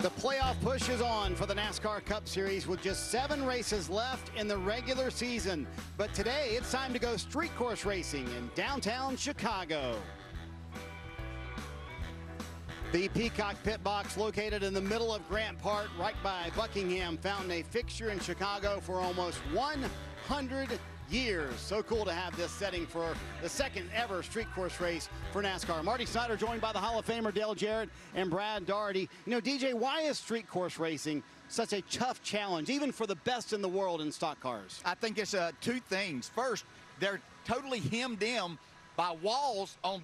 The playoff push is on for the NASCAR Cup Series with just 7 races left in the regular season. But today it's time to go street course racing in downtown Chicago. The Peacock Pit Box, located in the middle of Grant Park, right by Buckingham Fountain, a fixture in Chicago for almost 100 years. So cool to have this setting for the second ever street course race for NASCAR. Marty Snyder joined by the Hall of Famer Dale Jarrett and Brad Daugherty. You know, DJ, why is street course racing such a tough challenge, even for the best in the world in stock cars? I think it's two things. First, they're totally hemmed in by walls on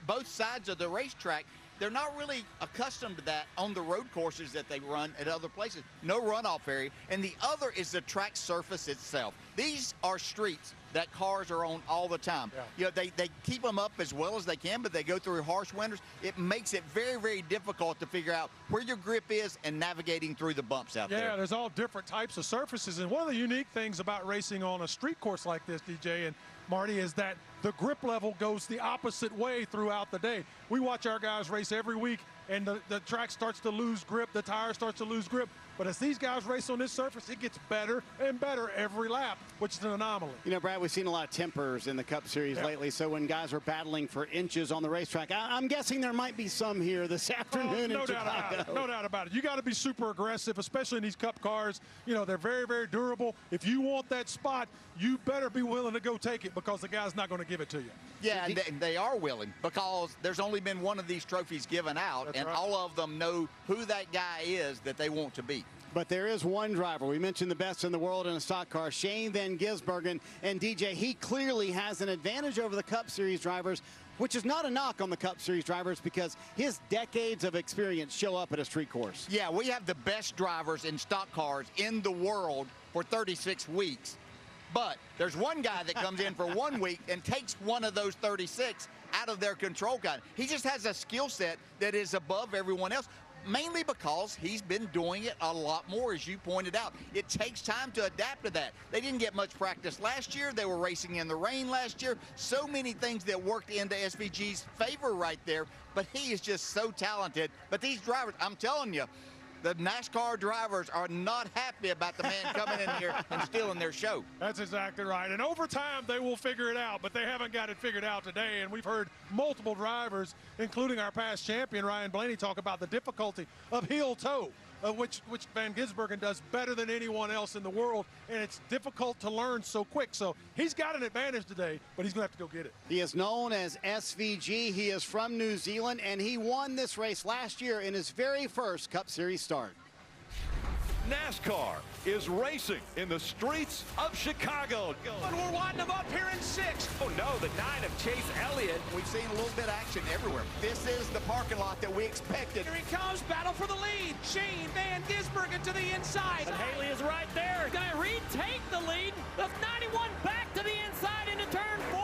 both sides of the racetrack. They're not really accustomed to that on the road courses that they run at other places. No runoff area. And the other is the track surface itself. These are streets that cars are on all the time. Yeah. You know, they keep them up as well as they can, but they go through harsh winters. It makes it very, very difficult to figure out where your grip is and navigating through the bumps out there. Yeah, there's all different types of surfaces. And one of the unique things about racing on a street course like this, DJ and Marty, is that the grip level goes the opposite way throughout the day. We watch our guys race every week, and the track starts to lose grip, the tire starts to lose grip. But as these guys race on this surface, it gets better and better every lap, which is an anomaly. You know, Brad, we've seen a lot of tempers in the Cup Series lately, so when guys are battling for inches on the racetrack, I'm guessing there might be some here this afternoon in Chicago. No doubt about it. You got to be super aggressive, especially in these Cup cars. You know, they're very, very durable. If you want that spot, you better be willing to go take it, because the guy's not going to give it to you. Yeah, and they are willing, because there's only been one of these trophies given out, and all of them know who that guy is that they want to beat. But there is one driver. We mentioned the best in the world in a stock car, Shane Van Gisbergen. And DJ, he clearly has an advantage over the Cup Series drivers, which is not a knock on the Cup Series drivers, because his decades of experience show up at a street course. Yeah, we have the best drivers in stock cars in the world for 36 weeks. But there's one guy that comes in for 1 week and takes one of those 36 out of their control guide. He just has a skill set that is above everyone else, mainly because he's been doing it a lot more, as you pointed out. It takes time to adapt to that. They didn't get much practice last year. They were racing in the rain last year. So many things that worked into SVG's favor right there, but he is just so talented. But these drivers, I'm telling you, the NASCAR drivers are not happy about the man coming in here and stealing their show. That's exactly right. And over time, they will figure it out, but they haven't got it figured out today. And we've heard multiple drivers, including our past champion, Ryan Blaney, talk about the difficulty of heel toe, which Van Gisbergen does better than anyone else in the world. And it's difficult to learn so quick. So he's got an advantage today, but he's going to have to go get it. He is known as SVG. He is from New Zealand, and he won this race last year in his very first Cup Series start. NASCAR is racing in the streets of Chicago. And we're winding them up here in 6. Oh no, the 9 of Chase Elliott. We've seen a little bit of action everywhere. This is the parking lot that we expected. Here he comes, battle for the lead. Shane Van Gisbergen to the inside. And Haley is right there. Going to retake the lead. The 91 back to the inside into turn 4.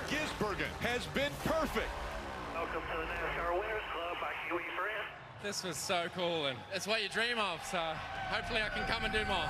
Gisbergen has been perfect. Welcome to the NASCAR Winners Club. I can wait for you. This was so cool, and it's what you dream of, so hopefully I can come and do more.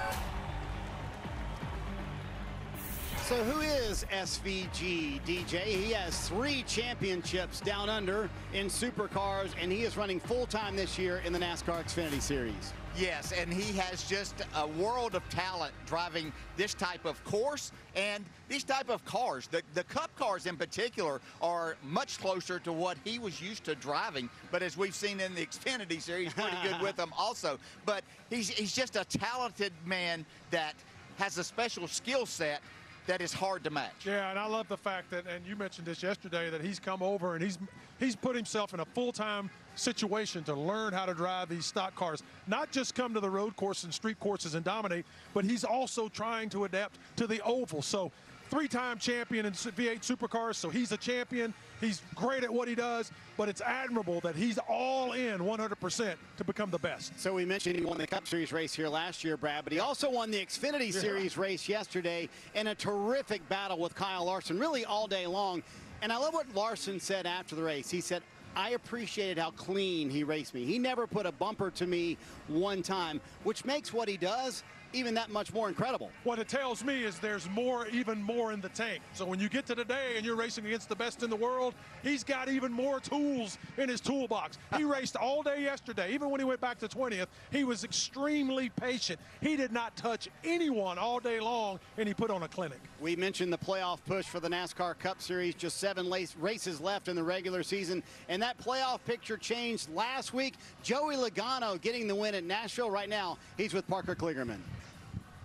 So who is SVG, DJ? He has 3 championships down under in supercars, and he is running full-time this year in the NASCAR Xfinity Series. Yes, and he has just a world of talent driving this type of course and these type of cars. The Cup cars in particular are much closer to what he was used to driving, but as we've seen in the Xfinity Series, pretty good with them also. But he's just a talented man that has a special skill set that is hard to match. Yeah, and I love the fact that, and you mentioned this yesterday, that he's come over and he's put himself in a full-time situation to learn how to drive these stock cars. Not just come to the road course and street courses and dominate, but he's also trying to adapt to the oval. So 3-time champion in V8 supercars, so he's a champion. He's great at what he does, but it's admirable that he's all in 100% to become the best. So we mentioned he won the Cup Series race here last year, Brad, but he also won the Xfinity Series race yesterday in a terrific battle with Kyle Larson, really all day long. And I love what Larson said after the race. He said, I appreciated how clean he raced me. He never put a bumper to me one time, which makes what he does even that much more incredible. What it tells me is there's more, even more in the tank. So when you get to today and you're racing against the best in the world, he's got even more tools in his toolbox. He raced all day yesterday. Even when he went back to 20th, he was extremely patient. He did not touch anyone all day long, and he put on a clinic. We mentioned the playoff push for the NASCAR Cup Series, just 7 races left in the regular season, and that playoff picture changed last week. Joey Logano getting the win at Nashville. Right now, he's with Parker Kligerman.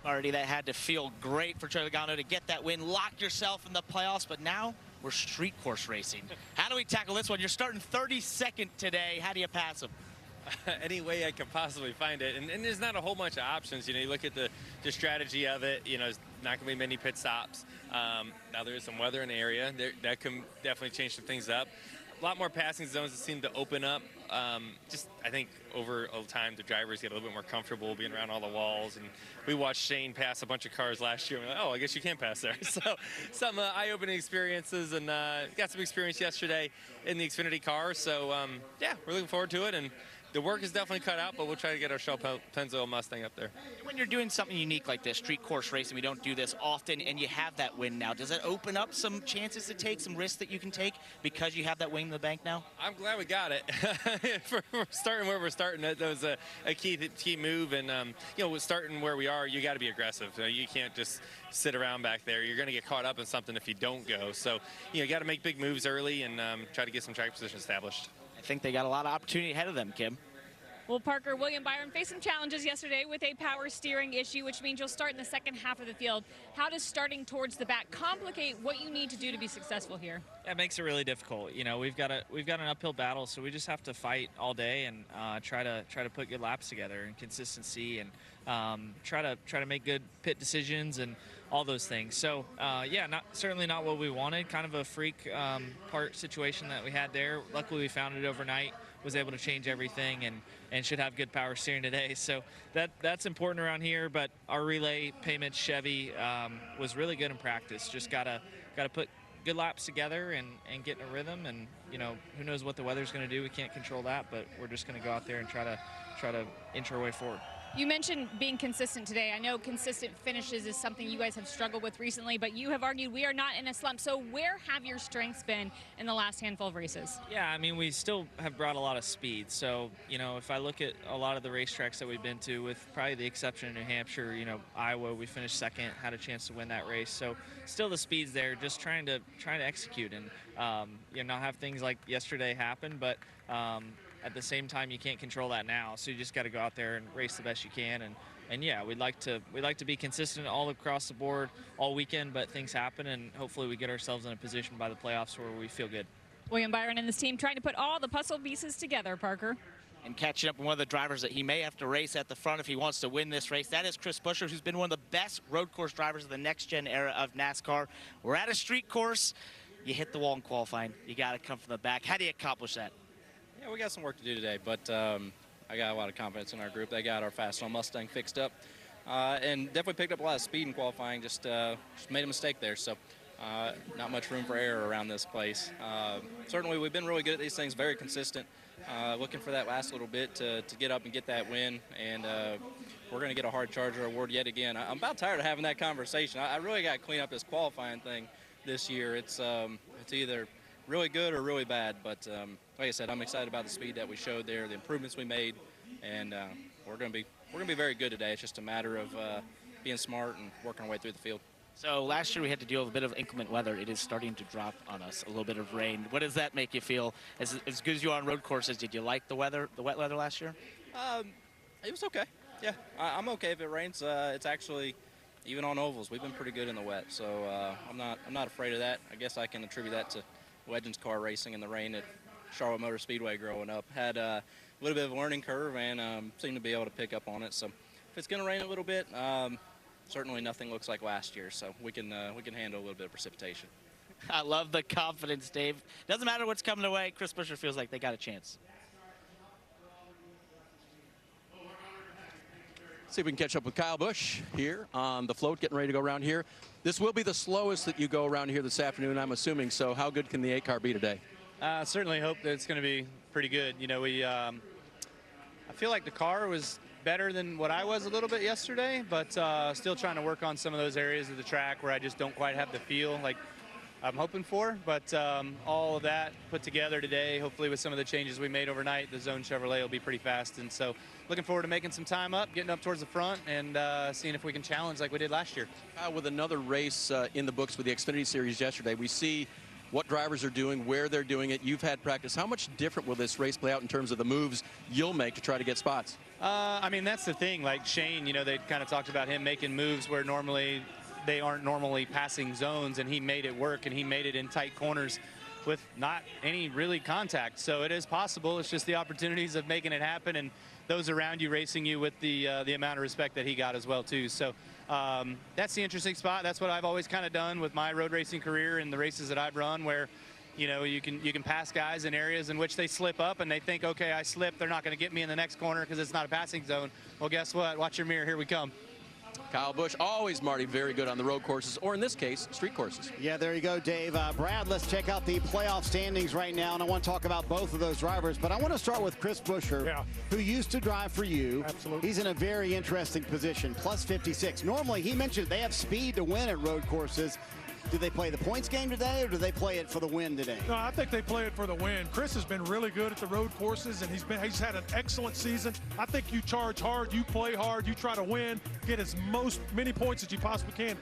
Already that had to feel great for Joey Logano to get that win, lock yourself in the playoffs, but now we're street course racing. How do we tackle this one? You're starting 32nd today. How do you pass him? Any way I can possibly find it. And there's not a whole bunch of options. You know, you look at the strategy of it, you know, there's not going to be many pit stops. Now there is some weather in the area. That can definitely change some things up. A lot more passing zones that seem to open up. Just, I think, over time, the drivers get a little bit more comfortable being around all the walls. And we watched Shane pass a bunch of cars last year. And we're like, oh, I guess you can pass there. So some eye-opening experiences, and got some experience yesterday in the Xfinity car. So, yeah, we're looking forward to it. And the work is definitely cut out, but we'll try to get our Shell Pennzoil Mustang up there. When you're doing something unique like this, street course racing, we don't do this often, and you have that win now. Does it open up some chances to take, some risks that you can take because you have that win in the bank now? I'm glad we got it. For starting where we're starting, that was a key move. And, you know, starting where we are, you got to be aggressive. You can't just sit around back there. You're going to get caught up in something if you don't go. So, you know, you got to make big moves early and try to get some track position established. I think they got a lot of opportunity ahead of them, Kim. Well, Parker, William Byron faced some challenges yesterday with a power steering issue, which means you'll start in the second half of the field. How does starting towards the back complicate what you need to do to be successful here? That makes it really difficult. You know, we've got an uphill battle, so we just have to fight all day and try to put good laps together and consistency and try to make good pit decisions and all those things. So yeah, certainly not what we wanted. Kind of a freak part situation that we had there. Luckily, we found it overnight. Was able to change everything and should have good power steering today. So that's important around here. But our relay payment Chevy was really good in practice. Just gotta put good laps together and get in a rhythm. And you know, who knows what the weather's going to do? We can't control that, but we're just going to go out there and try to inch our way forward. You mentioned being consistent today. I know consistent finishes is something you guys have struggled with recently, but you have argued we are not in a slump. So where have your strengths been in the last handful of races? Yeah, I mean, we still have brought a lot of speed. So, you know, if I look at a lot of the racetracks that we've been to, with probably the exception of New Hampshire, you know, Iowa, we finished second, had a chance to win that race. So still the speed's there, just trying to execute and, you know, not have things like yesterday happen, but at the same time, you can't control that now, so you just got to go out there and race the best you can. And yeah, we'd like to be consistent all across the board all weekend, but things happen, and hopefully we get ourselves in a position by the playoffs where we feel good. William Byron and this team trying to put all the puzzle pieces together, Parker. And catching up with one of the drivers that he may have to race at the front if he wants to win this race. That is Chris Buescher, who's been one of the best road course drivers of the next-gen era of NASCAR. We're at a street course. You hit the wall in qualifying. You got to come from the back. How do you accomplish that? Yeah, we got some work to do today, but I got a lot of confidence in our group. They got our Fastenal Mustang fixed up, and definitely picked up a lot of speed in qualifying. Just made a mistake there, so not much room for error around this place. Certainly, we've been really good at these things, very consistent. Looking for that last little bit to get up and get that win, and we're going to get a hard charger award yet again. I'm about tired of having that conversation. I really got to clean up this qualifying thing this year. It's either really good or really bad, but like I said, I'm excited about the speed that we showed there, the improvements we made, and we're going to be very good today. It's just a matter of being smart and working our way through the field. So last year we had to deal with a bit of inclement weather. It is starting to drop on us, a little bit of rain. What does that make you feel? As good as you are on road courses, did you like the weather, the wet weather last year? It was okay. Yeah, I'm okay if it rains. It's actually, even on ovals, we've been pretty good in the wet, so I'm not afraid of that. I guess I can attribute that to Legends car racing in the rain at Charlotte Motor Speedway growing up. Had a little bit of a learning curve and seemed to be able to pick up on it. So if it's going to rain a little bit, certainly nothing looks like last year. So we can handle a little bit of precipitation. I love the confidence, Dave. Doesn't matter what's coming away. Chris Buescher feels like they got a chance. See if we can catch up with Kyle Busch here on the float, getting ready to go around here. This will be the slowest that you go around here this afternoon, I'm assuming. So how good can the 8 car be today? Certainly hope that it's going to be pretty good. You know, I feel like the car was better than what I was a little bit yesterday, but still trying to work on some of those areas of the track where I just don't quite have the feel like I'm hoping for. But all of that put together today, hopefully with some of the changes we made overnight, the Zone Chevrolet will be pretty fast. And so looking forward to making some time up, getting up towards the front, and seeing if we can challenge like we did last year. With another race in the books with the Xfinity Series yesterday, we see what drivers are doing, where they're doing it. You've had practice. How much different will this race play out in terms of the moves you'll make to try to get spots? I mean, that's the thing. Like Shane, you know, they kind of talked about him making moves where normally they aren't normally passing zones, and he made it work, and he made it in tight corners with not any really contact. So it is possible. It's just the opportunities of making it happen, and those around you racing you with the amount of respect that he got as well too. So that's the interesting spot. That's what I've always kind of done with my road racing career and the races that I've run, where you know you can pass guys in areas in which they slip up and they think, okay, I slipped, they're not going to get me in the next corner because it's not a passing zone. Well, guess what? Watch your mirror. Here we come. Kyle Busch, always, Marty, very good on the road courses, or in this case, street courses. Yeah, there you go, Dave. Brad, let's check out the playoff standings right now, and I want to talk about both of those drivers, but I want to start with Chris Buescher, who used to drive for you. Absolutely. He's in a very interesting position, plus 56. Normally, he mentioned they have speed to win at road courses. Do they play the points game today, or do they play it for the win today? No, I think they play it for the win. Chris has been really good at the road courses, and he's had an excellent season. I think you charge hard, you play hard, you try to win, get as many points as you possibly can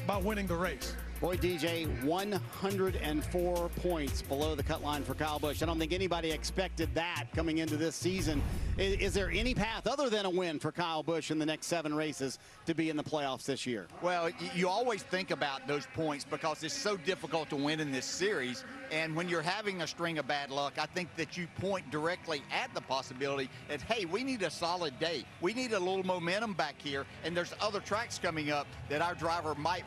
by winning the race. Boy, DJ, 104 points below the cut line for Kyle Busch. I don't think anybody expected that coming into this season. Is there any path other than a win for Kyle Busch in the next 7 races to be in the playoffs this year? Well, you always think about those points because it's so difficult to win in this series. And when you're having a string of bad luck, I think that you point directly at the possibility that, hey, we need a solid day. We need a little momentum back here, and there's other tracks coming up that our driver might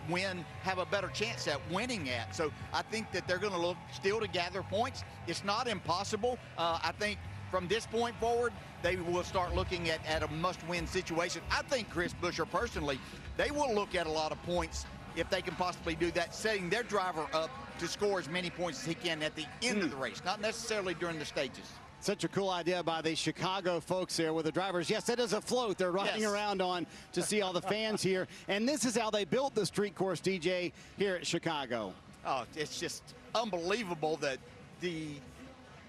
have a better chance at winning at. So I think that they're going to look still to gather points. It's not impossible. I think from this point forward, they will start looking at a must-win situation. I think Chris Buescher personally, they will look at a lot of points if they can possibly do that, setting their driver up to score as many points as he can at the end of the race, not necessarily during the stages. Such a cool idea by the Chicago folks there with the drivers. Yes, that is a float they're riding around on to see all the fans here. And this is how they built the street course, DJ, here at Chicago. Oh, it's just unbelievable that the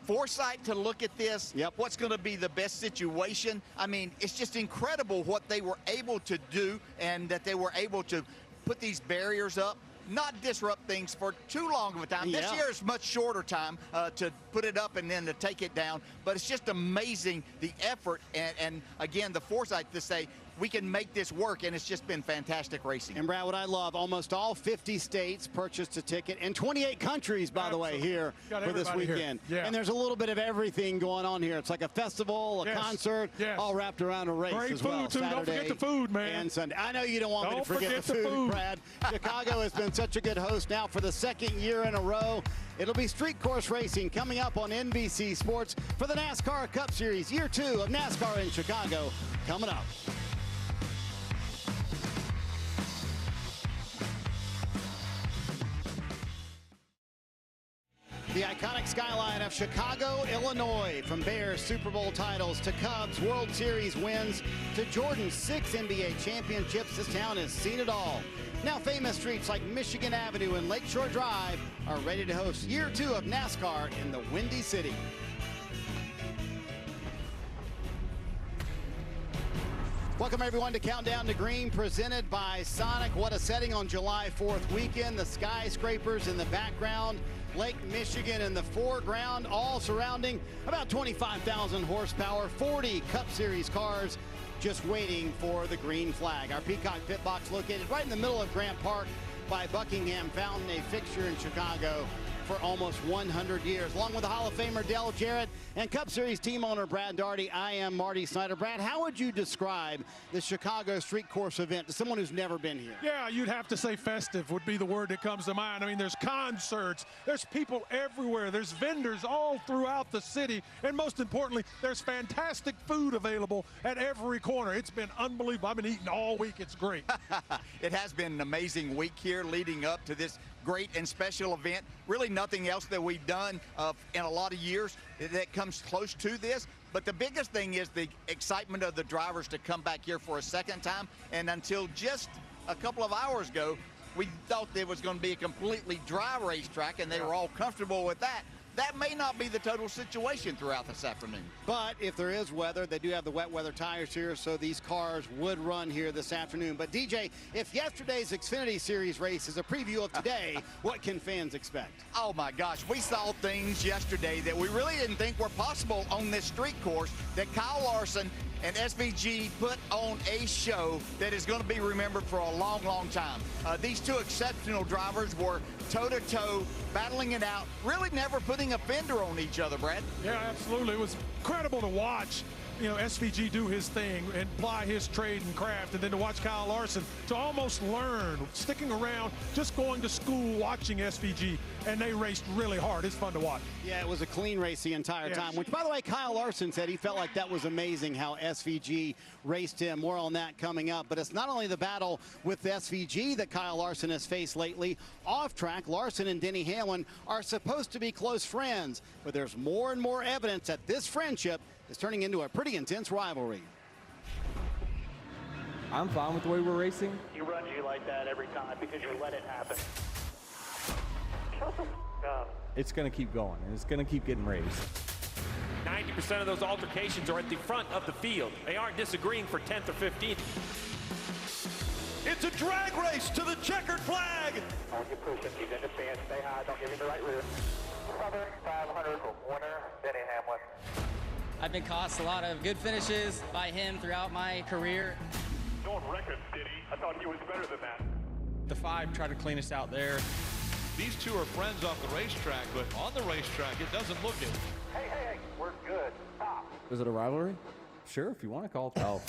foresight to look at this, what's going to be the best situation. I mean, it's just incredible what they were able to do, and that they were able to put these barriers up, not disrupt things for too long of a time. This year is much shorter time to put it up and then to take it down, but it's just amazing the effort and again, the foresight to say, we can make this work, and it's just been fantastic racing. And Brad, what I love, almost all 50 states purchased a ticket, and 28 countries, by the way, here for this weekend. And there's a little bit of everything going on here. It's like a festival, a concert, all wrapped around a race as well. Great food, too. Don't forget the food, man. And Sunday. I know you don't want me to forget the food, Brad. Chicago has been such a good host now for the 2nd year in a row. It'll be street course racing coming up on NBC Sports for the NASCAR Cup Series, Year 2 of NASCAR in Chicago, coming up. The iconic skyline of Chicago, Illinois, from Bears Super Bowl titles to Cubs World Series wins to Jordan's 6 NBA championships, this town has seen it all. Now famous streets like Michigan Avenue and Lakeshore Drive are ready to host Year 2 of NASCAR in the Windy City. Welcome everyone to Countdown to Green, presented by Sonic. What a setting on July 4th weekend. The skyscrapers in the background, Lake Michigan in the foreground, all surrounding about 25,000 horsepower, 40 Cup Series cars just waiting for the green flag. Our Peacock pit box located right in the middle of Grant Park by Buckingham Fountain, a fixture in Chicago for almost 100 years. Along with the Hall of Famer Dale Jarrett and Cup Series team owner Brad Daugherty, I am Marty Snyder. Brad, how would you describe the Chicago street course event to someone who's never been here? Yeah, you'd have to say festive would be the word that comes to mind. I mean, there's concerts, there's people everywhere, there's vendors all throughout the city, and most importantly, there's fantastic food available at every corner. It's been unbelievable. I've been eating all week. It's great. It has been an amazing week here leading up to this great and special event. Really nothing else that we've done in a lot of years that comes close to this. But the biggest thing is the excitement of the drivers to come back here for a second time. And until just a couple of hours ago, we thought it was going to be a completely dry racetrack, and they were all comfortable with that. That may not be the total situation throughout this afternoon. But if there is weather, they do have the wet weather tires here, so these cars would run here this afternoon. But DJ, if yesterday's Xfinity Series race is a preview of today, what can fans expect? Oh my gosh, we saw things yesterday that we really didn't think were possible on this street course, that Kyle Larson and SVG put on a show that is going to be remembered for a long, long time. These two exceptional drivers were toe-to-toe, battling it out, really never putting a fender on each other, Brad. Yeah, absolutely. It was incredible to watch, you know, SVG do his thing and apply his trade and craft, and then to watch Kyle Larson to almost learn, sticking around, just going to school, watching SVG, and they raced really hard. It's fun to watch. Yeah, it was a clean race the entire time, which, by the way, Kyle Larson said he felt like that was amazing how SVG raced him. More on that coming up. But it's not only the battle with SVG that Kyle Larson has faced lately. Off track, Larson and Denny Hamlin are supposed to be close friends, but there's more and more evidence that this friendship is turning into a pretty intense rivalry. I'm fine with the way we're racing. He runs you like that every time because you let it happen. It's going to keep going, and it's going to keep getting raised. 90% of those altercations are at the front of the field. They aren't disagreeing for 10th or 15th. It's a drag race to the checkered flag. Don't get pushing. He's in the fence. Stay high. Don't give him the right rear. Southern 500 winner, Denny Hamlin. I've been cost a lot of good finishes by him throughout my career. Going records, did he? I thought he was better than that. The 5 tried to clean us out there. These two are friends off the racetrack, but on the racetrack, it doesn't look it. Hey, we're good. Stop. Was it a rivalry? Sure, if you want to call it. Oh.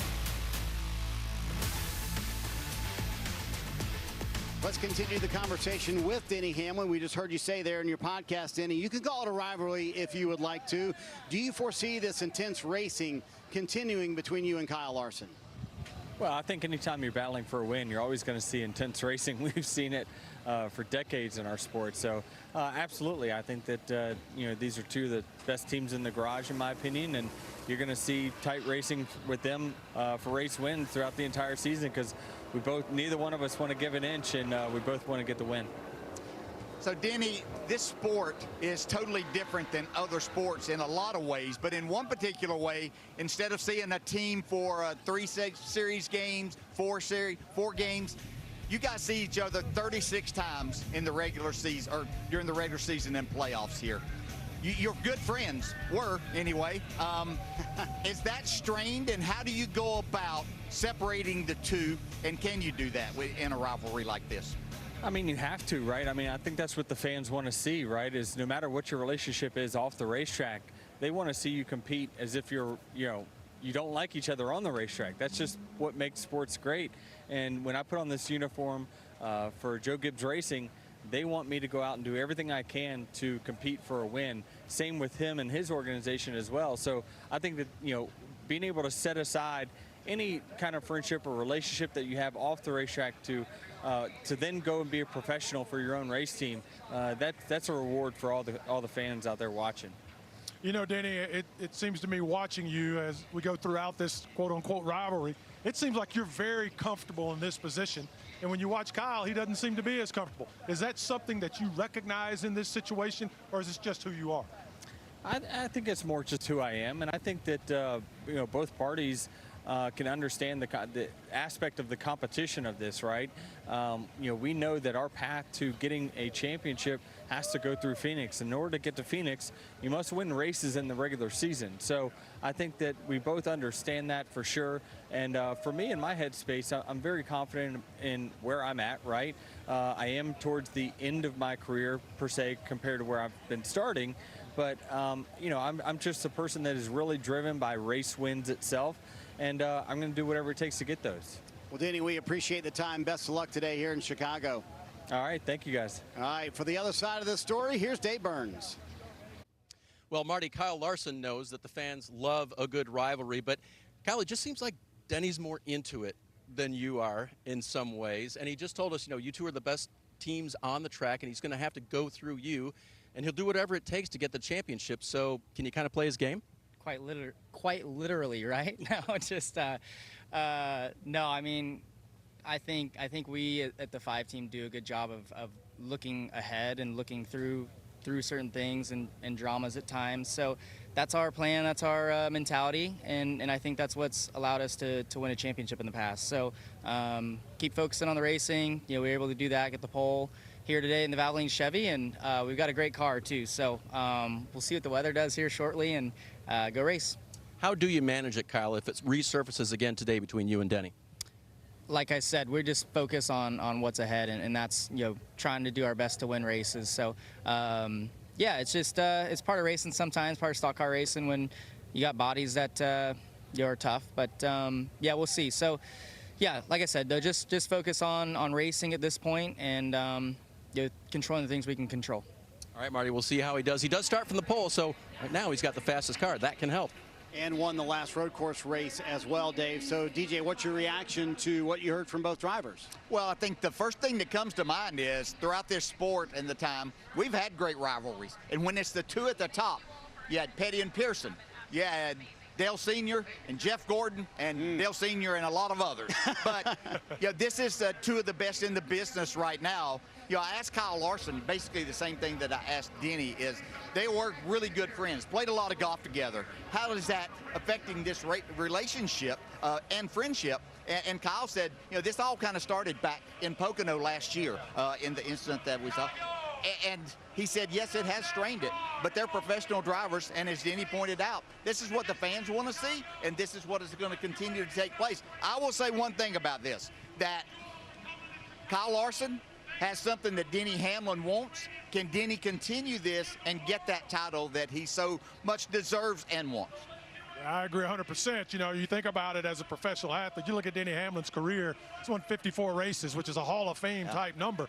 Let's continue the conversation with Denny Hamlin. We just heard you say there in your podcast, Denny, you can call it a rivalry if you would like to. Do you foresee this intense racing continuing between you and Kyle Larson? Well, I think anytime you're battling for a win, you're always going to see intense racing. We've seen it for decades in our sport. So, absolutely, I think that you know, these are two of the best teams in the garage, in my opinion, and you're going to see tight racing with them for race wins throughout the entire season, because neither one of us want to give an inch, and we both want to get the win. So, Denny, this sport is totally different than other sports in a lot of ways, but in one particular way, instead of seeing a team for 3 series games, 4 games, you guys see each other 36 times in the regular season, or during the regular season and playoffs here. You're good friends, were anyway. Is that strained, and how do you go about separating the two, and can you do that in a rivalry like this? I mean, you have to, right? I mean, I think that's what the fans want to see, right? Is no matter what your relationship is off the racetrack, they want to see you compete as if you're, you know, you don't like each other on the racetrack. That's just what makes sports great. And when I put on this uniform for Joe Gibbs Racing, they want me to go out and do everything I can to compete for a win. Same with him and his organization as well. So I think that, you know, being able to set aside any kind of friendship or relationship that you have off the racetrack to then go and be a professional for your own race team, that's a reward for all the fans out there watching. You know, Denny, it seems to me, watching you as we go throughout this quote-unquote rivalry, it seems like you're very comfortable in this position. And when you watch Kyle, he doesn't seem to be as comfortable. Is that something that you recognize in this situation, or is this just who you are? I think it's more just who I am, and I think that you know, both parties can understand the aspect of the competition of this, right? You know, we know that our path to getting a championship has to go through Phoenix. In order to get to Phoenix, you must win races in the regular season. So I think that we both understand that for sure. And for me, in my headspace, I'm very confident in where I'm at, right? I am towards the end of my career, per se, compared to where I've been starting. But, you know, I'm just a person that is really driven by race wins itself. And I'm going to do whatever it takes to get those. Well, Denny, we appreciate the time. Best of luck today here in Chicago. All right. Thank you, guys. All right. For the other side of the story, here's Dave Burns. Well, Marty, Kyle Larson knows that the fans love a good rivalry, but Kyle, it just seems like Denny's more into it than you are in some ways. And he just told us, you know, you two are the best teams on the track, and he's going to have to go through you, and he'll do whatever it takes to get the championship. So can you kind of play his game? quite literally, right? No, just no. I mean, I think we at the 5 team do a good job of looking ahead and looking through certain things and dramas at times. So that's our plan, that's our mentality, and I think that's what's allowed us to win a championship in the past. So keep focusing on the racing. You know, we were able to do that, get the pole here today in the Valvoline Chevy, and we've got a great car too. So we'll see what the weather does here shortly and go race. How do you manage it, Kyle, if it resurfaces again today between you and Denny? Like I said, we're just focused on what's ahead, and that's, you know, trying to do our best to win races. So, yeah, it's just it's part of racing sometimes, part of stock car racing when you got bodies that are tough. But yeah, we'll see. So, yeah, like I said, though, just focus on racing at this point and you know, controlling the things we can control. All right, Marty, we'll see how he does. He does start from the pole, so right now he's got the fastest car. That can help. And won the last road course race as well, Dave. So, DJ, what's your reaction to what you heard from both drivers? Well, I think the first thing that comes to mind is throughout this sport and the time, we've had great rivalries. And when it's the two at the top, you had Petty and Pearson. You had Dale Sr. and Jeff Gordon and Dale Sr. and a lot of others. But you know, this is two of the best in the business right now. You know, I asked Kyle Larson basically the same thing that I asked Denny is they were really good friends, played a lot of golf together. How is that affecting this relationship and friendship? And Kyle said, you know, this all kind of started back in Pocono last year in the incident that we saw. And he said, yes, it has strained it, but they're professional drivers, and as Denny pointed out, this is what the fans want to see, and this is what is going to continue to take place. I will say one thing about this, that Kyle Larson has something that Denny Hamlin wants. Can Denny continue this and get that title that he so much deserves and wants? I agree 100%. You know, you think about it as a professional athlete, you look at Denny Hamlin's career, he's won 54 races, which is a Hall of Fame type number.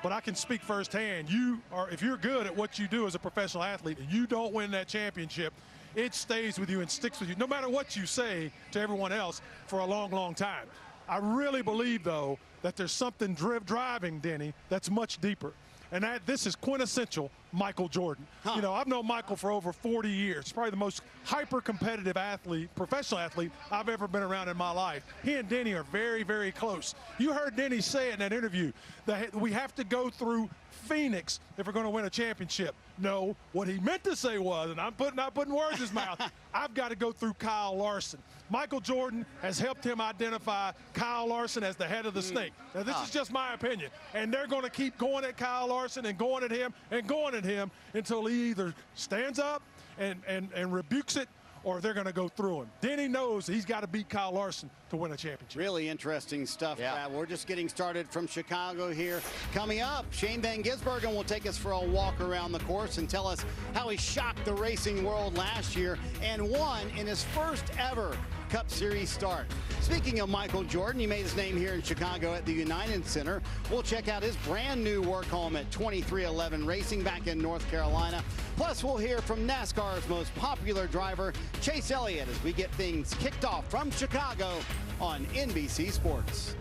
But I can speak firsthand. If you're good at what you do as a professional athlete and you don't win that championship, it stays with you and sticks with you, no matter what you say to everyone else for a long, long time. I really believe, though, that there's something driving Denny that's much deeper. And this is quintessential Michael Jordan. You know, I've known Michael for over 40 years. Probably the most hyper-competitive athlete, professional athlete I've ever been around in my life. He and Denny are very, very close. You heard Denny say it in that interview that we have to go through Phoenix if we're going to win a championship. No, what he meant to say was, and I'm not putting words in his mouth, I've got to go through Kyle Larson. Michael Jordan has helped him identify Kyle Larson as the head of the snake. Now, this is just my opinion. And they're going to keep going at Kyle Larson and going at him and going at him until he either stands up and rebukes it, or they're going to go through him. Denny knows he's got to beat Kyle Larson to win a championship. Really interesting stuff, Brad. We're just getting started from Chicago here. Coming up, Shane Van Gisbergen will take us for a walk around the course and tell us how he shocked the racing world last year and won in his first ever Cup Series start. Speaking of Michael Jordan, he made his name here in Chicago at the United Center. We'll check out his brand new work home at 2311 Racing back in North Carolina. Plus, we'll hear from NASCAR's most popular driver, Chase Elliott, as we get things kicked off from Chicago on NBC Sports.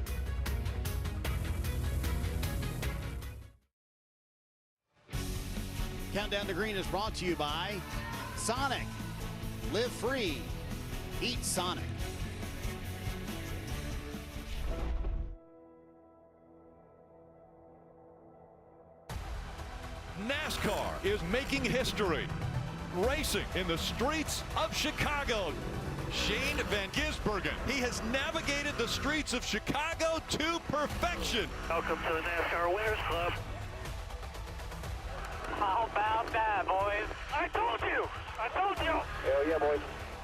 Countdown to Green is brought to you by Sonic. Live free. Eat Sonic. NASCAR is making history, racing in the streets of Chicago. Shane Van Gisbergen, he has navigated the streets of Chicago to perfection. Welcome to the NASCAR Winners Club. How about that, boys? I told you! I told you! Hell yeah, boys.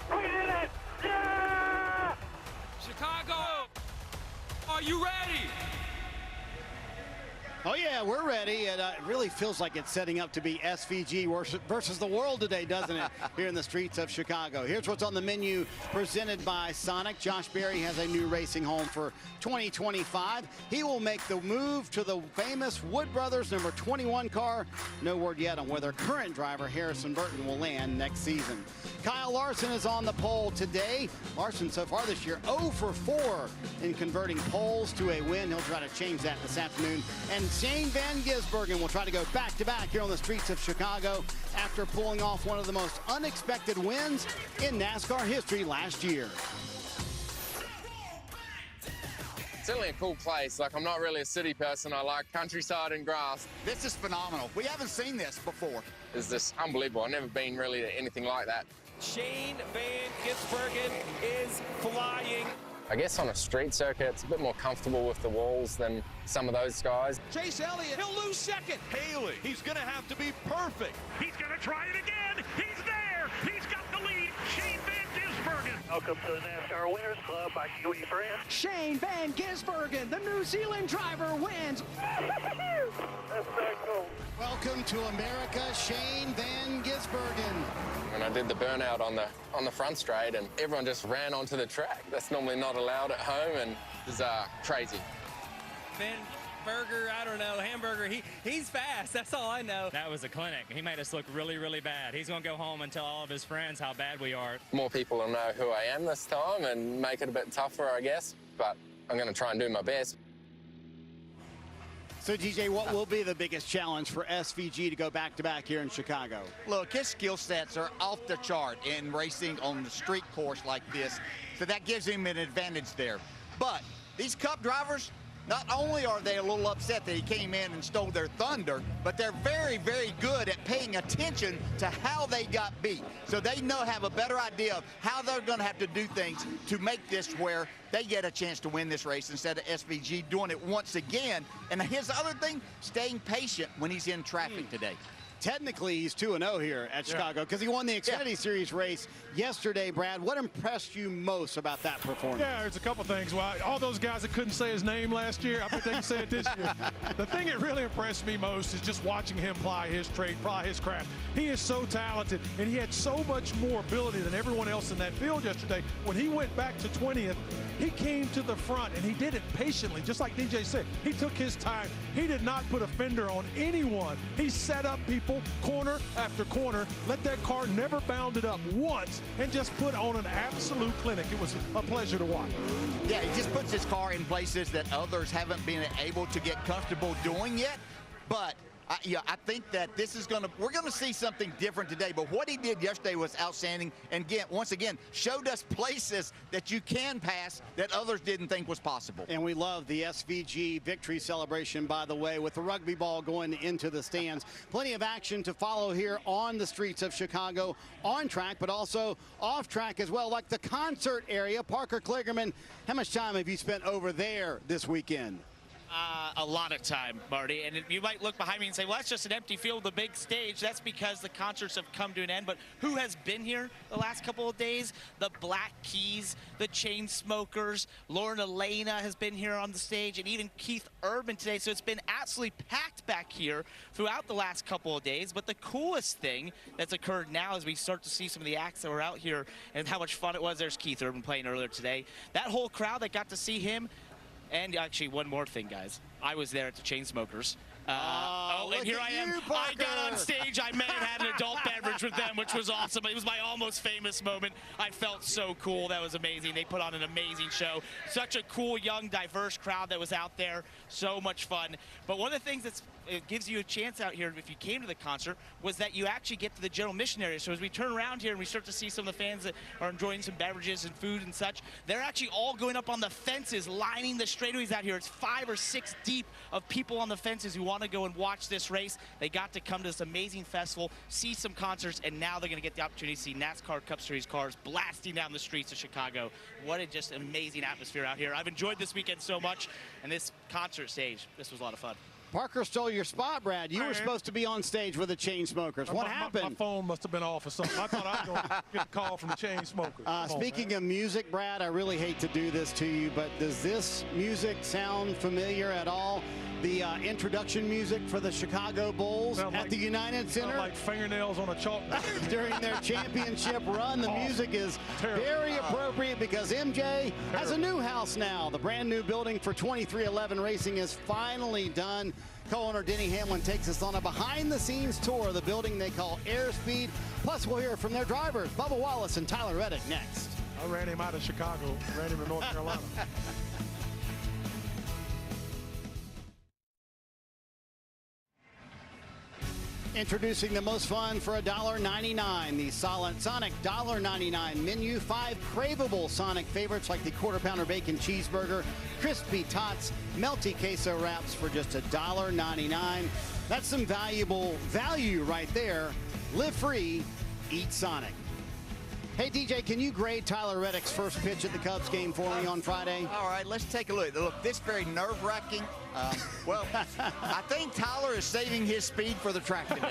We did it! Yeah! Chicago, are you ready? Oh, yeah, we're ready. It really feels like it's setting up to be SVG versus the world today, doesn't it, here in the streets of Chicago. Here's what's on the menu presented by Sonic. Josh Berry has a new racing home for 2025. He will make the move to the famous Wood Brothers number 21 car. No word yet on whether current driver Harrison Burton will land next season. Kyle Larson is on the pole today. Larson so far this year 0 for 4 in converting poles to a win. He'll try to change that this afternoon and Shane Van Gisbergen will try to go back-to-back here on the streets of Chicago after pulling off one of the most unexpected wins in NASCAR history last year. Certainly a cool place. Like, I'm not really a city person. I like countryside and grass. This is phenomenal. We haven't seen this before. It's just unbelievable. I've never been really to anything like that. Shane Van Gisbergen is flying. I guess on a street circuit, it's a bit more comfortable with the walls than some of those guys. Chase Elliott, he'll lose second. Haley, he's going to have to be perfect. He's going to try it again. He's there. He's got the lead. Shane Van Gisbergen. Welcome to the NASCAR Winners Club by Huey France. Shane Van Gisbergen, the New Zealand driver, wins. That's very cool. Welcome to America, Shane Van Gisbergen. And I did the burnout on the front straight, and everyone just ran onto the track. That's normally not allowed at home, and it's crazy. Van Burger, I don't know, Hamburger, he's fast, that's all I know. That was a clinic. He made us look really, really bad. He's going to go home and tell all of his friends how bad we are. More people will know who I am this time and make it a bit tougher, I guess, but I'm going to try and do my best. So, TJ, what will be the biggest challenge for SVG to go back-to-back here in Chicago? Look, his skill sets are off the chart in racing on the street course like this, so that gives him an advantage there. But these Cup drivers, not only are they a little upset that he came in and stole their thunder, but they're very, very good at paying attention to how they got beat. So they have a better idea of how they're going to have to do things to make this where they get a chance to win this race instead of SVG doing it once again. And his other thing, staying patient when he's in traffic today. Technically, he's 2-0 here at Chicago because he won the Xfinity Series race yesterday, Brad. What impressed you most about that performance? Yeah, there's a couple things. Well, all those guys that couldn't say his name last year, I bet they can say it this year. The thing that really impressed me most is just watching him ply his trade, ply his craft. He is so talented, and he had so much more ability than everyone else in that field yesterday. When he went back to 20th, he came to the front, and he did it patiently, just like DJ said. He took his time. He did not put a fender on anyone. He set up people corner after corner, let that car never bound it up once, and just put on an absolute clinic. It was a pleasure to watch. Yeah, he just puts his car in places that others haven't been able to get comfortable doing yet. But I think that we're going to see something different today. But what he did yesterday was outstanding. And once again, showed us places that you can pass that others didn't think was possible. And we love the SVG victory celebration, by the way, with the rugby ball going into the stands. Plenty of action to follow here on the streets of Chicago, on track, but also off track as well, like the concert area. Parker Kligerman, how much time have you spent over there this weekend? A lot of time, Marty. And you might look behind me and say, well, that's just an empty field, the big stage. That's because the concerts have come to an end. But who has been here the last couple of days? The Black Keys, the Chainsmokers, Lauren Elena has been here on the stage, and even Keith Urban today. So it's been absolutely packed back here throughout the last couple of days. But the coolest thing that's occurred now as we start to see some of the acts that were out here and how much fun it was. There's Keith Urban playing earlier today. That whole crowd that got to see him. And actually, one more thing, guys. I was there at the Chainsmokers. And here I am. I got on stage. I may have had an adult beverage with them, which was awesome. It was my almost famous moment. I felt so cool. That was amazing. They put on an amazing show. Such a cool, young, diverse crowd that was out there. So much fun. But one of the things it gives you a chance out here if you came to the concert was that you actually get to the general mission area. So as we turn around here and we start to see some of the fans that are enjoying some beverages and food and such, they're actually all going up on the fences, lining the straightaways out here. It's 5 or 6 deep of people on the fences who want to go and watch this race. They got to come to this amazing festival, see some concerts, and now they're going to get the opportunity to see NASCAR Cup Series cars blasting down the streets of Chicago. What a just amazing atmosphere out here. I've enjoyed this weekend so much, and this concert stage, this was a lot of fun. Parker stole your spot, Brad. You were supposed to be on stage with the Chainsmokers. What happened? My phone must have been off or something. I thought I was going to get a call from the Chainsmokers. Speaking of music, Brad, I really hate to do this to you, but does this music sound familiar at all? The introduction music for the Chicago Bulls at the United Center. Like fingernails on a chalkboard. During their championship run, the music is very appropriate because MJ has a new house now. The brand new building for 2311 Racing is finally done. Co-owner Denny Hamlin takes us on a behind-the-scenes tour of the building they call Airspeed. Plus, we'll hear from their drivers, Bubba Wallace and Tyler Reddick, next. I ran him out of Chicago, ran him to North Carolina. Introducing the most fun for $1.99. The Solid Sonic $1.99 menu. 5 craveable Sonic favorites like the Quarter Pounder Bacon Cheeseburger, Crispy Tots, Melty Queso Wraps for just $1.99. That's some valuable value right there. Live free, eat Sonic. Hey, DJ, can you grade Tyler Reddick's first pitch at the Cubs game for me on Friday? All right, let's take a look. Look, this is very nerve-wracking. Well, I think Tyler is saving his speed for the track today.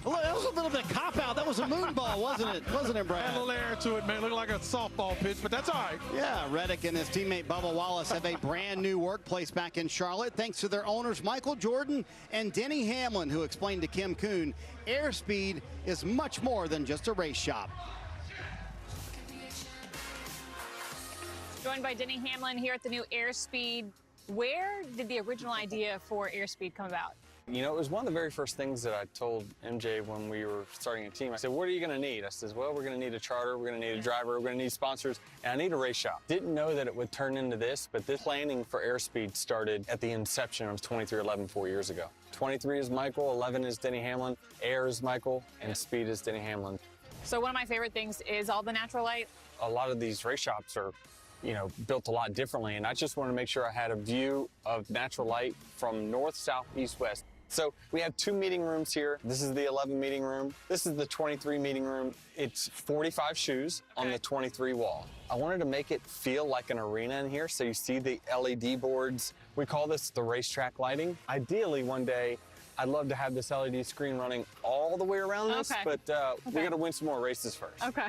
Look, that was a little bit of cop-out. That was a moon ball, wasn't it? Wasn't it, Brad? Had a little air to it, man. Looked like a softball pitch, but that's all right. Yeah, Reddick and his teammate Bubba Wallace have a brand new workplace back in Charlotte thanks to their owners Michael Jordan and Denny Hamlin, who explained to Kim Kuhn, Airspeed is much more than just a race shop. Joined by Denny Hamlin here at the new Airspeed. Where did the original idea for Airspeed come about? You know, it was one of the very first things that I told MJ when we were starting a team. I said, what are you going to need? I said, well, we're going to need a charter, we're going to need a driver, we're going to need sponsors, and I need a race shop. Didn't know that it would turn into this, but this planning for Airspeed started at the inception of 2311 4 years ago. 23 is Michael, 11 is Denny Hamlin, Air is Michael, and Speed is Denny Hamlin. So one of my favorite things is all the natural light. A lot of these race shops are, you know, built a lot differently, and I just wanted to make sure I had a view of natural light from north, south, east, west. So we have 2 meeting rooms here. This is the 11 meeting room. This is the 23 meeting room. It's 45 shoes on the 23 wall. I wanted to make it feel like an arena in here, so you see the LED boards. We call this the racetrack lighting. Ideally, one day, I'd love to have this LED screen running all the way around this, but we got to win some more races first. Okay.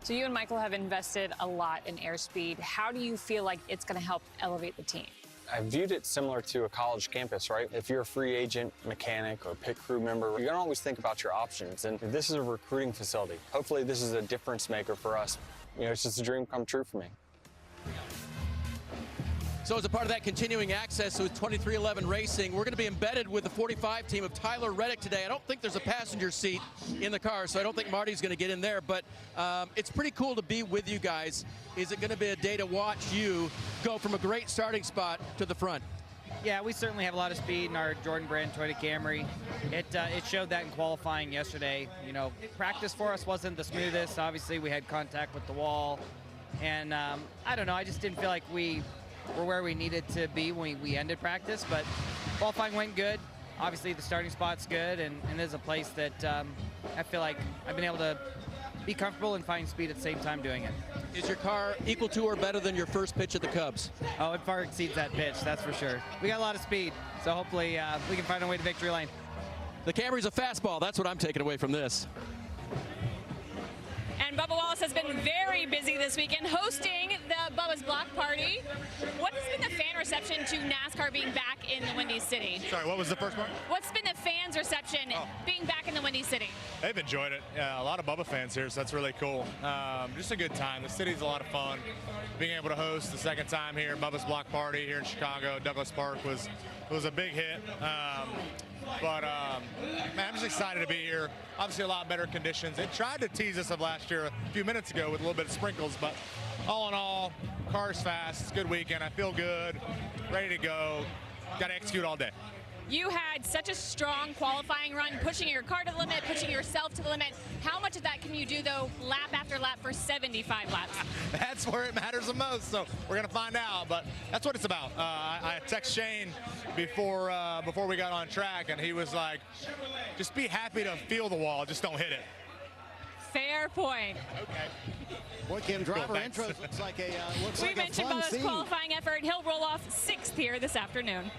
So you and Michael have invested a lot in Airspeed. How do you feel like it's going to help elevate the team? I viewed it similar to a college campus, right? If you're a free agent, mechanic, or pit crew member, you're gonna always think about your options. And this is a recruiting facility. Hopefully this is a difference maker for us. You know, it's just a dream come true for me. So as a part of that continuing access with 2311 Racing, we're going to be embedded with the 45 team of Tyler Reddick today. I don't think there's a passenger seat in the car, so I don't think Marty's going to get in there, but it's pretty cool to be with you guys. Is it going to be a day to watch you go from a great starting spot to the front? Yeah, we certainly have a lot of speed in our Jordan brand Toyota Camry. It showed that in qualifying yesterday. You know, practice for us wasn't the smoothest. Obviously, we had contact with the wall, and I don't know, I just didn't feel like we were where we needed to be when we ended practice, but qualifying went good. Obviously the starting spot's good, and there's a place that I feel like I've been able to be comfortable and find speed at the same time doing it. Is your car equal to or better than your first pitch at the Cubs? Oh, it far exceeds that pitch, that's for sure. We got a lot of speed, so hopefully we can find our way to victory lane. The Camry's a fastball, that's what I'm taking away from this. And Bubba Wallace has been very busy this weekend hosting the Bubba's Block Party. What has been the fan reception to NASCAR being back in the Windy City? Sorry, what was the first part? What's been the fans' reception being back in the Windy City? They've enjoyed it. Yeah, a lot of Bubba fans here, so that's really cool. Just a good time. The city's a lot of fun. Being able to host the second time here, Bubba's Block Party here in Chicago, Douglas Park was a big hit. Man, I'm just excited to be here. Obviously a lot better conditions. They tried to tease us of last year a few minutes ago with a little bit of sprinkles, but all in all, car's fast. It's a good weekend. I feel good, ready to go. Got to execute all day. You had such a strong qualifying run, pushing your car to the limit, pushing yourself to the limit. How much of that can you do, though, lap after lap for 75 laps? That's where it matters the most, so we're going to find out, but that's what it's about. I texted Shane before we got on track, and he was like, just be happy to feel the wall, just don't hit it. Fair point. Okay. Boy, Kim, driver intros looks like a fun scene. We mentioned Bubba's qualifying effort. He'll roll off 6th here this afternoon.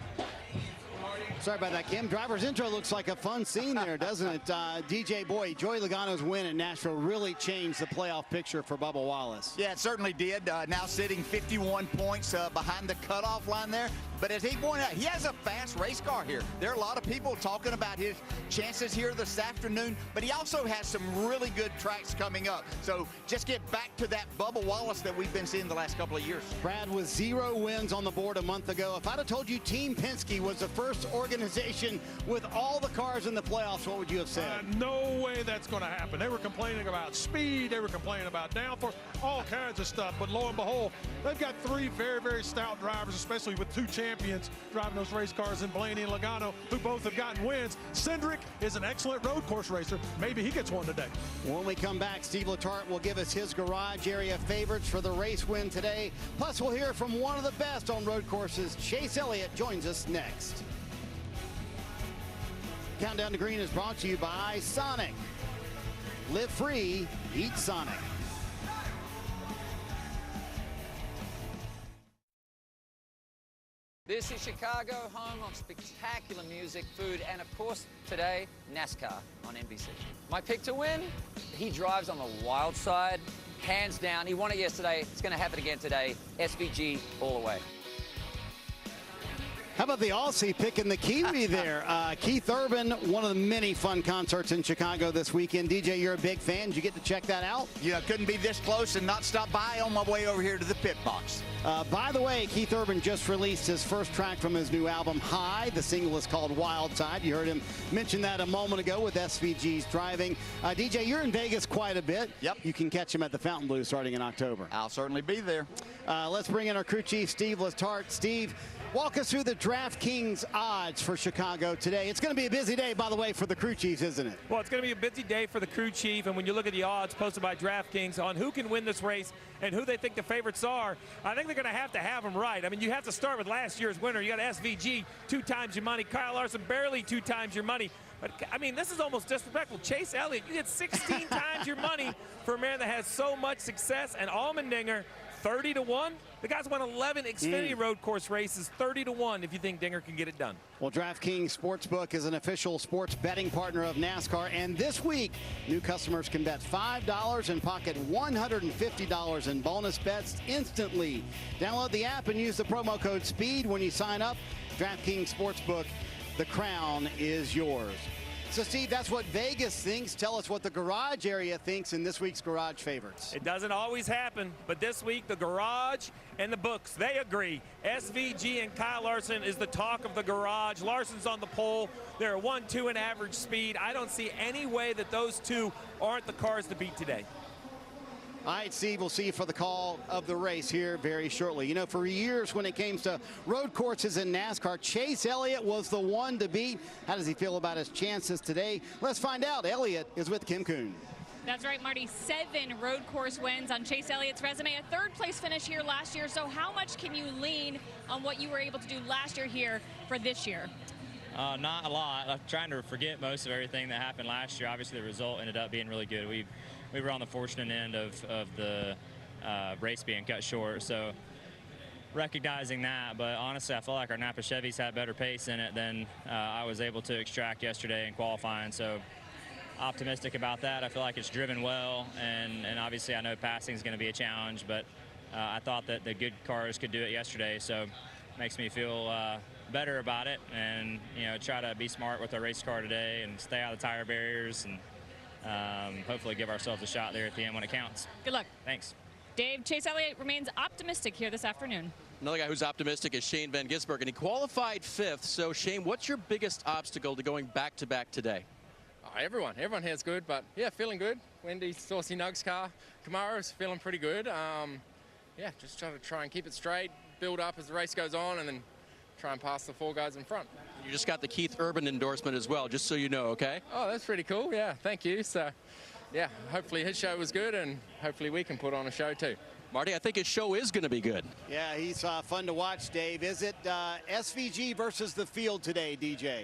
Sorry about that, Kim. Driver's intro looks like a fun scene there, doesn't it? DJ, boy, Joey Logano's win at Nashville really changed the playoff picture for Bubba Wallace. Yeah, it certainly did. Now sitting 51 points behind the cutoff line there. But as he pointed out, he has a fast race car here. There are a lot of people talking about his chances here this afternoon, but he also has some really good tracks coming up. So just get back to that Bubba Wallace that we've been seeing the last couple of years. Brad, with 0 wins on the board a month ago, if I'd have told you Team Penske was the first organization with all the cars in the playoffs, what would you have said? No way that's going to happen. They were complaining about speed. They were complaining about downforce, all kinds of stuff. But lo and behold, they've got 3 very, very stout drivers, especially with 2 champions champions driving those race cars in Blaney and Logano, who both have gotten wins. Cindric is an excellent road course racer. Maybe he gets one today. When we come back, Steve Letarte will give us his garage area favorites for the race win today. Plus, we'll hear from one of the best on road courses. Chase Elliott joins us next. Countdown to Green is brought to you by Sonic. Live free, eat Sonic. This is Chicago, home of spectacular music, food, and of course, today, NASCAR on NBC. My pick to win, he drives on the wild side, hands down. He won it yesterday, it's gonna happen again today. SVG all the way. How about the Aussie picking the Kiwi there? Keith Urban, one of the many fun concerts in Chicago this weekend. DJ, you're a big fan. Did you get to check that out? Yeah, couldn't be this close and not stop by on my way over here to the pit box. By the way, Keith Urban just released his first track from his new album, High. The single is called Wild Side. You heard him mention that a moment ago with SVG's driving. DJ, you're in Vegas quite a bit. Yep. You can catch him at the Fontainebleau starting in October. I'll certainly be there. Let's bring in our crew chief, Steve Letarte. Steve, walk us through the DraftKings odds for Chicago today. It's going to be a busy day, by the way, for the crew chiefs, isn't it? Well, it's going to be a busy day for the crew chief, and when you look at the odds posted by DraftKings on who can win this race and who they think the favorites are, I think they're going to have them right. I mean, you have to start with last year's winner. You got SVG, 2 times your money. Kyle Larson, barely 2 times your money. But, I mean, this is almost disrespectful. Chase Elliott, you get 16 times your money for a man that has so much success. And Allmendinger, 30-1. The guy's won 11 Xfinity road course races, 30-1 if you think Dinger can get it done. Well, DraftKings Sportsbook is an official sports betting partner of NASCAR. And this week, new customers can bet $5 and pocket $150 in bonus bets instantly. Download the app and use the promo code SPEED when you sign up. DraftKings Sportsbook, the crown is yours. So, Steve, that's what Vegas thinks. Tell us what the garage area thinks in this week's garage favorites. It doesn't always happen, but this week the garage and the books, they agree. SVG and Kyle Larson is the talk of the garage. Larson's on the pole. They're 1-2 in average speed. I don't see any way that those two aren't the cars to beat today. All right, Steve, we'll see you for the call of the race here very shortly. You know, for years when it came to road courses in NASCAR, Chase Elliott was the one to beat. How does he feel about his chances today? Let's find out. Elliott is with Kim Kuhn. That's right, Marty. 7 road course wins on Chase Elliott's resume. A 3rd place finish here last year. So how much can you lean on what you were able to do last year here for this year? Not a lot. I'm trying to forget most of everything that happened last year. Obviously, the result ended up being really good. We were on the fortunate end of the race being cut short, so recognizing that. But honestly, I feel like our Napa Chevys had better pace in it than I was able to extract yesterday in qualifying. So optimistic about that. I feel like it's driven well, and obviously I know passing is going to be a challenge, but I thought that the good cars could do it yesterday, so makes me feel better about it, and try to be smart with our race car today and stay out of the tire barriers and hopefully give ourselves a shot there at the end when it counts. Good luck. Thanks. Dave, Chase Elliott remains optimistic here this afternoon. Another guy who's optimistic is Shane Van Gisbergen, and he qualified 5th. So, Shane, what's your biggest obstacle to going back-to-back today? Everyone here is good, but yeah, feeling good. Wendy, Saucy Nugs car. Camaro's feeling pretty good. Yeah, just try and keep it straight, build up as the race goes on, and then try and pass the 4 guys in front. You just got the Keith Urban endorsement as well, just so you know, okay? Oh, that's pretty cool. Yeah, thank you. So, yeah, hopefully his show was good, and hopefully we can put on a show too. Marty, I think his show is going to be good. Yeah, he's fun to watch, Dave. Is it SVG versus the field today, DJ?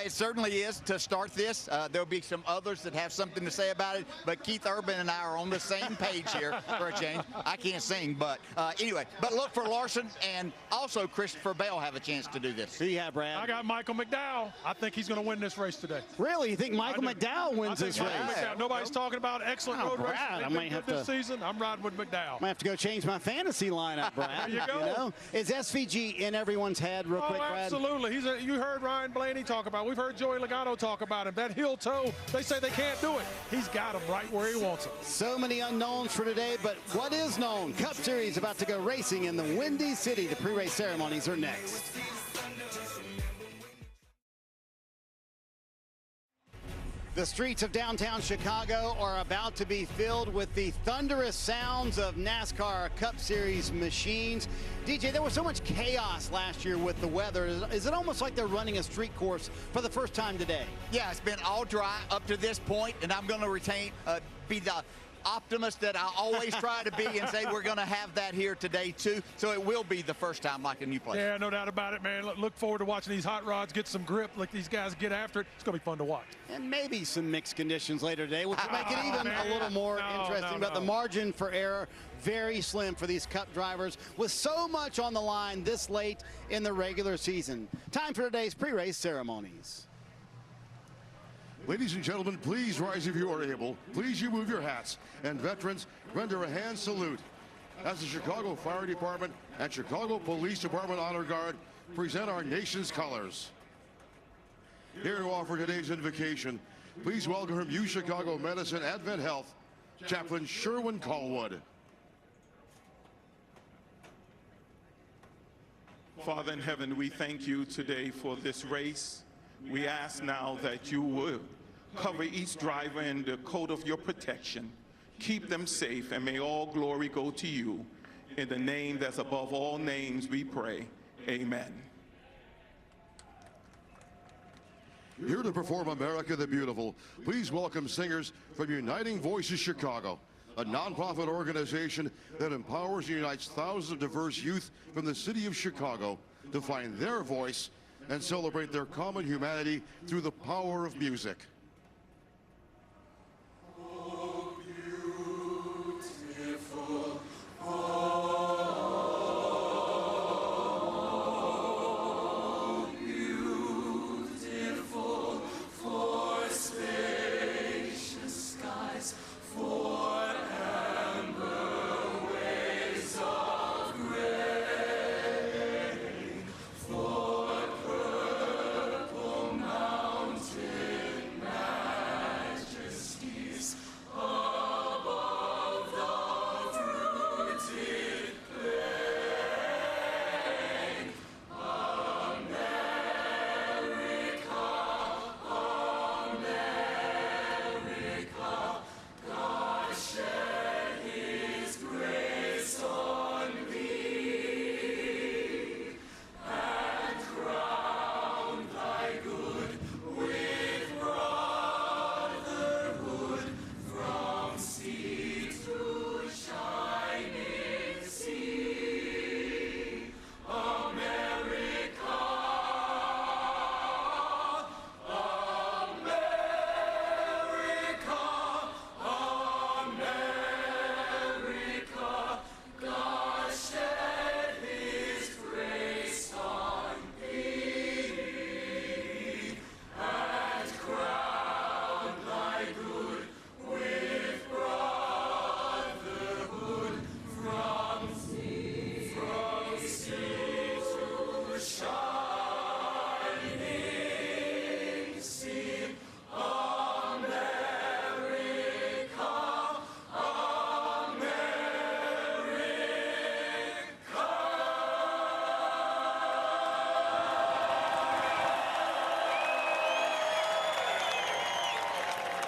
It certainly is to start this. There'll be some others that have something to say about it, but Keith Urban and I are on the same page here for a change. I can't sing, but anyway. But look for Larson and also Christopher Bell have a chance to do this. Who you have, Brad? I got Michael McDowell. I think he's going to win this race today. Really? You think Michael McDowell wins this race? Nobody's talking about excellent road races. I might have this season. I'm riding with McDowell. I might have to go change my fantasy lineup, Brad. There you go. You know? Is SVG in everyone's head real quick, Brad? Absolutely. You heard Ryan Blaney talk about it. We've heard Joey Logano talk about him. That heel toe, they say they can't do it. He's got him right where he wants him. So many unknowns for today, but what is known? Cup Series about to go racing in the Windy City. The pre-race ceremonies are next. The streets of downtown Chicago are about to be filled with the thunderous sounds of NASCAR Cup Series machines. DJ, there was so much chaos last year with the weather. Is it almost like they're running a street course for the first time today? Yeah, it's been all dry up to this point, and I'm going to be the optimist that I always try to be and say we're going to have that here today too. So it will be the first time like a new place. Yeah, no doubt about it, man. Look forward to watching these hot rods get some grip, like these guys get after it. It's going to be fun to watch. And maybe some mixed conditions later today, which will make it even a little more interesting. But the margin for error, very slim for these Cup drivers with so much on the line this late in the regular season. Time for today's pre-race ceremonies. Ladies and gentlemen, please rise if you are able. Please remove your hats. And veterans, render a hand salute. As the Chicago Fire Department and Chicago Police Department Honor Guard present our nation's colors. Here to offer today's invocation, please welcome from U Chicago Medicine Advent Health, Chaplain Sherwin Callwood. Father in heaven, we thank you today for this race. We ask now that you will cover each driver in the coat of your protection. Keep them safe, and may all glory go to you. In the name that's above all names we pray. Amen. Here to perform America the Beautiful, please welcome singers from Uniting Voices Chicago, a nonprofit organization that empowers and unites thousands of diverse youth from the city of Chicago to find their voice and celebrate their common humanity through the power of music.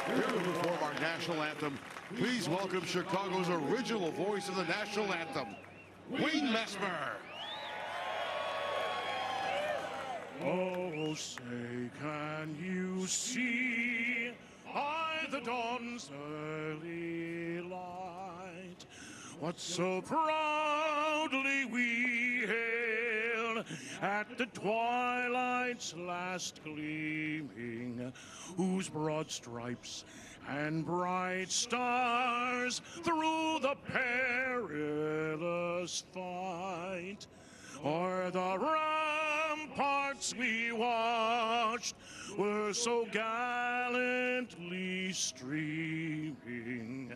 Here to perform our national anthem, please welcome Chicago's original voice of the national anthem, Wayne Messmer. Oh, say, can you see by the dawn's early light what so proudly we hailed at the twilight's last gleaming, whose broad stripes and bright stars through the perilous fight o'er the ramparts we watched were so gallantly streaming,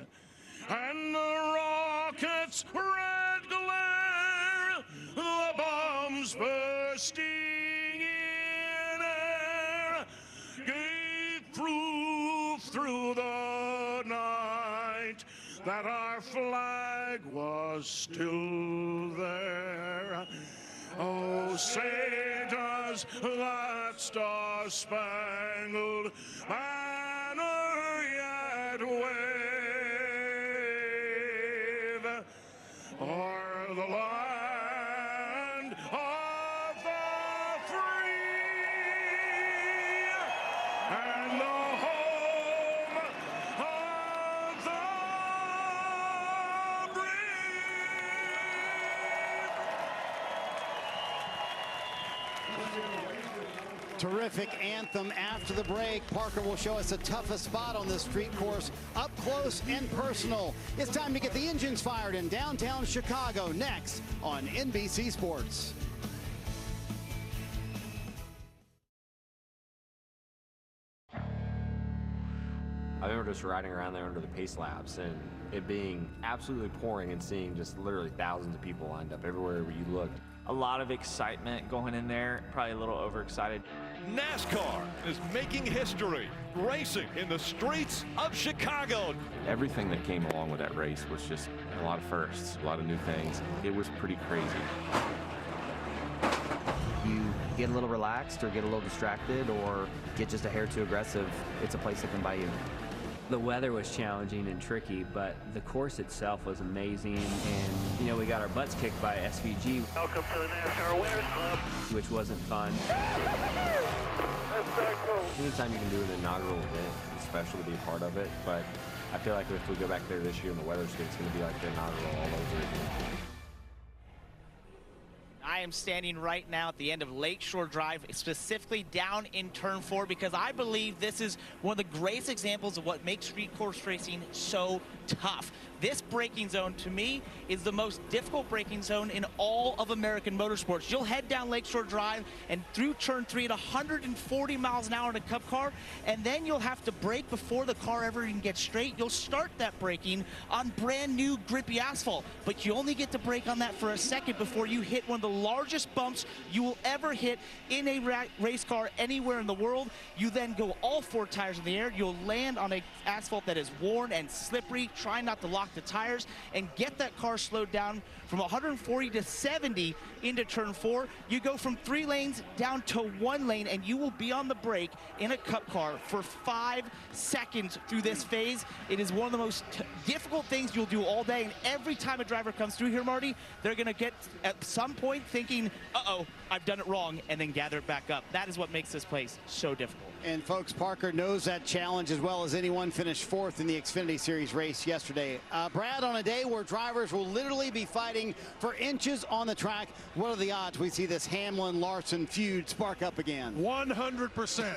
and the rockets' red glare, the bombs bursting in air, gave proof through the night that our flag was still there. Oh, say does that star-spangled banner the land of the free and the home of the Terrific anthem after the break. Parker will show us the toughest spot on this street course, up close and personal. It's time to get the engines fired in downtown Chicago next on NBC Sports. I remember just riding around there under the pace laps and it being absolutely pouring and seeing just literally thousands of people lined up everywhere where you looked. A lot of excitement going in there, probably a little overexcited. NASCAR is making history, racing in the streets of Chicago. Everything that came along with that race was just a lot of firsts, a lot of new things. It was pretty crazy. You get a little relaxed or get a little distracted or get just a hair too aggressive, it's a place that can buy you. The weather was challenging and tricky, but the course itself was amazing. And, you know, we got our butts kicked by SVG. Welcome to the NASCAR Winners Club. Which wasn't fun. That's very cool. Anytime you can do an inaugural event, it's special to be a part of it. But I feel like if we go back there this year and the weather's good, it's going to be like the inaugural all over again. I am standing right now at the end of Lakeshore Drive, specifically down in Turn 4, because I believe this is one of the greatest examples of what makes street course racing so tough. This braking zone, to me, is the most difficult braking zone in all of American motorsports. You'll head down Lakeshore Drive and through Turn 3 at 140 miles an hour in a Cup car, and then you'll have to brake before the car ever even gets straight. You'll start that braking on brand new grippy asphalt, but you only get to brake on that for a second before you hit one of the largest bumps you will ever hit in a race car anywhere in the world. You then go all four tires in the air. You'll land on a asphalt that is worn and slippery. Try not to lock the tires and get that car slowed down from 140 to 70 into Turn 4. You go from 3 lanes down to 1 lane, and you will be on the brake in a Cup car for 5 seconds through this phase. It is one of the most difficult things you'll do all day, and every time a driver comes through here, Marty, they're going to get at some point thinking, uh-oh, I've done it wrong, and then gather it back up. That is what makes this place so difficult. And folks, Parker knows that challenge as well as anyone. Finished 4th in the Xfinity Series race yesterday. Brad, on a day where drivers will literally be fighting for inches on the track, what are the odds we see this Hamlin-Larson feud spark up again? 100%.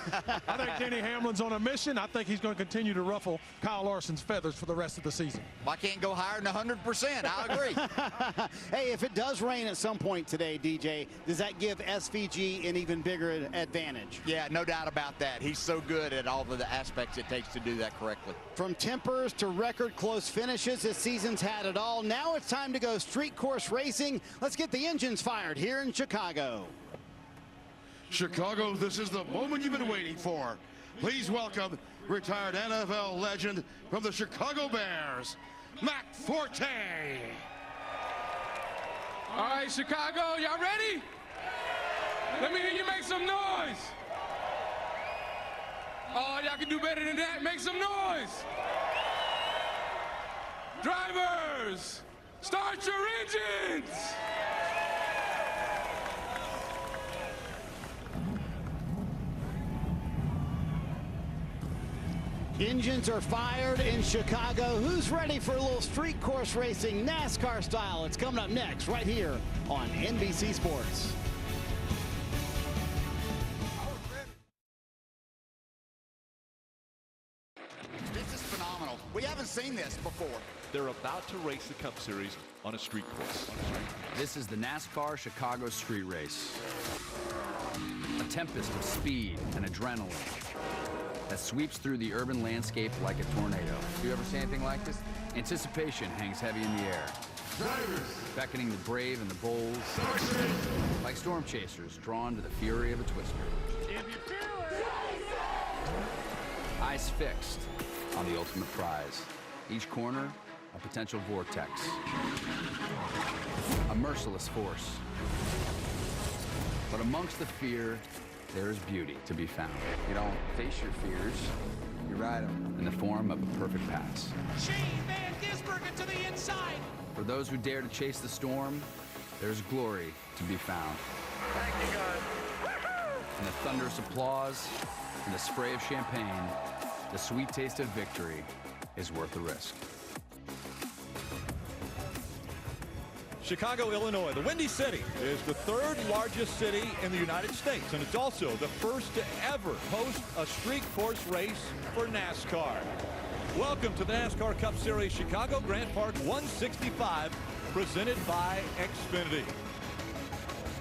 I think Denny Hamlin's on a mission. I think he's going to continue to ruffle Kyle Larson's feathers for the rest of the season. Well, I can't go higher than 100%. I agree. Hey, if it does rain at some point today, DJ, does that give SVG an even bigger advantage? Yeah, no doubt about that. He's so good at all of the aspects it takes to do that correctly. From tempers to record close finishes, this season's had it all. Now it's time to go street course racing. Let's get the engines fired here in Chicago. Chicago, this is the moment you've been waiting for. Please welcome retired NFL legend from the Chicago Bears, Matt Forte. All right, Chicago, y'all ready? Let me hear you make some noise. Oh, y'all can do better than that. Make some noise. Drivers, start your engines. Engines are fired in Chicago. Who's ready for a little street course racing, NASCAR style? It's coming up next right here on NBC Sports. This is phenomenal. We haven't seen this before. They're about to race the Cup Series on a street course. This is the NASCAR Chicago Street Race. A tempest of speed and adrenaline that sweeps through the urban landscape like a tornado. You ever see anything like this? Anticipation hangs heavy in the air. Drivers! Beckoning the brave and the bold. Like storm chasers drawn to the fury of a twister. If you feel it, Eyes fixed on the ultimate prize. Each corner, a potential vortex. A merciless force. But amongst the fear, there is beauty to be found. You don't face your fears, you ride them in the form of a perfect pass. Shane Van Gisbergen to the inside. For those who dare to chase the storm, there's glory to be found. Thank you, guys. And the thunderous applause and the spray of champagne, the sweet taste of victory is worth the risk. Chicago, Illinois, the Windy City, is the third largest city in the United States, and it's also the first to ever host a street course race for NASCAR. Welcome to the NASCAR Cup Series Chicago Grant Park 165, presented by Xfinity.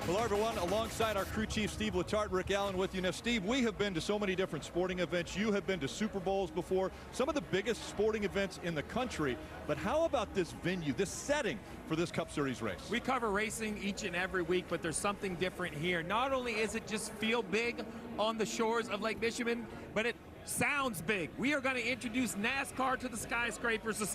Hello, everyone. Alongside our crew chief, Steve Letarte, Rick Allen with you. Now, Steve, we have been to so many different sporting events. You have been to Super Bowls before, some of the biggest sporting events in the country. But how about this venue, this setting for this Cup Series race? We cover racing each and every week, but there's something different here. Not only is it just feel big on the shores of Lake Michigan, but it sounds big. We are going to introduce NASCAR to the skyscrapers to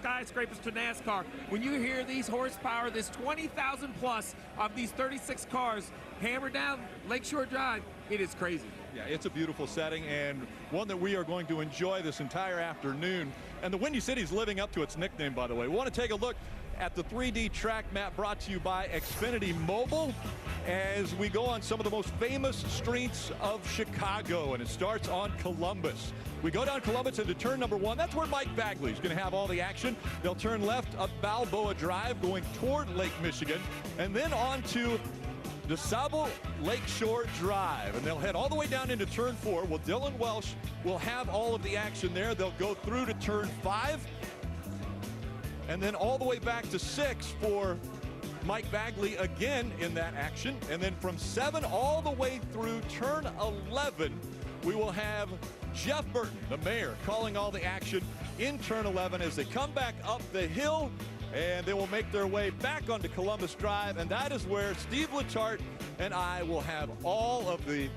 NASCAR. When you hear these horsepower, this 20,000 plus of these 36 cars hammer down Lakeshore Drive, it is crazy. Yeah, it's a beautiful setting and one that we are going to enjoy this entire afternoon. And the Windy City is living up to its nickname, by the way. We want to take a look at the 3D track map brought to you by Xfinity Mobile as we go on some of the most famous streets of Chicago, and it starts on Columbus. We go down Columbus into turn number 1. That's where Mike Bagley is going to have all the action. They'll turn left up Balboa Drive going toward Lake Michigan, and then on to DeSable Lakeshore Drive, and they'll head all the way down into turn 4. Well, Dylan Welsh will have all of the action there. They'll go through to turn 5, and then all the way back to 6 for Mike Bagley again in that action. And then from 7 all the way through turn 11, we will have Jeff Burton, the mayor, calling all the action in turn 11 as they come back up the hill, and they will make their way back onto Columbus Drive, and that is where Steve Letarte and I will have all of the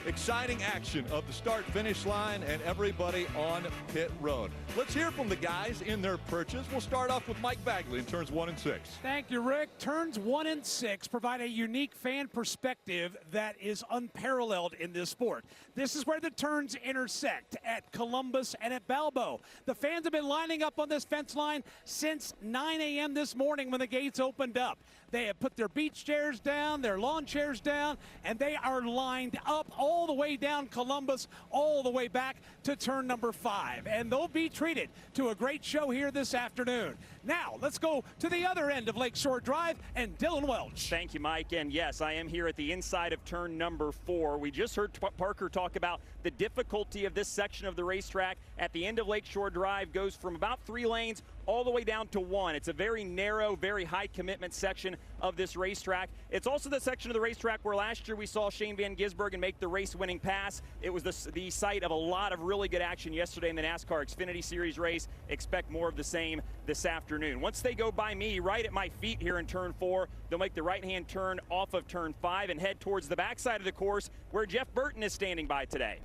exciting action of the start-finish line and everybody on pit road. Let's hear from the guys in their purchase. We'll start off with Mike Bagley in turns 1 and 6. Thank you, Rick. Turns 1 and 6 provide a unique fan perspective that is unparalleled in this sport. This is where the turns intersect at Columbus and at Balboa. The fans have been lining up on this fence line since 9 a.m. this morning when the gates opened up. They have put their beach chairs down, their lawn chairs down, and they are lined up all the way down Columbus, all the way back to turn number 5. And they'll be treated to a great show here this afternoon. Now, let's go to the other end of Lakeshore Drive and Dylan Welch. Thank you, Mike. And yes, I am here at the inside of turn number 4. We just heard Parker talk about the difficulty of this section of the racetrack. At the end of Lakeshore Drive goes from about 3 lanes all the way down to 1. It's a very narrow, very high commitment section of this racetrack. It's also the section of the racetrack where last year we saw Shane Van Gisbergen make the race-winning pass. It was the site of a lot of really good action yesterday in the NASCAR Xfinity Series race. Expect more of the same this afternoon. Once they go by me, right at my feet here in turn 4, they'll make the right-hand turn off of turn 5 and head towards the backside of the course where Jeff Burton is standing by today.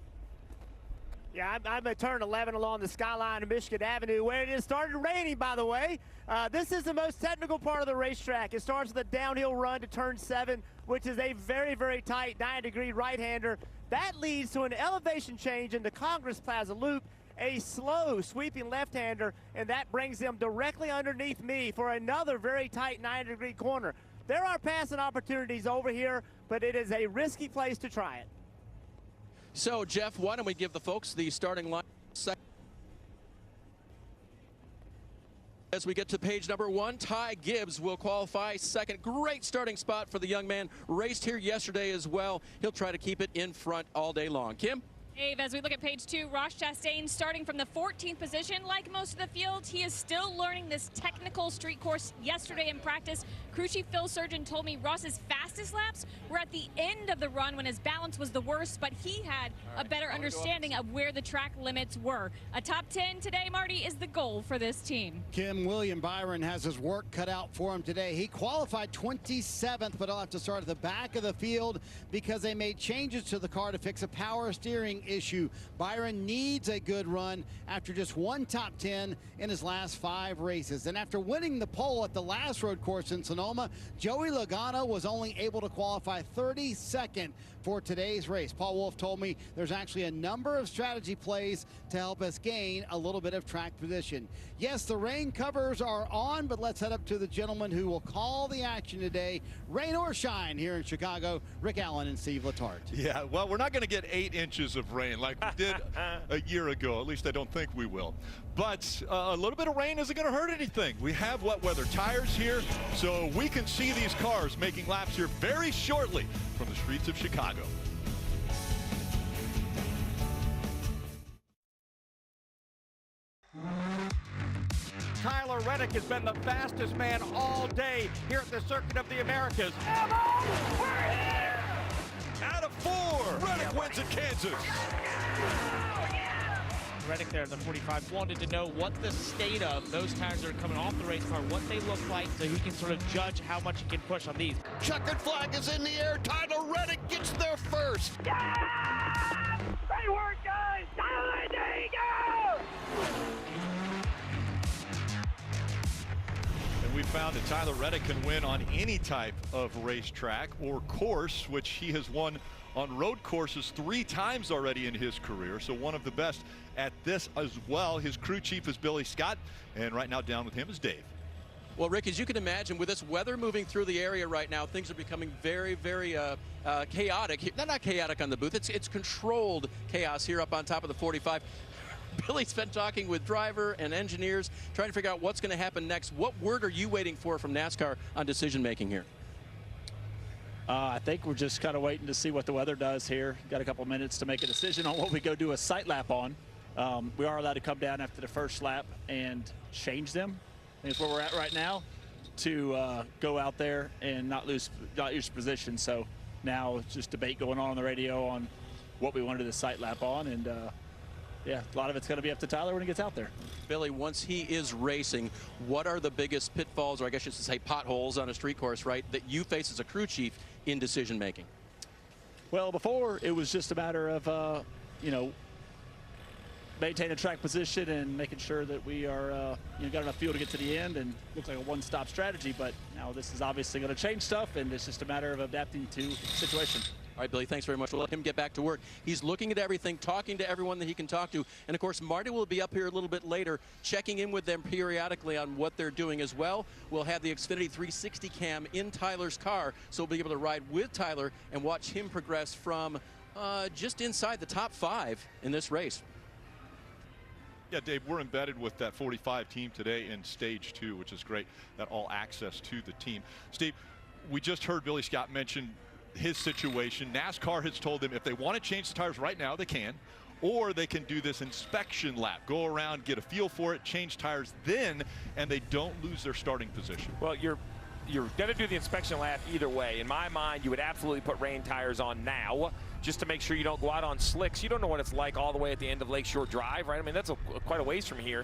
Yeah, I'm at turn 11 along the skyline of Michigan Avenue, where it has started raining, by the way. This is the most technical part of the racetrack. It starts with a downhill run to turn 7, which is a very, very tight 9-degree right-hander. That leads to an elevation change into Congress Plaza Loop, a slow sweeping left-hander, and that brings them directly underneath me for another very tight 9-degree corner. There are passing opportunities over here, but it is a risky place to try it. So, Jeff, why don't we give the folks the starting line as we get to page number 1. Ty Gibbs will qualify second. Great starting spot for the young man. Raced here yesterday as well. He'll try to keep it in front all day long. Kim? Dave, as we look at page 2, Ross Chastain starting from the 14th position. Like most of the field, he is still learning this technical street course. Yesterday in practice, crew chief Phil Surgeon told me Ross's fastest laps were at the end of the run when his balance was the worst, but he had a better understanding of where the track limits were. A top 10 today, Marty, is the goal for this team. Kim, William Byron has his work cut out for him today. He qualified 27th, but he'll have to start at the back of the field because they made changes to the car to fix a power steering issue. Byron needs a good run after just one top 10 in his last 5 races. And after winning the pole at the last road course in Sonoma, Joey Logano was only able to qualify 32nd for today's race. Paul Wolfe told me there's actually a number of strategy plays to help us gain a little bit of track position. Yes, the rain covers are on, but let's head up to the gentleman who will call the action today. Rain or shine here in Chicago, Rick Allen and Steve Letarte. Yeah, well, we're not going to get 8 inches of rain like we did a year ago. At least I don't think we will. But a little bit of rain isn't going to hurt anything. We have wet weather tires here, so we can see these cars making laps here very shortly from the streets of Chicago. Tyler Reddick has been the fastest man all day here at the Circuit of the Americas. We're here! Out of 4, Reddick wins at Kansas. Reddick there in the 45 wanted to know what the state of those tires that are coming off the race car, what they look like, so he can sort of judge how much he can push on these. Checkered flag is in the air. Tyler Reddick gets there first. Yeah! Great work, guys! Tyler, there you go! And we found that Tyler Reddick can win on any type of racetrack or course, which he has won on road courses 3 times already in his career. So one of the best at this as well. His crew chief is Billy Scott, and right now down with him is Dave. Well, Rick, as you can imagine, with this weather moving through the area right now, things are becoming very, very chaotic. Not chaotic on the booth. It's controlled chaos here up on top of the 45. Billy's been talking with driver and engineers, trying to figure out what's going to happen next. What word are you waiting for from NASCAR on decision making here? I think we're just kind of waiting to see what the weather does here. Got a couple minutes to make a decision on what we go do a sight lap on. We are allowed to come down after the first lap and change them. I think that's where we're at right now, to go out there and not lose position. So now it's just debate going on the radio on what we want to do the sight lap on, and yeah, a lot of it's going to be up to Tyler when he gets out there. Billy, once he is racing, what are the biggest pitfalls, or I guess you should say potholes on a street course, right, that you face as a crew chief in decision making? Well, before it was just a matter of, you know, maintaining track position and making sure that we are, you know, got enough fuel to get to the end, and looks like a one-stop strategy. But now this is obviously going to change stuff, and it's just a matter of adapting to the situation. All right, Billy, thanks very much. We'll let him get back to work. He's looking at everything, talking to everyone that he can talk to. And, of course, Marty will be up here a little bit later, checking in with them periodically on what they're doing as well. We'll have the Xfinity 360 cam in Tyler's car, so we'll be able to ride with Tyler and watch him progress from just inside the top 5 in this race. Yeah, Dave, we're embedded with that 45 team today in stage 2, which is great, that all access to the team. Steve, we just heard Billy Scott mention his situation. NASCAR has told them if they want to change the tires right now, they can, or they can do this inspection lap, go around, get a feel for it, change tires then, and they don't lose their starting position. Well, you're going to do the inspection lap either way. In my mind, you would absolutely put rain tires on now, just to make sure you don't go out on slicks. You don't know what it's like all the way at the end of Lakeshore Drive, right? I mean, that's quite a ways from here.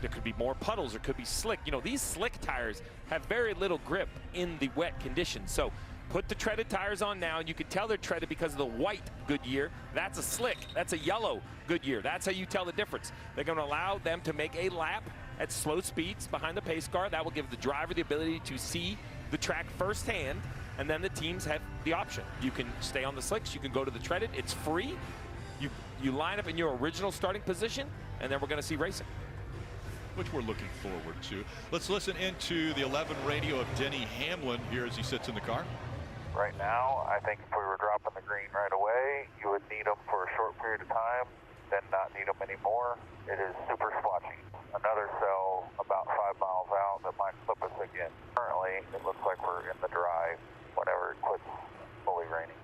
There could be more puddles, there could be slick. You know, these slick tires have very little grip in the wet conditions. So put the treaded tires on now, and you can tell they're treaded because of the white Goodyear. That's a slick. That's a yellow Goodyear. That's how you tell the difference. They're going to allow them to make a lap at slow speeds behind the pace car. That will give the driver the ability to see the track firsthand, and then the teams have the option. You can stay on the slicks. You can go to the treaded. It's free. You line up in your original starting position, and then we're going to see racing, which we're looking forward to. Let's listen into the 11 radio of Denny Hamlin here as he sits in the car. Right now, I think if we were dropping the green right away, you would need them for a short period of time, then not need them anymore. It is super splotchy. Another cell about 5 miles out that might flip us again. Currently, it looks like we're in the dry whenever it quits fully raining.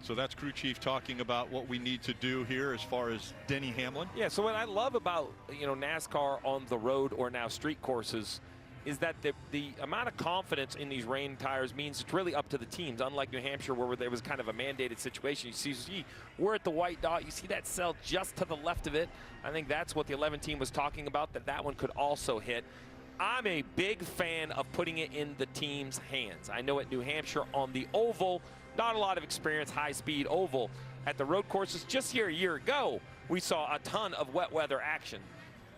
So that's crew chief talking about what we need to do here as far as Denny Hamlin. Yeah, so what I love about, you know, NASCAR on the road or now street courses is that the amount of confidence in these rain tires means it's really up to the teams, unlike New Hampshire where there was kind of a mandated situation. You see we're at the white dot. You see that cell just to the left of it. I think that's what the 11 team was talking about, that one could also hit. I'm a big fan of putting it in the team's hands. I know at New Hampshire on the oval, not a lot of experience, high-speed oval. At the road courses just here a year ago, we saw a ton of wet weather action.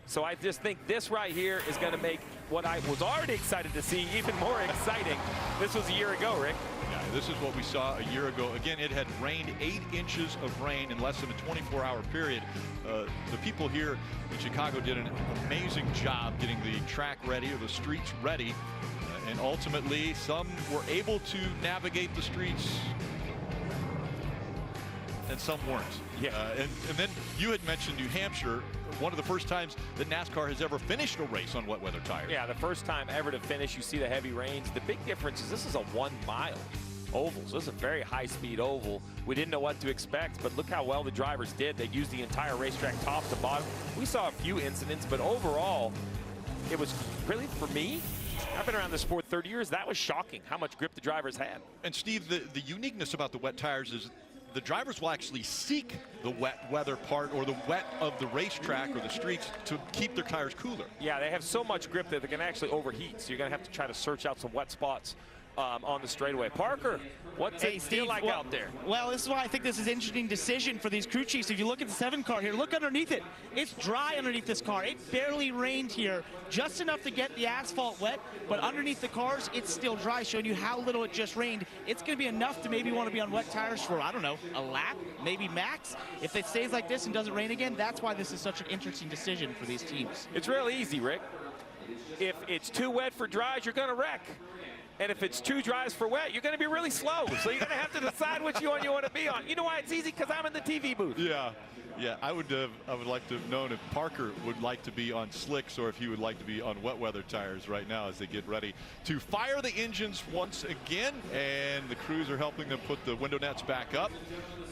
So I just think this right here is going to make what I was already excited to see even more exciting. This was a year ago, Rick. Yeah, this is what we saw a year ago. Again, it had rained 8 inches of rain in less than a 24-hour period. The people here in Chicago did an amazing job getting the track ready, or the streets ready. And ultimately, some were able to navigate the streets and some weren't. Yeah. And then you had mentioned New Hampshire, one of the first times that NASCAR has ever finished a race on wet weather tires. Yeah, the first time ever to finish. You see the heavy rains. The big difference is this is a 1-mile oval. So this is a very high-speed oval. We didn't know what to expect, but look how well the drivers did. They used the entire racetrack top to bottom. We saw a few incidents, but overall, it was really, for me, I've been around this sport 30 years. That was shocking how much grip the drivers had. And Steve, the uniqueness about the wet tires is the drivers will actually seek the wet weather part, or the wet of the racetrack or the streets, to keep their tires cooler. Yeah, they have so much grip that they can actually overheat. So you're going to have to try to search out some wet spots on the straightaway. Parker, what's it feel like out there? Well, this is why I think this is an interesting decision for these crew chiefs. If you look at the 7 car here, look underneath it. It's dry underneath this car. It barely rained here, just enough to get the asphalt wet, but underneath the cars, it's still dry, showing you how little it just rained. It's going to be enough to maybe want to be on wet tires for, I don't know, a lap, maybe max. If it stays like this and doesn't rain again, that's why this is such an interesting decision for these teams. It's real easy, Rick. If it's too wet for dries, you're going to wreck. And if it's too dries for wet, you're going to be really slow. So you're going to have to decide which one you want to be on. You know why it's easy? Because I'm in the TV booth. Yeah. Yeah, I would like to have known if Parker would like to be on slicks or if he would like to be on wet weather tires right now as they get ready to fire the engines once again. And the crews are helping them put the window nets back up.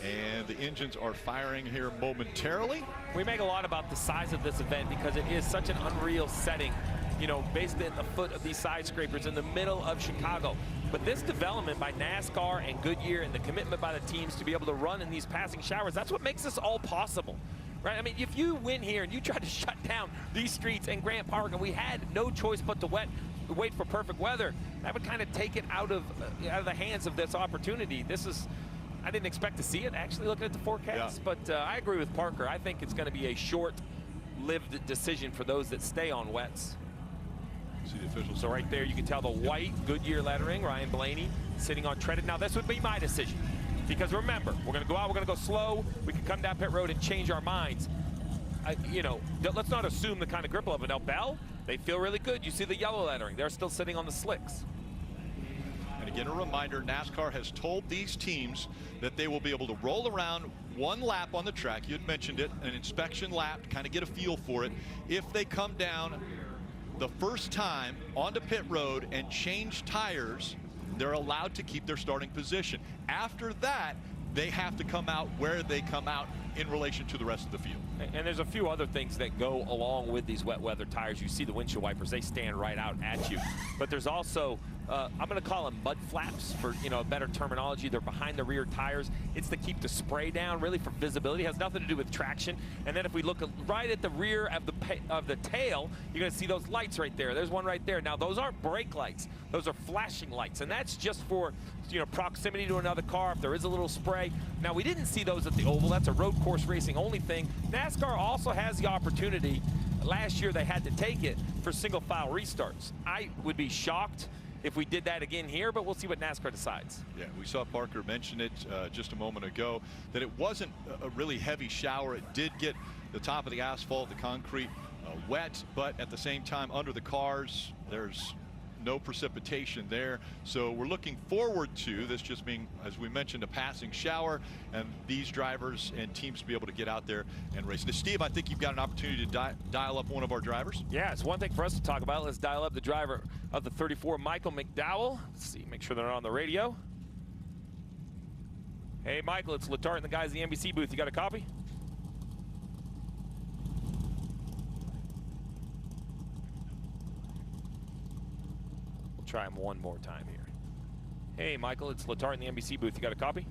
And the engines are firing here momentarily. We make a lot about the size of this event because it is such an unreal setting. You know, basically at the foot of these skyscrapers in the middle of Chicago. But this development by NASCAR and Goodyear and the commitment by the teams to be able to run in these passing showers, that's what makes this all possible, right? I mean, if you win here and you try to shut down these streets and Grant Park, and we had no choice but to wait for perfect weather, that would kind of take it out of the hands of this opportunity. This is, I didn't expect to see it, actually, looking at the forecast. Yeah. But I agree with Parker. I think it's going to be a short-lived decision for those that stay on wets. See the officials. So right there, you can tell the white Goodyear lettering, Ryan Blaney sitting on treaded. Now, this would be my decision. Because remember, we're going to go out, we're going to go slow. We can come down pit road and change our minds. You know, let's not assume the kind of grip level. Now, Bell, they feel really good. You see the yellow lettering. They're still sitting on the slicks. And again, a reminder, NASCAR has told these teams that they will be able to roll around one lap on the track. You had mentioned it, an inspection lap to kind of get a feel for it. If they come down the first time onto pit road and change tires, they're allowed to keep their starting position. After that, they have to come out where they come out in relation to the rest of the field. And there's a few other things that go along with these wet weather tires. You see the windshield wipers, they stand right out at you. But there's also, I'm going to call them mud flaps for, you know, a better terminology. They're behind the rear tires. It's to keep the spray down, really for visibility. It has nothing to do with traction. And then if we look right at the rear of the tail, you're going to see those lights right there. There's one right there. Now, those aren't brake lights. Those are flashing lights. And that's just for, you know, proximity to another car, if there is a little spray. Now, we didn't see those at the oval. That's a road course racing only thing. NASCAR also has the opportunity. Last year, they had to take it for single file restarts. I would be shocked if we did that again here, but we'll see what NASCAR decides. Yeah, we saw Parker mention it just a moment ago, that it wasn't a really heavy shower. It did get the top of the asphalt, the concrete wet, but at the same time, under the cars, there's no precipitation there. So we're looking forward to this just being, as we mentioned, a passing shower, and these drivers and teams to be able to get out there and race. Now, Steve, I think you've got an opportunity to dial up one of our drivers. Yeah, it's one thing for us to talk about. Let's dial up the driver of the 34, Michael McDowell. Let's see, make sure they're on the radio. Hey, Michael, it's Letarte and the guys in the NBC booth. You got a copy? Try him one more time here. Hey, Michael, it's Letarte in the NBC booth. You got a copy?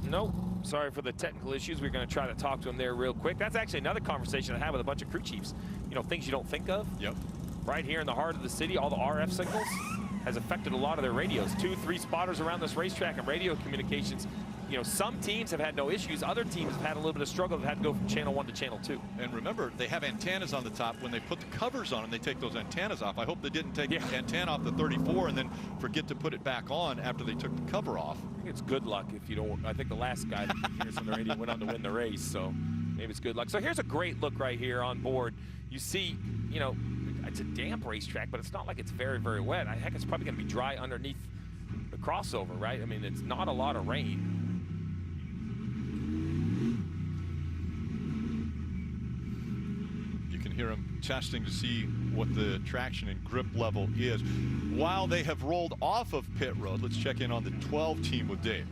Nope, sorry for the technical issues. We're going to try to talk to him there real quick. That's actually another conversation I had with a bunch of crew chiefs. You know, things you don't think of. Yep. Right here in the heart of the city, all the RF signals has affected a lot of their radios. 2-3 spotters around this racetrack and radio communications. You know, some teams have had no issues. Other teams have had a little bit of struggle. They've had to go from channel 1 to channel 2. And remember, they have antennas on the top. When they put the covers on them, they take those antennas off. I hope they didn't take the antenna off the 34 and then forget to put it back on after they took the cover off. I think it's good luck if you don't. I think the last guy that hears on the radio went on to win the race, so maybe it's good luck. So here's a great look right here on board. You see, you know, it's a damp racetrack, but it's not like it's very, very wet. Heck, it's probably going to be dry underneath the crossover, right? I mean, it's not a lot of rain. Hear them testing to see what the traction and grip level is. While they have rolled off of pit road, let's check in on the 12 team with Dave.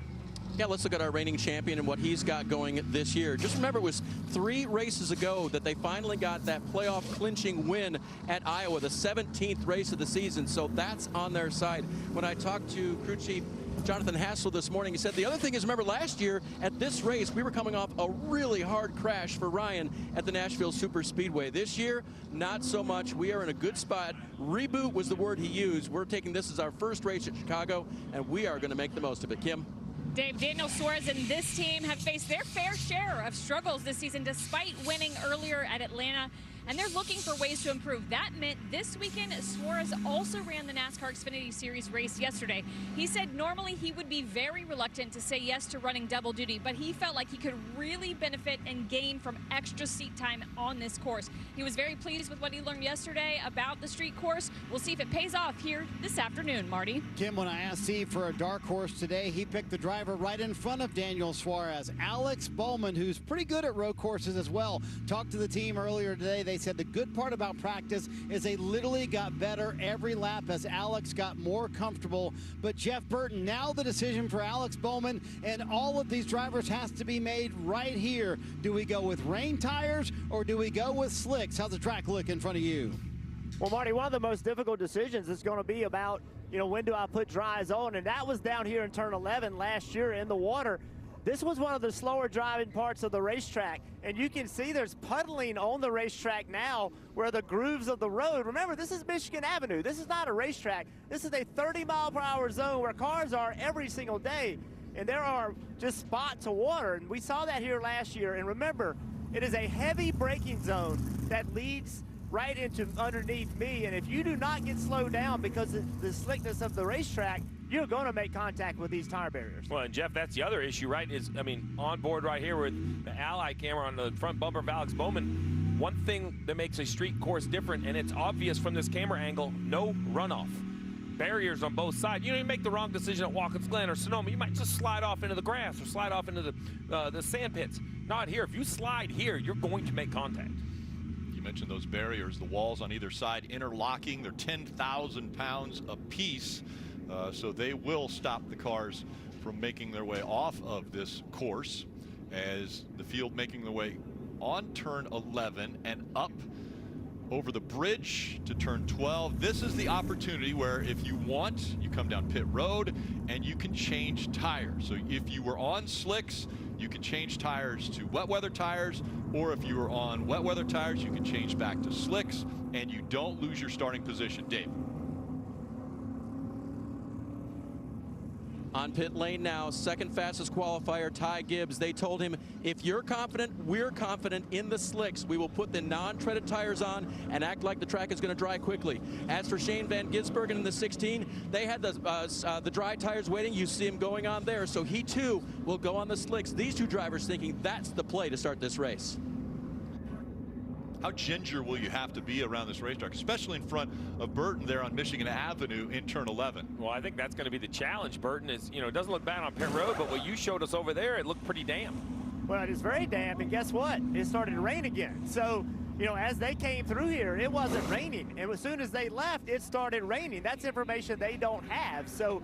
Yeah, let's look at our reigning champion and what he's got going this year. Just remember, it was 3 races ago that they finally got that playoff clinching win at Iowa, the 17th race of the season, so that's on their side. When I talked to crew chief Jonathan Hassel this morning, he said the other thing is, remember last year at this race, we were coming off a really hard crash for Ryan at the Nashville Super Speedway. This year, not so much. We are in a good spot. Reboot was the word he used. We're taking this as our first race at Chicago, and we are going to make the most of it. Kim? Dave, Daniel Suarez and this team have faced their fair share of struggles this season despite winning earlier at Atlanta, and they're looking for ways to improve. That meant this weekend, Suarez also ran the NASCAR Xfinity Series race yesterday. He said normally he would be very reluctant to say yes to running double duty, but he felt like he could really benefit and gain from extra seat time on this course. He was very pleased with what he learned yesterday about the street course. We'll see if it pays off here this afternoon, Marty. Kim, when I asked Steve for a dark horse today, he picked the driver right in front of Daniel Suarez, Alex Bowman, who's pretty good at road courses as well. Talked to the team earlier today. They said the good part about practice is they literally got better every lap as Alex got more comfortable. But Jeff Burton, now the decision for Alex Bowman and all of these drivers has to be made right here. Do we go with rain tires or do we go with slicks? How's the track look in front of you? Well, Marty, one of the most difficult decisions is going to be about, you know, when do I put dries on? And that was down here in turn 11 last year in the water. This was one of the slower driving parts of the racetrack, and you can see there's puddling on the racetrack now where the grooves of the road. Remember, this is Michigan Avenue. This is not a racetrack. This is a 30-mile-per-hour zone where cars are every single day, and there are just spots of water, and we saw that here last year. And remember, it is a heavy braking zone that leads right into underneath me, and if you do not get slowed down because of the slickness of the racetrack, you're going to make contact with these tire barriers. Well, and Jeff, that's the other issue, right? Is, I mean, on board right here with the Ally camera on the front bumper of Alex Bowman, one thing that makes a street course different, and it's obvious from this camera angle, no runoff. Barriers on both sides. You know, you make the wrong decision at Watkins Glen or Sonoma, you might just slide off into the grass or slide off into the sand pits. Not here. If you slide here, you're going to make contact. You mentioned those barriers, the walls on either side interlocking. They're 10,000 pounds apiece. So they will stop the cars from making their way off of this course as the field making their way on turn 11 and up over the bridge to turn 12. This is the opportunity where if you want, you come down pit road and you can change tires. So if you were on slicks, you can change tires to wet weather tires, or if you were on wet weather tires, you can change back to slicks and you don't lose your starting position. Dave. On pit lane now, second fastest qualifier, Ty Gibbs. They told him, if you're confident, we're confident in the slicks. We will put the non-treaded tires on and act like the track is going to dry quickly. As for Shane Van Gisbergen in the 16, they had the dry tires waiting. You see him going on there, so he too will go on the slicks. These two drivers thinking that's the play to start this race. How ginger will you have to be around this racetrack, especially in front of Burton there on Michigan Avenue in turn 11? Well, I think that's going to be the challenge. Burton is, you know, it doesn't look bad on pit road, but what you showed us over there, it looked pretty damp. Well, it is very damp, and guess what? It started to rain again. So, you know, as they came through here, it wasn't raining. And as soon as they left, it started raining. That's information they don't have. So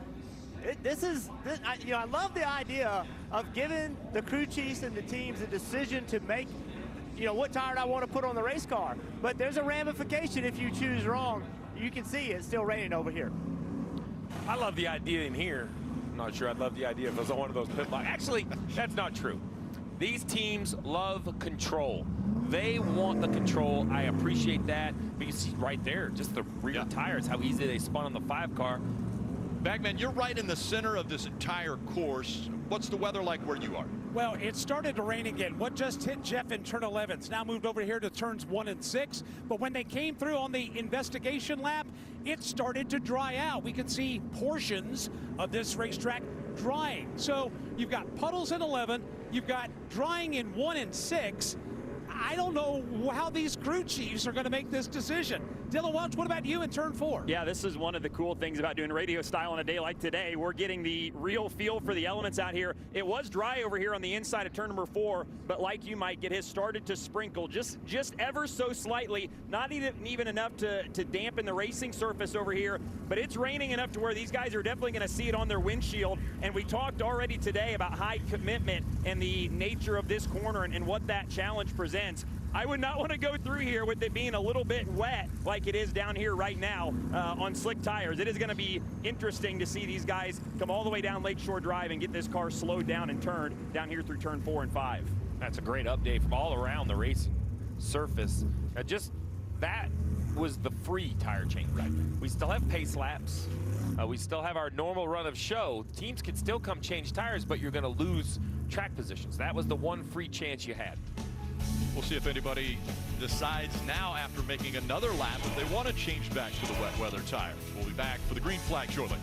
I love the idea of giving the crew chiefs and the teams a decision to make, you know, what tire I want to put on the race car. But there's a ramification if you choose wrong. You can see it's still raining over here. I love the idea in here. I'm not sure I'd love the idea if it was on one of those pit blocks. Actually, that's not true. These teams love control. They want the control. I appreciate that. But you see right there, just the rear tires, how easy they spun on the 5 car. Bagman, you're right in the center of this entire course. What's the weather like where you are? Well, it started to rain again. What just hit Jeff in turn 11? It's now moved over here to turns 1 and 6. But when they came through on the investigation lap, it started to dry out. We could see portions of this racetrack drying. So you've got puddles in 11. You've got drying in 1 and 6. I don't know how these crew chiefs are going to make this decision. Dylan Welch, what about you in turn 4? Yeah, this is one of the cool things about doing radio style on a day like today. We're getting the real feel for the elements out here. It was dry over here on the inside of turn number 4, but like you, Mike, it has started to sprinkle just ever so slightly, not even enough to dampen the racing surface over here, but it's raining enough to where these guys are definitely going to see it on their windshield. And we talked already today about high commitment and the nature of this corner and what that challenge presents. I would not want to go through here with it being a little bit wet like it is down here right now on slick tires. It is going to be interesting to see these guys come all the way down Lakeshore Drive and get this car slowed down and turned down here through turn 4 and 5. That's a great update from all around the racing surface. Just that was the free tire change. We still have pace laps. We still have our normal run of show. Teams can still come change tires, but you're going to lose track positions. That was the one free chance you had. We'll see if anybody decides now after making another lap that they want to change back to the wet weather tires. We'll be back for the green flag shortly.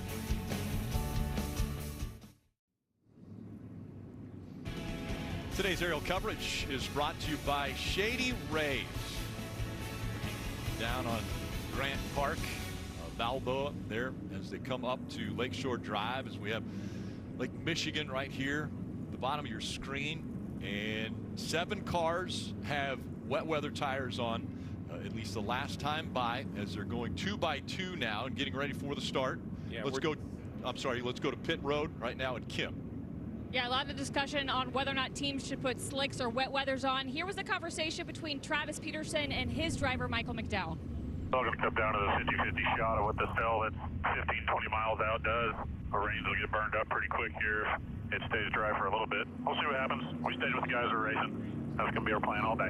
Today's aerial coverage is brought to you by Shady Rays. Down on Grant Park, Balboa there as they come up to Lakeshore Drive, as we have Lake Michigan right here at the bottom of your screen. And 7 cars have wet weather tires on, at least the last time by, as they're going 2 by 2 now and getting ready for the start. Yeah, let's go to pit road right now at Kim. Yeah, a lot of discussion on whether or not teams should put slicks or wet weathers on. Here was the conversation between Travis Peterson and his driver, Michael McDowell. It's all going to come down to the 50-50 shot of what this hill that's 15, 20 miles out does. The rains will get burned up pretty quick here. It stays dry for a little bit. We'll see what happens. We stayed with the guys who are racing. That's going to be our plan all day.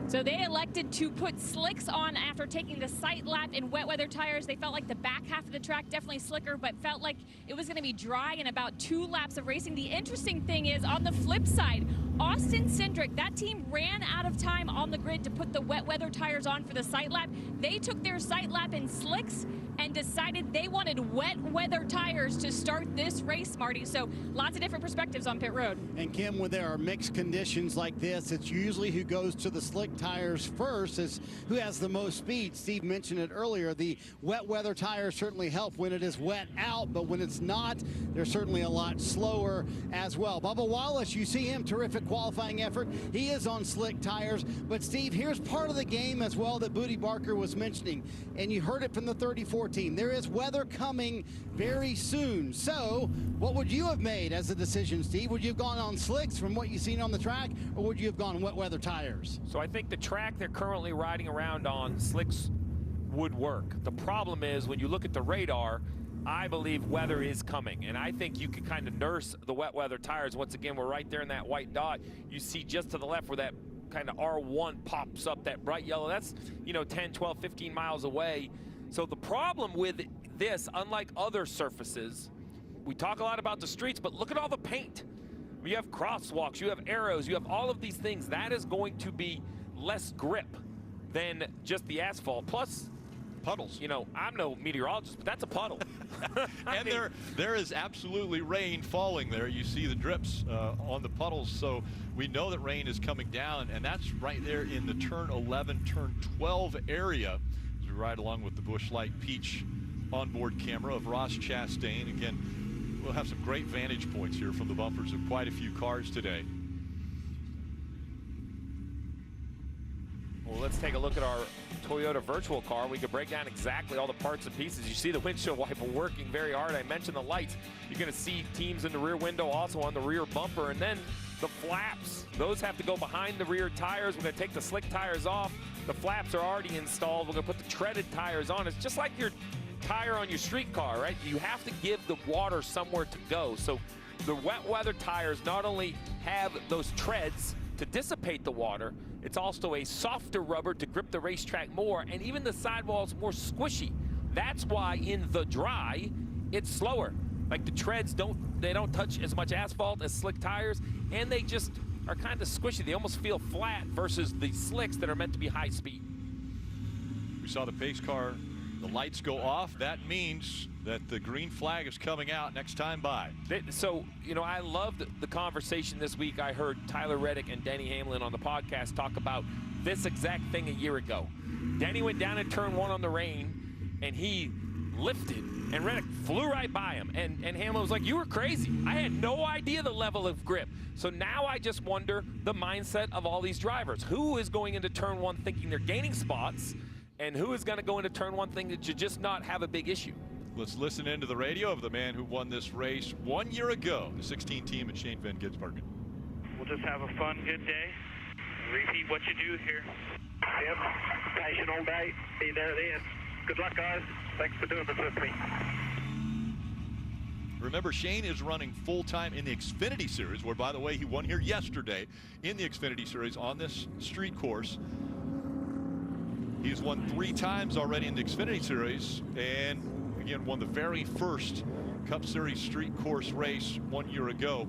So they elected to put slicks on after taking the sight lap in wet weather tires. They felt like the back half of the track definitely slicker, but felt like it was going to be dry in about 2 laps of racing. The interesting thing is, on the flip side, Austin Cindric, that team ran out of time on the grid to put the wet weather tires on for the sight lap. They took their sight lap in slicks and decided they wanted wet weather tires to start this race, Marty. So lots of different perspectives on pit road. And Kim, when there are mixed conditions like this, it's usually who goes to the slick tires first is who has the most speed. Steve mentioned it earlier. The wet weather tires certainly help when it is wet out, but when it's not, they're certainly a lot slower as well. Bubba Wallace, you see him, terrific qualifying effort. He is on slick tires. But Steve, here's part of the game as well that Booty Barker was mentioning, and you heard it from the 34 team. There is weather coming very soon. So what would you have made as a decision, Steve? Would you have gone on slicks from what you've seen on the track, or would you have gone wet weather tires? So I think the track they're currently riding around on, slicks would work. The problem is when you look at the radar, I believe weather is coming, and I think you could kind of nurse the wet weather tires. Once again, we're right there in that white dot. You see just to the left where that kind of R1 pops up, that bright yellow. That's, 10, 12, 15 miles away. So the problem with this, unlike other surfaces, we talk a lot about the streets, but look at all the paint. You have crosswalks, you have arrows, you have all of these things. That is going to be less grip than just the asphalt. Plus, puddles. I'm no meteorologist, but that's a puddle. And there is absolutely rain falling there. You see the drips on the puddles, so we know that rain is coming down, and that's right there in the turn 11, turn 12 area. As we ride along with the Busch Light Peach onboard camera of Ross Chastain. Again, we'll have some great vantage points here from the bumpers of quite a few cars today. Well, let's take a look at our Toyota virtual car. We could break down exactly all the parts and pieces. You see the windshield wiper working very hard. I mentioned the lights. You're going to see teams in the rear window, also on the rear bumper. And then the flaps, those have to go behind the rear tires. We're going to take the slick tires off. The flaps are already installed. We're going to put the treaded tires on. It's just like your tire on your street car, right? You have to give the water somewhere to go. So the wet weather tires not only have those treads to dissipate the water. It's also a softer rubber to grip the racetrack more, and even the sidewall's more squishy. That's why in the dry, it's slower. Like the treads don't touch as much asphalt as slick tires, and they just are kind of squishy. They almost feel flat versus the slicks that are meant to be high speed. We saw the pace car, the lights go off. That means that the green flag is coming out next time by. So, you know, I loved the conversation this week. I heard Tyler Reddick and Denny Hamlin on the podcast talk about this exact thing a year ago. Denny went down in turn 1 on the rain, and he lifted, and Reddick flew right by him. And Hamlin was like, you were crazy. I had no idea the level of grip. So now I just wonder the mindset of all these drivers. Who is going into turn 1 thinking they're gaining spots, and who is going to go into turn 1 thinking that you just not have a big issue? Let's listen into the radio of the man who won this race 1 year ago, the 16 team at Shane Van Gisbergen. We'll just have a fun, good day. Repeat what you do here. Yep. Passion all day. Be there at the end. Good luck, guys. Thanks for doing this with me. Remember, Shane is running full-time in the Xfinity Series, where, by the way, he won here yesterday in the Xfinity Series on this street course. He's won 3 times already in the Xfinity Series, and again, won the very first Cup Series street course race 1 year ago.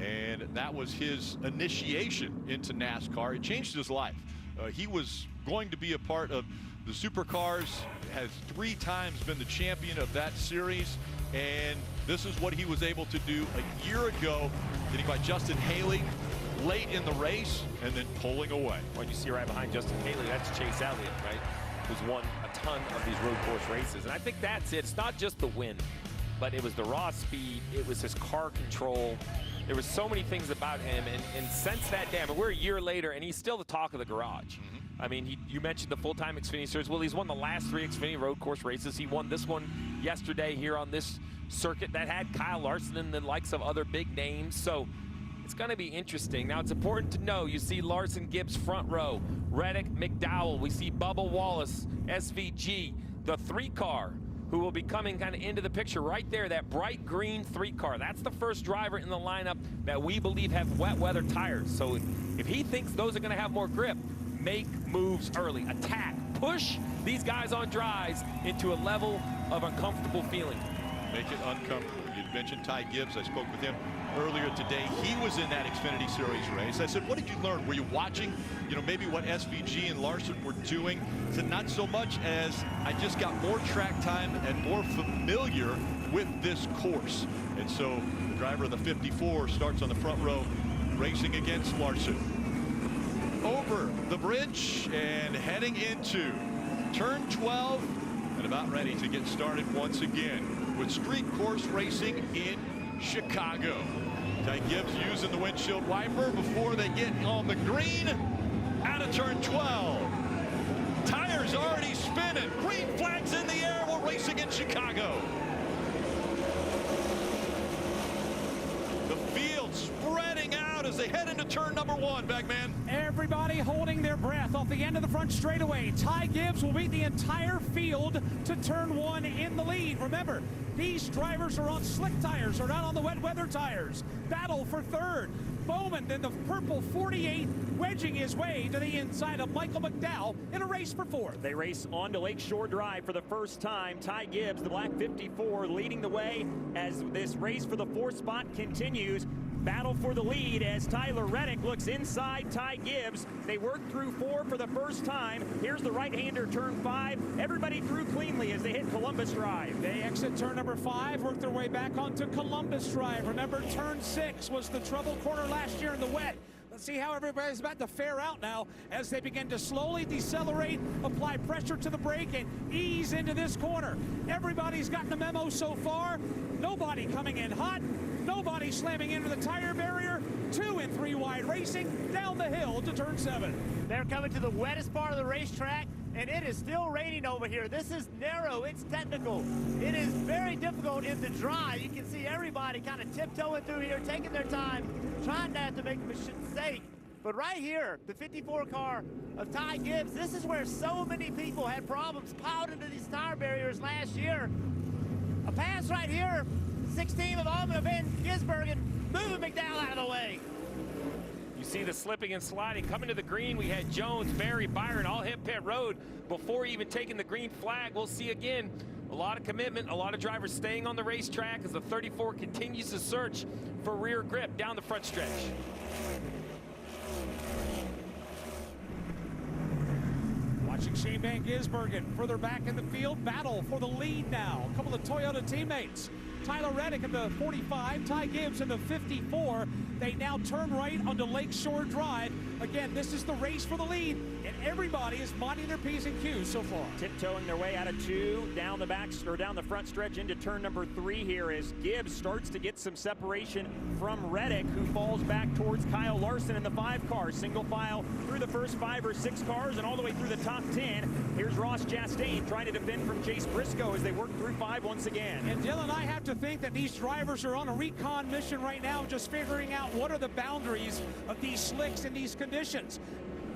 And that was his initiation into NASCAR. It changed his life. He was going to be a part of the supercars, has 3 times been the champion of that series, and this is what he was able to do a year ago, getting by Justin Haley late in the race and then pulling away. What you see right behind Justin Haley, that's Chase Elliott, right? Who's won a ton of these road course races. And I think that's it. It's not just the win, but it was the raw speed. It was his car control. There was so many things about him. And since that day, I mean, we're a year later, and he's still the talk of the garage. I mean, you mentioned the full-time Xfinity Series. Well, he's won the last 3 Xfinity road course races. He won this one yesterday here on this circuit that had Kyle Larson and the likes of other big names. So it's going to be interesting. Now, it's important to know, you see Larson, Gibbs front row, Reddick, McDowell. We see Bubba Wallace, SVG, the 3-car who will be coming kind of into the picture right there, that bright green 3-car. That's the first driver in the lineup that we believe have wet weather tires. So if he thinks those are going to have more grip, make moves early, attack, push these guys on drives into a level of uncomfortable feeling. Make it uncomfortable. You mentioned Ty Gibbs. I spoke with him earlier today. He was in that Xfinity Series race. I said, what did you learn? Were you watching, you know, maybe what SVG and Larson were doing? He said, not so much as I just got more track time and more familiar with this course. And so the driver of the 54 starts on the front row racing against Larson. Over the bridge and heading into turn 12 and about ready to get started once again with street course racing in Chicago. Ty Gibbs using the windshield wiper before they get on the green out of turn 12. Tires already spinning. Green flags in the air. We're racing in Chicago. The field spreading out as they head into turn number 1, Bagman. Everybody holding their breath off the end of the front straightaway. Ty Gibbs will beat the entire field to turn 1 in the lead. Remember, these drivers are on slick tires, they're not on the wet weather tires. Battle for third. Bowman, then the purple 48, wedging his way to the inside of Michael McDowell in a race for 4th. They race onto Lakeshore Drive for the first time. Ty Gibbs, the black 54, leading the way as this race for the 4th spot continues. Battle for the lead as Tyler Reddick looks inside Ty Gibbs. They work through 4 for the first time. Here's the right-hander, turn 5. Everybody through cleanly as they hit Columbus Drive. They exit turn number 5, work their way back onto Columbus Drive. Remember, turn 6 was the trouble corner last year in the wet. Let's see how everybody's about to fare out now as they begin to slowly decelerate, apply pressure to the brake, and ease into this corner. Everybody's gotten the memo so far. Nobody coming in hot. Nobody slamming into the tire barrier. 2 and 3 wide racing down the hill to turn 7. They're coming to the wettest part of the racetrack, and it is still raining over here. This is narrow, it's technical. It is very difficult in the dry. You can see everybody kind of tiptoeing through here, taking their time, trying not to make a mistake. But right here, the 54 car of Ty Gibbs, this is where so many people had problems piled into these tire barriers last year. A pass right here, 16 of Alma Van Gisbergen, moving McDowell out of the way. see the slipping and sliding. Coming to the green, we had Jones, Berry, Byron all hit pit road before even taking the green flag. We'll see again. A lot of commitment, a lot of drivers staying on the racetrack as the 34 continues to search for rear grip down the front stretch. Watching Shane Van Gisbergen further back in the field, battle for the lead now. A couple of Toyota teammates. Tyler Reddick in the 45, Ty Gibbs in the 54. They now turn right onto Lakeshore Drive. Again, this is the race for the lead, and everybody is minding their P's and Q's so far. Tiptoeing their way out of 2, down the back or down the front stretch into turn number 3 here as Gibbs starts to get some separation from Reddick, who falls back towards Kyle Larson in the 5 car. Single file through the first 5 or 6 cars and all the way through the top 10. Here's Ross Chastain trying to defend from Chase Briscoe as they work through 5 once again. And Dylan, I have to think that these drivers are on a recon mission right now, just figuring out what are the boundaries of these slicks in these conditions.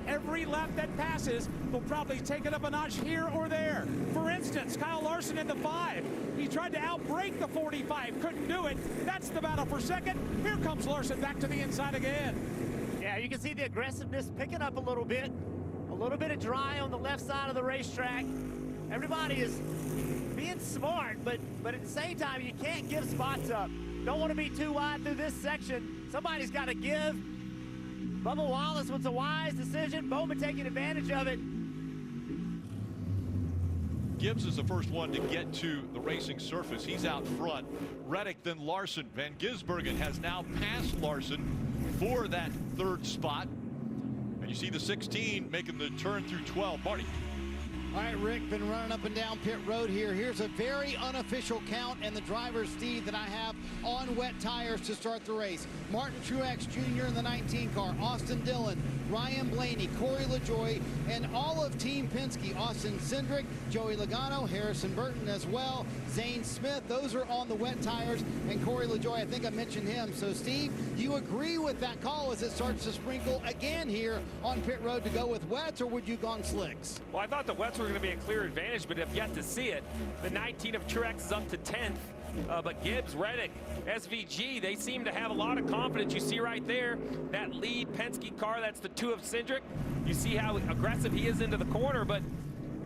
Every lap that passes will probably take it up a notch here or there. For instance, Kyle Larson in the 5. He tried to outbrake the 45, couldn't do it. That's the battle for second. Here comes Larson back to the inside again. Yeah, you can see the aggressiveness picking up a little bit of dry on the left side of the racetrack. Everybody is being smart, but at the same time, you can't give spots up. Don't want to be too wide through this section. Somebody's got to give. Bubba Wallace with a wise decision. Bowman taking advantage of it. Gibbs is the first one to get to the racing surface. He's out front. Reddick, then Larson. Van Gisbergen has now passed Larson for that 3rd spot. And you see the 16 making the turn through 12. Marty. All right, Rick, been running up and down pit road here. Here's a very unofficial count and the driver's feed that I have on wet tires to start the race. Martin Truex Jr. in the 19 car, Austin Dillon, Ryan Blaney, Corey LaJoie, and all of Team Penske, Austin Cindric, Joey Logano, Harrison Burton as well, Zane Smith. Those are on the wet tires, and Corey LaJoie, I think I mentioned him. So, Steve, you agree with that call as it starts to sprinkle again here on pit road to go with wets, or would you gone slicks? Well, I thought the wets were going to be a clear advantage, but have yet to see it. The 19 of Truex is up to 10th. But Gibbs, Reddick, SVG, they seem to have a lot of confidence. You see right there, that lead Penske car, that's the 2 of Cindric. You see how aggressive he is into the corner, but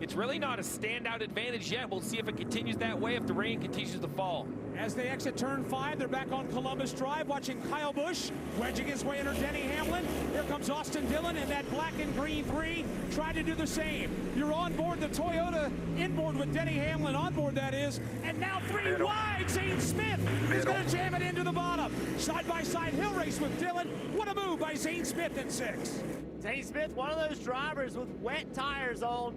it's really not a standout advantage yet. We'll see if it continues that way, if the rain continues to fall. As they exit turn 5, they're back on Columbus Drive, watching Kyle Busch wedging his way under Denny Hamlin. Here comes Austin Dillon in that black and green 3. Try to do the same. You're on board the Toyota, inboard with Denny Hamlin, on board that is. And now 3 wide, Zane Smith is going to jam it into the bottom. Side-by-side hill race with Dillon. What a move by Zane Smith in 6. Zane Smith, one of those drivers with wet tires on.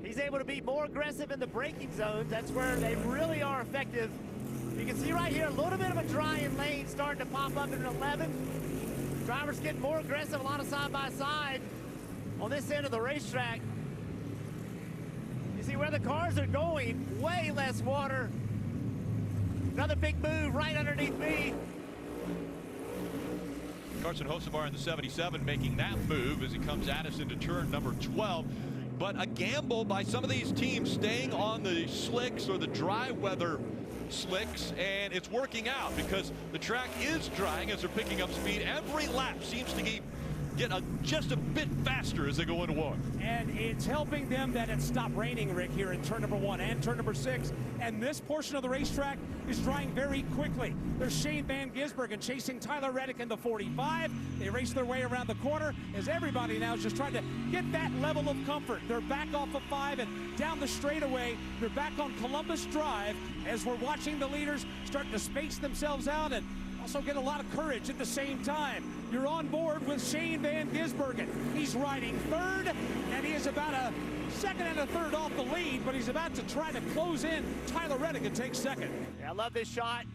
He's able to be more aggressive in the braking zones. That's where they really are effective. You can see right here, a little bit of a drying lane starting to pop up in 11. Drivers getting more aggressive, a lot of side-by-side on this end of the racetrack. You see where the cars are going, way less water. Another big move right underneath me. Carson Hocevar in the 77 making that move as he comes at us into turn number 12. But a gamble by some of these teams staying on the slicks or the dry weather slicks, and it's working out because the track is drying as they're picking up speed. Every lap seems to get just a bit faster as they go into one. And it's helping them that it stopped raining, Rick, here in turn number 1 and turn number 6. And this portion of the racetrack is drying very quickly. There's Shane Van Gisbergen chasing Tyler Reddick in the 45. They race their way around the corner as everybody now is just trying to get that level of comfort. They're back off of 5 and down the straightaway. They're back on Columbus Drive as we're watching the leaders start to space themselves out and also get a lot of courage at the same time. You're on board with Shane Van Gisbergen. He's riding 3rd, and he is about a 2nd and a 3rd off the lead, but he's about to try to close in Tyler Reddick and take 2nd. Yeah, I love this shot.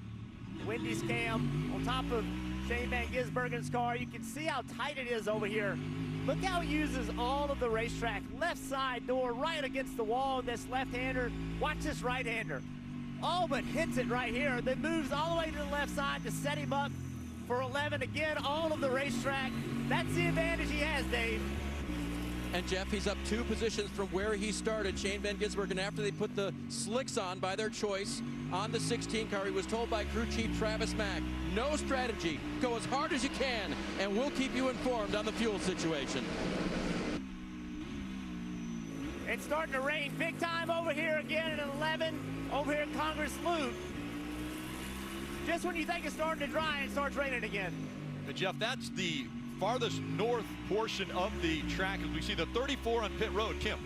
Wendy's cam on top of Shane Van Gisbergen's car. You can see how tight it is over here. Look how he uses all of the racetrack. Left side door right against the wall, and this left-hander. Watch this right-hander. Oh, but hits it right here. Then moves all the way to the left side to set him up for 11. Again, all of the racetrack. That's the advantage he has, Dave. And Jeff, he's up 2 positions from where he started. Shane Van Gisbergen, after they put the slicks on by their choice on the 16 car, he was told by crew chief Travis Mack, no strategy, go as hard as you can, and we'll keep you informed on the fuel situation. It's starting to rain big time over here again at 11, over here at Congress Loop. Just when you think it's starting to dry, it starts raining again. Jeff, that's the farthest north portion of the track as we see the 34 on pit road. Kim.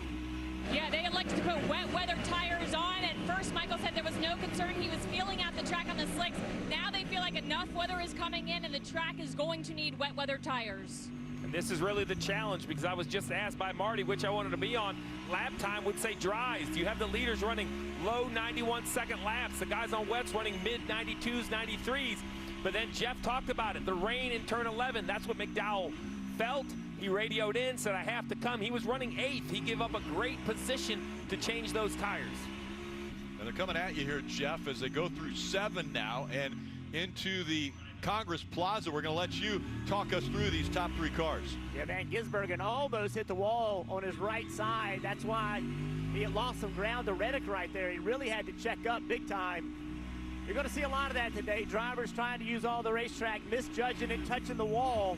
Yeah, they elected to put wet weather tires on. At first, Michael said there was no concern. He was feeling out the track on the slicks. Now they feel like enough weather is coming in and the track is going to need wet weather tires. And this is really the challenge, because I was just asked by Marty which I wanted to be on. Lap time would say dries. Do you have the leaders running low 91-second laps? The guys on wets running mid 92s, 93s. But then Jeff talked about it. The rain in turn 11, that's what McDowell felt. He radioed in, said, I have to come. He was running 8th. He gave up a great position to change those tires. And they're coming at you here, Jeff, as they go through 7 now and into the Congress Plaza. We're going to let you talk us through these top 3 cars. Yeah, Van Gisbergen almost hit the wall on his right side. That's why he had lost some ground to Reddick right there. He really had to check up big time. You're going to see a lot of that today. Drivers trying to use all the racetrack, misjudging and touching the wall.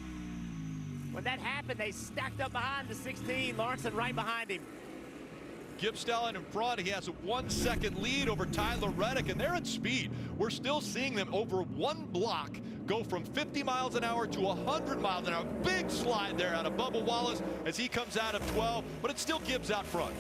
When that happened, they stacked up behind the 16. Larson right behind him. Gibbs-Stallin in front. He has a 1-second lead over Tyler Reddick, and they're at speed. We're still seeing them over 1 block go from 50 miles an hour to 100 miles an hour. Big slide there out of Bubba Wallace as he comes out of 12, but it's still Gibbs out front.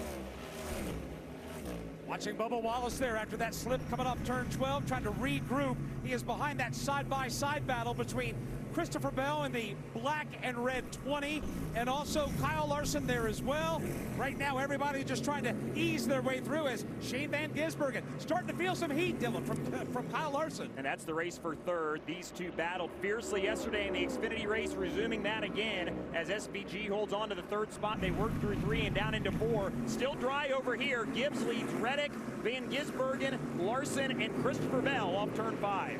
Watching Bubba Wallace there after that slip coming up turn 12, trying to regroup. He is behind that side-by-side battle between Christopher Bell in the black and red 20, and also Kyle Larson there as well. Right now, everybody just trying to ease their way through as Shane Van Gisbergen starting to feel some heat, Dylan, from Kyle Larson. And that's the race for 3rd. These 2 battled fiercely yesterday in the Xfinity race, resuming that again as SVG holds on to the 3rd spot. They work through 3 and down into 4. Still dry over here. Gibbs leads Reddick, Van Gisbergen, Larson, and Christopher Bell off turn 5.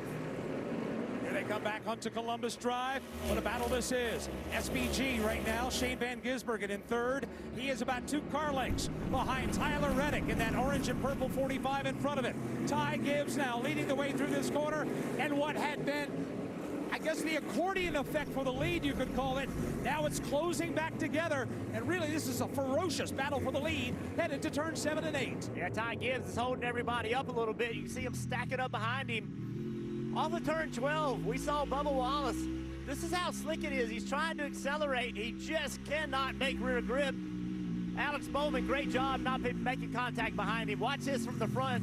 Here they come back onto Columbus Drive. What a battle this is. SVG right now, Shane Van Gisbergen in 3rd. He is about 2 car lengths behind Tyler Reddick in that orange and purple 45 in front of it. Ty Gibbs now leading the way through this corner. And what had been, I guess, the accordion effect for the lead, you could call it. Now it's closing back together. And really, this is a ferocious battle for the lead headed to turn 7 and 8. Yeah, Ty Gibbs is holding everybody up a little bit. You can see him stacking up behind him. Off of turn 12, we saw Bubba Wallace. This is how slick it is. He's trying to accelerate. He just cannot make rear grip. Alex Bowman, great job not making contact behind him. Watch this from the front.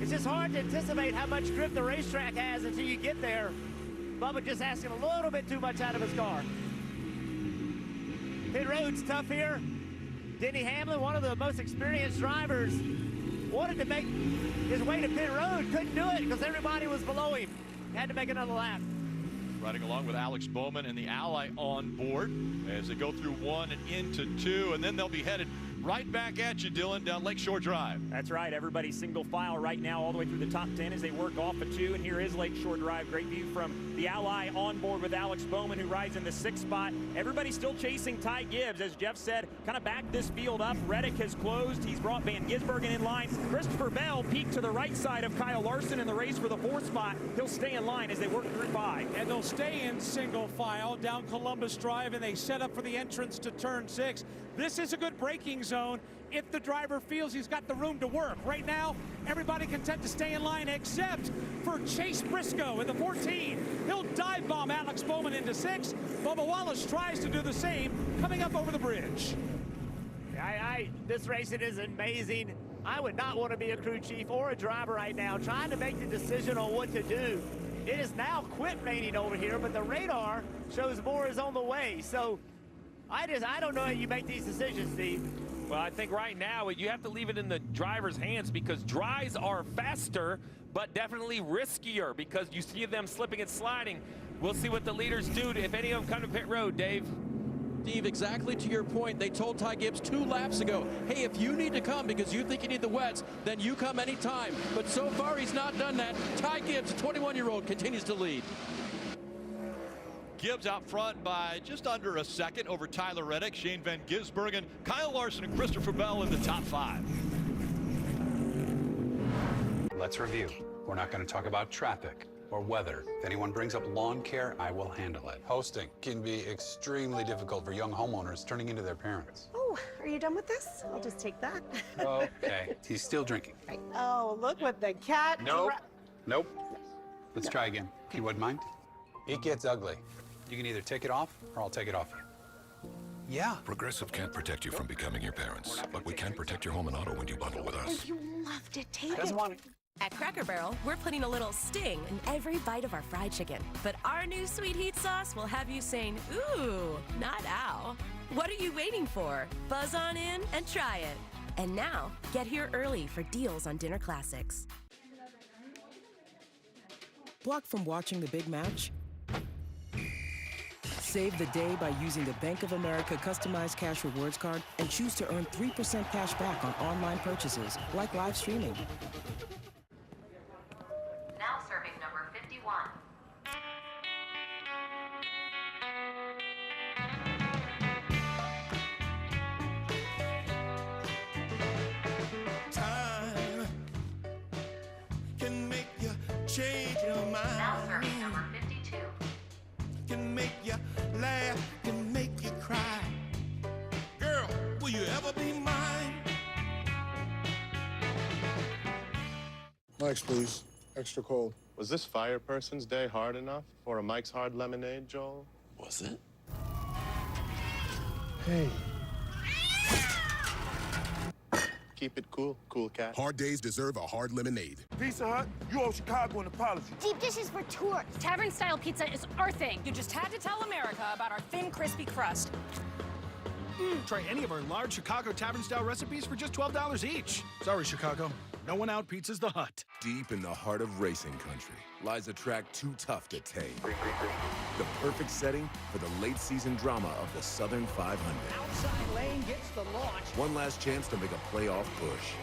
It's just hard to anticipate how much grip the racetrack has until you get there. Bubba just asking a little bit too much out of his car. Pit road's tough here. Denny Hamlin, one of the most experienced drivers, wanted to make his way to pit road, couldn't do it because everybody was below him. Had to make another lap. Riding along with Alex Bowman and the Ally on board as they go through 1 and into 2, and then they'll be headed right back at you, Dylan, down Lakeshore Drive. That's right. Everybody's single file right now all the way through the top 10 as they work off of 2. And here is Lakeshore Drive. Great view from the Ally on board with Alex Bowman, who rides in the 6th spot. Everybody's still chasing Ty Gibbs. As Jeff said, kind of back this field up. Reddick has closed. He's brought Van Gisbergen in line. Christopher Bell peaked to the right side of Kyle Larson in the race for the 4th spot. He'll stay in line as they work through 5. And they'll stay in single file down Columbus Drive, and they set up for the entrance to turn 6. This is a good braking zone if the driver feels he's got the room to work. Right now, everybody content to stay in line except for Chase Briscoe in the 14. He'll dive bomb Alex Bowman into 6. Bubba Wallace tries to do the same coming up over the bridge. This racing is amazing. I would not want to be a crew chief or a driver right now trying to make the decision on what to do. It is now quit raining over here, but the radar shows more is on the way. So I don't know how you make these decisions, Steve. Well, I think right now you have to leave it in the driver's hands because dries are faster, but definitely riskier because you see them slipping and sliding. We'll see what the leaders do if any of them come to pit road, Dave. Steve, exactly to your point, they told Ty Gibbs 2 laps ago, hey, if you need to come because you think you need the wets, then you come anytime. But so far, he's not done that. Ty Gibbs, a 21-year-old, continues to lead. Gibbs out front by just under a second over Tyler Reddick, Shane Van Gisbergen, Kyle Larson, and Christopher Bell in the top 5. Let's review. We're not going to talk about traffic or weather. If anyone brings up lawn care, I will handle it. Hosting can be extremely difficult for young homeowners turning into their parents. Oh, are you done with this? I'll just take that. Okay. He's still drinking. Right. Oh, look what the cat. Nope. Nope. Let's try again. You wouldn't mind? It gets ugly. You can either take it off or I'll take it off you. Yeah. Progressive can't protect you from becoming your parents, but we can protect your home and auto when you bundle with us. You loved it. Take Doesn't it. want it. At Cracker Barrel, we're putting a little sting in every bite of our fried chicken. But our new sweet heat sauce will have you saying, ooh, not ow. What are you waiting for? Buzz on in and try it. And now, get here early for deals on dinner classics. Blocked from watching the big match? Save the day by using the Bank of America customized cash rewards card and choose to earn 3% cash back on online purchases, like live streaming. Now serving number 51. Time can make you change your mind. Now serving number 52. Can make you laugh, can make you cry. Girl, will you ever be mine? Mike's, please. Extra cold. Was this fire person's day hard enough for a Mike's Hard Lemonade, Joel? Was it? Hey. Keep it cool, cool cat. Hard days deserve a hard lemonade. Pizza Hut, you owe Chicago an apology. Deep dishes for tours. Tavern-style pizza is our thing. You just had to tell America about our thin, crispy crust. Try any of our large Chicago Tavern-style recipes for just $12 each. Sorry, Chicago. No one out-pizzas the Hut. Deep in the heart of racing country lies a track too tough to tame. The perfect setting for the late-season drama of the Southern 500. Outside lane gets the launch. One last chance to make a playoff push.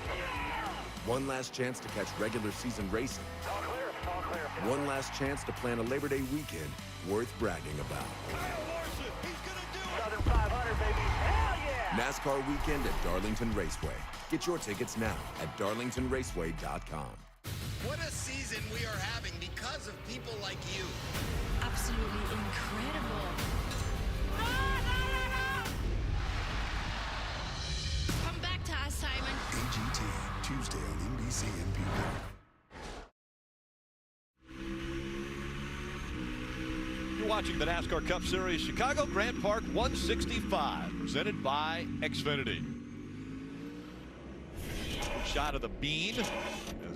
One last chance to catch regular season racing. One last chance to plan a Labor Day weekend worth bragging about. Southern 500, baby. Hell yeah! NASCAR weekend at Darlington Raceway. Get your tickets now at darlingtonraceway.com. What a season we are having because of people like you. Absolutely incredible. Come back to us, Simon. AGT, Tuesday on NBC and Peacock. You're watching the NASCAR Cup Series Chicago Grant Park 165, presented by Xfinity. Shot of the bean as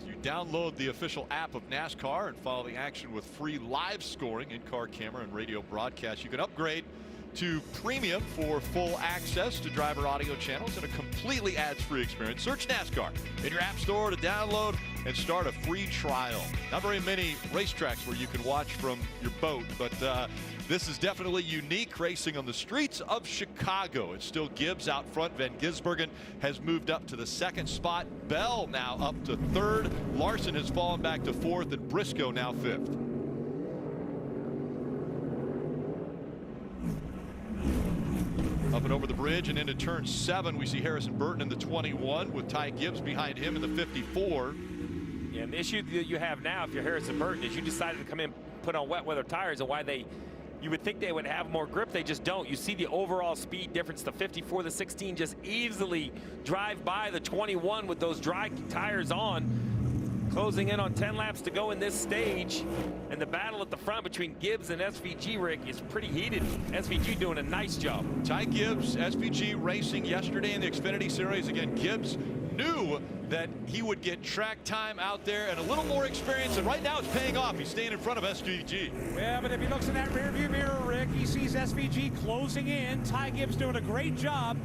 you download the official app of NASCAR and follow the action with free live scoring, in-car camera, and radio broadcast. You can upgrade to premium for full access to driver audio channels and a completely ads-free experience. Search NASCAR in your app store to download and start a free trial. Not very many racetracks where you can watch from your boat, but this is definitely unique, racing on the streets of Chicago. It's still Gibbs out front. Van Gisbergen has moved up to the second spot. Bell now up to third. Larson has fallen back to fourth, and Briscoe now fifth. Up and over the bridge and into turn 7, we see Harrison Burton in the 21 with Ty Gibbs behind him in the 54. Yeah, and the issue that you have now, if you're Harrison Burton, is you decided to come in, put on wet weather tires, and why you would think they would have more grip, they just don't. You see the overall speed difference. The 54, the 16 just easily drive by the 21 with those dry tires on. Closing in on 10 laps to go in this stage. And the battle at the front between Gibbs and SVG, Rick, is pretty heated. SVG doing a nice job. Ty Gibbs, SVG racing yesterday in the Xfinity Series. Again, Gibbs knew that he would get track time out there and a little more experience, and right now it's paying off. He's staying in front of SVG. Yeah, but if he looks in that rearview mirror, Rick, he sees SVG closing in. Ty Gibbs doing a great job.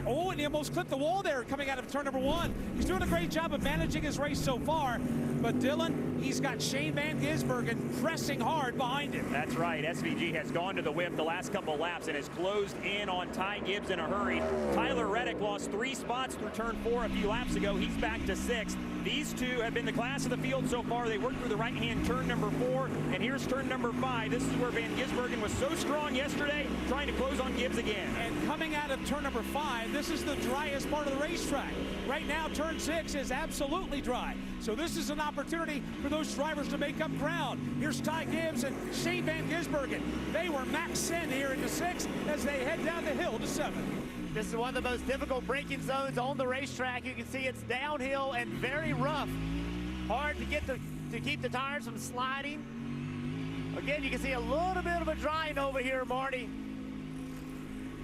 Oh, and he almost clipped the wall there coming out of turn number 1. He's doing a great job of managing his race so far. But Dylan, he's got Shane Van Gisbergen pressing hard behind him. That's right. SVG has gone to the whip the last couple laps and has closed in on Ty Gibbs in a hurry. Tyler Reddick lost 3 spots through turn 4 a few laps ago. He's back back to 6th. These two have been the class of the field so far. They worked through the right-hand turn number 4, and here's turn number 5. This is where Van Gisbergen was so strong yesterday, trying to close on Gibbs again. And coming out of turn number 5, this is the driest part of the racetrack. Right now, turn 6 is absolutely dry. So this is an opportunity for those drivers to make up ground. Here's Ty Gibbs and Shane Van Gisbergen. They were max send here into 6th as they head down the hill to 7th. This is one of the most difficult braking zones on the racetrack. You can see it's downhill and very rough. Hard to get to keep the tires from sliding. Again, you can see a little bit of a drying over here, Marty.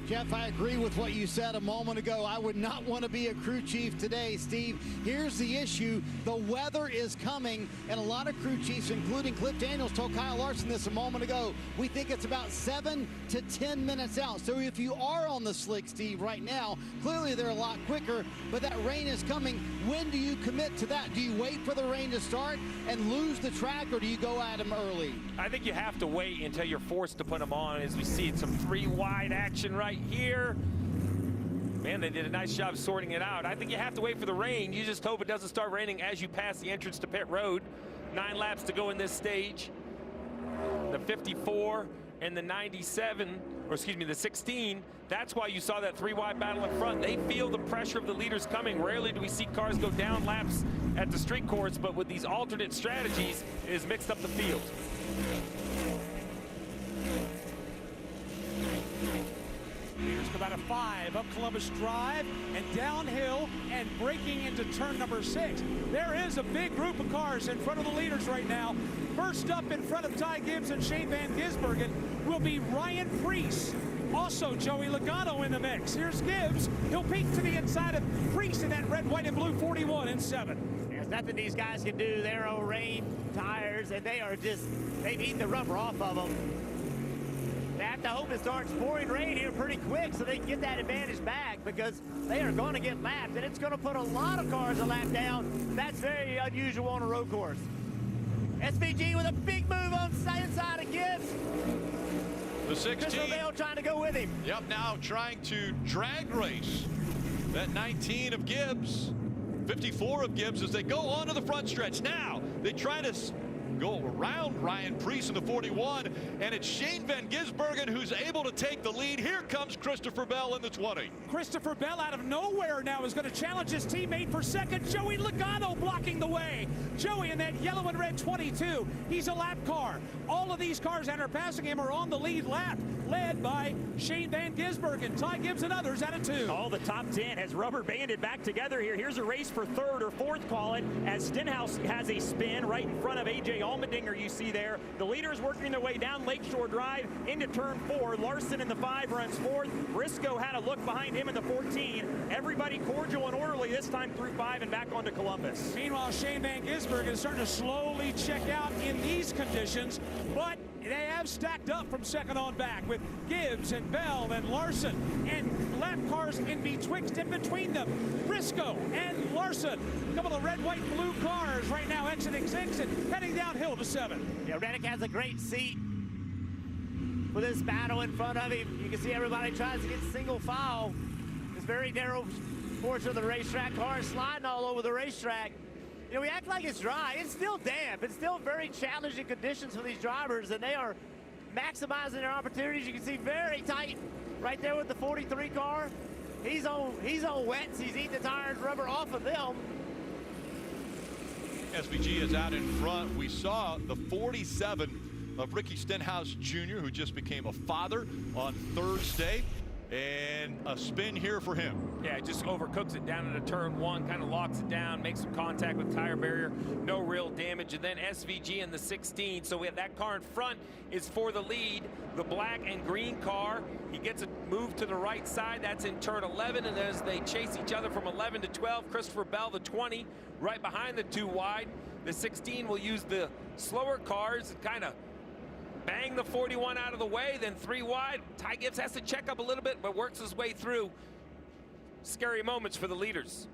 Jeff, I agree with what you said a moment ago. I would not want to be a crew chief today, Steve. Here's the issue. The weather is coming, and a lot of crew chiefs, including Cliff Daniels, told Kyle Larson this a moment ago. We think it's about 7 to 10 minutes out. So if you are on the slick, Steve, right now, clearly they're a lot quicker, but that rain is coming. When do you commit to that? Do you wait for the rain to start and lose the track, or do you go at them early? I think you have to wait until you're forced to put them on. As we see, it's some 3-wide action right here. Man, they did a nice job sorting it out. I think you have to wait for the rain. You just hope it doesn't start raining as you pass the entrance to pit road. 9 laps to go in this stage. The 54 and the 97, or excuse me, the 16. That's why you saw that 3-wide battle in front. They feel the pressure of the leaders coming. Rarely do we see cars go down laps at the street course, but with these alternate strategies, it has mixed up the field. Leaders come out of 5 up Columbus Drive and downhill and breaking into turn number 6. There is a big group of cars in front of the leaders right now. First up in front of Ty Gibbs and Shane Van Gisbergen will be Ryan Preece. Also Joey Logano in the mix. Here's Gibbs. He'll peek to the inside of Preece in that red, white, and blue 41 and 7. There's nothing these guys can do. They're on rain tires, and they've eaten the rubber off of them. They have to hope it starts pouring rain here pretty quick so they can get that advantage back, because they are going to get lapped, and it's going to put a lot of cars a lap down. That's very unusual on a road course. SVG with a big move on the inside of Gibbs. The 16. Christopher Bell trying to go with him. Yep, now trying to drag race that 19 of Gibbs, 54 of Gibbs as they go onto the front stretch. Now they try to go around Ryan Preece in the 41, and it's Shane Van Gisbergen who's able to take the lead. Here comes Christopher Bell in the 20. Christopher Bell out of nowhere now is going to challenge his teammate for second. Joey Logano blocking the way. Joey in that yellow and red 22. He's a lap car. All of these cars that are passing him are on the lead lap, led by Shane Van Gisbergen, Ty Gibbs, and others out of 2. All the top 10 has rubber banded back together here. Here's a race for 3rd or 4th, call it, as Stenhouse has a spin right in front of A.J. Allmendinger, you see there. The leaders working their way down Lakeshore Drive into turn 4. Larson in the 5 runs 4th. Briscoe had a look behind him in the 14. Everybody cordial and orderly this time through 5 and back onto Columbus. Meanwhile, Shane Van Gisbergen is starting to slowly check out in these conditions, but they have stacked up from second on back with Gibbs and Bell and Larson and lap cars in between them. Briscoe and Larson, a couple of red, white, and blue cars right now exiting 6 and heading downhill to 7. Yeah, Reddick has a great seat for this battle in front of him. You can see everybody tries to get single file. This very narrow portion of the racetrack, cars sliding all over the racetrack. You know, we act like it's dry. It's still damp. It's still very challenging conditions for these drivers, and they are maximizing their opportunities. You can see very tight right there with the 43 car. He's on wets. He's eating the tires rubber off of them. SVG is out in front. We saw the 47 of Ricky Stenhouse Jr., who just became a father on Thursday. And a spin here for him. Yeah, just overcooks it down into turn 1, kind of locks it down, makes some contact with tire barrier, no real damage. And then SVG in the 16. So we have that car in front is for the lead, the black and green car. He gets a move to the right side. That's in turn 11. And as they chase each other from 11 to 12, Christopher Bell, the 20, right behind the 2 wide. The 16 will use the slower cars and kind of bang the 41 out of the way, then 3 wide. Ty Gibbs has to check up a little bit, but works his way through. Scary moments for the leaders.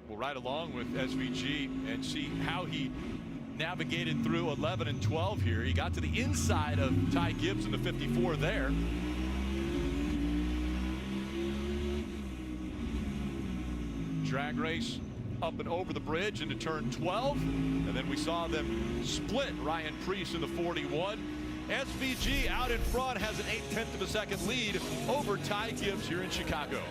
We'll ride along with SVG and see how he navigated through 11 and 12 here. He got to the inside of Ty Gibbs in the 54 there. Drag race up and over the bridge into turn 12. And then we saw them split Ryan Preece in the 41. SVG out in front has an 0.8 of a second lead over Ty Gibbs here in Chicago.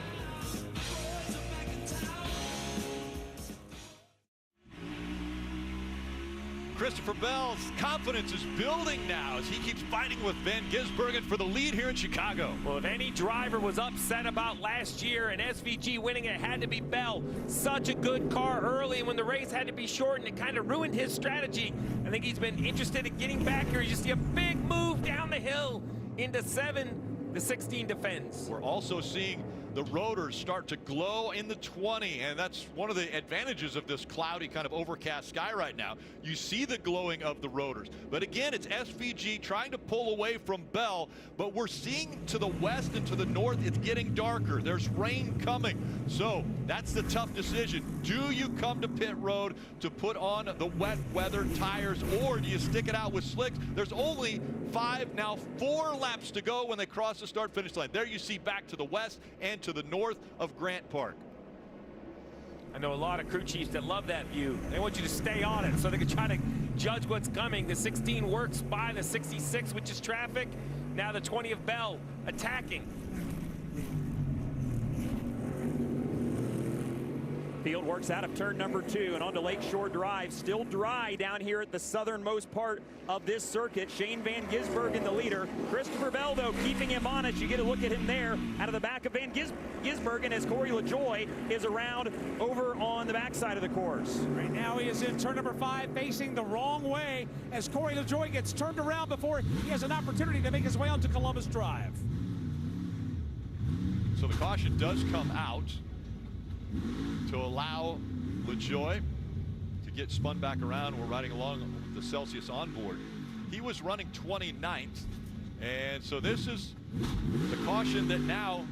Christopher Bell's confidence is building now as he keeps fighting with Van Gisbergen for the lead here in Chicago. Well, if any driver was upset about last year and SVG winning, it had to be Bell. Such a good car early, and when the race had to be shortened, it kind of ruined his strategy. I think he's been interested in getting back here. You see a big move down the hill into 7. The 16 defends. We're also seeing the rotors start to glow in the 20, and that's one of the advantages of this cloudy kind of overcast sky right now. You see the glowing of the rotors, but again, it's SVG trying to pull away from Bell, but we're seeing to the west and to the north it's getting darker. There's rain coming, so that's the tough decision. Do you come to pit road to put on the wet weather tires, or do you stick it out with slicks? There's only 4 laps to go when they cross the start finish line. There you see back to the west and to the north of Grant Park. I know a lot of crew chiefs that love that view. They want you to stay on it so they can try to judge what's coming. The 16 works by the 66, which is traffic. Now the 20 of Bell attacking. Field works out of turn number 2 and onto Lakeshore Drive. Still dry down here at the southernmost part of this circuit. Shane Van Gisbergen, the leader. Christopher Bell, though, keeping him honest. You get a look at him there out of the back of Van Gisbergen as Corey LaJoie is around over on the backside of the course. Right now he is in turn number 5, facing the wrong way as Corey LaJoie gets turned around before he has an opportunity to make his way onto Columbus Drive. So the caution does come out to allow LaJoie to get spun back around. We're riding along with the Celsius onboard. He was running 29th, and so this is the caution that now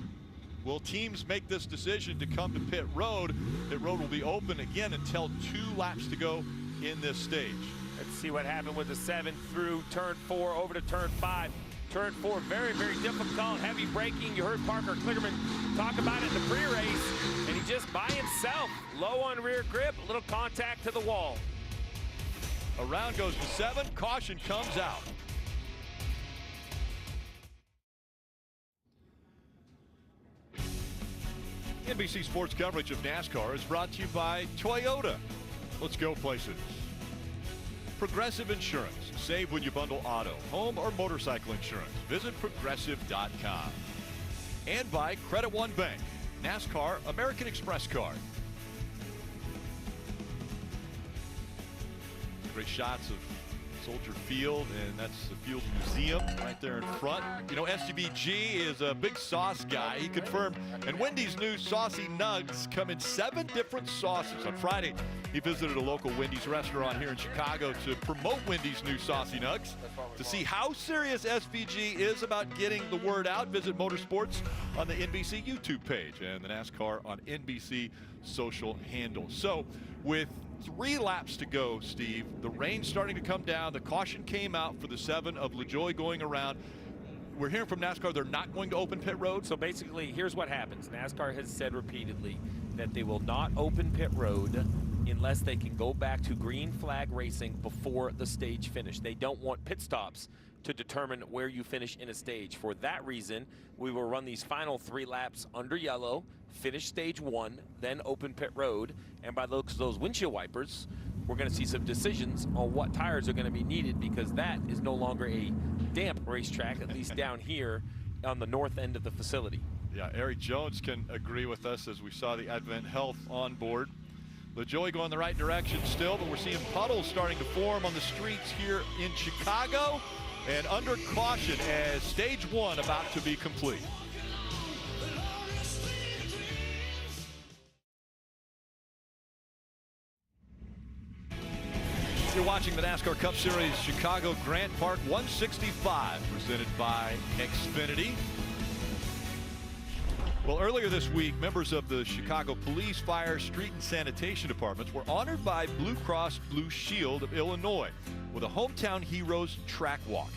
will teams make this decision to come to pit road. Pit road will be open again until 2 laps to go in this stage. Let's see what happened with the 7 through turn 4 over to turn 5. Turn 4, very, very difficult, heavy braking. You heard Parker Kligerman talk about it in the pre-race, and he just by himself, low on rear grip, a little contact to the wall. Around goes the 7, caution comes out. NBC Sports coverage of NASCAR is brought to you by Toyota. Let's go places. Progressive Insurance. Save when you bundle auto, home, or motorcycle insurance. Visit progressive.com. And by Credit One Bank. NASCAR American Express card. Great shots of Soldier Field, and that's the Field Museum right there in front. You know, SVG is a big sauce guy. He confirmed, and Wendy's new Saucy Nugs come in 7 different sauces. On Friday, he visited a local Wendy's restaurant here in Chicago to promote Wendy's new Saucy Nugs. To see how serious SVG is about getting the word out, visit Motorsports on the NBC YouTube page and the NASCAR on NBC social handles. So with 3 laps to go, Steve, the rain's starting to come down. The caution came out for the 7 of LaJoie going around. We're hearing from NASCAR they're not going to open pit road. So basically, here's what happens. NASCAR has said repeatedly that they will not open pit road unless they can go back to green flag racing before the stage finish. They don't want pit stops to determine where you finish in a stage. For that reason, we will run these final 3 laps under yellow, finish stage 1, then open pit road. And by the looks of those windshield wipers, we're going to see some decisions on what tires are going to be needed, because that is no longer a damp racetrack, at least down here on the north end of the facility. Yeah, Eric Jones can agree with us as we saw the Advent Health on board. LaJoie going the right direction still, but we're seeing puddles starting to form on the streets here in Chicago, and under caution as stage 1 about to be complete. You're watching the NASCAR Cup Series Chicago Grant Park 165, presented by Xfinity. Well, earlier this week, members of the Chicago Police, Fire, Street, and Sanitation Departments were honored by Blue Cross Blue Shield of Illinois with a Hometown Heroes track walk.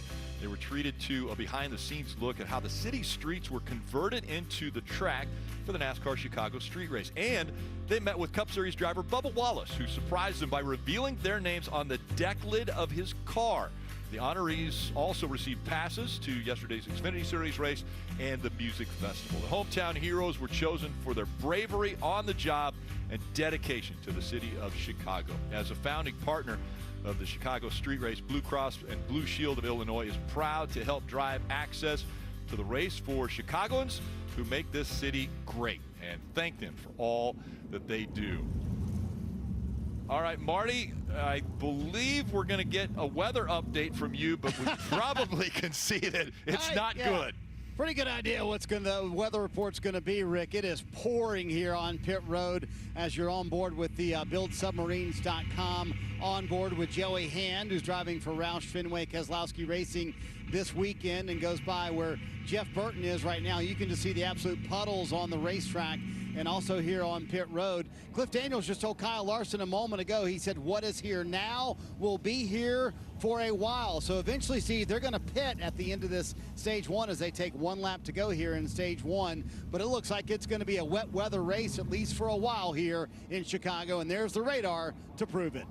They were treated to a behind-the-scenes look at how the city streets were converted into the track for the NASCAR Chicago Street Race. And they met with Cup Series driver Bubba Wallace, who surprised them by revealing their names on the deck lid of his car. The honorees also received passes to yesterday's Xfinity Series race and the music festival. The hometown heroes were chosen for their bravery on the job and dedication to the city of Chicago. As a founding partner of the Chicago Street Race, Blue Cross and Blue Shield of Illinois is proud to help drive access to the race for Chicagoans who make this city great, and thank them for all that they do. All right, Marty, I believe we're going to get a weather update from you, but we probably can see that it's not good. Pretty good idea what the weather report's going to be, Rick. It is pouring here on pit road as you're on board with the BuildSubmarines.com, on board with Joey Hand, who's driving for Roush Fenway Keselowski Racing this weekend and goes by where Jeff Burton is right now. You can just see the absolute puddles on the racetrack and also here on pit road. Cliff Daniels just told Kyle Larson a moment ago, he said, what is here now will be here for a while. So eventually, Steve, they're going to pit at the end of this stage one as they take one lap to go here in stage one. But it looks like it's going to be a wet weather race, at least for a while here in Chicago. And there's the radar to prove it.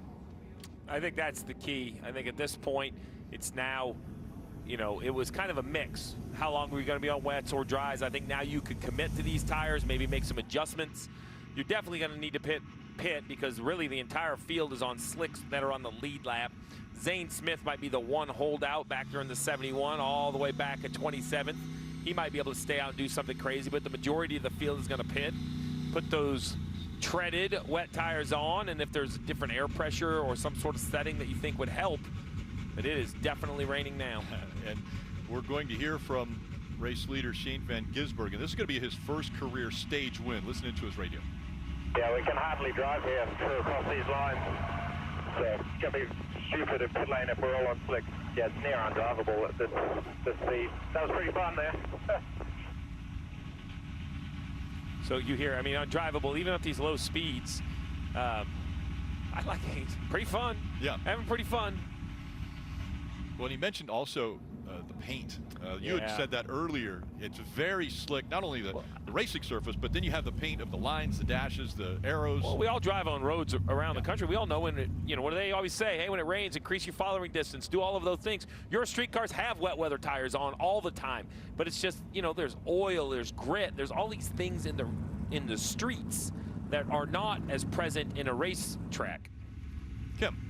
I think that's the key. I think at this point, it's now, you know, it was kind of a mix. How long were you going to be on wets or dries? I think now you could commit to these tires, maybe make some adjustments. You're definitely going to need to pit because really the entire field is on slicks that are on the lead lap. Zane Smith might be the one holdout back there in the 71 all the way back at 27th. He might be able to stay out and do something crazy, but the majority of the field is going to pit. Put those treaded wet tires on, and if there's different air pressure or some sort of setting that you think would help, but it is definitely raining now. And we're going to hear from race leader Shane Van Gisbergen. This is going to be his first career stage win. Listening to his radio. Yeah, we can hardly drive here across these lines. So it's going to be stupid in pit lane if we're all on slick. Yeah, it's near undrivable at this speed. That was pretty fun there. So you hear, I mean, undrivable, even at these low speeds. I like it. Pretty fun. Yeah. Having pretty fun. Well, and he mentioned also the paint. You had said that earlier. It's very slick, not only the racing surface, but then you have the paint of the lines, the dashes, the arrows. Well, we all drive on roads around the country. We all know when it, you know, what do they always say? Hey, when it rains, increase your following distance, do all of those things. Your street cars have wet weather tires on all the time, but it's just, you know, there's oil, there's grit, there's all these things in the streets that are not as present in a racetrack. Kim.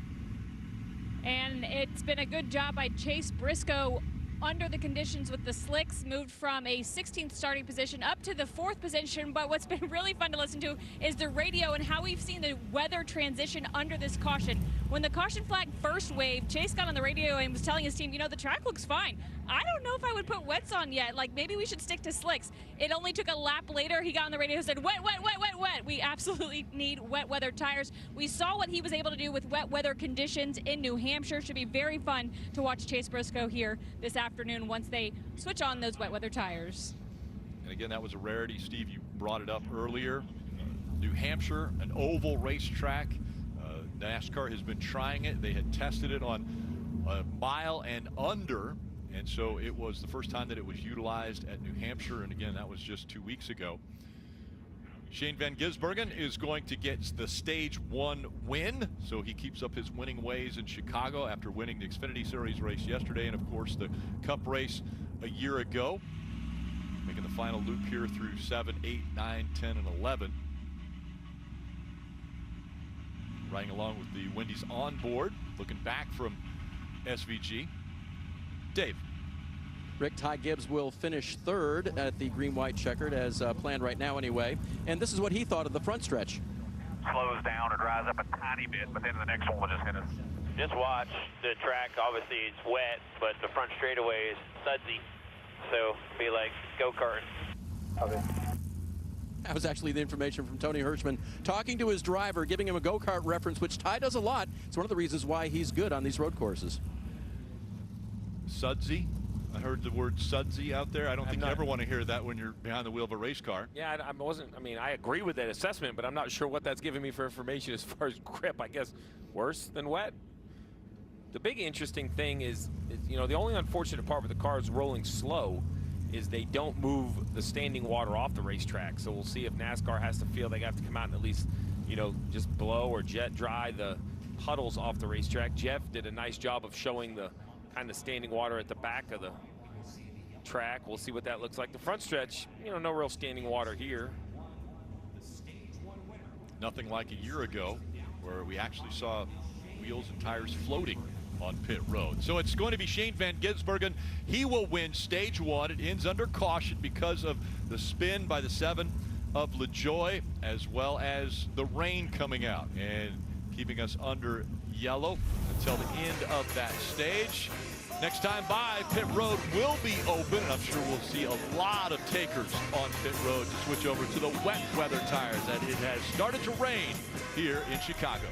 And it's been a good job by Chase Briscoe under the conditions with the slicks, moved from a 16th starting position up to the 4th position. But what's been really fun to listen to is the radio and how we've seen the weather transition under this caution. When the caution flag first waved, Chase got on the radio and was telling his team, you know, the track looks fine. I don't know if I would put wets on yet. Like, maybe we should stick to slicks. It only took a lap later. He got on the radio and said, wet, wet, wet, wet, wet. We absolutely need wet weather tires. We saw what he was able to do with wet weather conditions in New Hampshire. Should be very fun to watch Chase Briscoe here this afternoon once they switch on those wet weather tires. And again, that was a rarity. Steve, you brought it up earlier. New Hampshire, an oval racetrack. NASCAR has been trying it. They had tested it on a mile and under. And so it was the first time that it was utilized at New Hampshire. And again, that was just 2 weeks ago. Shane Van Gisbergen is going to get the stage one win. So he keeps up his winning ways in Chicago after winning the Xfinity Series race yesterday. And of course, the Cup race a year ago. Making the final loop here through 7, 8, 9, 10, and 11. Riding along with the Wendy's onboard, looking back from SVG. Dave. Rick, Ty Gibbs will finish third at the green-white checkered as planned right now anyway. And this is what he thought of the front stretch. Slows down or dries up a tiny bit, but then the next one will just hit us. Just watch the track. Obviously it's wet, but the front straightaway is sudsy. So be like go-karting. Okay. That was actually the information from Tony Hirschman talking to his driver, giving him a go-kart reference, which Ty does a lot. It's one of the reasons why he's good on these road courses. Sudsy. I heard the word sudsy out there. I don't think you ever want to hear that when you're behind the wheel of a race car. Yeah, I mean, I agree with that assessment, but I'm not sure what that's giving me for information as far as grip. I guess worse than wet. The big interesting thing is, you know, the only unfortunate part with the cars rolling slow is they don't move the standing water off the racetrack. So we'll see if NASCAR has to feel they have to come out and at least, you know, just blow or jet dry the puddles off the racetrack. Jeff did a nice job of showing the kind of standing water at the back of the track. We'll see what that looks like. The front stretch, you know, no real standing water here. Nothing like a year ago where we actually saw wheels and tires floating on pit road. So it's going to be Shane Van Gisbergen. He will win stage 1. It ends under caution because of the spin by the 7 of LaJoie, as well as the rain coming out and keeping us under yellow until the end of that stage. Next time by, pit road will be open, and I'm sure we'll see a lot of takers on pit road to switch over to the wet weather tires, as it has started to rain here in Chicago.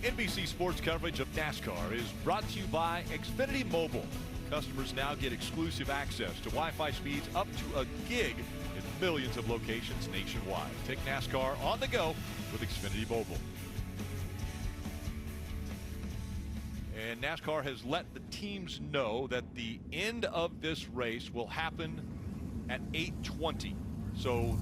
NBC Sports coverage of NASCAR is brought to you by Xfinity Mobile. Customers now get exclusive access to Wi-Fi speeds up to a gig in millions of locations nationwide. Take NASCAR on the go with Xfinity Mobile. And NASCAR has let the teams know that the end of this race will happen at 8:20. So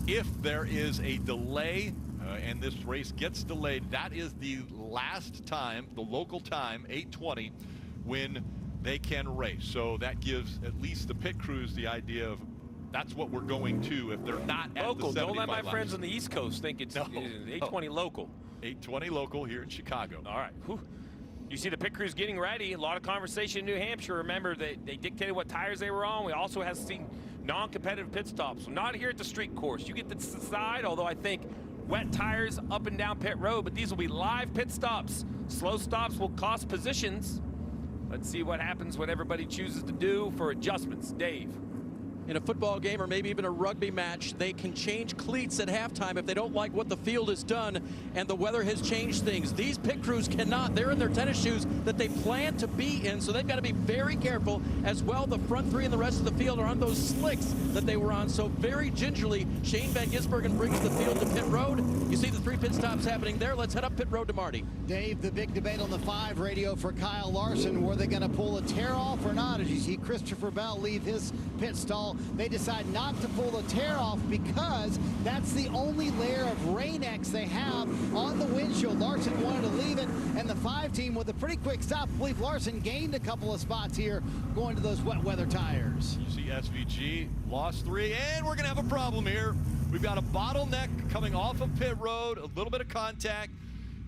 if there is a delay and this race gets delayed, that is the last time, the local time, 8:20, when they can race. So that gives at least the pit crews the idea of that's what we're going to if they're not at local. the 75 Don't let my laps. friends on the East Coast think it's 8:20 local. 8:20 local here in Chicago. All right. Whew. You see the pit crews getting ready. A lot of conversation in New Hampshire. Remember, they dictated what tires they were on. We also have seen non-competitive pit stops. So not here at the street course. You get to decide, although I think wet tires up and down pit road, but these will be live pit stops. Slow stops will cost positions. Let's see what happens when everybody chooses to do for adjustments. Dave. In a football game or maybe even a rugby match, they can change cleats at halftime if they don't like what the field has done and the weather has changed things. These pit crews cannot. They're in their tennis shoes that they plan to be in, so they've got to be very careful. As well, the front three and the rest of the field are on those slicks that they were on. So very gingerly, Shane Van Gisbergen brings the field to pit road. You see the 3 pit stops happening there. Let's head up pit road to Marty. Dave, the big debate on the 5 radio for Kyle Larson. Were they going to pull a tear off or not? As you see Christopher Bell leave his pit stall, they decide not to pull the tear off because that's the only layer of Rain-X they have on the windshield. Larson wanted to leave it, and the 5 team with a pretty quick stop. I believe Larson gained a couple of spots here going to those wet weather tires. You see SVG lost 3, and we're going to have a problem here. We've got a bottleneck coming off of pit road, a little bit of contact,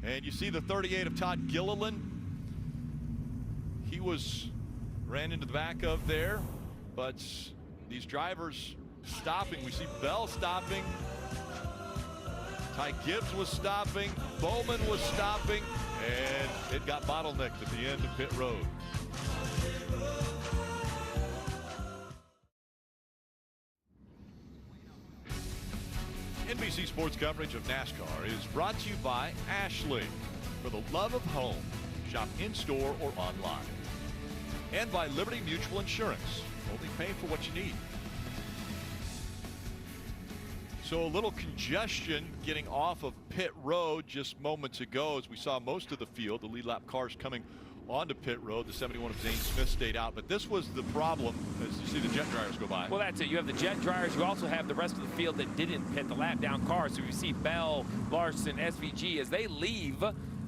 and you see the 38 of Todd Gilliland. He ran into the back of there, but these drivers stopping. We see Bell stopping. Ty Gibbs was stopping. Bowman was stopping. And it got bottlenecked at the end of pit road. NBC Sports coverage of NASCAR is brought to you by Ashley. For the love of home, shop in-store or online. And by Liberty Mutual Insurance. Only pay for what you need. So a little congestion getting off of pit road just moments ago as we saw most of the field, the lead lap cars coming onto pit road. The 71 of Zane Smith stayed out, but this was the problem as you see the jet dryers go by. Well, that's it. You have the jet dryers. You also have the rest of the field that didn't pit, the lap down cars. So you see Bell, Larson, SVG, as they leave,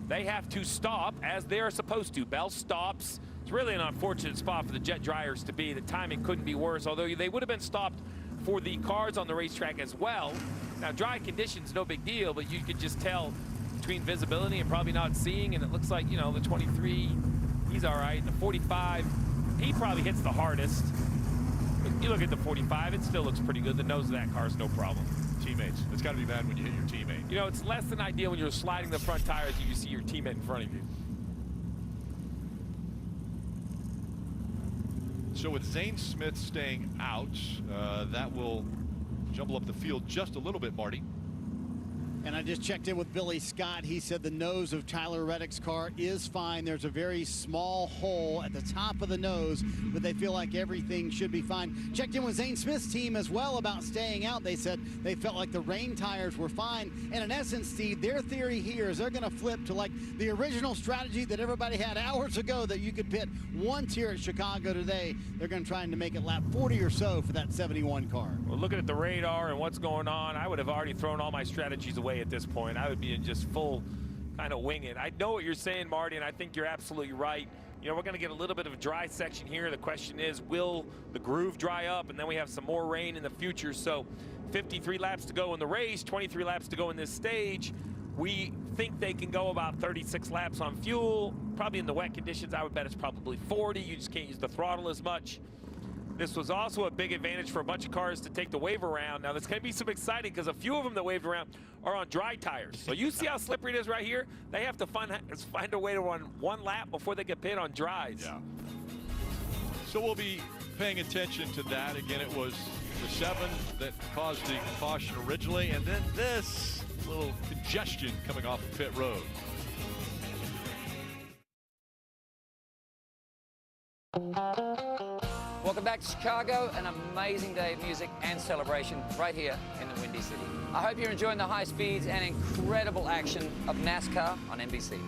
they have to stop as they're supposed to. Bell stops. It's really an unfortunate spot for the jet dryers to be. The timing couldn't be worse, although they would have been stopped for the cars on the racetrack as well. Now, dry conditions, no big deal, but you could just tell between visibility and probably not seeing, and it looks like, you know, the 23, he's all right. The 45, he probably hits the hardest. But you look at the 45, it still looks pretty good. The nose of that car is no problem. Teammates. It's got to be bad when you hit your teammate. You know, it's less than ideal when you're sliding the front tires and you see your teammate in front of you. So with Zane Smith staying out, that will jumble up the field just a little bit, Marty. And I just checked in with Billy Scott. He said the nose of Tyler Reddick's car is fine. There's a very small hole at the top of the nose, but they feel like everything should be fine. Checked in with Zane Smith's team as well about staying out. They said they felt like the rain tires were fine. And in essence, Steve, their theory here is they're going to flip to like the original strategy that everybody had hours ago, that you could pit once here at Chicago today. They're going to try to make it lap 40 or so for that 71 car. Well, looking at the radar and what's going on, I would have already thrown all my strategies away at this point. I would be in just full kind of wing it. I know what you're saying, Marty, and I think you're absolutely right. You know, we're going to get a little bit of a dry section here. The question is, will the groove dry up? And then we have some more rain in the future. So 53 laps to go in the race, 23 laps to go in this stage. We think they can go about 36 laps on fuel. Probably in the wet conditions, I would bet it's probably 40. You just can't use the throttle as much. This was also a big advantage for a bunch of cars to take the wave around. Now, there's going to be some exciting because a few of them that waved around are on dry tires. So you see how slippery it is right here? They have to find a way to run one lap before they get pit on dries. Yeah. So we'll be paying attention to that. Again, it was the 7 that caused the caution originally, and then this little congestion coming off of pit road. Welcome back to Chicago, an amazing day of music and celebration right here in the Windy City. I hope you're enjoying the high speeds and incredible action of NASCAR on NBC.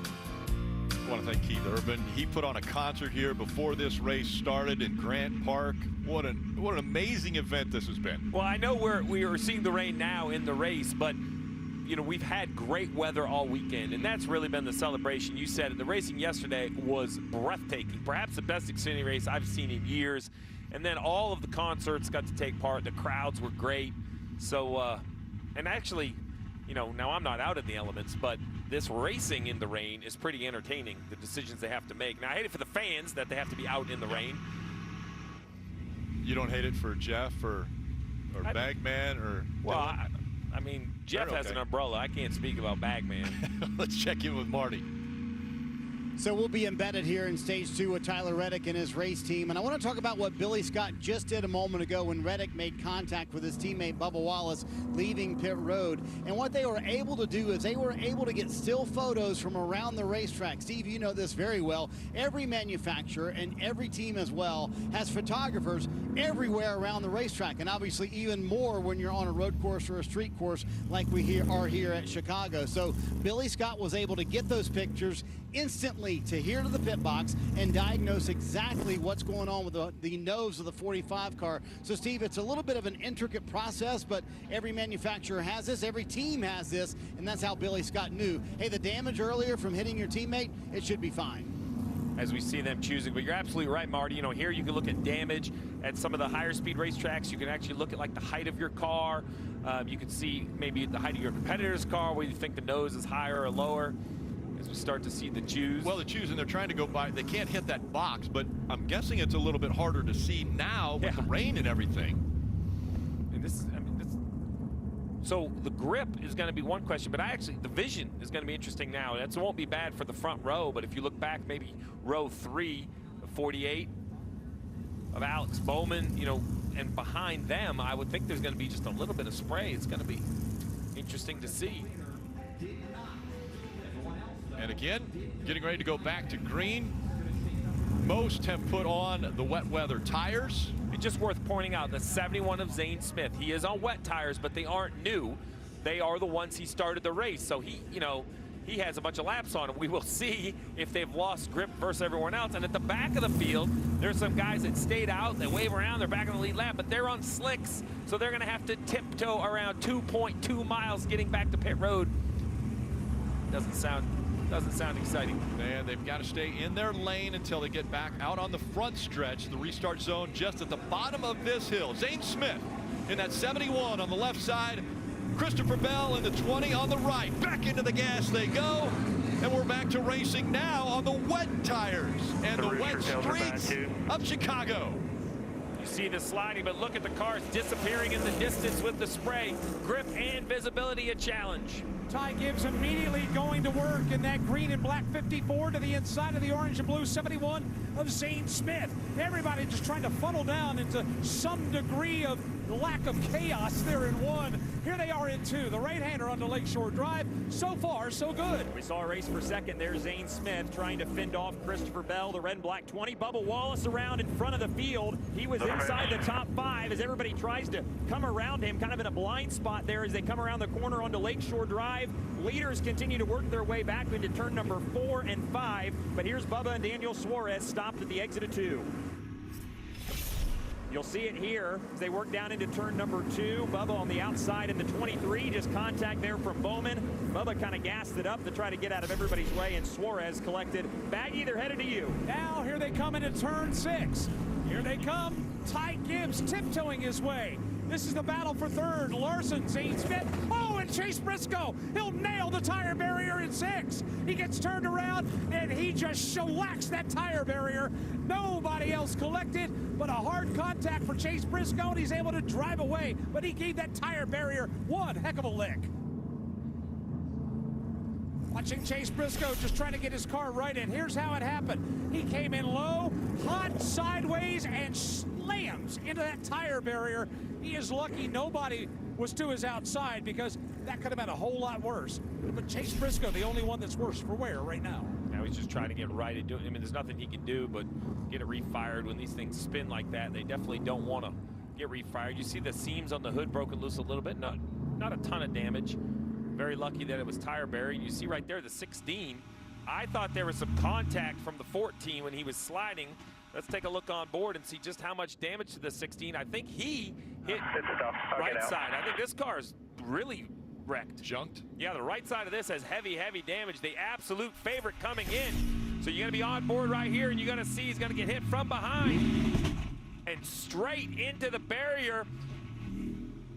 I want to thank Keith Urban. He put on a concert here before this race started in Grant Park. What an amazing event this has been. Well, I know we are seeing the rain now in the race, but you know, we've had great weather all weekend, and that's really been the celebration. You said it, the racing yesterday was breathtaking, perhaps the best Xfinity race I've seen in years. And then all of the concerts got to take part. The crowds were great. So, and actually, you know, now I'm not out in the elements, but this racing in the rain is pretty entertaining, the decisions they have to make. Now, I hate it for the fans that they have to be out in the rain. You don't hate it for Jeff or Bagman or... Well, I mean, Jeff has an umbrella. I can't speak about Bagman. Let's check in with Marty. So we'll be embedded here in stage 2 with Tyler Reddick and his race team. And I want to talk about what Billy Scott just did a moment ago when Reddick made contact with his teammate Bubba Wallace leaving pit road. And what they were able to do is they were able to get still photos from around the racetrack. Steve, you know this very well. Every manufacturer and every team as well has photographers everywhere around the racetrack. And obviously even more when you're on a road course or a street course like we are here at Chicago. So Billy Scott was able to get those pictures instantly to here to the pit box and diagnose exactly what's going on with the nose of the 45 car. So Steve, it's a little bit of an intricate process, but every manufacturer has this, every team has this, and that's how Billy Scott knew, hey, the damage earlier from hitting your teammate, it should be fine. As we see them choosing, but you're absolutely right, Marty. You know, here you can look at damage at some of the higher speed racetracks. You can actually look at like the height of your car. You can see maybe the height of your competitor's car, where you think the nose is higher or lower. As we start to see the choose. Well, the choose, and they're trying to go by, they can't hit that box, but I'm guessing it's a little bit harder to see now with the rain and everything. And this, I mean, so the grip is going to be one question, but the vision is going to be interesting now. That won't be bad for the front row, but if you look back, maybe row 3 of 48 of Alex Bowman, you know, and behind them, I would think there's going to be just a little bit of spray. It's going to be interesting to see. And again, getting ready to go back to green. Most have put on the wet weather tires. It's just worth pointing out the 71 of Zane Smith. He is on wet tires, but they aren't new. They are the ones he started the race. So he, you know, he has a bunch of laps on him. We will see if they've lost grip versus everyone else. And at the back of the field, there's some guys that stayed out. They wave around. They're back in the lead lap, but they're on slicks. So they're going to have to tiptoe around 2.2 miles getting back to pit road. Doesn't sound exciting. And they've got to stay in their lane until they get back out on the front stretch. The restart zone just at the bottom of this hill. Zane Smith in that 71 on the left side. Christopher Bell in the 20 on the right. Back into the gas they go. And we're back to racing now on the wet tires and the wet streets of Chicago. You see the sliding, but look at the cars disappearing in the distance with the spray. Grip and visibility a challenge. Ty Gibbs immediately going to work in that green and black 54 to the inside of the orange and blue 71 of Zane Smith. Everybody just trying to funnel down into some degree of lack of chaos there in one. Here they are in two. The right-hander onto Lakeshore Drive. So far, so good. We saw a race for second there. Zane Smith trying to fend off Christopher Bell, the red and black 20. Bubba Wallace around in front of the field. He was inside the top 5 as everybody tries to come around him, kind of in a blind spot there as they come around the corner onto Lakeshore Drive. Leaders continue to work their way back into turn number 4 and 5. But here's Bubba and Daniel Suarez stopped at the exit of 2. You'll see it here as they work down into turn number 2. Bubba on the outside in the 23, just contact there from Bowman. Bubba kind of gassed it up to try to get out of everybody's way, and Suarez collected. Baggy, they're headed to you. Now here they come into turn 6. Here they come. Ty Gibbs tiptoeing his way. This is the battle for third. Larson, Zane Smith. Oh, and Chase Briscoe. He'll nail the tire barrier in 6. He gets turned around, and he just shellacks that tire barrier. Nobody else collected, but a hard contact for Chase Briscoe, and he's able to drive away. But he gave that tire barrier one heck of a lick. Watching Chase Briscoe just trying to get his car right in. Here's how it happened. He came in low, hot sideways, and slams into that tire barrier. He is lucky nobody was to his outside because that could have been a whole lot worse. But Chase Briscoe, the only one that's worse for wear right now. Now he's just trying to get right and do it. I mean, there's nothing he can do but get it refired. When these things spin like that, they definitely don't want to get refired. You see the seams on the hood broken loose a little bit. Not a ton of damage. Very lucky that it was tire buried. You see right there the 16. I thought there was some contact from the 14 when he was sliding. Let's take a look on board and see just how much damage to the 16. I think he hit right side. I think this car is really wrecked. Junked? Yeah, the right side of this has heavy, heavy damage. The absolute favorite coming in. So you're gonna be on board right here, and you're gonna see he's gonna get hit from behind and straight into the barrier.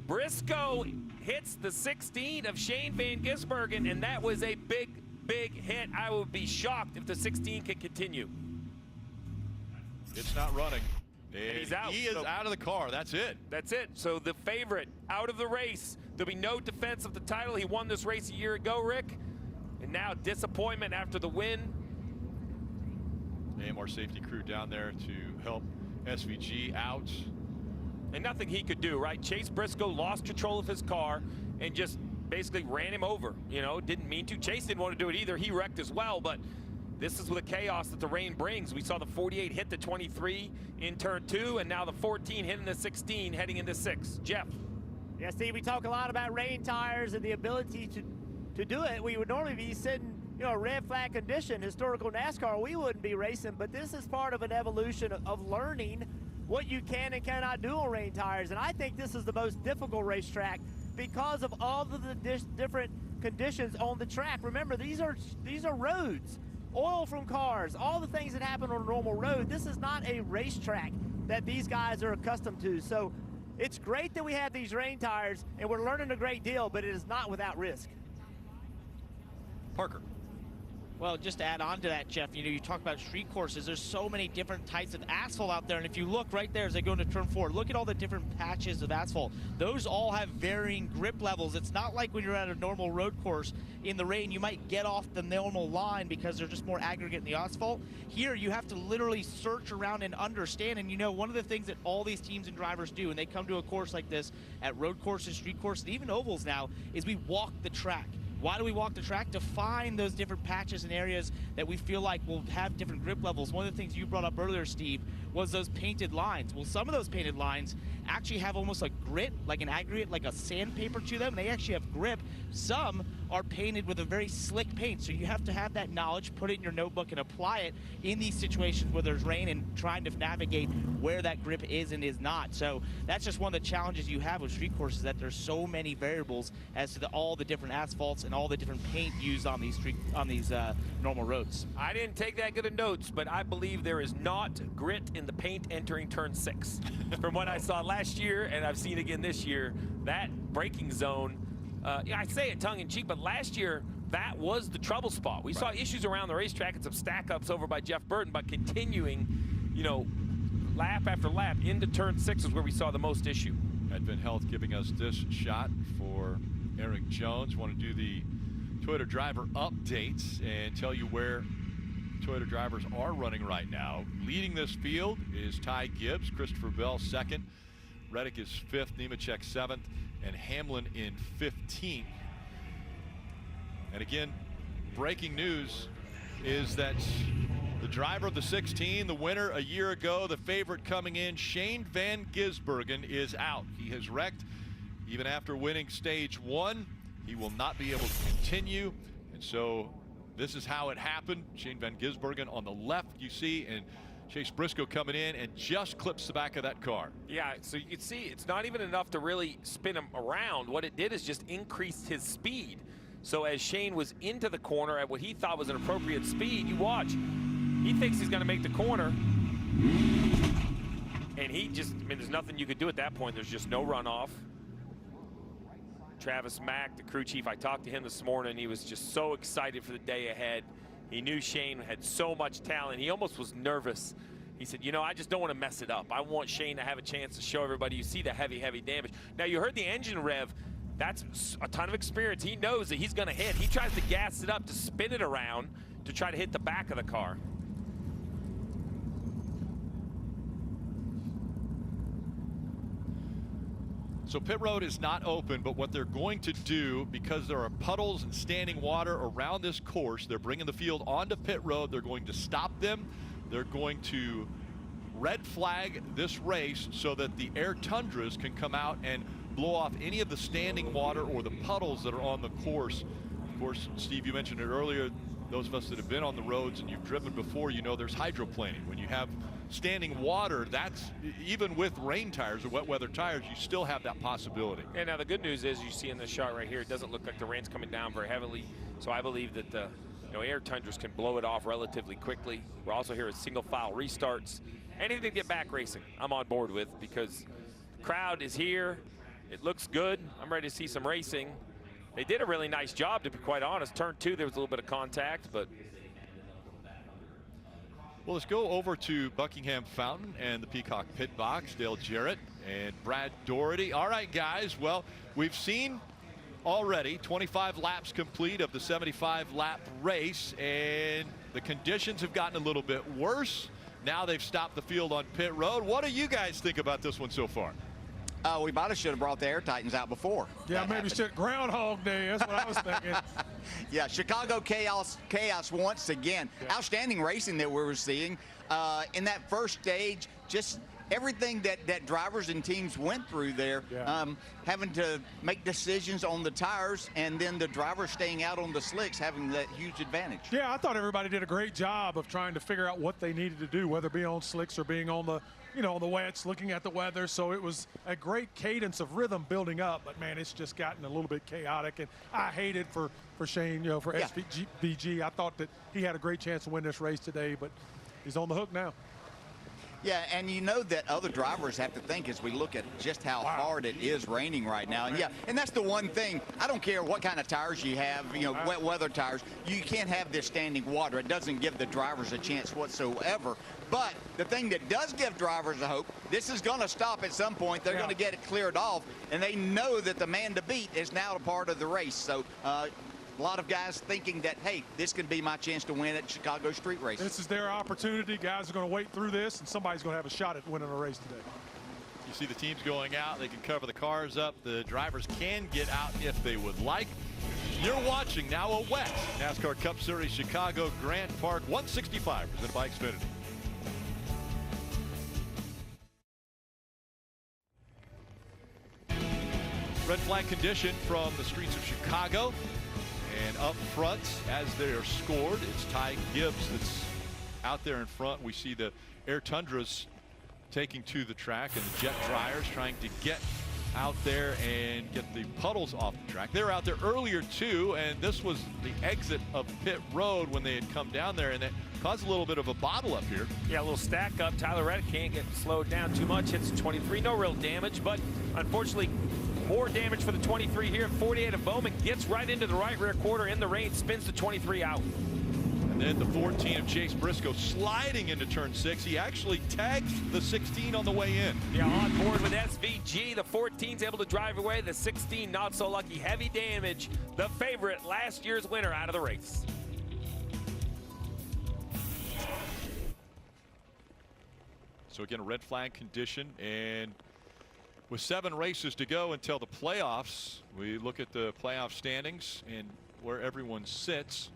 Briscoe hits the 16 of Shane Van Gisbergen, and that was a big, big hit. I would be shocked if the 16 can continue. It's not running. And he's out. He is out of the car. That's it. That's it. So the favorite out of the race. There'll be no defense of the title. He won this race a year ago, Rick. And now disappointment after the win. AMR safety crew down there to help SVG out. And nothing he could do, right? Chase Briscoe lost control of his car and just basically ran him over. You know, didn't mean to. Chase didn't want to do it either. He wrecked as well, but this is the chaos that the rain brings. We saw the 48 hit the 23 in turn 2, and now the 14 hitting the 16 heading into 6. Jeff. Yeah, Steve, we talk a lot about rain tires and the ability to do it. We would normally be sitting, you know, red flag condition, historical NASCAR, we wouldn't be racing, but this is part of an evolution of learning what you can and cannot do on rain tires. And I think this is the most difficult racetrack because of all of the different conditions on the track. Remember, these are roads, oil from cars, all the things that happen on a normal road. This is not a racetrack that these guys are accustomed to. So it's great that we have these rain tires and we're learning a great deal, but it is not without risk. Parker. Well, just to add on to that, Jeff, you know, you talk about street courses. There's so many different types of asphalt out there. And if you look right there as they go into turn 4, look at all the different patches of asphalt. Those all have varying grip levels. It's not like when you're at a normal road course in the rain, you might get off the normal line because there's just more aggregate in the asphalt. Here, you have to literally search around and understand. And you know, one of the things that all these teams and drivers do when they come to a course like this, at road courses, street courses, even ovals now, is we walk the track. Why do we walk the track? To find those different patches and areas that we feel like will have different grip levels. One of the things you brought up earlier, Steve, was those painted lines. Well, some of those painted lines actually have almost a grit, like an aggregate, like a sandpaper to them. They actually have grip. Some are painted with a very slick paint, so you have to have that knowledge, put it in your notebook, and apply it in these situations where there's rain and trying to navigate where that grip is and is not. So that's just one of the challenges you have with street courses, that there's so many variables as to all the different asphalts and all the different paint used on these normal roads. I didn't take that good of notes, but I believe there is not grit in the paint entering turn 6. From what I saw last year, and I've seen again this year, that braking zone, I say it tongue-in-cheek, but last year, that was the trouble spot. We saw issues around the racetrack and some stack-ups over by Jeff Burton, but continuing, you know, lap after lap into turn 6 is where we saw the most issue. Advent Health giving us this shot for Eric Jones. Want to do the Toyota driver updates and tell you where Toyota drivers are running right now. Leading this field is Ty Gibbs, Christopher Bell 2nd, Reddick is 5th, Nemechek 7th, and Hamlin in 15th. And again, breaking news is that the driver of the 16, the winner a year ago, the favorite coming in, Shane Van Gisbergen, is out. He has wrecked even after winning stage 1. He will not be able to continue. And so this is how it happened. Shane Van Gisbergen on the left, you see, and Chase Briscoe coming in and just clips the back of that car. Yeah, so you can see it's not even enough to really spin him around. What it did is just increase his speed. So as Shane was into the corner at what he thought was an appropriate speed, you watch, he thinks he's going to make the corner. And he just, I mean, there's nothing you could do at that point. There's just no runoff. Travis Mack, the crew chief, I talked to him this morning. He was just so excited for the day ahead. He knew Shane had so much talent. He almost was nervous. He said, you know, I just don't want to mess it up. I want Shane to have a chance to show everybody. You see the heavy, heavy damage. Now, you heard the engine rev. That's a ton of experience. He knows that he's going to hit. He tries to gas it up to spin it around to try to hit the back of the car. So pit road is not open, but what they're going to do, because there are puddles and standing water around this course, they're bringing the field onto pit road. They're going to stop them. They're going to red flag this race so that the Air Tundras can come out and blow off any of the standing water or the puddles that are on the course. Of course, Steve, you mentioned it earlier. Those of us that have been on the roads and you've driven before, you know there's hydroplaning. When you have standing water, that's, even with rain tires or wet weather tires, you still have that possibility. And now the good news is, you see in this shot right here, it doesn't look like the rain's coming down very heavily. So I believe that the Air Tundras can blow it off relatively quickly. We're also here at single file restarts. Anything to get back racing, I'm on board with, because the crowd is here. It looks good. I'm ready to see some racing. They did a really nice job, to be quite honest. Turn 2, there was a little bit of contact, but. Well, let's go over to Buckingham Fountain and the Peacock pit box. Dale Jarrett and Brad Doherty. All right, guys. Well, we've seen already 25 laps complete of the 75-lap race, and the conditions have gotten a little bit worse. Now they've stopped the field on pit road. What do you guys think about this one so far? We might have should have brought the Air Titans out before. Yeah, maybe should Groundhog Day. That's what I was thinking. Yeah, Chicago chaos once again. Yeah. Outstanding racing that we were seeing in that first stage. Just everything that drivers and teams went through there, having to make decisions on the tires, and then the drivers staying out on the slicks, having that huge advantage. Yeah, I thought everybody did a great job of trying to figure out what they needed to do, whether being on slicks or being on the, on the wets, looking at the weather. So it was a great cadence of rhythm building up, but man, it's just gotten a little bit chaotic, and I hate it for Shane, for SVG. I thought that he had a great chance to win this race today, but he's on the hook now. Yeah, and you know that other drivers have to think as we look at just how hard it is raining right now. And and that's the one thing. I don't care what kind of tires you have, wet weather tires. You can't have this standing water. It doesn't give the drivers a chance whatsoever. But the thing that does give drivers a hope, this is going to stop at some point. They're going to get it cleared off, and they know that the man to beat is now a part of the race. So a lot of guys thinking that, hey, this could be my chance to win at Chicago street race. This is their opportunity. Guys are going to wait through this, and somebody's going to have a shot at winning a race today. You see the teams going out. They can cover the cars up. The drivers can get out if they would like. You're watching now a wet NASCAR Cup Series Chicago Grant Park 165 presented by Xfinity. Red flag condition from the streets of Chicago. And up front, as they are scored, it's Ty Gibbs that's out there in front. We see the Air Tundras taking to the track, and the Jet Dryers trying to get out there and get the puddles off the track. They were out there earlier too, and this was the exit of pit road when they had come down there, and it caused a little bit of a bottle up here. Yeah, a little stack up. Tyler Reddick can't get slowed down too much. Hits 23, no real damage, but unfortunately more damage for the 23 here. 48 of Bowman gets right into the right rear quarter in the rain, spins the 23 out. And then the 14 of Chase Briscoe sliding into turn 6. He actually tagged the 16 on the way in. Yeah, on board with SVG. The 14's able to drive away. The 16 not so lucky. Heavy damage. The favorite, last year's winner out of the race. So again, a red flag condition, and with 7 races to go until the playoffs, we look at the playoff standings and where everyone sits.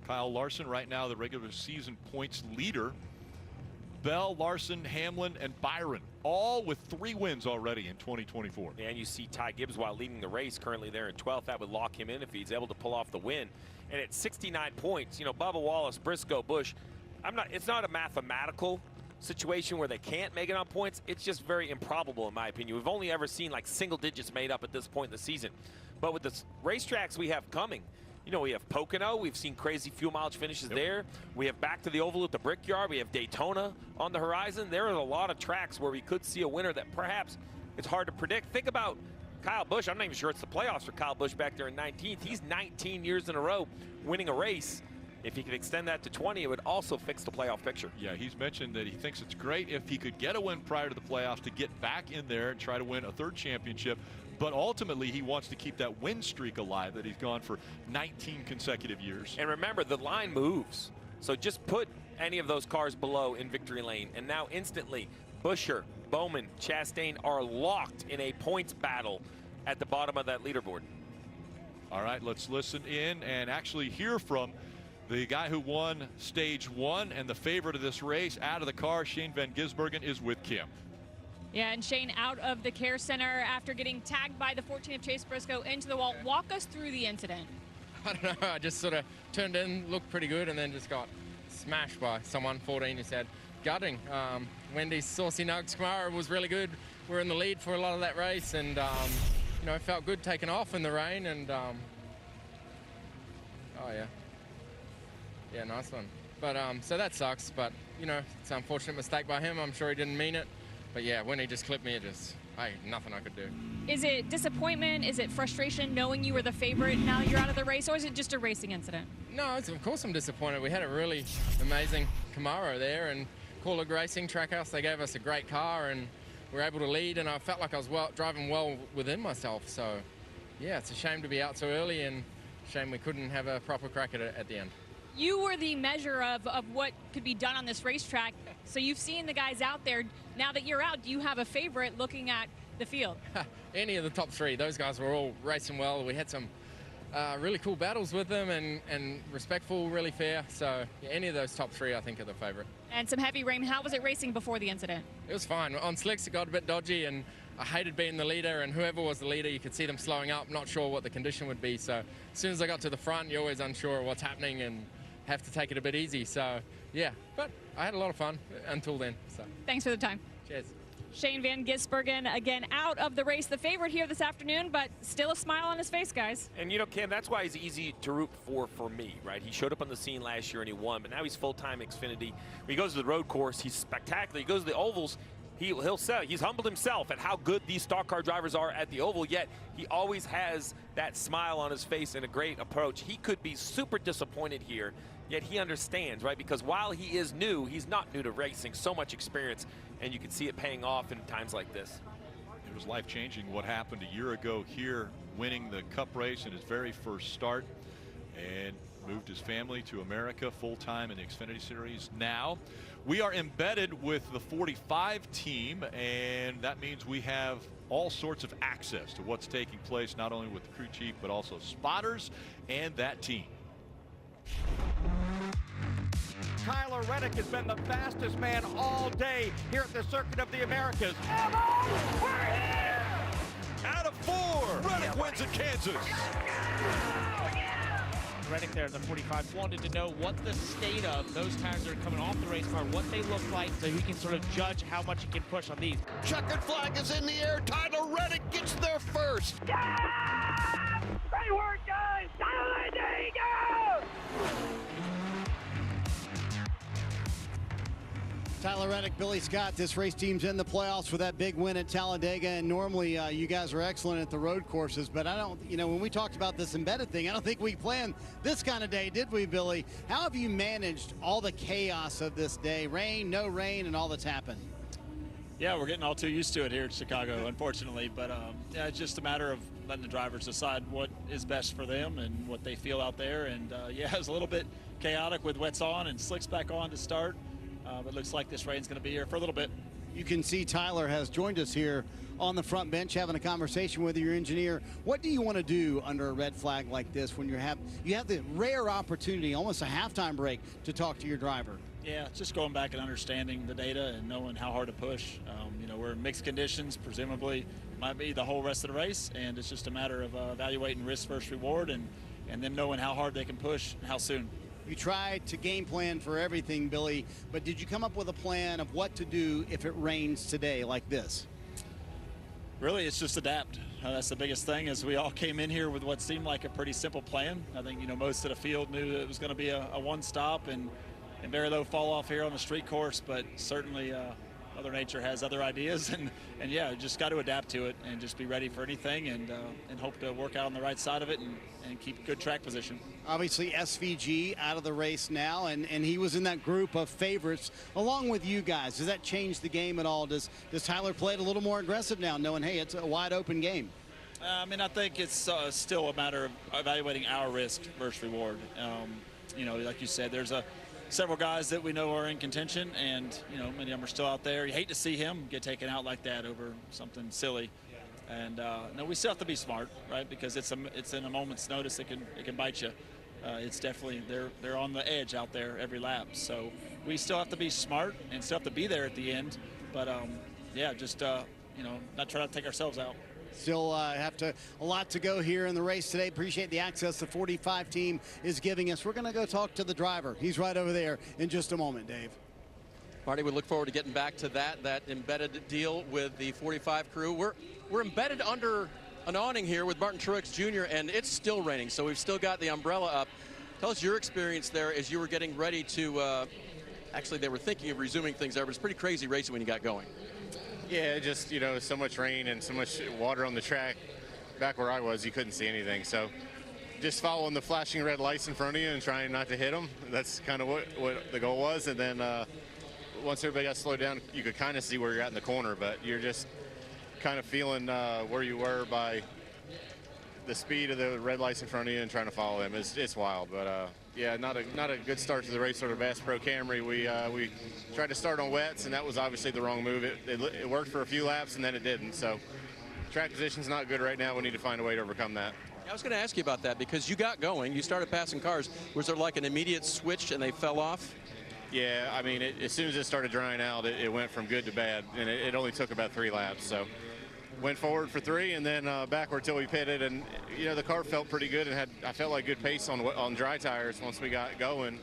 Kyle Larson right now the regular season points leader. Bell, Larson, Hamlin, and Byron, all with 3 wins already in 2024. And you see Ty Gibbs, while leading the race, currently there in 12th. That would lock him in if he's able to pull off the win. And at 69 points, you know, Bubba Wallace, Briscoe, Busch, it's not a mathematical situation where they can't make it on points. It's just very improbable, in my opinion. We've only ever seen like single digits made up at this point in the season. But with the racetracks we have coming, you know, we have Pocono. We've seen crazy fuel mileage finishes there. We have back to the oval at the Brickyard. We have Daytona on the horizon. There are a lot of tracks where we could see a winner that perhaps it's hard to predict. Think about Kyle Busch. I'm not even sure it's the playoffs for Kyle Busch back there in 19th. He's 19 years in a row winning a race. If he could extend that to 20, it would also fix the playoff picture. Yeah, he's mentioned that he thinks it's great if he could get a win prior to the playoffs to get back in there and try to win a 3rd championship. But ultimately, he wants to keep that win streak alive that he's gone for 19 consecutive years. And remember, the line moves. So just put any of those cars below in victory lane. And now instantly, Buescher, Bowman, Chastain are locked in a points battle at the bottom of that leaderboard. All right, let's listen in and actually hear from the guy who won stage 1 and the favorite of this race out of the car. Shane Van Gisbergen is with Kim. Yeah, and Shane out of the care center after getting tagged by the 14 of Chase Briscoe into the wall. Walk us through the incident. I don't know, I just sort of turned in, looked pretty good, and then just got smashed by someone, 14, who said, gutting. Wendy's Saucy Nugs Camaro was really good. We're in the lead for a lot of that race, and you know, it felt good taking off in the rain, and oh yeah. Yeah, nice one. But so that sucks, but you know, it's an unfortunate mistake by him. I'm sure he didn't mean it. But yeah, when he just clipped me, nothing I could do. Is it disappointment? Is it frustration knowing you were the favorite and now you're out of the race, or is it just a racing incident? No, of course I'm disappointed. We had a really amazing Camaro there, and Corlig Racing Trackhouse, they gave us a great car, and we were able to lead, and I felt like I was driving well within myself. So yeah, it's a shame to be out so early, and shame we couldn't have a proper crack at the end. You were the measure of what could be done on this racetrack, so you've seen the guys out there. Now that you're out, do you have a favorite looking at the field? Any of the top 3. Those guys were all racing well. We had some really cool battles with them, and respectful, really fair. So yeah, any of those top 3, I think, are the favorite. And some heavy rain. How was it racing before the incident? It was fine. On slicks, it got a bit dodgy, and I hated being the leader, and whoever was the leader, you could see them slowing up, not sure what the condition would be. So as soon as I got to the front, you're always unsure of what's happening and have to take it a bit easy. So yeah, but I had a lot of fun until then. So thanks for the time. Cheers. Shane Van Gisbergen, again, out of the race, the favorite here this afternoon, but still a smile on his face, guys. And, you know, Cam, that's why he's easy to root for me, right? He showed up on the scene last year and he won, but now he's full-time Xfinity. When he goes to the road course, he's spectacular. He goes to the ovals, he'll say he's humbled himself at how good these stock car drivers are at the oval, yet he always has that smile on his face and a great approach. He could be super disappointed here, yet he understands, right? Because while he is new, he's not new to racing. So much experience, and you can see it paying off in times like this. It was life-changing what happened a year ago here, winning the Cup race in his very first start, and moved his family to America full-time in the Xfinity Series. Now we are embedded with the 45 team, and that means we have all sorts of access to what's taking place, not only with the crew chief, but also spotters and that team. Tyler Reddick has been the fastest man all day here at the Circuit of the Americas. We're here! Out of 4, Reddick wins at Kansas. Reddick there in the 45 wanted to know what the state of those tires that are coming off the race car, what they look like, so he can sort of judge how much he can push on these. Checkered flag is in the air. Tyler Reddick gets there first. Yeah! Great work, guys! Tyler, there you go! Tyler Reddick, Billy Scott, this race team's in the playoffs for that big win at Talladega, and normally you guys are excellent at the road courses, but I don't, when we talked about this embedded thing, I don't think we planned this kind of day, did we, Billy? How have you managed all the chaos of this day? Rain, no rain, and all that's happened. Yeah, we're getting all too used to it here in Chicago, unfortunately, but yeah, it's just a matter of letting the drivers decide what is best for them and what they feel out there, and yeah, it was a little bit chaotic with wets on and slicks back on to start. But it looks like this rain's going to be here for a little bit. You can see Tyler has joined us here on the front bench having a conversation with your engineer. What do you want to do under a red flag like this when you have the rare opportunity, almost a halftime break, to talk to your driver? Yeah, just going back and understanding the data and knowing how hard to push. We're in mixed conditions, presumably might be the whole rest of the race, and it's just a matter of evaluating risk versus reward and then knowing how hard they can push and how soon. You tried to game plan for everything, Billy, but did you come up with a plan of what to do if it rains today like this? Really, it's just adapt. That's the biggest thing, is we all came in here with what seemed like a pretty simple plan. I think, most of the field knew that it was going to be a one stop and very low fall off here on the street course, but certainly Mother Nature has other ideas, and yeah, just got to adapt to it and just be ready for anything and hope to work out on the right side of it and keep good track position. Obviously SVG out of the race now, and he was in that group of favorites along with you guys. Does that change the game at all? Does Tyler play it a litlittle more aggressive now, knowing, hey, it's a wide open game? I think it's still a matter of evaluating our risk versus reward. Like you said, there's several guys that we know are in contention, and many of them are still out there. You hate to see him get taken out like that over something silly. And no, we still have to be smart, right? Because it's in a moment's notice it can bite you. It's definitely they're on the edge out there every lap. So we still have to be smart and still have to be there at the end. But yeah, just not try to take ourselves out. Still have a lot to go here in the race today. Appreciate the access the 45 team is giving us. We're going to go talk to the driver. He's right over there in just a moment, Dave. Marty, we look forward to getting back to that embedded deal with the 45 crew. We're embedded under an awning here with Martin Truex Jr., and it's still raining, so we've still got the umbrella up. Tell us your experience there as you were getting ready to, actually they were thinking of resuming things there, but it's pretty crazy racing when you got going. Yeah, just, so much rain and so much water on the track. Back where I was, you couldn't see anything. So just following the flashing red lights in front of you and trying not to hit them. That's kind of what the goal was. And then once everybody got slowed down, you could kind of see where you're at in the corner, but you're just kind of feeling where you were by the speed of the red lights in front of you and trying to follow them. It's wild, but yeah, not a good start to the race for the Bass Pro Camry. We tried to start on wets, and that was obviously the wrong move. It worked for a few laps, and then it didn't. So track position's not good right now. We need to find a way to overcome that. I was going to ask you about that because you got going. You started passing cars. Was there like an immediate switch and they fell off? Yeah, I mean, as soon as it started drying out, it went from good to bad, and it only took about 3 laps. So went forward for 3 and then backward till we pitted, and the car felt pretty good and I felt like good pace on dry tires once we got going.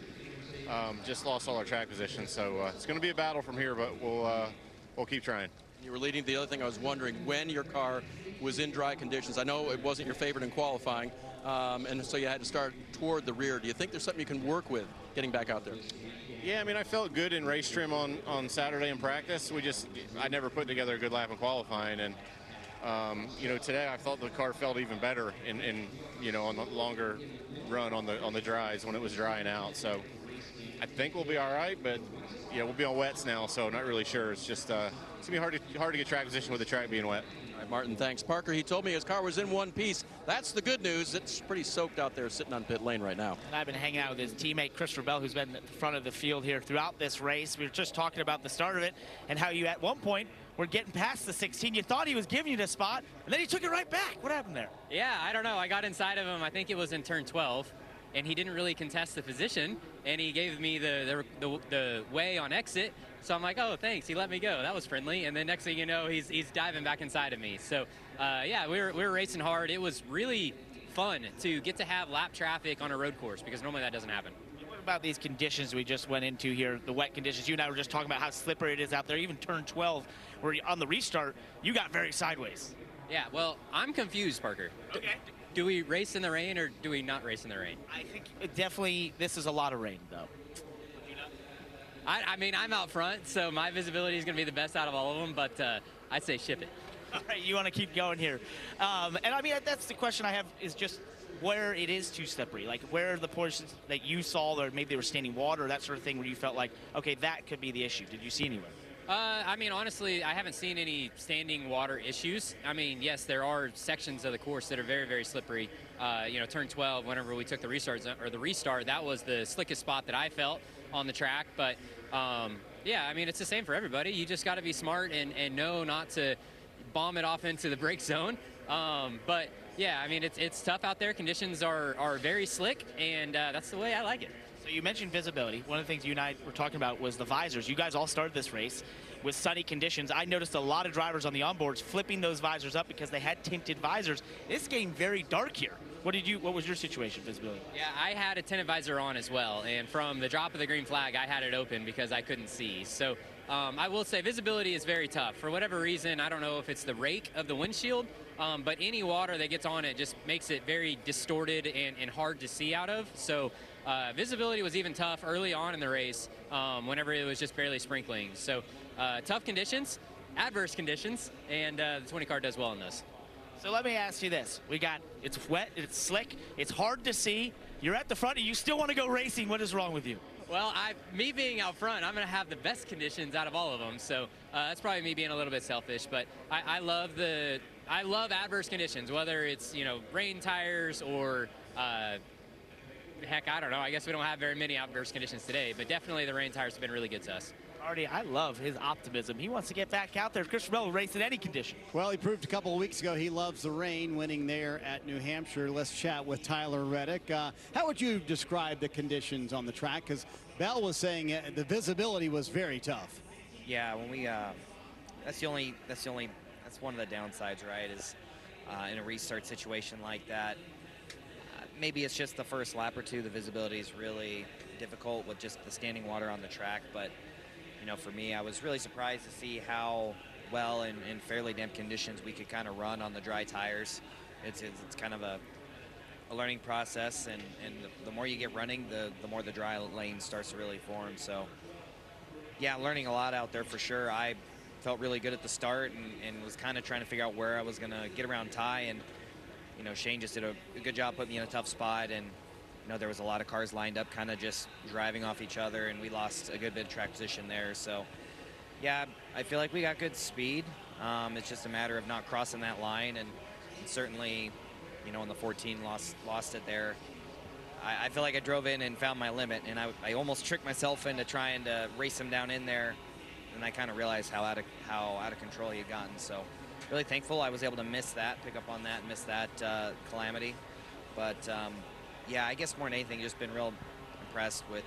Just lost all our track position, so it's going to be a battle from here, but we'll keep trying. You were leading. The other thing I was wondering, when your car was in dry conditions, I know it wasn't your favorite in qualifying, and so you had to start toward the rear. Do you think there's something you can work with getting back out there? Yeah, I mean, I felt good in race trim on Saturday in practice. I never put together a good lap in qualifying, and today I thought the car felt even better on the longer run on the dries when it was drying out. So I think we'll be all right, but we'll be on wets now, so not really sure. It's just it's gonna be hard to get track position with the track being wet. All right, Martin, thanks. Parker, he told me his car was in one piece. That's the good news. It's pretty soaked out there sitting on pit lane right now. And I've been hanging out with his teammate Christopher Bell, who's been at the front of the field here throughout this race. We were just talking about the start of it and how you at one point were getting past the 16. You thought he was giving you the spot, and then he took it right back. What happened there? Yeah, I don't know. I got inside of him. I think it was in turn 12, and he didn't really contest the position, and he gave me the way on exit. So I'm like, oh, thanks. He let me go. That was friendly. And then next thing you know, he's diving back inside of me. So yeah, we were racing hard. It was really fun to get to have lap traffic on a road course because normally that doesn't happen. What about these conditions we just went into here, the wet conditions? You and I were just talking about how slippery it is out there. Even turn 12, where on the restart, you got very sideways. Yeah, well, I'm confused, Parker. Okay. Do we race in the rain or do we not race in the rain? I think definitely this is a lot of rain, though. I mean, I'm out front, so my visibility is going to be the best out of all of them, but I'd say ship it. All right, you want to keep going here. And I mean, that's the question I have, is just where it is too slippery. Like, where are the portions that you saw, or maybe they were standing water or that sort of thing, where you felt like, okay, that could be the issue? Did you see anywhere? I mean, honestly, I haven't seen any standing water issues. I mean, yes, there are sections of the course that are very, very slippery. You know, turn 12, whenever we took the restart, that was the slickest spot that I felt on the track. But yeah, I mean, it's the same for everybody. You just got to be smart and know not to bomb it off into the brake zone. But yeah, I mean, it's tough out there. Conditions are very slick, and that's the way I like it. So you mentioned visibility. One of the things you and I were talking about was the visors. You guys all started this race with sunny conditions. I noticed a lot of drivers on the onboards flipping those visors up because they had tinted visors. It's getting very dark here. What was your situation, visibility? Yeah, I had a tinted visor on as well, and from the drop of the green flag, I had it open because I couldn't see. So I will say visibility is very tough. For whatever reason, I don't know if it's the rake of the windshield, but any water that gets on it just makes it very distorted and hard to see out of. So visibility was even tough early on in the race whenever it was just barely sprinkling. So tough conditions, adverse conditions, and the 20 car does well in this. So let me ask you this. It's wet, it's slick, it's hard to see. You're at the front and you still want to go racing. What is wrong with you? Well, me being out front, I'm going to have the best conditions out of all of them. So that's probably me being a little bit selfish. But I love adverse conditions, whether it's, you know, rain tires or heck, I don't know. I guess we don't have very many adverse conditions today, but definitely the rain tires have been really good to us. Artie, I love his optimism. He wants to get back out there. Christopher Bell will race in any condition. Well, he proved a couple of weeks ago he loves the rain, winning there at New Hampshire. Let's chat with Tyler Reddick. How would you describe the conditions on the track? Because Bell was saying the visibility was very tough. Yeah, when we that's one of the downsides, right? Is in a restart situation like that. Maybe it's just the first lap or two. The visibility is really difficult with just the standing water on the track, but. You know, for me, I was really surprised to see how well in fairly damp conditions we could kind of run on the dry tires. It's kind of a learning process, and the more you get running, the more the dry lane starts to really form. So, yeah, learning a lot out there for sure. I felt really good at the start and was kind of trying to figure out where I was going to get around Ty, and, you know, Shane just did a good job putting me in a tough spot, and you know, there was a lot of cars lined up kind of just driving off each other, and we lost a good bit of track position there. So, yeah, I feel like we got good speed. It's just a matter of not crossing that line, and certainly, you know, in the 14 lost it there. I feel like I drove in and found my limit, and I almost tricked myself into trying to race him down in there, and I kind of realized how out of control he had gotten. So, really thankful I was able to pick up on that, and miss that calamity. But yeah, I guess more than anything, just been real impressed with,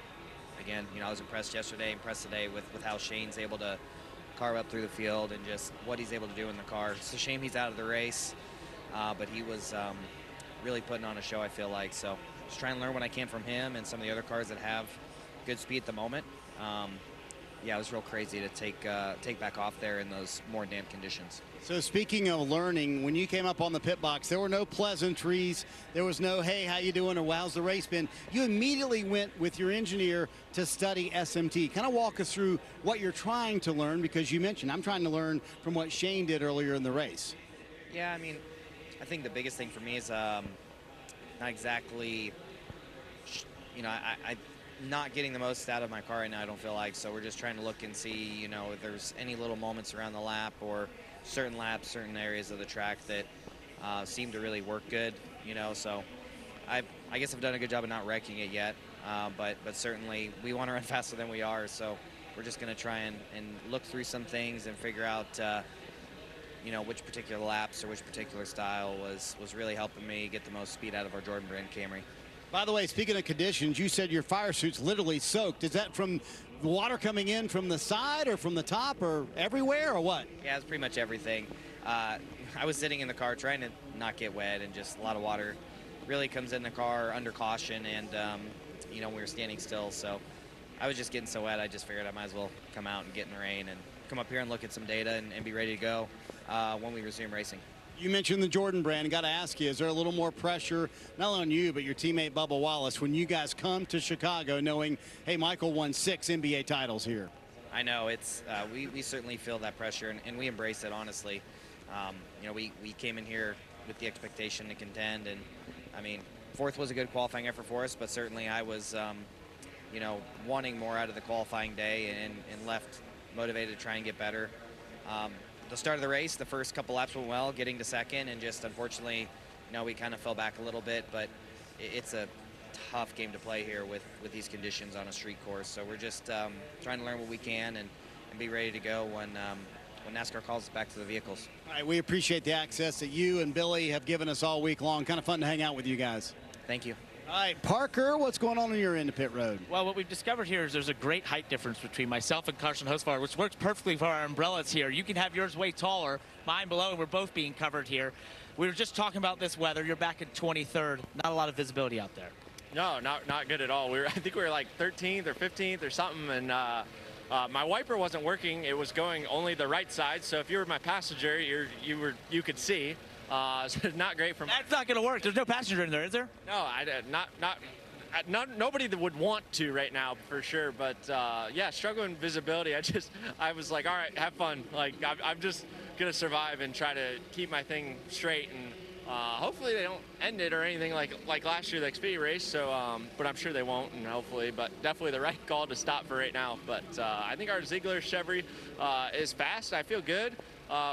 again, you know, I was impressed yesterday, impressed today with how Shane's able to carve up through the field and just what he's able to do in the car. It's a shame he's out of the race, but he was really putting on a show, I feel like. So just trying to learn what I can from him and some of the other cars that have good speed at the moment. Yeah, it was real crazy to take back off there in those more damp conditions. So speaking of learning, when you came up on the pit box, there were no pleasantries. There was no, hey, how you doing, or how's the race been? You immediately went with your engineer to study SMT. Kind of walk us through what you're trying to learn, because you mentioned I'm trying to learn from what Shane did earlier in the race. Yeah, I mean, I think the biggest thing for me is not exactly, you know, I not getting the most out of my car right now, I don't feel like. So we're just trying to look and see, you know, if there's any little moments around the lap or certain laps, certain areas of the track that seem to really work good, you know. So I guess I've done a good job of not wrecking it yet, but certainly we want to run faster than we are. So we're just going to try and look through some things and figure out, you know, which particular laps or which particular style was really helping me get the most speed out of our Jordan Brand Camry. By the way, speaking of conditions, you said your fire suit's literally soaked. Is that from the water coming in from the side or from the top or everywhere, or what? Yeah, it's pretty much everything. I was sitting in the car trying to not get wet, and just a lot of water really comes in the car under caution, and you know, we were standing still, so I was just getting so wet I just figured I might as well come out and get in the rain and come up here and look at some data and be ready to go when we resume racing. You mentioned the Jordan brand. Got to ask you, is there a little more pressure, not only on you, but your teammate Bubba Wallace, when you guys come to Chicago knowing, hey, Michael won 6 NBA titles here? I know it's we certainly feel that pressure, and we embrace it, honestly. You know, we came in here with the expectation to contend, and I mean, 4th was a good qualifying effort for us, but certainly I was, you know, wanting more out of the qualifying day and left motivated to try and get better. The start of the race, the first couple laps went well, getting to 2nd, and just unfortunately, you know, we kind of fell back a little bit, but it's a tough game to play here with these conditions on a street course. So we're just trying to learn what we can and be ready to go when NASCAR calls us back to the vehicles. All right, we appreciate the access that you and Billy have given us all week long. Kind of fun to hang out with you guys. Thank you. All right, Parker, what's going on your end of pit road? Well, what we've discovered here is there's a great height difference between myself and Carson Hocevar, which works perfectly for our umbrellas here. You can have yours way taller, mine below, and we're both being covered here. We were just talking about this weather. You're back in 23rd. Not a lot of visibility out there. No, not good at all. I think we were like 13th or 15th or something, and my wiper wasn't working. It was going only the right side, so if you were my passenger, you could see. So not great from. That's not going to work. There's no passenger in there, is there? No, nobody that would want to right now for sure. But yeah, struggling visibility. I was like, all right, have fun. Like I'm just gonna survive and try to keep my thing straight, and hopefully they don't end it or anything like last year, the Xfinity race. So, but I'm sure they won't, and hopefully. But definitely the right call to stop for right now. But I think our Ziegler Chevy is fast. I feel good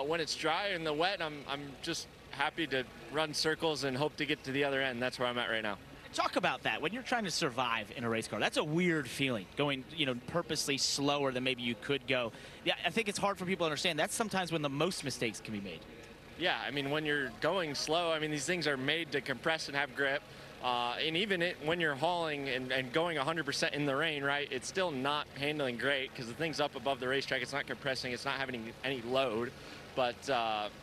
when it's dry and the wet. I'm just happy to run circles and hope to get to the other end. That's where I'm at right now. Talk about that. When you're trying to survive in a race car, that's a weird feeling, going, you know, purposely slower than maybe you could go. Yeah, I think it's hard for people to understand. That's sometimes when the most mistakes can be made. Yeah, I mean, when you're going slow, I mean, these things are made to compress and have grip. And even when you're hauling and going 100% in the rain, right, it's still not handling great because the thing's up above the racetrack. It's not compressing. It's not having any load. But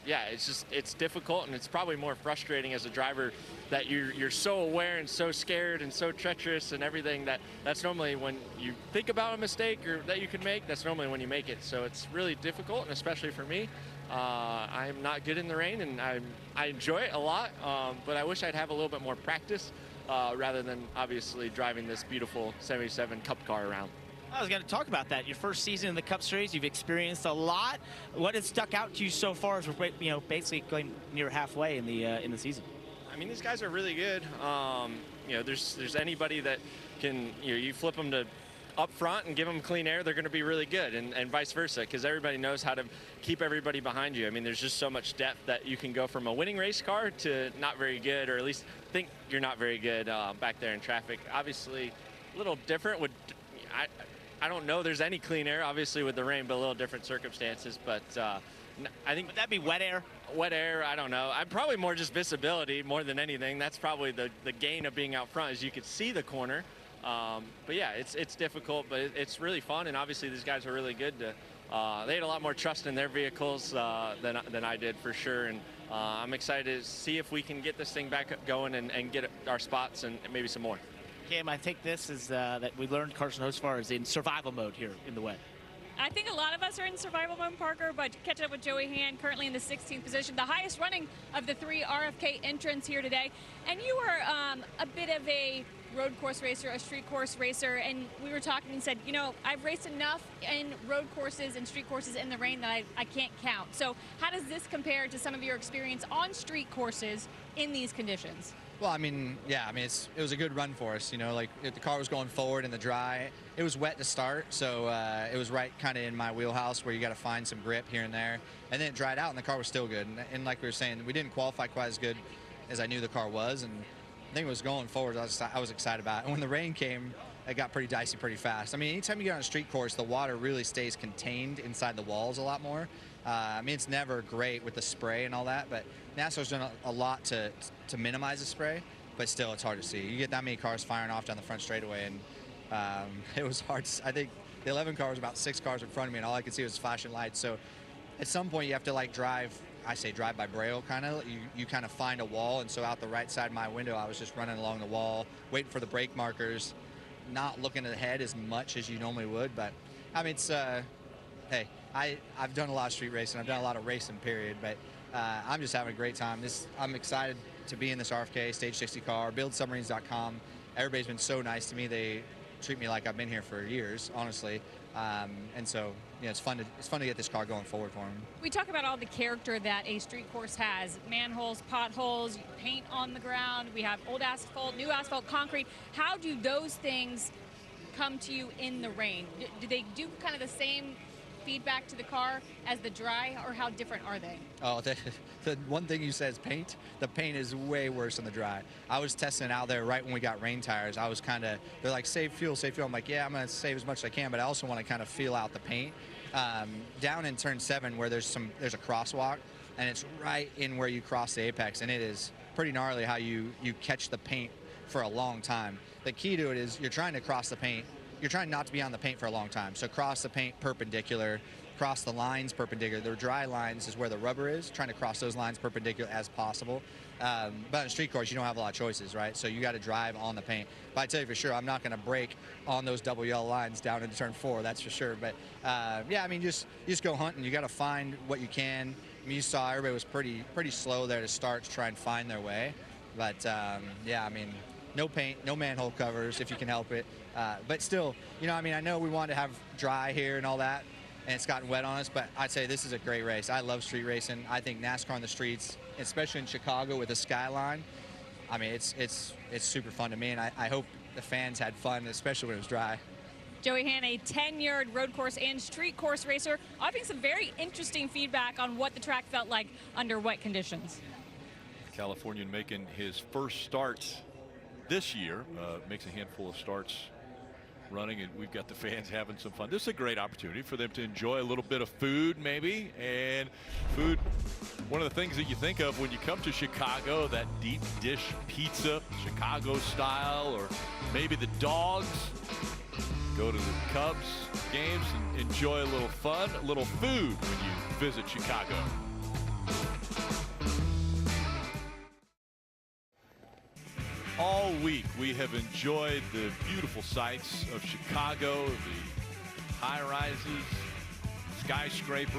yeah, it's difficult, and it's probably more frustrating as a driver that you're so aware and so scared and so treacherous and everything that's normally when you think about a mistake or that you can make, that's normally when you make it. So it's really difficult, and especially for me. I'm not good in the rain, and I enjoy it a lot, but I wish I'd have a little bit more practice rather than obviously driving this beautiful 77 Cup car around. I was going to talk about that. Your first season in the Cup Series, you've experienced a lot. What has stuck out to you so far as we're, you know, basically going near halfway in the season? I mean, these guys are really good. You know, there's anybody that can, you flip them to up front and give them clean air, they're going to be really good, and vice versa, because everybody knows how to keep everybody behind you. I mean, there's just so much depth that you can go from a winning race car to not very good, or at least think you're not very good back there in traffic. Obviously, a little different with. I don't know there's any clean air, obviously, with the rain, but a little different circumstances. But I think... Would that be wet air? Wet air, I don't know. I'm probably more just visibility more than anything. That's probably the gain of being out front, is you could see the corner. But yeah, it's difficult, but it's really fun. And obviously these guys are really good. They had a lot more trust in their vehicles than I did, for sure. And I'm excited to see if we can get this thing back going and get our spots and maybe some more. Cam, I think this is that we learned Carson Hocevar is in survival mode here in the wet. I think a lot of us are in survival mode, Parker, but catching up with Joey Hand, currently in the 16th position, the highest running of the 3 RFK entrants here today. And you were a bit of a road course racer, a street course racer, and we were talking and said, you know, I've raced enough in road courses and street courses in the rain that I can't count. So how does this compare to some of your experience on street courses in these conditions? Well, I mean, yeah, I mean, it was a good run for us, you know, like if the car was going forward in the dry. It was wet to start, so it was right kind of in my wheelhouse where you got to find some grip here and there. And then it dried out and the car was still good. And like we were saying, we didn't qualify quite as good as I knew the car was. And I think it was going forward, I was excited about it. And when the rain came, it got pretty dicey pretty fast. I mean, anytime you get on a street course, the water really stays contained inside the walls a lot more. I mean, it's never great with the spray and all that, but NASCAR's done a lot to minimize the spray. But still, it's hard to see. You get that many cars firing off down the front straightaway, and it was hard. I think the 11 car was about 6 cars in front of me, and all I could see was flashing lights. So at some point, you have to like drive by braille, kind of. You kind of find a wall, and so out the right side of my window, I was just running along the wall, waiting for the brake markers, not looking ahead as much as you normally would. But I mean, it's hey, I've done a lot of street racing. I've done a lot of racing, period. But I'm just having a great time. I'm excited to be in this RFK Stage 60 car. BuildSubmarines.com. Everybody's been so nice to me. They treat me like I've been here for years, honestly. And so, it's fun to get this car going forward for them. We talk about all the character that a street course has. Manholes, potholes, paint on the ground. We have old asphalt, new asphalt, concrete. How do those things come to you in the rain? Do they do kind of the same feedback to the car as the dry, or how different are they? Oh, the one thing you said is paint. The paint is way worse than the dry. I was testing it out there right when we got rain tires. I was they're like, save fuel, save fuel. I'm like, yeah, I'm going to save as much as I can, but I also want to kind of feel out the paint. Down in turn 7 where there's a crosswalk, and it's right in where you cross the apex, and it is pretty gnarly how you catch the paint for a long time. The key to it is you're trying to cross the paint. You're trying not to be on the paint for a long time. So cross the paint perpendicular, cross the lines perpendicular. The dry lines is where the rubber is, trying to cross those lines perpendicular as possible. But on a street course, you don't have a lot of choices, right? So you got to drive on the paint. But I tell you for sure, I'm not going to brake on those double yellow lines down into turn 4, that's for sure. But yeah, I mean, you just go hunting. You got to find what you can. I mean, you saw everybody was pretty slow there to start to try and find their way. But yeah, I mean, no paint, no manhole covers if you can help it. But still, I mean, I know we wanted to have dry here and all that, and it's gotten wet on us, but I'd say this is a great race. I love street racing. I think NASCAR on the streets, especially in Chicago with the skyline, I mean, it's super fun to me, and I hope the fans had fun, especially when it was dry. Joey Hann, a 10-yard road course and street course racer, offering some very interesting feedback on what the track felt like under wet conditions. Californian making his first start this year, makes a handful of starts running, and we've got the fans having some fun. This is a great opportunity for them to enjoy a little bit of food, maybe. And food, one of the things that you think of when you come to Chicago, that deep dish pizza, Chicago style, or maybe the dogs. Go to the Cubs games and enjoy a little fun, a little food when you visit Chicago. All week we have enjoyed the beautiful sights of Chicago, the high-rises, skyscrapers,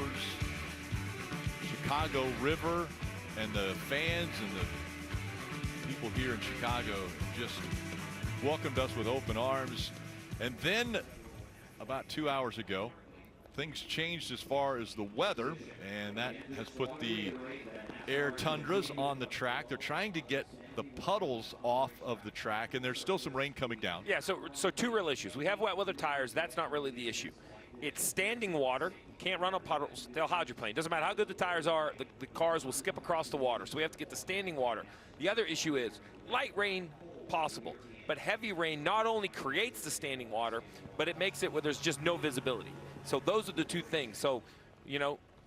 Chicago River, and the fans and the people here in Chicago just welcomed us with open arms. And then about 2 hours ago, things changed as far as the weather, and that has put the Air Tundras on the track. They're trying to get the puddles off of the track, and there's still some rain coming down. Yeah, so two real issues. We have wet weather tires. That's not really the issue. It's standing water. Can't run on puddles. They'll hydroplane. Doesn't matter how good the tires are, the cars will skip across the water. So we have to get the standing water. The other issue is light rain, possible. But heavy rain not only creates the standing water, but it makes it where there's just no visibility. So those are the two things. So,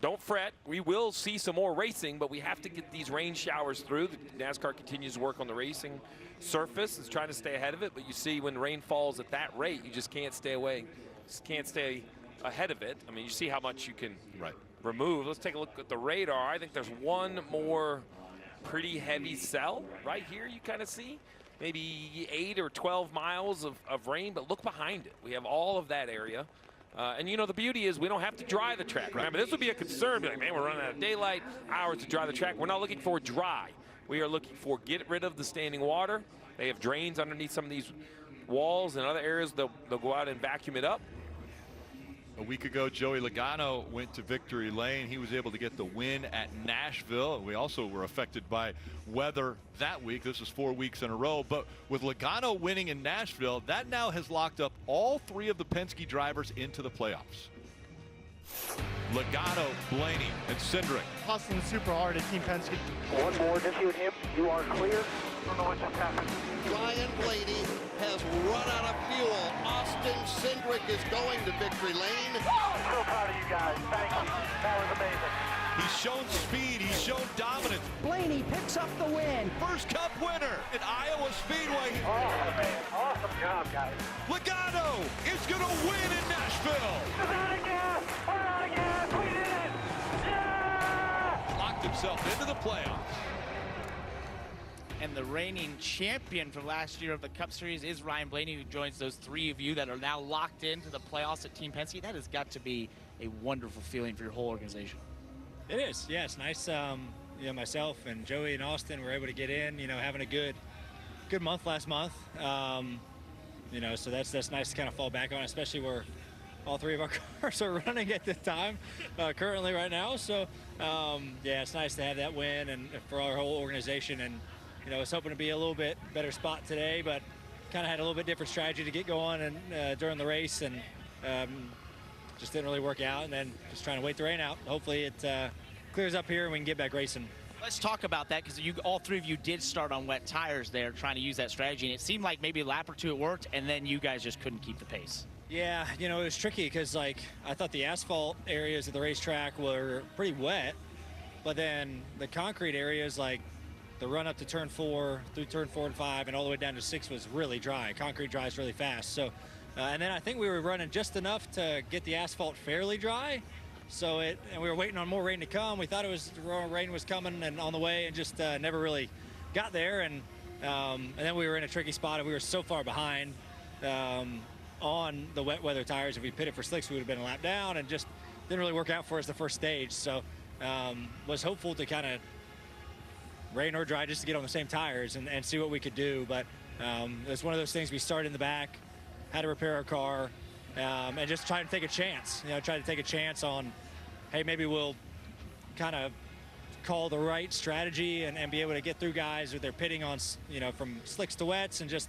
don't fret. We will see some more racing, but we have to get these rain showers through. The NASCAR continues to work on the racing surface. It's trying to stay ahead of it, but you see when rain falls at that rate, you just can't stay away. Just can't stay ahead of it. I mean, you see how much you can remove. Let's take a look at the radar. I think there's one more pretty heavy cell right here you kind of see. Maybe 8 or 12 miles of rain, but look behind it. We have all of that area. And the beauty is we don't have to dry the track. Remember, this would be a concern. Be like, man, we're running out of daylight, hours to dry the track. We're not looking for dry. We are looking for get rid of the standing water. They have drains underneath some of these walls and other areas. They'll go out and vacuum it up. A week ago, Joey Logano went to victory lane. He was able to get the win at Nashville. We also were affected by weather that week. This is 4 weeks in a row. But with Logano winning in Nashville, that now has locked up all 3 of the Penske drivers into the playoffs. Logano, Blaney, and Cindric. Hustling super hard at Team Penske. One more, just you and him. You are clear. I don't know what just happened. Ryan Blaney has run out of fuel. Austin Cindric is going to victory lane. So proud of you guys. Thank you. That was amazing. He's shown speed. He's shown dominance. Blaney picks up the win. First Cup winner at Iowa Speedway. Awesome, man. Awesome job, guys. Logano is going to win in Nashville. We're out of gas. We're out of gas. We did it. Yeah! Locked himself into the playoffs. And the reigning champion from last year of the Cup Series is Ryan Blaney, who joins those 3 of you that are now locked into the playoffs at Team Penske. That has got to be a wonderful feeling for your whole organization. It is, yeah, it's nice. You know, myself and Joey and Austin were able to get in, you know, having a good month last month. You know, so that's nice to kind of fall back on, especially where all three of our cars are running at the time, currently right now. So, yeah, it's nice to have that win and for our whole organization. And, you know, I was hoping to be a little bit better spot today, but kind of had a little bit different strategy to get going and during the race, and just didn't really work out. And then just trying to wait the rain out. Hopefully it clears up here and we can get back racing. Let's talk about that, because all three of you did start on wet tires there, trying to use that strategy, and it seemed like maybe a lap or two it worked, and then you guys just couldn't keep the pace. Yeah, you know, it was tricky because, like, I thought the asphalt areas of the racetrack were pretty wet, but then the concrete areas, like the run up to turn 4, through turn 4 and 5, and all the way down to 6 was really dry. Concrete dries really fast. So, and then I think we were running just enough to get the asphalt fairly dry. So and we were waiting on more rain to come. We thought rain was coming and on the way, and just never really got there. And then we were in a tricky spot, and we were so far behind on the wet weather tires. If we pitted for slicks, we would have been a lap down, and just didn't really work out for us the first stage. So was hopeful to kind of rain or dry just to get on the same tires and see what we could do. But it's one of those things. We started in the back, had to repair our car, and just try to take a chance. You know, try to take a chance on, hey, maybe we'll kind of call the right strategy and be able to get through guys with their pitting on, you know, from slicks to wets, and just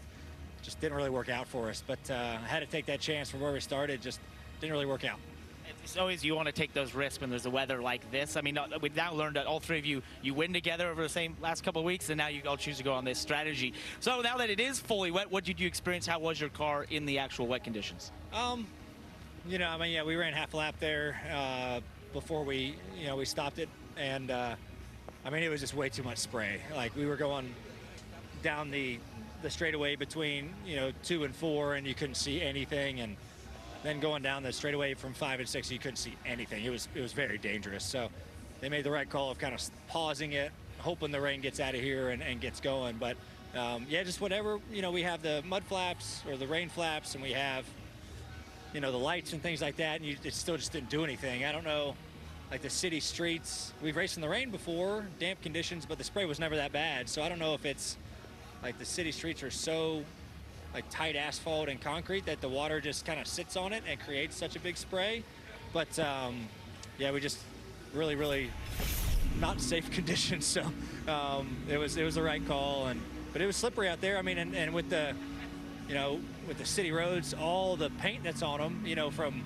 didn't really work out for us. But I had to take that chance from where we started. Just didn't really work out. It's always, you want to take those risks when there's a weather like this. I mean, we've now learned that all three of you win together over the same last couple of weeks, and now you all choose to go on this strategy. So now that it is fully wet, what did you experience? How was your car in the actual wet conditions? You know, I mean, yeah, we ran half a lap there before we stopped it, and I mean, it was just way too much spray. Like, we were going down the straightaway between, you know, 2 and 4, and you couldn't see anything, and then going down the straightaway from 5 and 6, you couldn't see anything. It was very dangerous. So they made the right call of kind of pausing it, hoping the rain gets out of here and gets going. But yeah, just whatever, you know, we have the mud flaps or the rain flaps, and we have, you know, the lights and things like that, and it still just didn't do anything. I don't know, like the city streets, we've raced in the rain before, damp conditions, but the spray was never that bad. So I don't know if it's like the city streets are so like tight asphalt and concrete that the water just kind of sits on it and creates such a big spray. But yeah, we just really not safe conditions. So it was the right call, but it was slippery out there. I mean, and with the, you know, with the city roads, all the paint that's on them, you know, from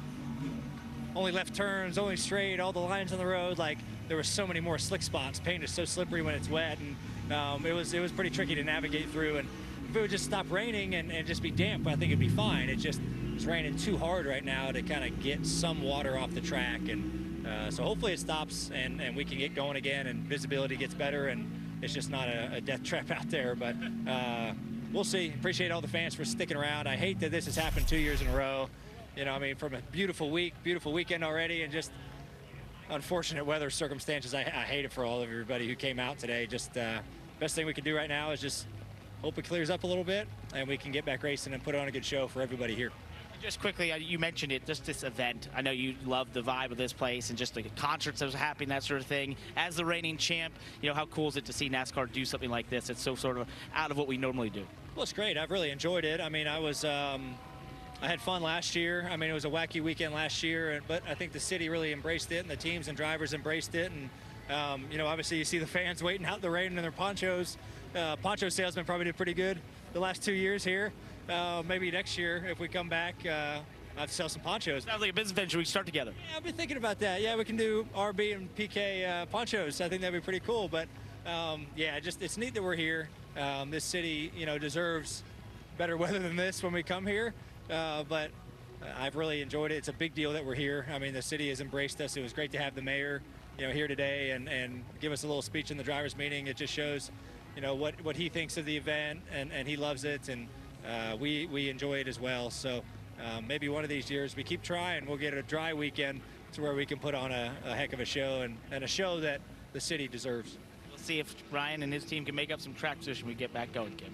only left turns, only straight, all the lines on the road, like there were so many more slick spots. Paint is so slippery when it's wet, and it was pretty tricky to navigate through. And if it would just stop raining and just be damp, I think it'd be fine. It's raining too hard right now to kind of get some water off the track, and so hopefully it stops and we can get going again and visibility gets better and it's just not a death trap out there. But we'll see. Appreciate all the fans for sticking around. I hate that this has happened 2 years in a row. You know, I mean, from a beautiful weekend already, and just unfortunate weather circumstances. I hate it for all of everybody who came out today. Just best thing we can do right now is just hope it clears up a little bit and we can get back racing and put on a good show for everybody here. Just quickly, you mentioned it, just this event. I know you love the vibe of this place and just the concerts that was happening, that sort of thing. As the reigning champ, you know, how cool is it to see NASCAR do something like this? It's so sort of out of what we normally do. Well, it's great. I've really enjoyed it. I mean, I had fun last year. I mean, it was a wacky weekend last year, but I think the city really embraced it, and the teams and drivers embraced it. And, you know, obviously you see the fans waiting out the rain in their ponchos. Poncho salesmen probably did pretty good the last 2 years here. Maybe next year, if we come back, I'll have to sell some ponchos. Sounds like a business venture. We can start together. Yeah, I've been thinking about that. Yeah, we can do RB and PK ponchos. I think that'd be pretty cool. But, yeah, it's neat that we're here. This city, you know, deserves better weather than this when we come here. But I've really enjoyed it. It's a big deal that we're here. I mean, the city has embraced us. It was great to have the mayor, you know, here today and give us a little speech in the drivers' meeting. It just shows, you know, what he thinks of the event, and he loves it, and we enjoy it as well. So maybe one of these years we keep trying, we'll get a dry weekend to where we can put on a heck of a show, and a show that the city deserves. We'll see if Ryan and his team can make up some track position when we get back going, Kim.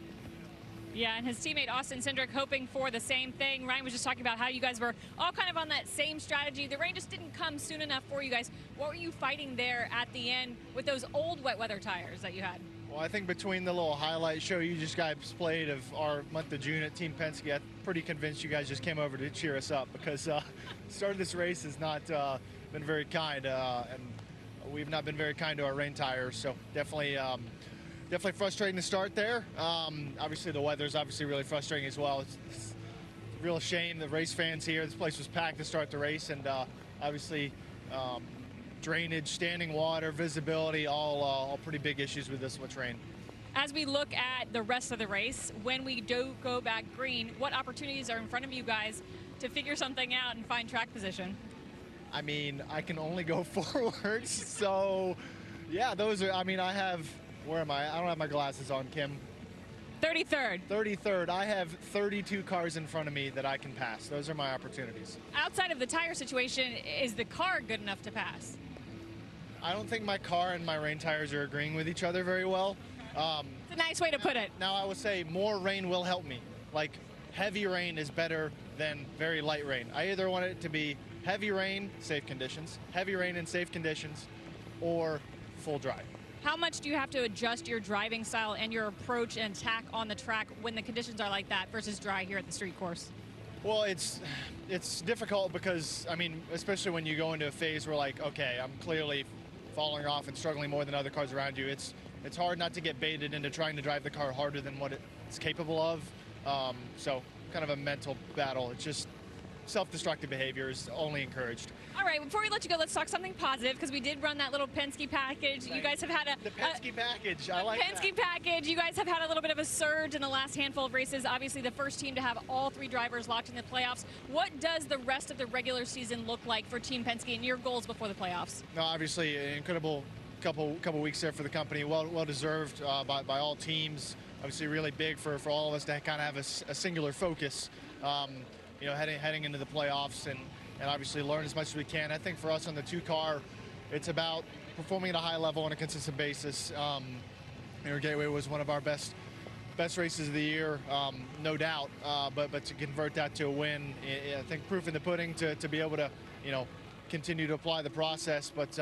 Yeah, and his teammate Austin Cindric hoping for the same thing. Ryan was just talking about how you guys were all kind of on that same strategy. The rain just didn't come soon enough for you guys. What were you fighting there at the end with those old wet weather tires that you had? Well, I think between the little highlight show you just guys played of our month of June at Team Penske, I'm pretty convinced you guys just came over to cheer us up because the start of this race has not been very kind, and we've not been very kind to our rain tires. So definitely frustrating to start there. Obviously, the weather's obviously really frustrating as well. It's a real shame the race fans here. This place was packed to start the race, and obviously drainage, standing water, visibility, all pretty big issues with this much rain. As we look at the rest of the race, when we do go back green, what opportunities are in front of you guys to figure something out and find track position? I mean, I can only go forwards, so yeah, those are, I mean, I have, where am I? I don't have my glasses on, Kim. 33rd. 33rd. I have 32 cars in front of me that I can pass. Those are my opportunities. Outside of the tire situation, is the car good enough to pass? I don't think my car and my rain tires are agreeing with each other very well. It's a nice way to put it. Now, I would say more rain will help me. Like, heavy rain is better than very light rain. I either want it to be heavy rain, safe conditions, heavy rain in safe conditions, or full dry. How much do you have to adjust your driving style and your approach and attack on the track when the conditions are like that versus dry here at the street course? Well, it's difficult because, I mean, especially when you go into a phase where, like, okay, I'm clearly falling off and struggling more than other cars around you. It's hard not to get baited into trying to drive the car harder than what it's capable of. So kind of a mental battle. It's just self-destructive behavior is only encouraged. All right, before we let you go, let's talk something positive because we did run that little Penske package. You guys have had the Penske package. I like Penske package. You guys have had a little bit of a surge in the last handful of races. Obviously, the first team to have all 3 drivers locked in the playoffs. What does the rest of the regular season look like for Team Penske and your goals before the playoffs? No, obviously, an incredible couple weeks there for the company. Well deserved by all teams. Obviously, really big for all of us to kind of have a singular focus. You know, heading into the playoffs and obviously learn as much as we can. I think for us on the 2-car, it's about performing at a high level on a consistent basis. Gateway was one of our best races of the year, no doubt. But to convert that to a win, I think proof in the pudding to be able to, you know, continue to apply the process. But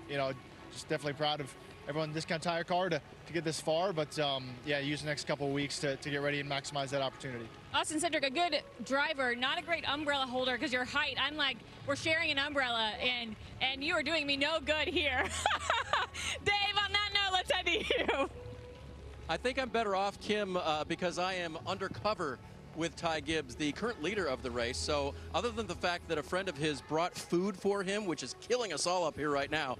you know, just definitely proud of everyone in this kind of tire car to get this far. But yeah, use the next couple of weeks to get ready and maximize that opportunity. Austin Cindric, a good driver, not a great umbrella holder because your height. I'm like, we're sharing an umbrella, and you are doing me no good here. Dave, on that note, let's head to you. I think I'm better off, Kim, because I am undercover with Ty Gibbs, the current leader of the race. So other than the fact that a friend of his brought food for him, which is killing us all up here right now,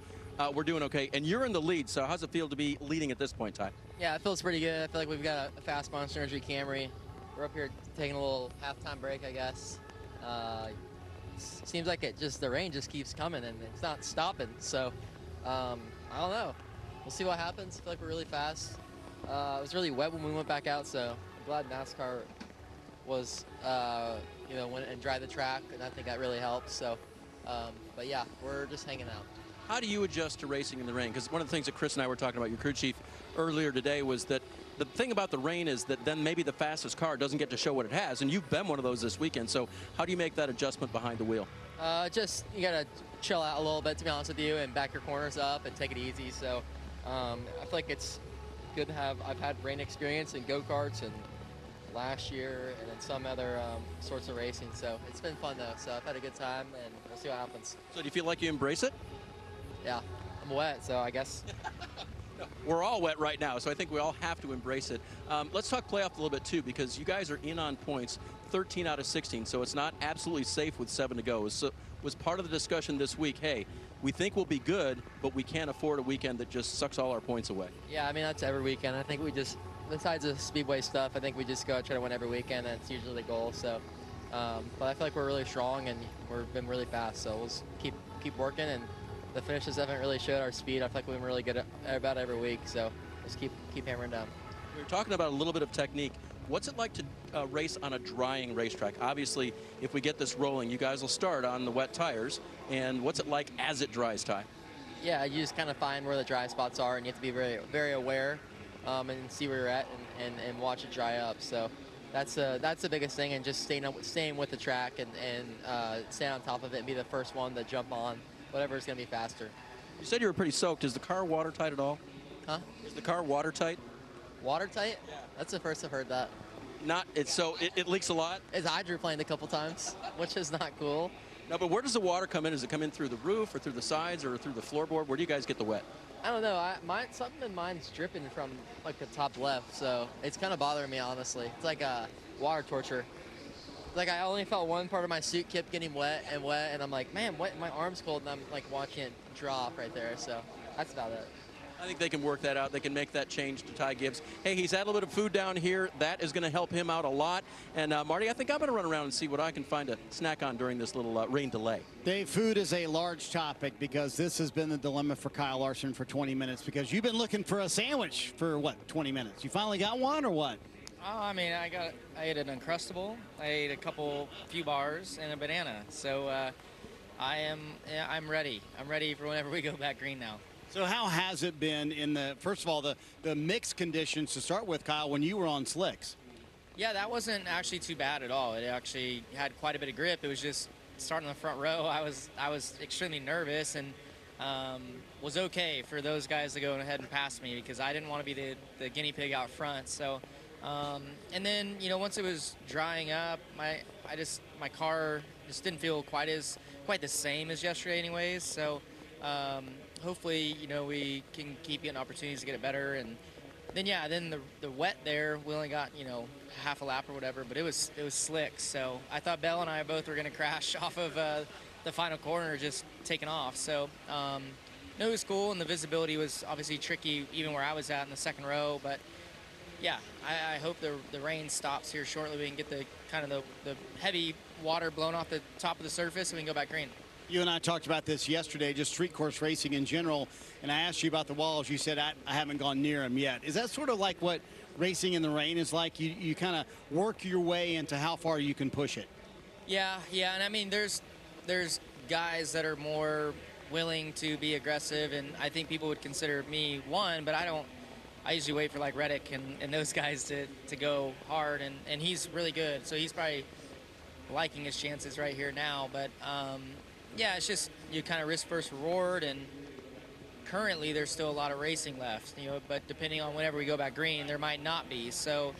we're doing okay. And you're in the lead, so how's it feel to be leading at this point, Ty? Yeah, it feels pretty good. I feel like we've got a fast Monster Energy Camry. We're up here taking a little halftime break, I guess. Seems like the rain just keeps coming and it's not stopping. So I don't know. We'll see what happens. I feel like we're really fast. It was really wet when we went back out, so I'm glad NASCAR was, you know, went and dried the track, and I think that really helped. So, but yeah, we're just hanging out. How do you adjust to racing in the rain? Because one of the things that Chris and I were talking about, your crew chief, earlier today was that the thing about the rain is that then maybe the fastest car doesn't get to show what it has, and you've been one of those this weekend. So how do you make that adjustment behind the wheel? Just, you gotta chill out a little bit, to be honest with you, and back your corners up and take it easy. So I feel like it's good to have, I've had rain experience in go-karts and last year and then some other sorts of racing. So it's been fun though. So I've had a good time and we'll see what happens. So do you feel like you embrace it? Yeah, I'm wet, so I guess. We're all wet right now, so I think we all have to embrace it. Let's talk playoff a little bit too, because you guys are in on points, 13 out of 16, so it's not absolutely safe with 7 to go. So was part of the discussion this week, hey, we think we'll be good, but we can't afford a weekend that just sucks all our points away. Yeah, I mean, that's every weekend. I think we just, besides the Speedway stuff, I think we just go try to win every weekend. That's usually the goal. So, but I feel like we're really strong and we've been really fast. So we'll keep working, and the finishes haven't really showed our speed. I feel like we've been really good at about every week. So just keep hammering down. We were talking about a little bit of technique. What's it like to race on a drying racetrack? Obviously, if we get this rolling, you guys will start on the wet tires. And what's it like as it dries, Ty? Yeah, you just kind of find where the dry spots are, and you have to be very, very aware and see where you're at and watch it dry up. So that's the biggest thing, and just staying with the track and staying on top of it and be the first one to jump on whatever's going to be faster. You said you were pretty soaked. Is the car watertight at all? Huh? Is the car watertight? Watertight? Yeah. That's the first I've heard that. It leaks a lot? It's hydroplaned a couple times, which is not cool. No, but where does the water come in? Does it come in through the roof or through the sides or through the floorboard? Where do you guys get the wet? I don't know. Something in mine's dripping from like the top left, so it's kind of bothering me, honestly. It's like water torture. Like I only felt one part of my suit kept getting wet, and I'm like, man, my arm's cold, and I'm like watching it drop right there. So that's about it. I think they can work that out. They can make that change to Ty Gibbs. Hey, he's had a little bit of food down here. That is going to help him out a lot. And Marty, I think I'm going to run around and see what I can find to snack on during this little rain delay. Dave, food is a large topic because this has been the dilemma for Kyle Larson for 20 minutes because you've been looking for a sandwich for, 20 minutes? You finally got one or what? I mean, I ate an Uncrustable, I ate a few bars, and a banana. So I'm ready. I'm ready for whenever we go back green now. So how has it been in first of all, the mixed conditions to start with, Kyle, when you were on slicks? Yeah, that wasn't actually too bad at all. It actually had quite a bit of grip. It was just starting in the front row. I was extremely nervous and was okay for those guys to go ahead and pass me because I didn't want to be the guinea pig out front. So, and then once it was drying up, my car just didn't feel quite the same as yesterday, anyways. So. Hopefully, we can keep getting opportunities to get it better. And then, the wet there, we only got, half a lap or whatever, but it was slick. So I thought Bell and I both were going to crash off of the final corner, just taking off. So it was cool, and the visibility was obviously tricky even where I was at in the second row. But, yeah, I hope the rain stops here shortly. We can get the heavy water blown off the top of the surface and we can go back green. You and I talked about this yesterday, just street course racing in general, and I asked you about the walls. You said, I haven't gone near them yet. Is that sort of like what racing in the rain is like? You kind of work your way into how far you can push it. Yeah, and I mean, there's guys that are more willing to be aggressive, and I think people would consider me one, but I don't. I usually wait for like Reddick and those guys to go hard, and he's really good, so he's probably liking his chances right here now, but yeah, it's just you kind of risk first reward, and currently there's still a lot of racing left, but depending on whenever we go back green, there might not be. So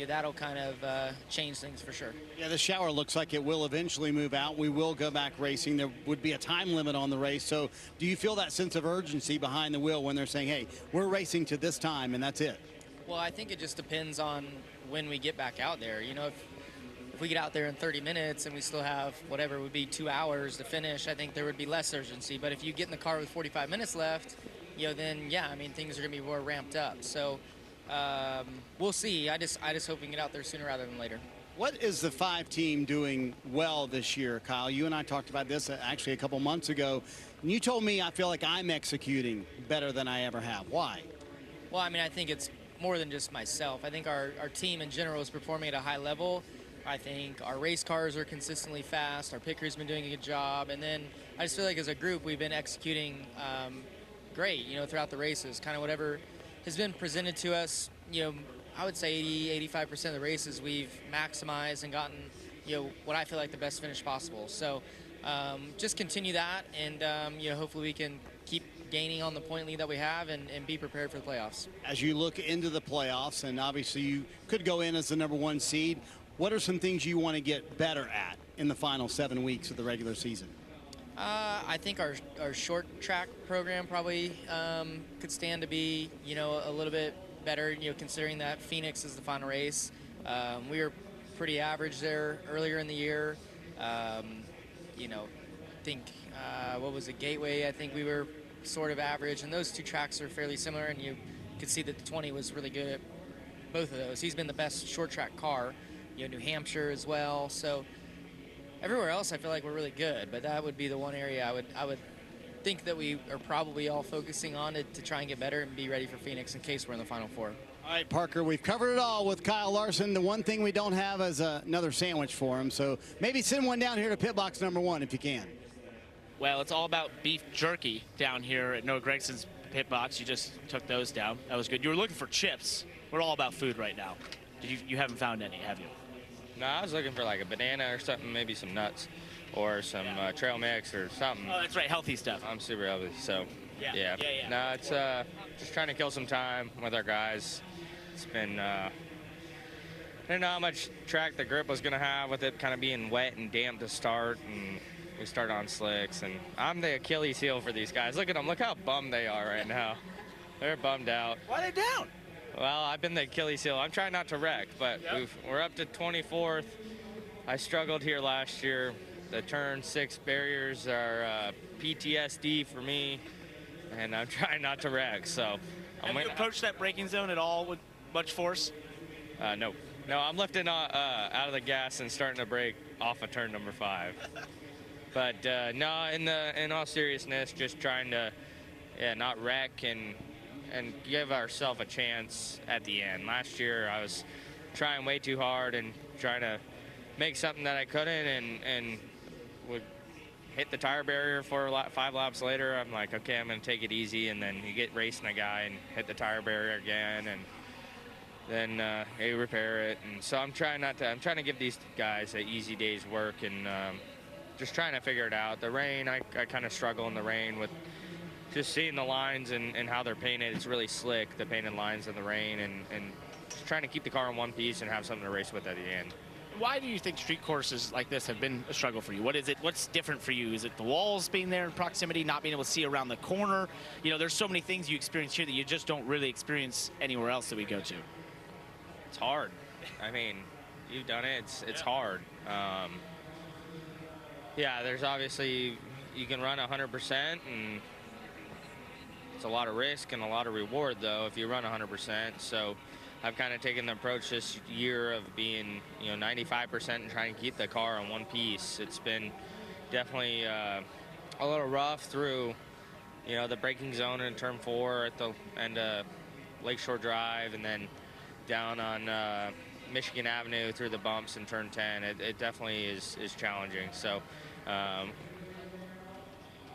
that'll kind of change things for sure. Yeah, the shower looks like it will eventually move out. We will go back racing. There would be a time limit on the race. So do you feel that sense of urgency behind the wheel when they're saying, hey, we're racing to this time and that's it? Well, I think it just depends on when we get back out there. If we get out there in 30 minutes and we still have whatever would be 2 hours to finish, I think there would be less urgency. But if you get in the car with 45 minutes left, then yeah, I mean, things are going to be more ramped up. So we'll see. I just hope we can get out there sooner rather than later. What is the 5 team doing well this year, Kyle? You and I talked about this actually a couple months ago, and you told me I feel like I'm executing better than I ever have. Why? Well, I mean, I think it's more than just myself. I think our team in general is performing at a high level. I think our race cars are consistently fast. Our pit crew's been doing a good job. And then I just feel like as a group, we've been executing great, throughout the races. Kind of whatever has been presented to us, I would say 80-85% of the races we've maximized and gotten, what I feel like the best finish possible. So just continue that, and, hopefully we can keep gaining on the point lead that we have and be prepared for the playoffs. As you look into the playoffs, and obviously you could go in as the #1 seed, what are some things you want to get better at in the final 7 weeks of the regular season? I think our short track program probably could stand to be, a little bit better, considering that Phoenix is the final race. We were pretty average there earlier in the year. I think, what was it, Gateway, I think we were sort of average, and those two tracks are fairly similar, and you could see that the 20 was really good at both of those. He's been the best short track car. New Hampshire as well. So everywhere else, I feel like we're really good, but that would be the one area I would think that we are probably all focusing on to try and get better and be ready for Phoenix in case we're in the Final Four. All right, Parker, we've covered it all with Kyle Larson. The one thing we don't have is another sandwich for him, so maybe send one down here to pit box #1 if you can. Well, it's all about beef jerky down here at Noah Gregson's pit box. You just took those down. That was good. You were looking for chips. We're all about food right now. You haven't found any, have you? No, I was looking for like a banana or something, maybe some nuts or some trail mix or something. Oh, that's right, healthy stuff. I'm super healthy, so yeah. No, it's just trying to kill some time with our guys. It's been I didn't know how much track the grip was going to have with it kind of being wet and damp to start, and we started on slicks, and I'm the Achilles heel for these guys. Look at them. Look how bummed they are right now. They're bummed out. Why are they down? Well, I've been the Achilles heel. I'm trying not to wreck, but we're up to 24th. I struggled here last year. The turn 6 barriers are PTSD for me, and I'm trying not to wreck. So, have you approached that braking zone at all with much force? No. No, I'm lifting out of the gas and starting to brake off of turn number 5. But no, in all seriousness, just trying to not wreck and give ourselves a chance at the end. Last year, I was trying way too hard and trying to make something that I couldn't, and would hit the tire barrier 5 laps later. I'm like, okay, I'm going to take it easy, and then you get racing a guy and hit the tire barrier again, and then you repair it. And so I'm trying to give these guys an easy day's work, and just trying to figure it out. The rain, I kind of struggle in the rain with just seeing the lines and how they're painted. It's really slick, the painted lines in the rain, and just trying to keep the car in one piece and have something to race with at the end. Why do you think street courses like this have been a struggle for you? What is it? What's different for you? Is it the walls being there in proximity, not being able to see around the corner? You know, there's so many things you experience here that you just don't really experience anywhere else that we go to. It's hard. I mean, you've done it. It's hard. Yeah, there's obviously, you can run 100%, and it's a lot of risk and a lot of reward, though, if you run 100%. So I've kind of taken the approach this year of being, 95% and trying to keep the car in one piece. It's been definitely a little rough through, the braking zone in turn 4 at the end of Lakeshore Drive, and then down on Michigan Avenue through the bumps in turn 10. It definitely is challenging. So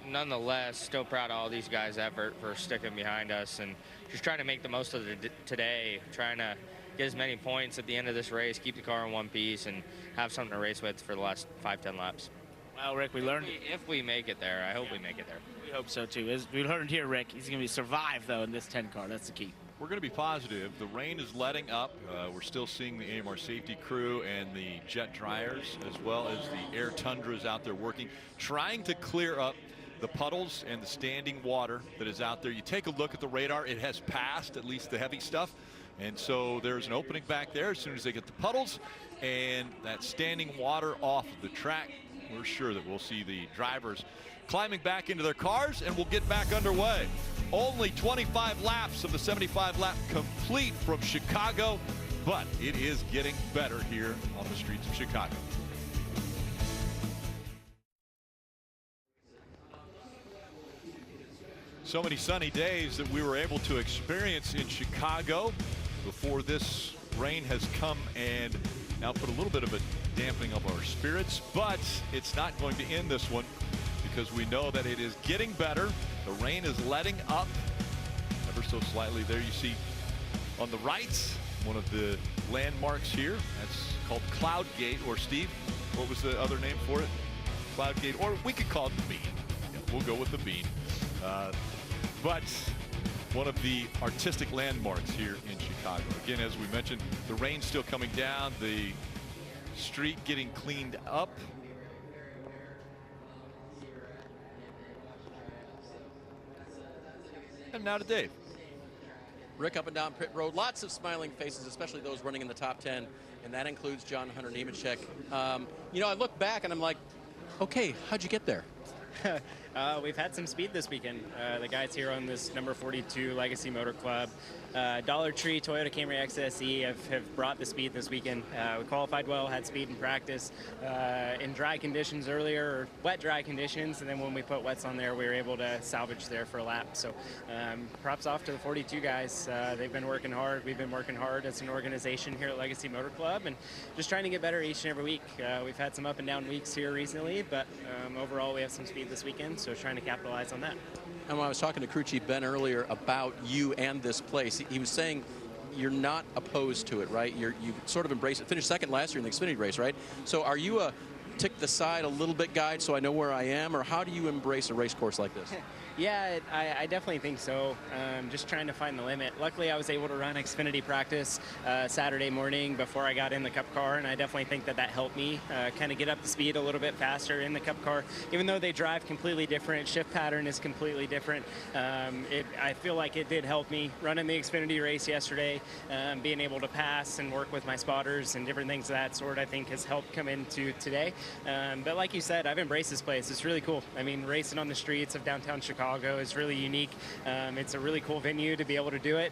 nonetheless, still proud of all these guys' effort for sticking behind us and just trying to make the most of today, trying to get as many points at the end of this race, keep the car in one piece, and have something to race with for the last 5-10 laps. Well, Rick, we learned. If we make it there, I hope we make it there. We hope so, too. As we learned here, Rick, he's going to survive, though, in this 10 car. That's the key. We're going to be positive. The rain is letting up. We're still seeing the AMR safety crew and the jet dryers, as well as the Air Tundras out there working, trying to clear up the puddles and the standing water that is out there. You take a look at the radar, it has passed at least the heavy stuff, and so there's an opening back there as soon as they get the puddles and that standing water off of the track. We're sure that we'll see the drivers climbing back into their cars, and we'll get back underway. Only 25 laps of the 75 lap complete from Chicago, but it is getting better here on the streets of Chicago. So many sunny days that we were able to experience in Chicago before this rain has come and now put a little bit of a dampening of our spirits, but it's not going to end this one because we know that it is getting better. The rain is letting up ever so slightly. There you see on the right one of the landmarks here. That's called Cloud Gate, or Steve, what was the other name for it? Cloud Gate, or we could call it the Bean. Yeah, we'll go with the Bean. But one of the artistic landmarks here in Chicago. Again, as we mentioned, the rain's still coming down, the street getting cleaned up. And now to Dave. Rick, up and down pit road, lots of smiling faces, especially those running in the top 10, and that includes John Hunter Nemechek. I look back and I'm like, okay, how'd you get there? We've had some speed this weekend. The guys here on this number 42 Legacy Motor Club, Dollar Tree, Toyota Camry XSE have brought the speed this weekend. We qualified well, had speed in practice in dry conditions earlier, or wet dry conditions, and then when we put wets on there, we were able to salvage there for a lap. So props off to the 42 guys. They've been working hard. We've been working hard as an organization here at Legacy Motor Club, and just trying to get better each and every week. We've had some up and down weeks here recently, but overall we have some speed this weekend, so trying to capitalize on that. and when I was talking to crew chief Ben earlier about you and this place, he was saying you're not opposed to it, right? You sort of embrace it. Finished second last year in the Xfinity race, right? So are you a tick the side a little bit guide so I know where I am, or how do you embrace a race course like this? Yeah, I definitely think so. Just trying to find the limit. Luckily, I was able to run Xfinity practice Saturday morning before I got in the Cup car, and I definitely think that helped me kind of get up to speed a little bit faster in the Cup car. Even though they drive completely different, shift pattern is completely different. I feel like it did help me running the Xfinity race yesterday, being able to pass and work with my spotters and different things of that sort, I think has helped come into today. But like you said, I've embraced this place. It's really cool. I mean, racing on the streets of downtown Chicago is really unique. It's a really cool venue to be able to do it,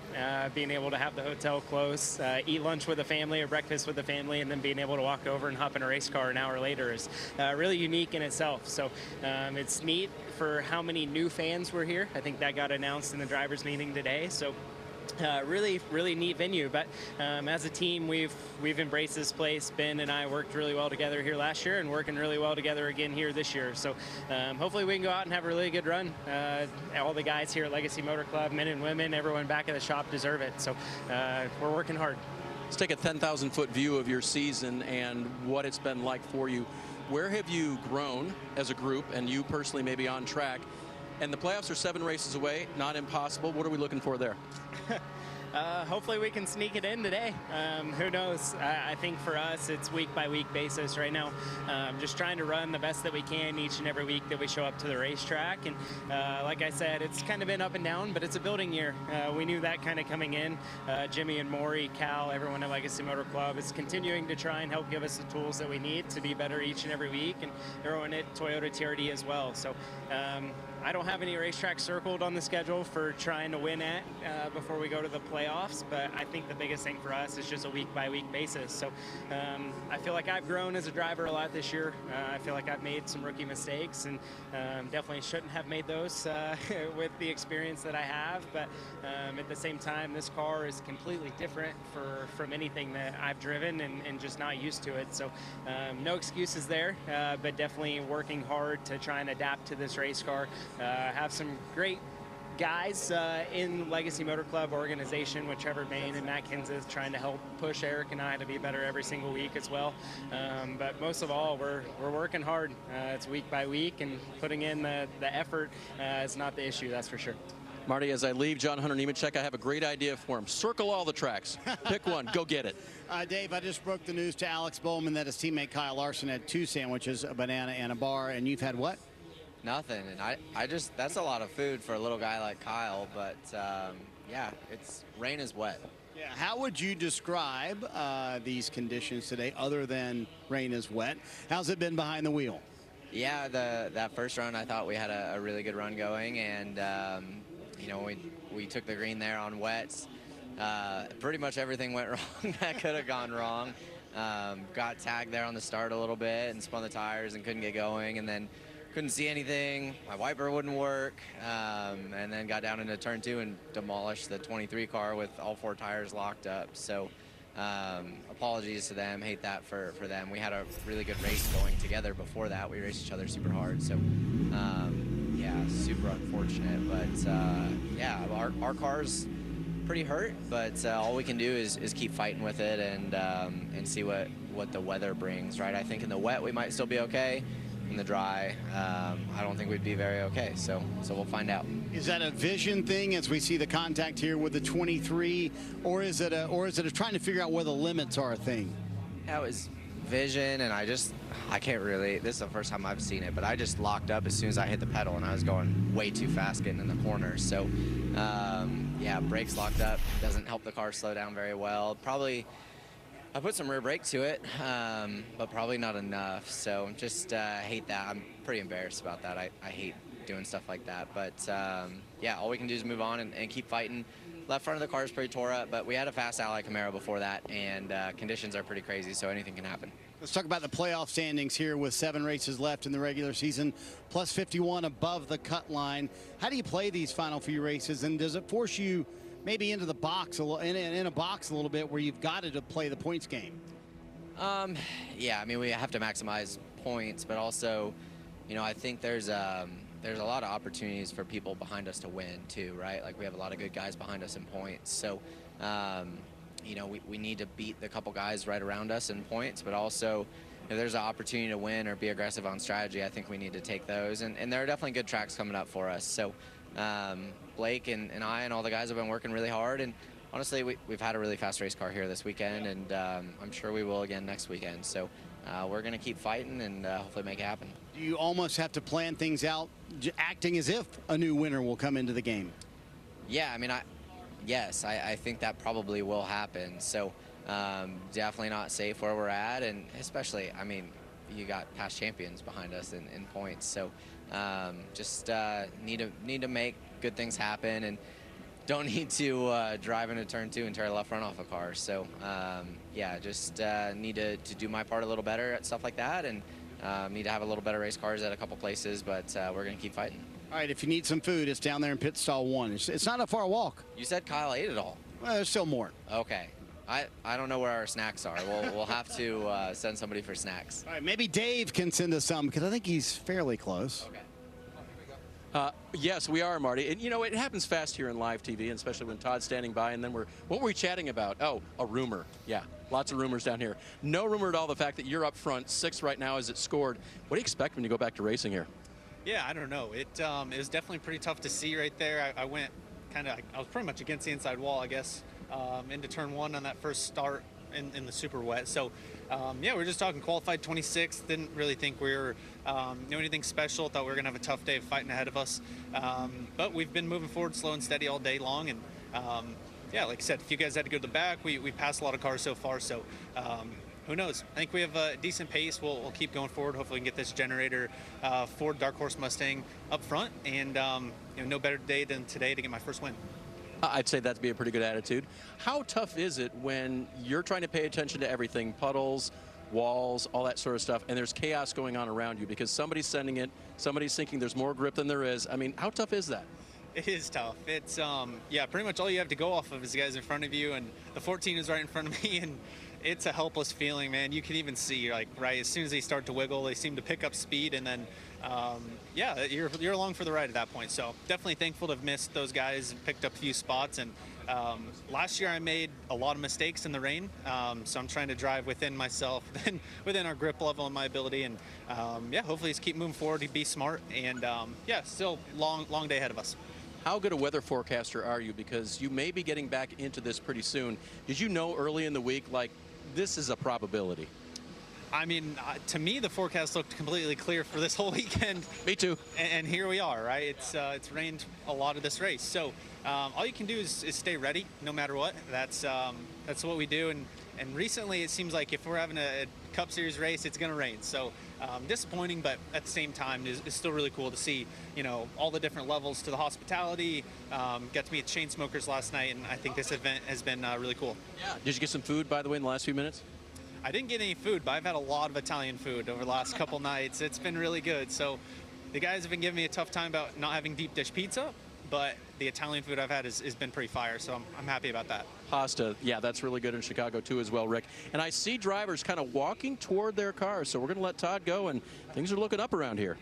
being able to have the hotel close, eat lunch with a family or breakfast with a family, and then being able to walk over and hop in a race car an hour later is really unique in itself. So it's neat for how many new fans were here. I think that got announced in the drivers meeting today. So really neat venue, but as a team we've embraced this place. Ben and I worked really well together here last year and working really well together again here this year, so hopefully we can go out and have a really good run. All the guys here at Legacy Motor Club, men and women, everyone back at the shop deserve it, so we're working hard. Let's take a 10,000-foot view of your season and what it's been like for you. Where have you grown as a group, and you personally maybe on track? And the playoffs are 7 races away, not impossible. What are we looking for there? Hopefully we can sneak it in today. Who knows? I think for us it's week-by-week basis right now. Just trying to run the best that we can each and every week that we show up to the racetrack. And like I said, it's kind of been up and down, but it's a building year. We knew that kind of coming in. Jimmy and Maury, Cal, everyone at Legacy Motor Club is continuing to try and help give us the tools that we need to be better each and every week, and everyone at Toyota TRD as well. So I don't have any racetracks circled on the schedule for trying to win at before we go to the playoffs, but I think the biggest thing for us is just a week-by-week basis. So I feel like I've grown as a driver a lot this year. I feel like I've made some rookie mistakes, and definitely shouldn't have made those with the experience that I have, but at the same time, this car is completely different from anything that I've driven and just not used to it. So no excuses there, but definitely working hard to try and adapt to this race car. Have some great guys in Legacy Motor Club organization with Trevor Bain and Matt Kenseth trying to help push Eric and I to be better every single week as well. But most of all, we're working hard. It's week by week, and putting in the effort is not the issue, that's for sure. Marty, as I leave John Hunter Nemechek, I have a great idea for him. Circle all the tracks. Pick one. Go get it. Dave, I just broke the news to Alex Bowman that his teammate Kyle Larson had 2 sandwiches, a banana and a bar, and you've had what? Nothing, and I just, that's a lot of food for a little guy like Kyle, but yeah, rain is wet. Yeah, how would you describe these conditions today other than rain is wet? How's it been behind the wheel? Yeah, that first run I thought we had a really good run going, and you know, we took the green there on wets. Pretty much everything went wrong that could have gone wrong. Got tagged there on the start a little bit and spun the tires and couldn't get going, and then couldn't see anything. My wiper wouldn't work, and then got down into turn 2 and demolished the 23 car with all 4 tires locked up. So apologies to them, hate that for them. We had a really good race going together before that. We raced each other super hard, so yeah, super unfortunate. But yeah, our car's pretty hurt, but all we can do is keep fighting with it and see what the weather brings, right? I think in the wet we might still be okay. In the dry, I don't think we'd be very okay. So we'll find out. Is that a vision thing as we see the contact here with the 23, or is it a trying to figure out where the limits are thing? Yeah, it was vision, and I can't really. This is the first time I've seen it, but I just locked up as soon as I hit the pedal, and I was going way too fast getting in the corners. So yeah, brakes locked up. Doesn't help the car slow down very well. Probably. I put some rear brake to it, but probably not enough. So just hate that. I'm pretty embarrassed about that. I hate doing stuff like that. But yeah, all we can do is move on and keep fighting. Left front of the car is pretty tore up, but we had a fast Ally Camaro before that, and conditions are pretty crazy, so anything can happen. Let's talk about the playoff standings here with 7 races left in the regular season, plus 51 above the cut line. How do you play these final few races, and does it force you maybe into the box in a box a little bit where you've got to play the points game? Yeah, I mean, we have to maximize points, but also, you know, I think there's there's a lot of opportunities for people behind us to win too, right? Like we have a lot of good guys behind us in points. So, you know, we need to beat the couple guys right around us in points, but also if there's an opportunity to win or be aggressive on strategy, I think we need to take those. And there are definitely good tracks coming up for us. So Blake and I and all the guys have been working really hard. And honestly, we've had a really fast race car here this weekend, and I'm sure we will again next weekend. So we're going to keep fighting and hopefully make it happen. You almost have to plan things out, acting as if a new winner will come into the game. Yeah, I mean, yes, I think that probably will happen. So definitely not safe where we're at, and especially, I mean, you got past champions behind us in points. So just need to make good things happen, and don't need to drive into turn 2 and tear the left front off a car. So yeah, just need to do my part a little better at stuff like that, and need to have a little better race cars at a couple places, but we're going to keep fighting. All right, if you need some food, it's down there in pit stall 1. It's not a far walk. You said Kyle ate it all. Well, there's still more. Okay. I don't know where our snacks are. We'll have to send somebody for snacks. All right, maybe Dave can send us some, because I think he's fairly close. Okay. Yes, we are, Marty. And, you know, it happens fast here in live TV, and especially when Todd's standing by, and then what were we chatting about? Oh, a rumor. Yeah, lots of rumors down here. No rumor at all the fact that you're up front, 6th right now as it scored. What do you expect when you go back to racing here? Yeah, I don't know. It was definitely pretty tough to see right there. I went I was pretty much against the inside wall, I guess, into turn 1 on that first start in the super wet. So, yeah, we were just talking qualified 26th. Didn't really think we were knew anything special. Thought we were going to have a tough day of fighting ahead of us. But we've been moving forward slow and steady all day long. And, yeah, like I said, if you guys had to go to the back, we passed a lot of cars so far. So, who knows? I think we have a decent pace. We'll keep going forward. Hopefully we can get this generator Ford Dark Horse Mustang up front. And, you know, no better day than today to get my first win. I'd say that'd be a pretty good attitude. How tough is it when you're trying to pay attention to everything, puddles, walls, all that sort of stuff, and there's chaos going on around you because somebody's sending it, somebody's thinking there's more grip than there is? I mean, how tough is that? It is tough. It's, yeah, pretty much all you have to go off of is the guys in front of you, and the 14 is right in front of me, and it's a helpless feeling, man. You can even see, like, right as soon as they start to wiggle, they seem to pick up speed, and then, yeah, you're along for the ride at that point. So definitely thankful to have missed those guys and picked up a few spots. And last year I made a lot of mistakes in the rain, so I'm trying to drive within myself, within our grip level and my ability. And yeah, hopefully just keep moving forward, be smart, and yeah, still long day ahead of us. How good a weather forecaster are you? Because you may be getting back into this pretty soon. Did you know early in the week, like, this is a probability? I mean, to me, the forecast looked completely clear for this whole weekend. Me too. And here we are, right? It's rained a lot of this race. So all you can do is stay ready, no matter what. That's what we do. And recently, it seems like if we're having a Cup Series race, it's going to rain. So disappointing, but at the same time, it's still really cool to see, you know, all the different levels to the hospitality. Got to meet Chainsmokers last night, and I think this event has been really cool. Yeah. Did you get some food, by the way, in the last few minutes? I didn't get any food, but I've had a lot of Italian food over the last couple nights. It's been really good. So the guys have been giving me a tough time about not having deep dish pizza, but the Italian food I've had has been pretty fire, so I'm happy about that. Pasta, yeah, that's really good in Chicago too as well, Rick. And I see drivers kind of walking toward their cars, so we're going to let Todd go, and things are looking up around here.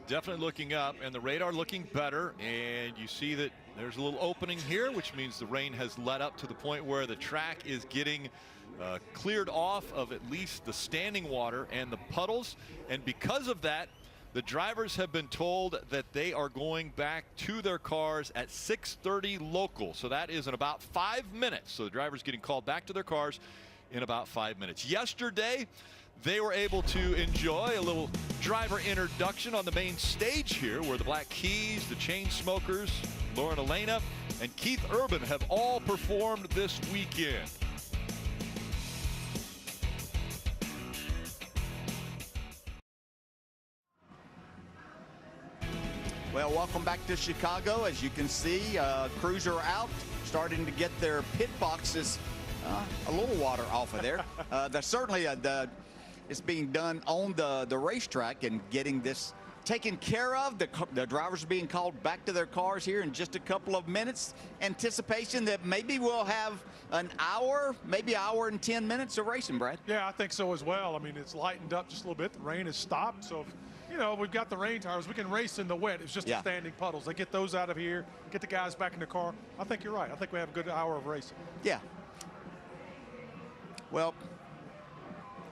Definitely looking up, and the radar looking better, and you see that there's a little opening here, which means the rain has let up to the point where the track is getting cleared off of at least the standing water and the puddles. And because of that, the drivers have been told that they are going back to their cars at 6:30 local. So that is in about 5 minutes. So the drivers getting called back to their cars in about 5 minutes. Yesterday, they were able to enjoy a little driver introduction on the main stage here, where the Black Keys, the Chainsmokers, Lauren Elena, and Keith Urban have all performed this weekend. Well, welcome back to Chicago. As you can see, crews are out, starting to get their pit boxes a little water off of there. There's certainly it's being done on the racetrack and getting this taken care of. The drivers are being called back to their cars here in just a couple of minutes. Anticipation that maybe we'll have an hour, maybe an hour and 10 minutes of racing, Brad. Yeah, I think so as well. I mean, it's lightened up just a little bit. The rain has stopped, so you know, we've got the rain tires. We can race in the wet. It's just the standing puddles. They get those out of here, get the guys back in the car. I think you're right. I think we have a good hour of racing. Yeah. Well,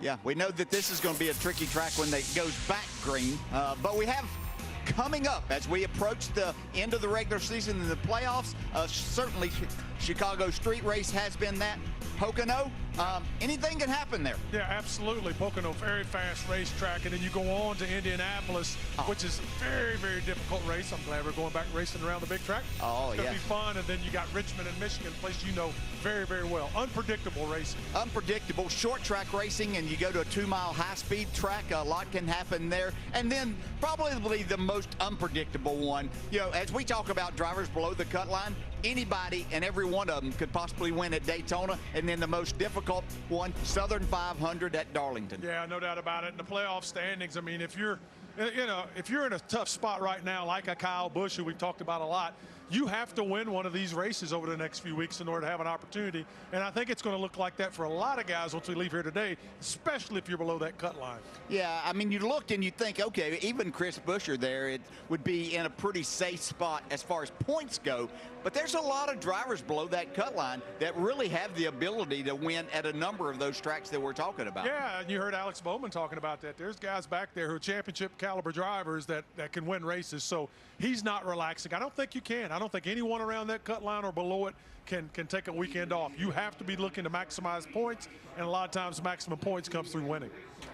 yeah, we know that this is going to be a tricky track when it goes back green, but we have coming up as we approach the end of the regular season and the playoffs. Certainly, Chicago Street Race has been that. Pocono, anything can happen there. Yeah, absolutely. Pocono, very fast racetrack, and then you go on to Indianapolis, which is a very, very difficult race. I'm glad we're going back racing around the big track. Oh, it's going to be fun, and then you got Richmond and Michigan, a place you know very, very well. Unpredictable racing. Unpredictable, short track racing, and you go to a 2-mile high-speed track, a lot can happen there. And then probably the most unpredictable one, you know, as we talk about drivers below the cut line, anybody and every one of them could possibly win at Daytona, and then the most difficult one, Southern 500 at Darlington. Yeah, no doubt about it. In the playoff standings, I mean, if you're in a tough spot right now, like a Kyle Busch, who we've talked about a lot, you have to win one of these races over the next few weeks in order to have an opportunity. And I think it's going to look like that for a lot of guys once we leave here today, especially if you're below that cut line. Yeah, I mean, you look and you think, okay, even Chris Buescher there, it would be in a pretty safe spot as far as points go. But there's a lot of drivers below that cut line that really have the ability to win at a number of those tracks that we're talking about. Yeah, and you heard Alex Bowman talking about that. There's guys back there who are championship caliber drivers that can win races. So he's not relaxing. I don't think you can. I don't think anyone around that cut line or below it can take a weekend off. You have to be looking to maximize points, and a lot of times maximum points comes through winning.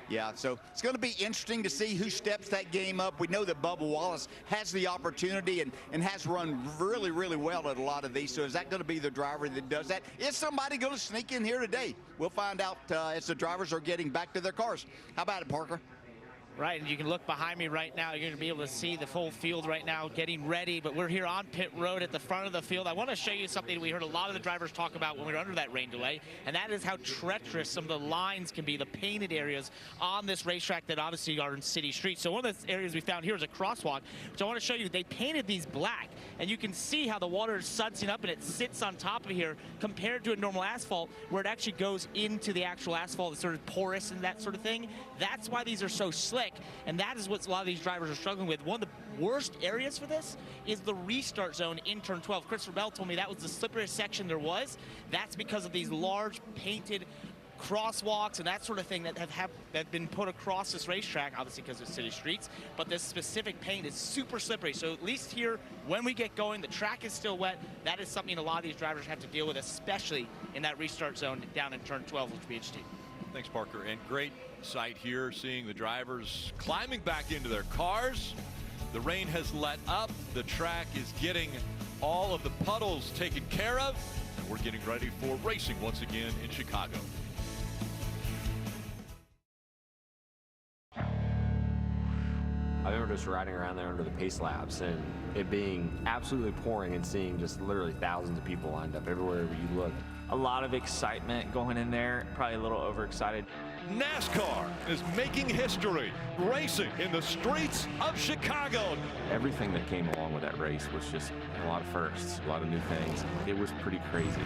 Yeah, so it's going to be interesting to see who steps that game up. We know that Bubba Wallace has the opportunity and has run really, really well at a lot of these. So is that going to be the driver that does that? Is somebody going to sneak in here today? We'll find out as the drivers are getting back to their cars. How about it, Parker? Right, and you can look behind me right now. You're going to be able to see the full field right now getting ready, but we're here on pit road at the front of the field. I want to show you something we heard a lot of the drivers talk about when we were under that rain delay, and that is how treacherous some of the lines can be, the painted areas on this racetrack that obviously are in city streets. So one of the areas we found here is a crosswalk, which I want to show you. They painted these black, and you can see how the water is sudsing up and it sits on top of here compared to a normal asphalt where it actually goes into the actual asphalt. It's sort of porous and that sort of thing. That's why these are so slick. And that is what a lot of these drivers are struggling with. One of the worst areas for this is the restart zone in turn 12. Christopher Bell told me that was the slipperiest section there was. That's because of these large painted crosswalks and that sort of thing that have been put across this racetrack, obviously because it's city streets, but this specific paint is super slippery. So at least here, when we get going, the track is still wet. That is something a lot of these drivers have to deal with, especially in that restart zone down in turn 12, which will be interesting. Thanks, Parker. And great sight here, seeing the drivers climbing back into their cars. The rain has let up. The track is getting all of the puddles taken care of, and we're getting ready for racing once again in Chicago. I remember just riding around there under the pace laps and it being absolutely pouring and seeing just literally thousands of people lined up everywhere you look. A lot of excitement going in there, probably a little overexcited. NASCAR is making history, racing in the streets of Chicago. Everything that came along with that race was just a lot of firsts, a lot of new things. It was pretty crazy.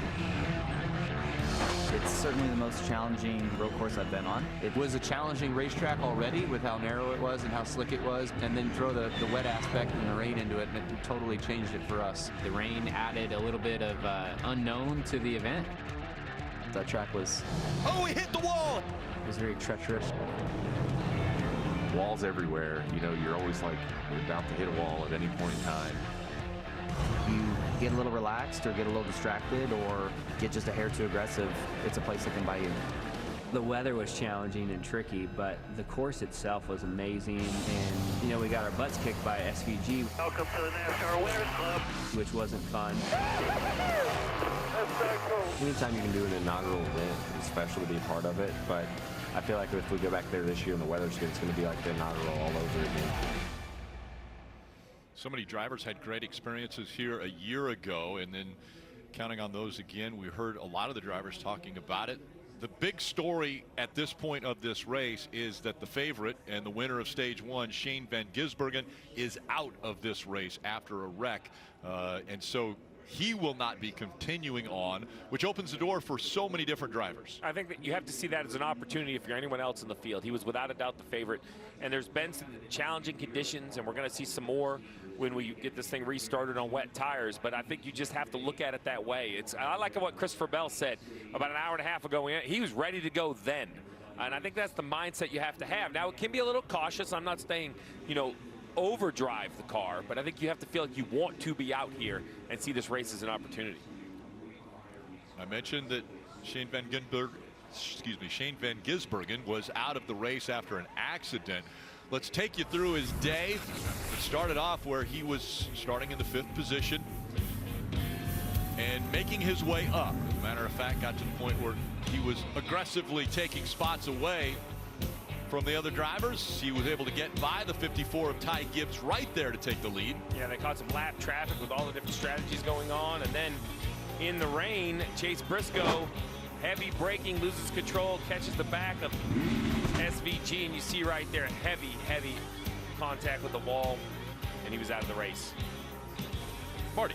It's certainly the most challenging road course I've been on. It was a challenging racetrack already with how narrow it was and how slick it was, and then throw the wet aspect and the rain into it, and it totally changed it for us. The rain added a little bit of unknown to the event. That track was... Oh, he hit the wall! It was very treacherous. Walls everywhere. You know, you're always like, you're about to hit a wall at any point in time. You get a little relaxed or get a little distracted or get just a hair too aggressive, it's a place that can bite you. The weather was challenging and tricky, but the course itself was amazing. And, you know, we got our butts kicked by SVG. Welcome to the NASCAR Winners Club. Which wasn't fun. Anytime you can do an inaugural event, it's special to be a part of it. But I feel like if we go back there this year and the weather's good, it's going to be like the inaugural all over again. So many drivers had great experiences here a year ago, and then counting on those again, we heard a lot of the drivers talking about it. The big story at this point of this race is that the favorite and the winner of stage one, Shane Van Gisbergen, is out of this race after a wreck. And so he will not be continuing on, which opens the door for so many different drivers. I think that you have to see that as an opportunity if you're anyone else in the field. He was without a doubt the favorite, and there's been some challenging conditions, and we're going to see some more when we get this thing restarted on wet tires. But I think you just have to look at it that way. I like what Christopher Bell said about an hour and a half ago. He was ready to go then, and I think that's the mindset you have to have. Now, it can be a little cautious. I'm not saying, overdrive the car, but I think you have to feel like you want to be out here and see this race as an opportunity. I mentioned that Shane Van Gisbergen was out of the race after an accident. Let's take you through his day. It started off where he was starting in the 5th position and making his way up. As a matter of fact, got to the point where he was aggressively taking spots away from the other drivers. He was able to get by the 54 of Ty Gibbs right there to take the lead. Yeah, they caught some lap traffic with all the different strategies going on. And then in the rain, Chase Briscoe, heavy braking, loses control, catches the back of SVG. And you see right there, heavy contact with the wall. And he was out of the race. Marty.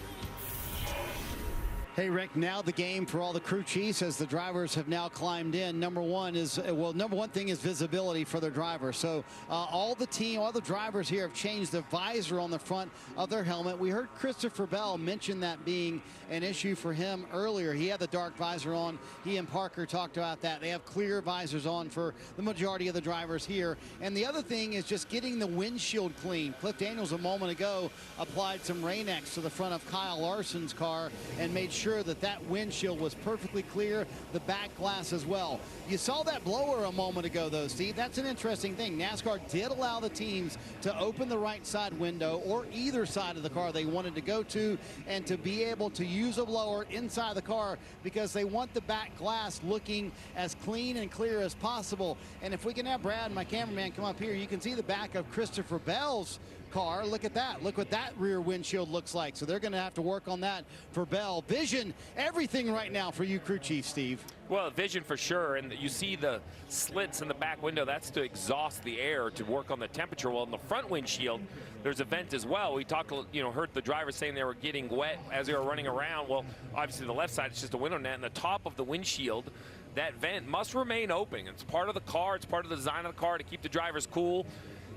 Hey, Rick, now the game for all the crew chiefs as the drivers have now climbed in. Number one thing is visibility for their drivers. So all the drivers here have changed the visor on the front of their helmet. We heard Christopher Bell mention that being an issue for him earlier. He had the dark visor on. He and Parker talked about that. They have clear visors on for the majority of the drivers here. And the other thing is just getting the windshield clean. Cliff Daniels a moment ago applied some Rain-X to the front of Kyle Larson's car and made sure that windshield was perfectly clear, the back glass as well. You saw that blower a moment ago, though, Steve. That's an interesting thing. NASCAR did allow the teams to open the right side window or either side of the car they wanted to go to, and to be able to use a blower inside the car because they want the back glass looking as clean and clear as possible. And if we can have Brad, my cameraman, come up here, you can see the back of Christopher Bell's car. Look at that. Look what that rear windshield looks like. So they're going to have to work on that for Bell. Vision, everything right now for you crew chief, Steve. Well, vision for sure, and you see the slits in the back window. That's to exhaust the air to work on the temperature. Well, in the front windshield, there's a vent as well. We talked, heard the drivers saying they were getting wet as they were running around. Well, obviously the left side is just a window net, and the top of the windshield, that vent must remain open. It's part of the car. It's part of the design of the car to keep the drivers cool.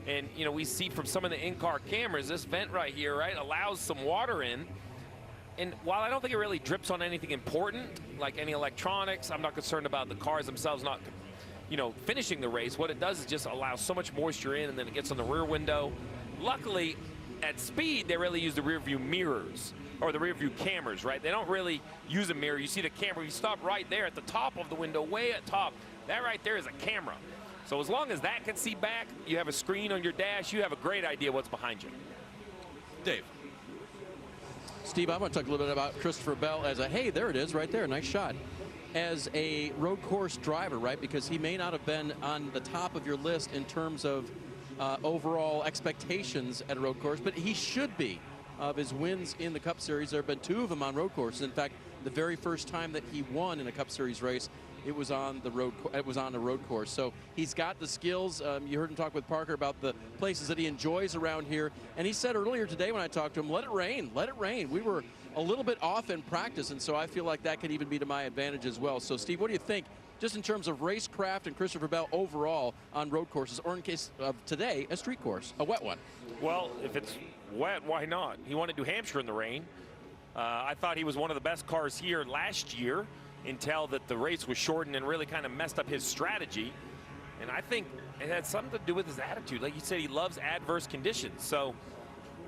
And, we see from some of the in-car cameras, this vent right here, allows some water in. And while I don't think it really drips on anything important, like any electronics, I'm not concerned about the cars themselves not, finishing the race. What it does is just allow so much moisture in, and then it gets on the rear window. Luckily, at speed, they really use the rear view mirrors, or the rear view cameras, right? They don't really use a mirror. You see the camera, you stop right there at the top of the window, way at top. That right there is a camera. So as long as that can see back, you have a screen on your dash, you have a great idea what's behind you. Dave. Steve, I want to talk a little bit about Christopher Bell as hey, there it is right there, nice shot. As a road course driver, right? Because he may not have been on the top of your list in terms of overall expectations at a road course, but he should be. Of his wins in the Cup Series, there have been 2 of them on road courses. In fact, the very first time that he won in a Cup Series race, it was on the road. It was on a road course. So he's got the skills. You heard him talk with Parker about the places that he enjoys around here. And he said earlier today when I talked to him, let it rain, let it rain. We were a little bit off in practice, and so I feel like that could even be to my advantage as well. So, Steve, what do you think, just in terms of racecraft and Christopher Bell overall on road courses, or in case of today, a street course, a wet one? Well, if it's wet, why not? He won at New Hampshire in the rain. I thought he was one of the best cars here last year, until that the race was shortened and really kind of messed up his strategy. And I think it had something to do with his attitude. Like you said, he loves adverse conditions. So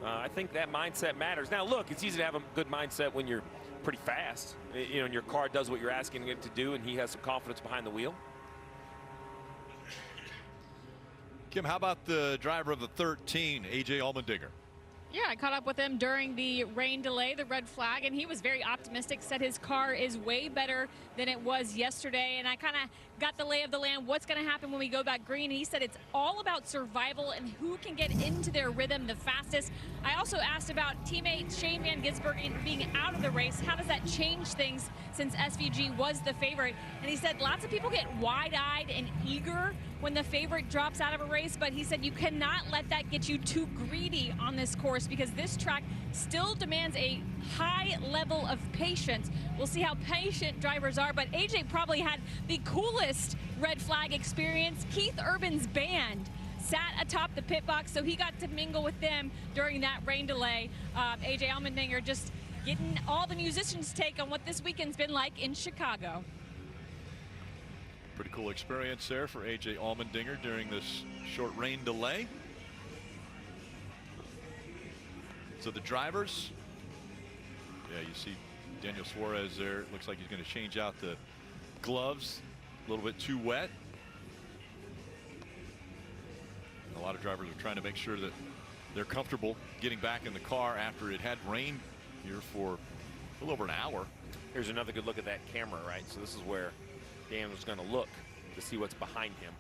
I think that mindset matters. Now, look, it's easy to have a good mindset when you're pretty fast, and your car does what you're asking it to do, and he has some confidence behind the wheel. Kim, how about the driver of the 13, A.J. Allmendinger? Yeah, I caught up with him during the rain delay, the red flag, and he was very optimistic, said his car is way better than it was yesterday. And I kind of got the lay of the land, what's going to happen when we go back green. And he said it's all about survival and who can get into their rhythm the fastest. I also asked about teammate Shane Van Gisbergen being out of the race. How does that change things since SVG was the favorite? And he said lots of people get wide-eyed and eager when the favorite drops out of a race, but he said you cannot let that get you too greedy on this course because this track still demands a high level of patience. We'll see how patient drivers are, but AJ probably had the coolest red flag experience. Keith Urban's band sat atop the pit box, so he got to mingle with them during that rain delay. AJ Allmendinger just getting all the musicians' take on what this weekend's been like in Chicago. Pretty cool experience there for AJ Allmendinger during this short rain delay. So the drivers, yeah, you see Daniel Suarez there. Looks like he's going to change out the gloves, a little bit too wet. A lot of drivers are trying to make sure that they're comfortable getting back in the car after it had rained here for a little over an hour. Here's another good look at that camera, right? So this is where Daniel's going to look to see what's behind him.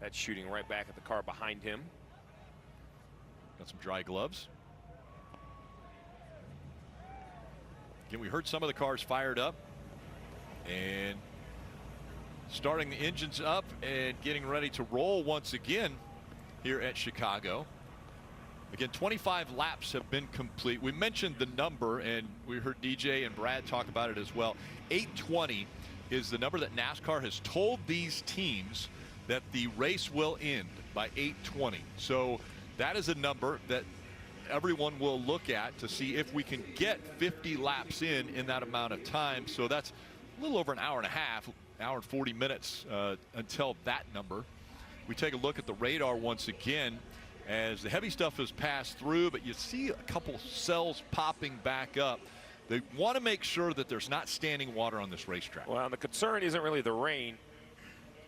That's shooting right back at the car behind him. Got some dry gloves. Again, we heard some of the cars fired up and starting the engines up and getting ready to roll once again here at Chicago. Again, 25 laps have been complete. We mentioned the number, and we heard DJ and Brad talk about it as well. 820 is the number that NASCAR has told these teams that the race will end by 8:20. So that is a number that everyone will look at to see if we can get 50 laps in that amount of time. So that's a little over an hour and a half, hour and 40 minutes until that number. We take a look at the radar once again as the heavy stuff has passed through, but you see a couple cells popping back up. They want to make sure that there's not standing water on this racetrack. Well, the concern isn't really the rain.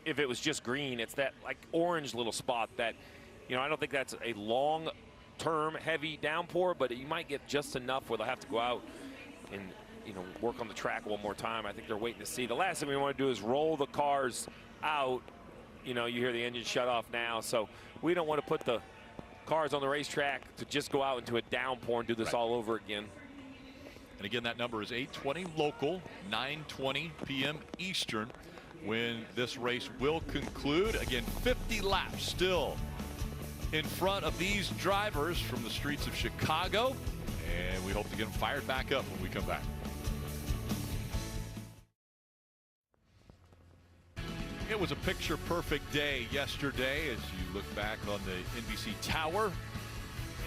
If it was just green, it's that like orange little spot that, you know, I don't think that's a long-term heavy downpour, but you might get just enough where they'll have to go out and, you know, work on the track one more time. I think they're waiting to see. The last thing we want to do is roll the cars out. You know, you hear the engine shut off now, so we don't want to put the cars on the racetrack to just go out into a downpour and do this all over again. And again, that number is 8:20 local, 9:20 p.m. Eastern, when this race will conclude. Again, 50 laps still in front of these drivers from the streets of Chicago, and we hope to get them fired back up when we come back. It was a picture-perfect day yesterday as you look back on the NBC Tower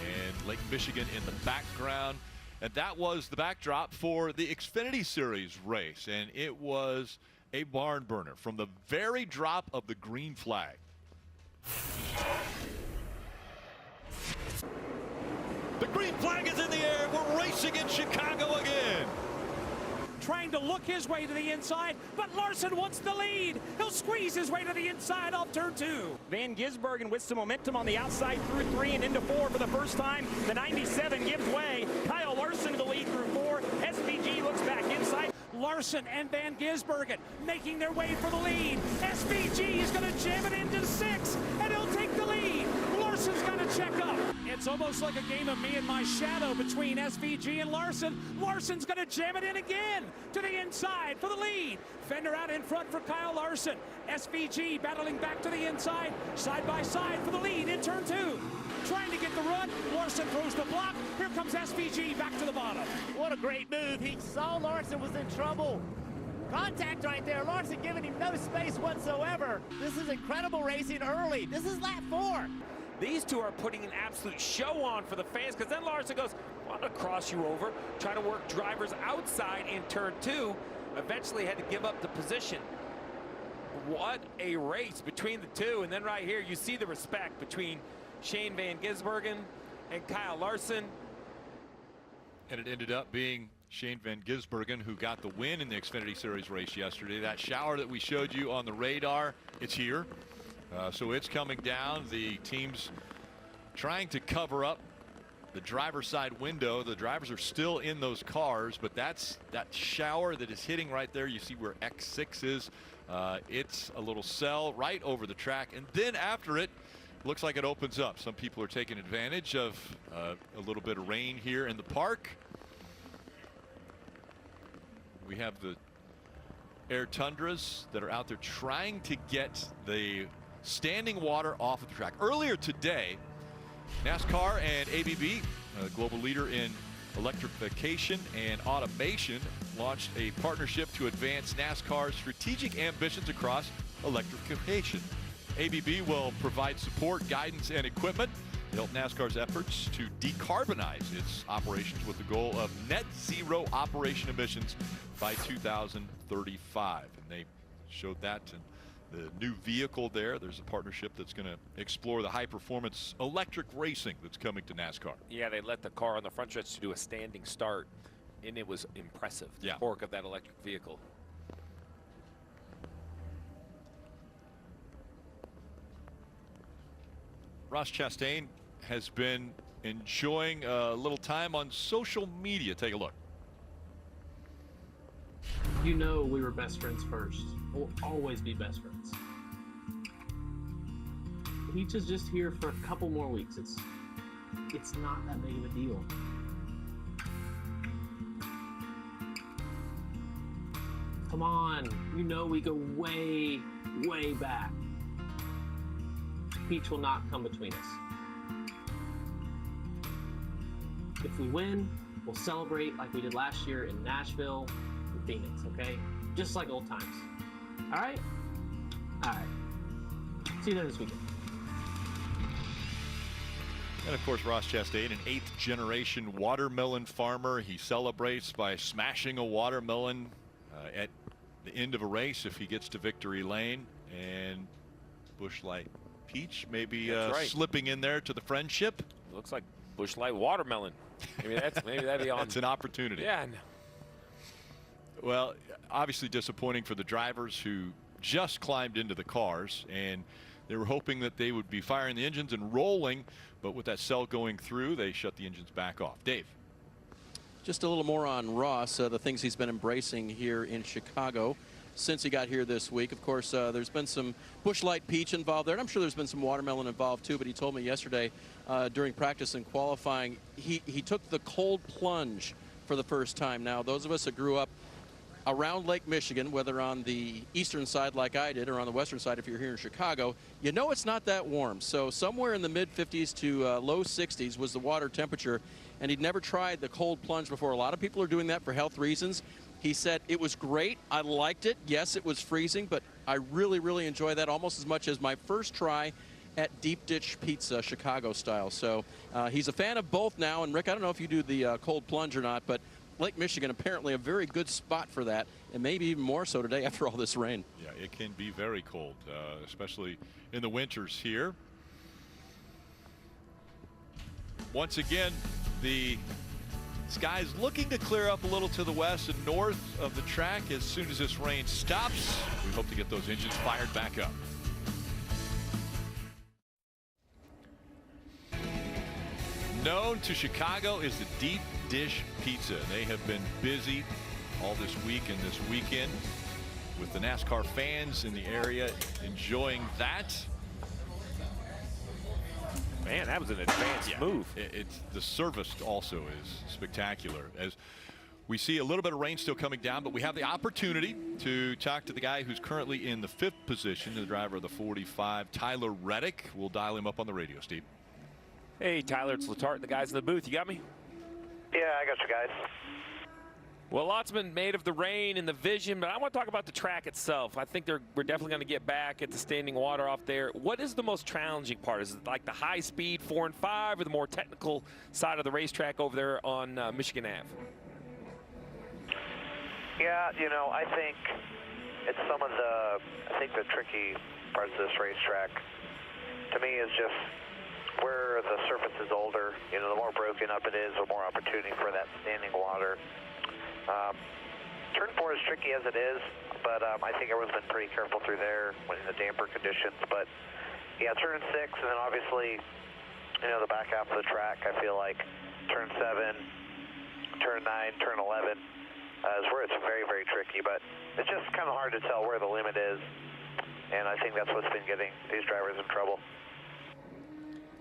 and Lake Michigan in the background. And that was the backdrop for the Xfinity Series race. And it was a barn burner from the very drop of the green flag. The green flag is in the air. We're racing in Chicago again. Trying to look his way to the inside, but Larson wants the lead. He'll squeeze his way to the inside off turn 2. Van Gisbergen with some momentum on the outside through 3 and into 4 for the first time. The 97 gives way. Kyle Larson to the lead through 4. SVG looks back inside. Larson and Van Gisbergen making their way for the lead. SVG is going to jam it into 6, and he'll take the lead. Larson's got to check up. It's almost like a game of me and my shadow between SVG and Larson. Larson's going to jam it in again to the inside for the lead. Fender out in front for Kyle Larson. SVG battling back to the inside, side by side for the lead in turn 2. Trying to get the run. Larson throws the block. Here comes SVG back to the bottom. What a great move. He saw Larson was in trouble. Contact right there. Larson giving him no space whatsoever. This is incredible racing early. This is lap 4. These two are putting an absolute show on for the fans, because then Larson goes, well, I'm going to cross you over, try to work drivers outside in turn 2. Eventually had to give up the position. What a race between the two. And then right here, you see the respect between Shane Van Gisbergen and Kyle Larson. And it ended up being Shane Van Gisbergen who got the win in the Xfinity Series race yesterday. That shower that we showed you on the radar, it's here. So it's coming down. The team's trying to cover up the driver's side window. The drivers are still in those cars, but that's that shower that is hitting right there. You see where X6 is. It's a little cell right over the track, and then after it, looks like it opens up. Some people are taking advantage of a little bit of rain here in the park. We have the Air Tundras that are out there trying to get the standing water off of the track. Earlier today, NASCAR and ABB, a global leader in electrification and automation, launched a partnership to advance NASCAR's strategic ambitions across electrification. ABB will provide support, guidance, and equipment to help NASCAR's efforts to decarbonize its operations with the goal of net zero operation emissions by 2035. And they showed that in the new vehicle there. There's a partnership that's going to explore the high-performance electric racing that's coming to NASCAR. Yeah, they let the car on the front stretch to do a standing start, and it was impressive, the torque of that electric vehicle. Ross Chastain has been enjoying a little time on social media. Take a look. You know we were best friends first. We'll always be best friends. Peach is just here for a couple more weeks. It's not that big of a deal. Come on, you know we go way, way back. Peach will not come between us. If we win, we'll celebrate like we did last year in Nashville and Phoenix, okay? Just like old times. All right? All right. See you there this weekend. And of course, Ross Chastain, an 8th generation watermelon farmer. He celebrates by smashing a watermelon at the end of a race if he gets to victory lane. And Busch Light Peach maybe slipping in there to the friendship. Looks like Busch Light watermelon. Maybe that'd be on. It's an opportunity. Yeah. Well, obviously disappointing for the drivers who just climbed into the cars, and they were hoping that they would be firing the engines and rolling, but with that cell going through, they shut the engines back off. Dave. Just a little more on Ross, the things he's been embracing here in Chicago since he got here this week. Of course, there's been some Busch Light Peach involved there, and I'm sure there's been some watermelon involved too, but he told me yesterday during practice and qualifying, he took the cold plunge for the first time. Now, those of us that grew up around Lake Michigan, whether on the eastern side like I did or on the western side if you're here in Chicago, you know it's not that warm. So somewhere in the mid-50s to low 60s was the water temperature, and he'd never tried the cold plunge before. A lot of people are doing that for health reasons. He said it was great. I liked it. Yes, it was freezing, but I really, really enjoy that almost as much as my first try at Deep Ditch Pizza, Chicago style. So he's a fan of both now. And Rick, I don't know if you do the cold plunge or not, but Lake Michigan apparently a very good spot for that, and maybe even more so today after all this rain. Yeah, it can be very cold, especially in the winters here. Once again, the sky's looking to clear up a little to the west and north of the track. As soon as this rain stops, we hope to get those engines fired back up. Known to Chicago is the Deep Dish Pizza. They have been busy all this week and this weekend with the NASCAR fans in the area enjoying that. Man, that was an advanced move. It's the service also is spectacular. As we see a little bit of rain still coming down, but we have the opportunity to talk to the guy who's currently in the 5th position, the driver of the 45, Tyler Reddick. We'll dial him up on the radio, Steve. Hey, Tyler, it's Letarte, the guys in the booth. You got me? Yeah, I got you guys. Well, lots been made of the rain and the vision, but I want to talk about the track itself. I think we're definitely going to get back at the standing water off there. What is the most challenging part? Is it like the high speed 4 and 5 or the more technical side of the racetrack over there on Michigan Ave? Yeah, you know, I think it's some of the tricky parts of this racetrack to me is just where the surface is older. You know, the more broken up it is, the more opportunity for that standing water. Turn 4 is tricky as it is, but I think everyone's been pretty careful through there when in the damper conditions. But yeah, turn 6, and then obviously, you know, the back half of the track, I feel like turn 7, turn 9, turn 11 is where it's very, very tricky. But it's just kind of hard to tell where the limit is, and I think that's what's been getting these drivers in trouble.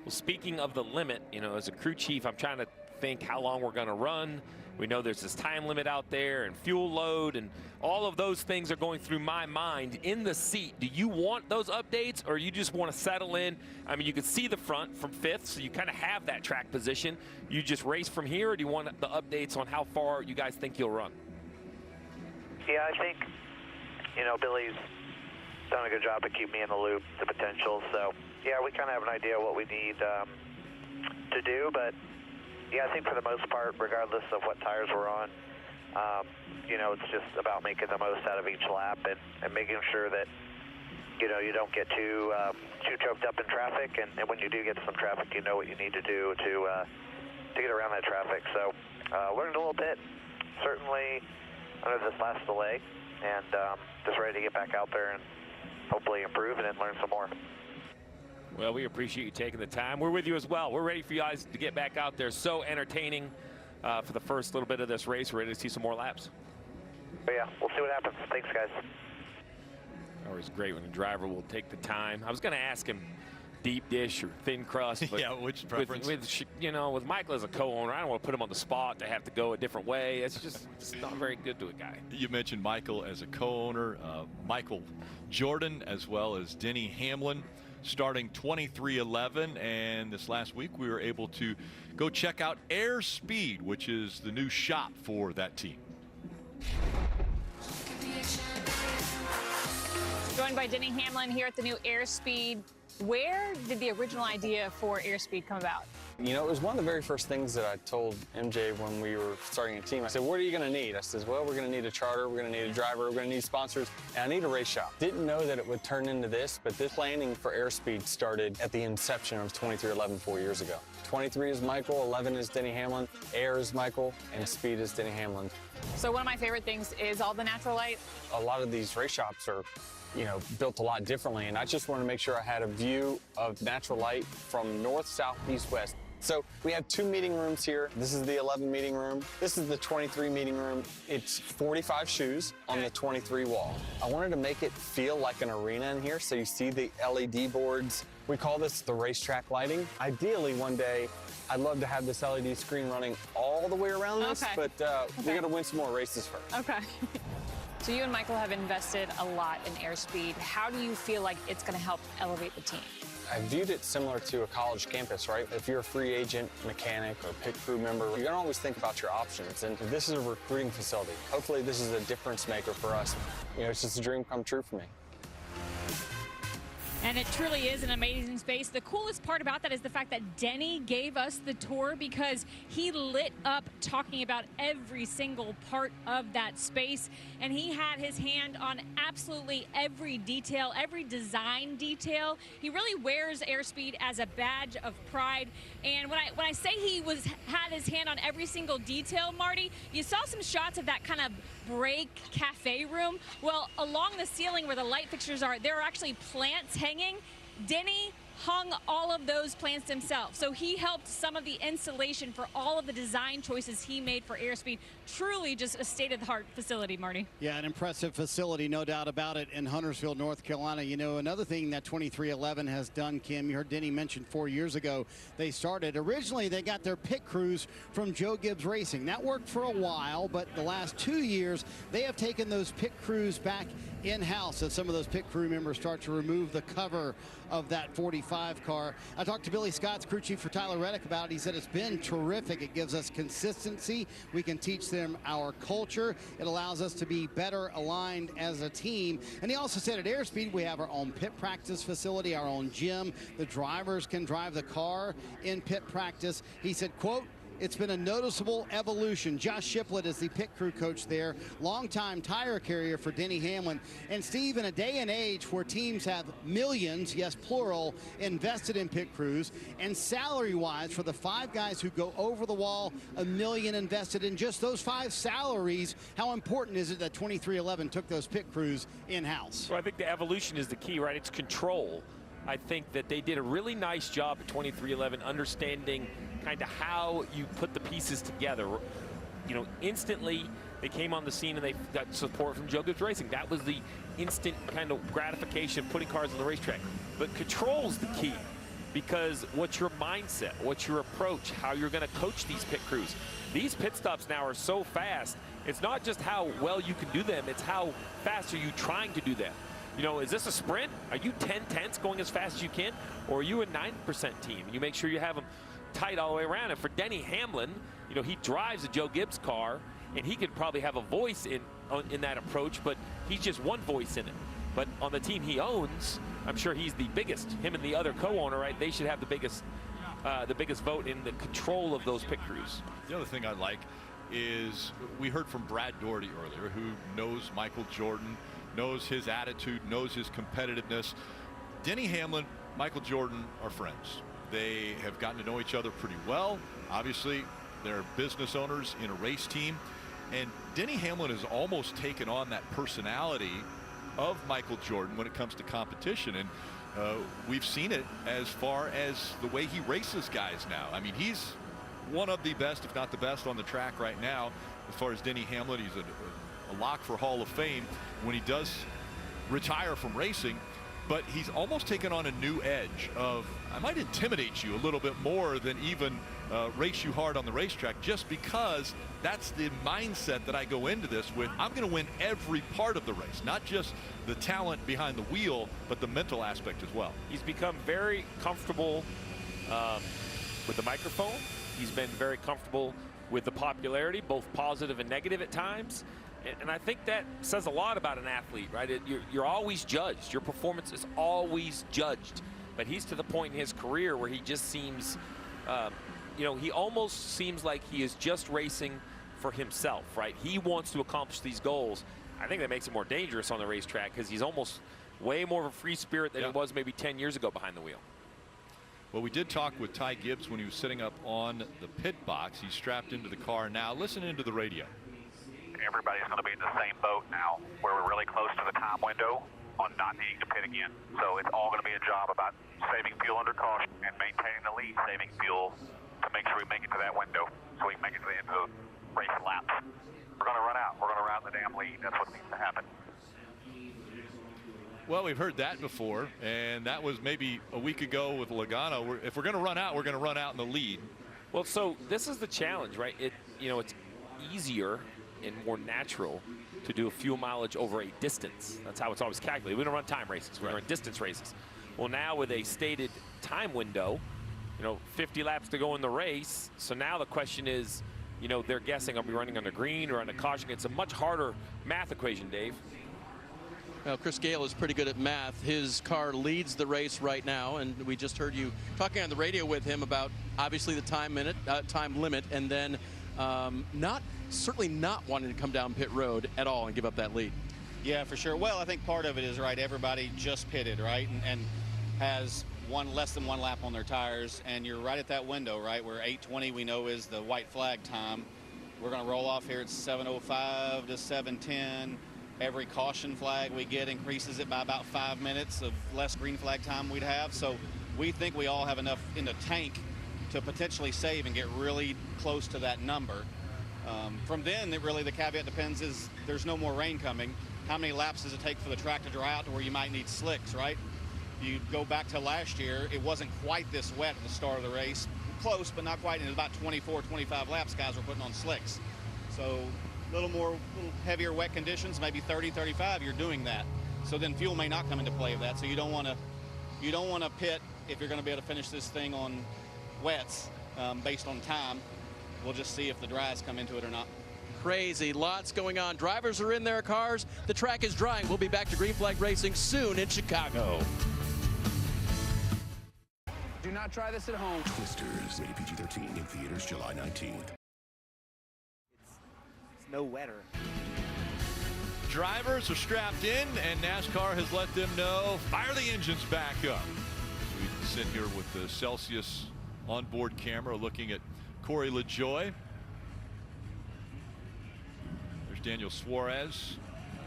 Well, speaking of the limit, you know, as a crew chief, I'm trying to think how long we're going to run. We know there's this time limit out there and fuel load, and all of those things are going through my mind in the seat. Do you want those updates, or you just want to settle in? I mean, you can see the front from 5th, so you kind of have that track position. You just race from here, or do you want the updates on how far you guys think you'll run? Yeah, I think, you know, Billy's done a good job of keeping me in the loop, the potential. So, yeah, we kind of have an idea what we need to do, but yeah, I think for the most part, regardless of what tires we're on, you know, it's just about making the most out of each lap and making sure that, you know, you don't get too choked up in traffic, and when you do get some traffic, you know what you need to do to get around that traffic. So, learned a little bit, certainly under this last delay, and just ready to get back out there and hopefully improve and then learn some more. Well, we appreciate you taking the time. We're with you as well. We're ready for you guys to get back out there. So entertaining for the first little bit of this race. We're ready to see some more laps. But yeah, we'll see what happens. Thanks, guys. Always great when the driver will take the time. I was going to ask him deep dish or thin crust. But yeah, which preference? With, you know, with Michael as a co-owner, I don't want to put him on the spot to have to go a different way. It's just not very good to a guy. You mentioned Michael as a co-owner, Michael Jordan, as well as Denny Hamlin, starting 2311, and this last week we were able to go check out Airspeed, which is the new shop for that team. Joined by Denny Hamlin here at the new Airspeed. Where did the original idea for Airspeed come about? You know, it was one of the very first things that I told MJ when we were starting a team. I said, what are you going to need? I said, well, we're going to need a charter, we're going to need a driver, we're going to need sponsors, and I need a race shop. Didn't know that it would turn into this, but this planning for Airspeed started at the inception of 2311 4 years ago. 23 is Michael, 11 is Denny Hamlin, Air is Michael, and Speed is Denny Hamlin. So one of my favorite things is all the natural light. A lot of these race shops are, you know, built a lot differently, and I just wanted to make sure I had a view of natural light from north, south, east, west. So we have 2 meeting rooms here. This is the 11 meeting room. This is the 23 meeting room. It's 45 shoes on the 23 wall. I wanted to make it feel like an arena in here, so you see the LED boards. We call this the racetrack lighting. Ideally, one day, I'd love to have this LED screen running all the way around this, but we got to win some more races first. Okay. So you and Michael have invested a lot in Airspeed. How do you feel like it's going to help elevate the team? I viewed it similar to a college campus, right? If you're a free agent, mechanic, or pit crew member, you're gonna always think about your options. And this is a recruiting facility. Hopefully this is a difference maker for us. You know, it's just a dream come true for me. And it truly is an amazing space. The coolest part about that is the fact that Denny gave us the tour, because he lit up talking about every single part of that space. And he had his hand on absolutely every detail, every design detail. He really wears Airspeed as a badge of pride. And when I say he had his hand on every single detail, Marty, you saw some shots of that kind of break cafe room. Well, along the ceiling where the light fixtures are, there are actually plants hanging. Denny hung all of those plants himself. So he helped some of the installation for all of the design choices he made for Airspeed. Truly just a state-of-the-art facility, Marty. Yeah, an impressive facility, no doubt about it, in Huntersville, North Carolina. You know, another thing that 2311 has done, Kim, you heard Denny mention 4 years ago, they started. Originally, they got their pit crews from Joe Gibbs Racing. That worked for a while, but the last 2 years, they have taken those pit crews back in-house as some of those pit crew members start to remove the cover of that 45 car. I talked to Billy Scott's crew chief for Tyler Reddick about it. He said it's been terrific. It gives us consistency. We can teach them our culture. It allows us to be better aligned as a team. And he also said at Airspeed, we have our own pit practice facility, our own gym. The drivers can drive the car in pit practice. He said, quote, it's been a noticeable evolution. Josh Shiplet is the pit crew coach there, longtime tire carrier for Denny Hamlin. And Steve, in a day and age where teams have millions, yes, plural, invested in pit crews, and salary-wise, for the 5 guys who go over the wall, $1 million invested in just those 5 salaries, how important is it that 2311 took those pit crews in-house? Well, I think the evolution is the key, right? It's control. I think that they did a really nice job at 2311 understanding kind of how you put the pieces together. You know, instantly they came on the scene and they got support from Joe Gibbs Racing. That was the instant kind of gratification of putting cars on the racetrack. But control's the key, because what's your mindset, what's your approach, how you're going to coach these pit crews. These pit stops now are so fast. It's not just how well you can do them, it's how fast are you trying to do them. You know, is this a sprint? Are you 10/10 going as fast as you can? Or are you a 9% team? You make sure you have them tight all the way around. And for Denny Hamlin, you know, he drives a Joe Gibbs car, and he could probably have a voice in that approach, but he's just one voice in it. But on the team he owns, I'm sure he's the biggest. Him and the other co-owner, right? They should have the biggest vote in the control of those pit crews. The other thing I like is we heard from Brad Doherty earlier, who knows Michael Jordan, knows his attitude, knows his competitiveness. Denny Hamlin, Michael Jordan are friends. They have gotten to know each other pretty well. Obviously, they're business owners in a race team. And Denny Hamlin has almost taken on that personality of Michael Jordan when it comes to competition. And we've seen it as far as the way he races guys now. I mean, he's one of the best, if not the best, on the track right now. As far as Denny Hamlin, he's a lock for Hall of Fame when he does retire from racing. But he's almost taken on a new edge of, I might intimidate you a little bit more than even race you hard on the racetrack, just because that's the mindset that I go into this with. I'm going to win every part of the race, not just the talent behind the wheel, but the mental aspect as well. He's become very comfortable with the microphone. He's been very comfortable with the popularity, both positive and negative at times. And I think that says a lot about an athlete, right? You're always judged. Your performance is always judged. But he's to the point in his career where he just seems, you know, he almost seems like he is just racing for himself, right? He wants to accomplish these goals. I think that makes him more dangerous on the racetrack because he's almost way more of a free spirit than he was maybe 10 years ago behind the wheel. Well, we did talk with Ty Gibbs when he was sitting up on the pit box. He's strapped into the car now. Listen into the radio. Everybody's going to be in the same boat now, where we're really close to the time window on not needing to pit again. So it's all going to be a job about saving fuel under caution and maintaining the lead, saving fuel to make sure we make it to that window so we can make it to the end of the race laps. We're going to run out. We're going to run out the damn lead. That's what needs to happen. Well, we've heard that before, and that was maybe a week ago with Logano. If we're going to run out, we're going to run out in the lead. Well, so this is the challenge, right? You know, it's easier and more natural to do a fuel mileage over a distance. That's how it's always calculated. We don't run time races, we run distance races. Well, now with a stated time window, you know, 50 laps to go in the race. So now the question is, you know, they're guessing, are we running under green or under caution? It's a much harder math equation, Dave. Well, Chris Gale is pretty good at math. His car leads the race right now, and we just heard you talking on the radio with him about obviously the time limit, and then certainly not wanting to come down pit road at all and give up that lead. Yeah, for sure. Well, I think part of it is, right, everybody just pitted, right, and has less than one lap on their tires, and you're right at that window, right, where 8:20 we know is the white flag time. We're going to roll off here at 7:05 to 7:10. Every caution flag we get increases it by about 5 minutes of less green flag time we'd have. So we think we all have enough in the tank to potentially save and get really close to that number. From then, the caveat depends is there's no more rain coming. How many laps does it take for the track to dry out to where you might need slicks, right? You go back to last year, it wasn't quite this wet at the start of the race. Close, but not quite. And about 24, 25 laps, guys were putting on slicks. So a little heavier wet conditions, maybe 30, 35, you're doing that. So then fuel may not come into play of that. So you don't want to pit if you're going to be able to finish this thing on wets based on time. We'll just see if the dries come into it or not. Crazy, lots going on. Drivers are in their cars. The track is drying. We'll be back to green flag racing soon in Chicago. Do not try this at home. Twisters, rated PG-13 in theaters July 19th. It's no wetter. Drivers are strapped in, and NASCAR has let them know, fire the engines back up. We sit here with the Celsius onboard camera looking at Corey LaJoie. There's Daniel Suarez.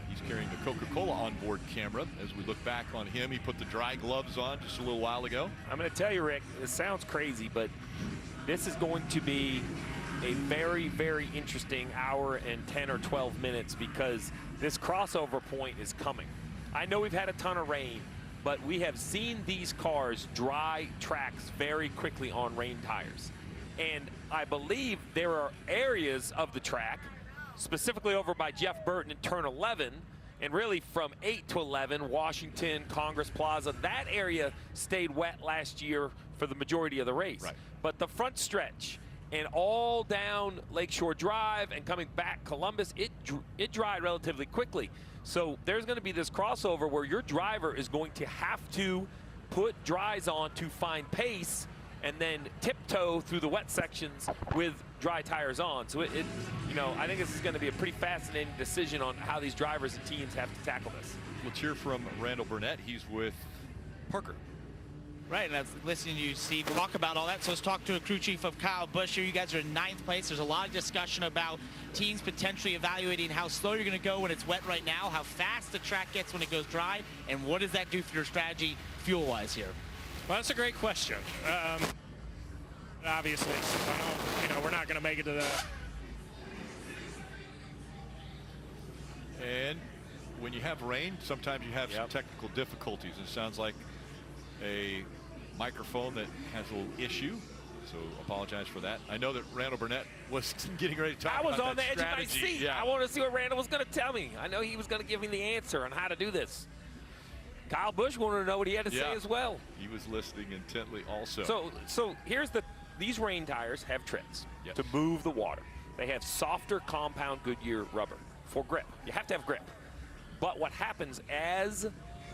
He's carrying the Coca-Cola onboard camera. As we look back on him, he put the dry gloves on just a little while ago. I'm going to tell you, Rick, it sounds crazy, but this is going to be a very, very interesting hour and 10 or 12 minutes because this crossover point is coming. I know we've had a ton of rain, but we have seen these cars dry tracks very quickly on rain tires. And I believe there are areas of the track, specifically over by Jeff Burton in turn 11, and really from 8 to 11, Washington, Congress Plaza, that area stayed wet last year for the majority of the race. Right. But the front stretch and all down Lakeshore Drive and coming back Columbus, it dried relatively quickly. So there's going to be this crossover where your driver is going to have to put dries on to find pace and then tiptoe through the wet sections with dry tires on. So you know, I think this is going to be a pretty fascinating decision on how these drivers and teams have to tackle this. Let's hear from Randall Burnett. He's with Parker. Right, and I was listening to you, Steve, talk about all that. So let's talk to a crew chief of Kyle Busch here. You guys are in 9th place. There's a lot of discussion about teams potentially evaluating how slow you're going to go when it's wet right now, how fast the track gets when it goes dry, and what does that do for your strategy fuel-wise here? Well, that's a great question. Obviously, you know, we're not going to make it to the... And when you have rain, sometimes you have some technical difficulties. It sounds like a microphone that has a little issue, so apologize for that. I know that Randall Burnett was getting ready to talk I was about on the that edge of my strategy. seat. I wanted to see what Randall was going to tell me. I know he was going to give me the answer on how to do this. Kyle Busch wanted to know what he had to say as well. He was listening intently also. So here's these rain tires have treads to move the water. They have softer compound Goodyear rubber for grip. You have to have grip. But what happens as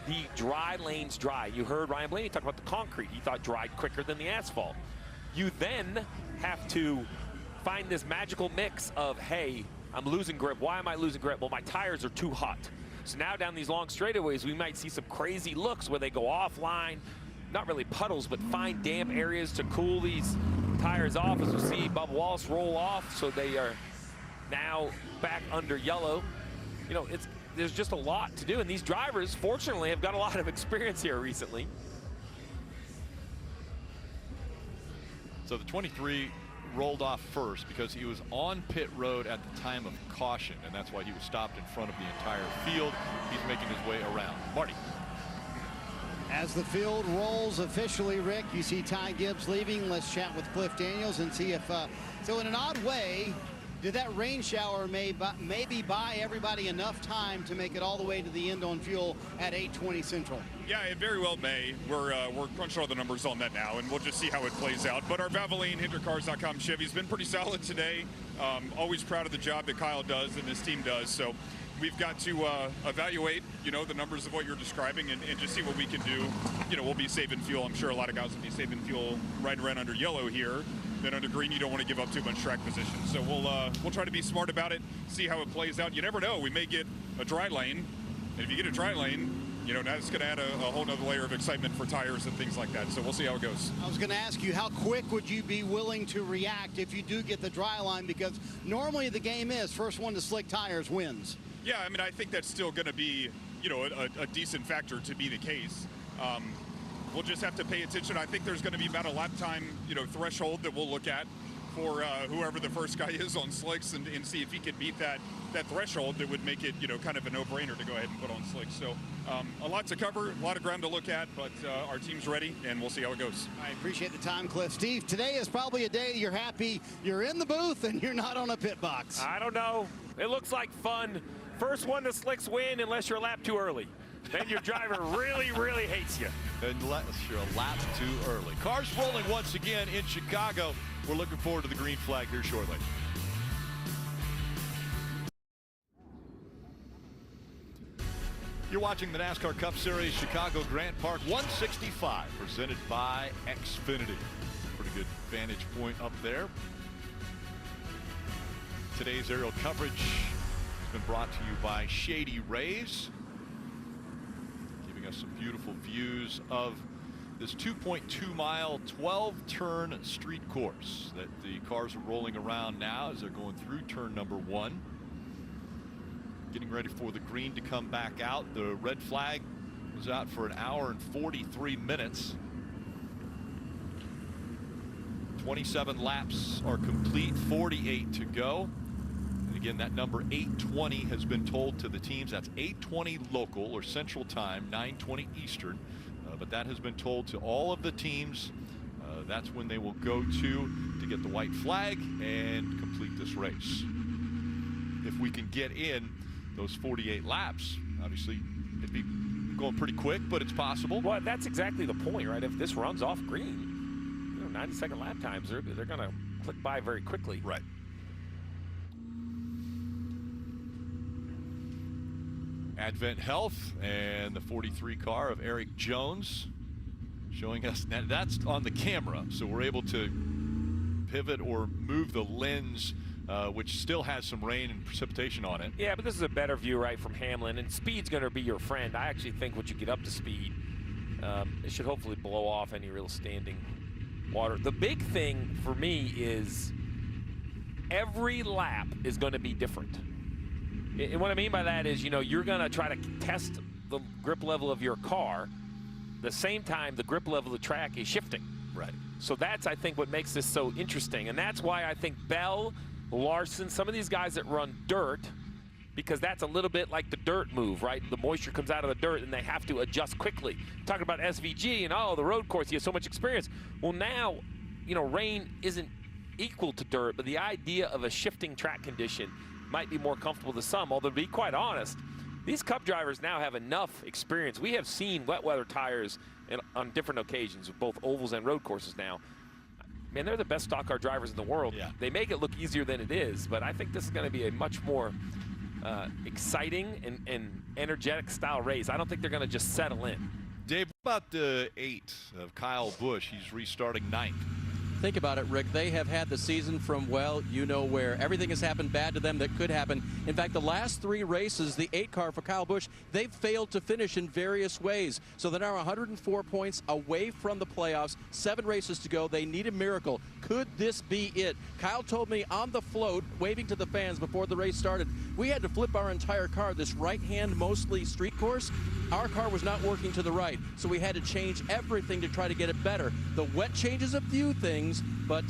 the dry lanes dry, you heard Ryan Blaney talk about the concrete. He thought dried quicker than the asphalt. You then have to find this magical mix of, hey, I'm losing grip. Why am I losing grip? Well, my tires are too hot. So now down these long straightaways, we might see some crazy looks where they go offline, not really puddles, but find damp areas to cool these tires off, as we see Bubba Wallace roll off. So they are now back under yellow. You know, there's just a lot to do, and these drivers, fortunately, have got a lot of experience here recently. So the 23 rolled off first because he was on pit road at the time of caution, and that's why he was stopped in front of the entire field. He's making his way around. Marty. As the field rolls officially, Rick, you see Ty Gibbs leaving. Let's chat with Cliff Daniels and see if, so in an odd way, did that rain shower maybe buy everybody enough time to make it all the way to the end on fuel at 8:20 Central? Yeah, it very well may. We're crunching all the numbers on that now, and we'll just see how it plays out. But our Valvoline, HendrickCars.com Chevy's been pretty solid today. Always proud of the job that Kyle does and his team does. So we've got to evaluate, you know, the numbers of what you're describing and just see what we can do. You know, we'll be saving fuel. I'm sure a lot of guys will be saving fuel right around under yellow here. Then under green, you don't want to give up too much track position. So we'll try to be smart about it, see how it plays out. You never know. We may get a dry lane. And if you get a dry lane, you know, that's going to add a whole nother layer of excitement for tires and things like that. So we'll see how it goes. I was going to ask you, how quick would you be willing to react if you do get the dry line? Because normally the game is first one to slick tires wins. Yeah, I mean, I think that's still going to be, you know, a decent factor to be the case. We'll just have to pay attention. I think there's going to be about a lap time, you know, threshold that we'll look at for whoever the first guy is on slicks and see if he can beat that threshold that would make it, you know, kind of a no-brainer to go ahead and put on slicks. So a lot to cover, a lot of ground to look at, but our team's ready, and we'll see how it goes. I appreciate the time, Cliff. Steve, today is probably a day you're happy you're in the booth and you're not on a pit box. I don't know. It looks like fun. First one to slicks win unless you're a lap too early. Then your driver really, really hates you. Unless you're a lap too early. Cars rolling once again in Chicago. We're looking forward to the green flag here shortly. You're watching the NASCAR Cup Series, Chicago Grant Park 165, presented by Xfinity. Pretty good vantage point up there. Today's aerial coverage has been brought to you by Shady Rays, giving us some beautiful views of this 2.2 mile, 12-turn street course that the cars are rolling around now as they're going through turn number 1. Getting ready for the green to come back out. The red flag was out for an hour and 43 minutes. 27 laps are complete, 48 to go. Again, that number 8:20 has been told to the teams. That's 8:20 local or Central Time, 9:20 Eastern. But that has been told to all of the teams. That's when they will go to get the white flag and complete this race. If we can get in those 48 laps, obviously it'd be going pretty quick, but it's possible. Well, that's exactly the point, right? If this runs off green, 90-second lap times, they're going to click by very quickly. Right. Advent Health and the 43 car of Eric Jones showing us that's on the camera, so we're able to pivot or move the lens, which still has some rain and precipitation on it. Yeah, but this is a better view right from Hamlin, and speed's going to be your friend. I actually think once you get up to speed, it should hopefully blow off any real standing water. The big thing for me is every lap is going to be different. And what I mean by that is, you're going to try to test the grip level of your car. The same time, the grip level of the track is shifting. Right. So that's, I think, what makes this so interesting. And that's why I think Bell, Larson, some of these guys that run dirt, because that's a little bit like the dirt move, right? The moisture comes out of the dirt and they have to adjust quickly. Talking about SVG and, the road course, he has so much experience. Well, now, rain isn't equal to dirt, but the idea of a shifting track condition might be more comfortable to some, although to be quite honest, these Cup drivers now have enough experience. We have seen wet weather tires on different occasions with both ovals and road courses now. Man, they're the best stock car drivers in the world. Yeah. They make it look easier than it is, but I think this is going to be a much more exciting and energetic style race. I don't think they're going to just settle in. Dave, what about the 8 of Kyle Busch? He's restarting 9th. Think about it, Rick. They have had the season from, well, you know where. Everything has happened bad to them that could happen. In fact, the last 3 races, the 8 car for Kyle Busch, they've failed to finish in various ways. So they're now 104 points away from the playoffs. 7 races to go. They need a miracle. Could this be it? Kyle told me on the float, waving to the fans before the race started, we had to flip our entire car. This right-hand, mostly street course, our car was not working to the right. So we had to change everything to try to get it better. The wet changes a few things, but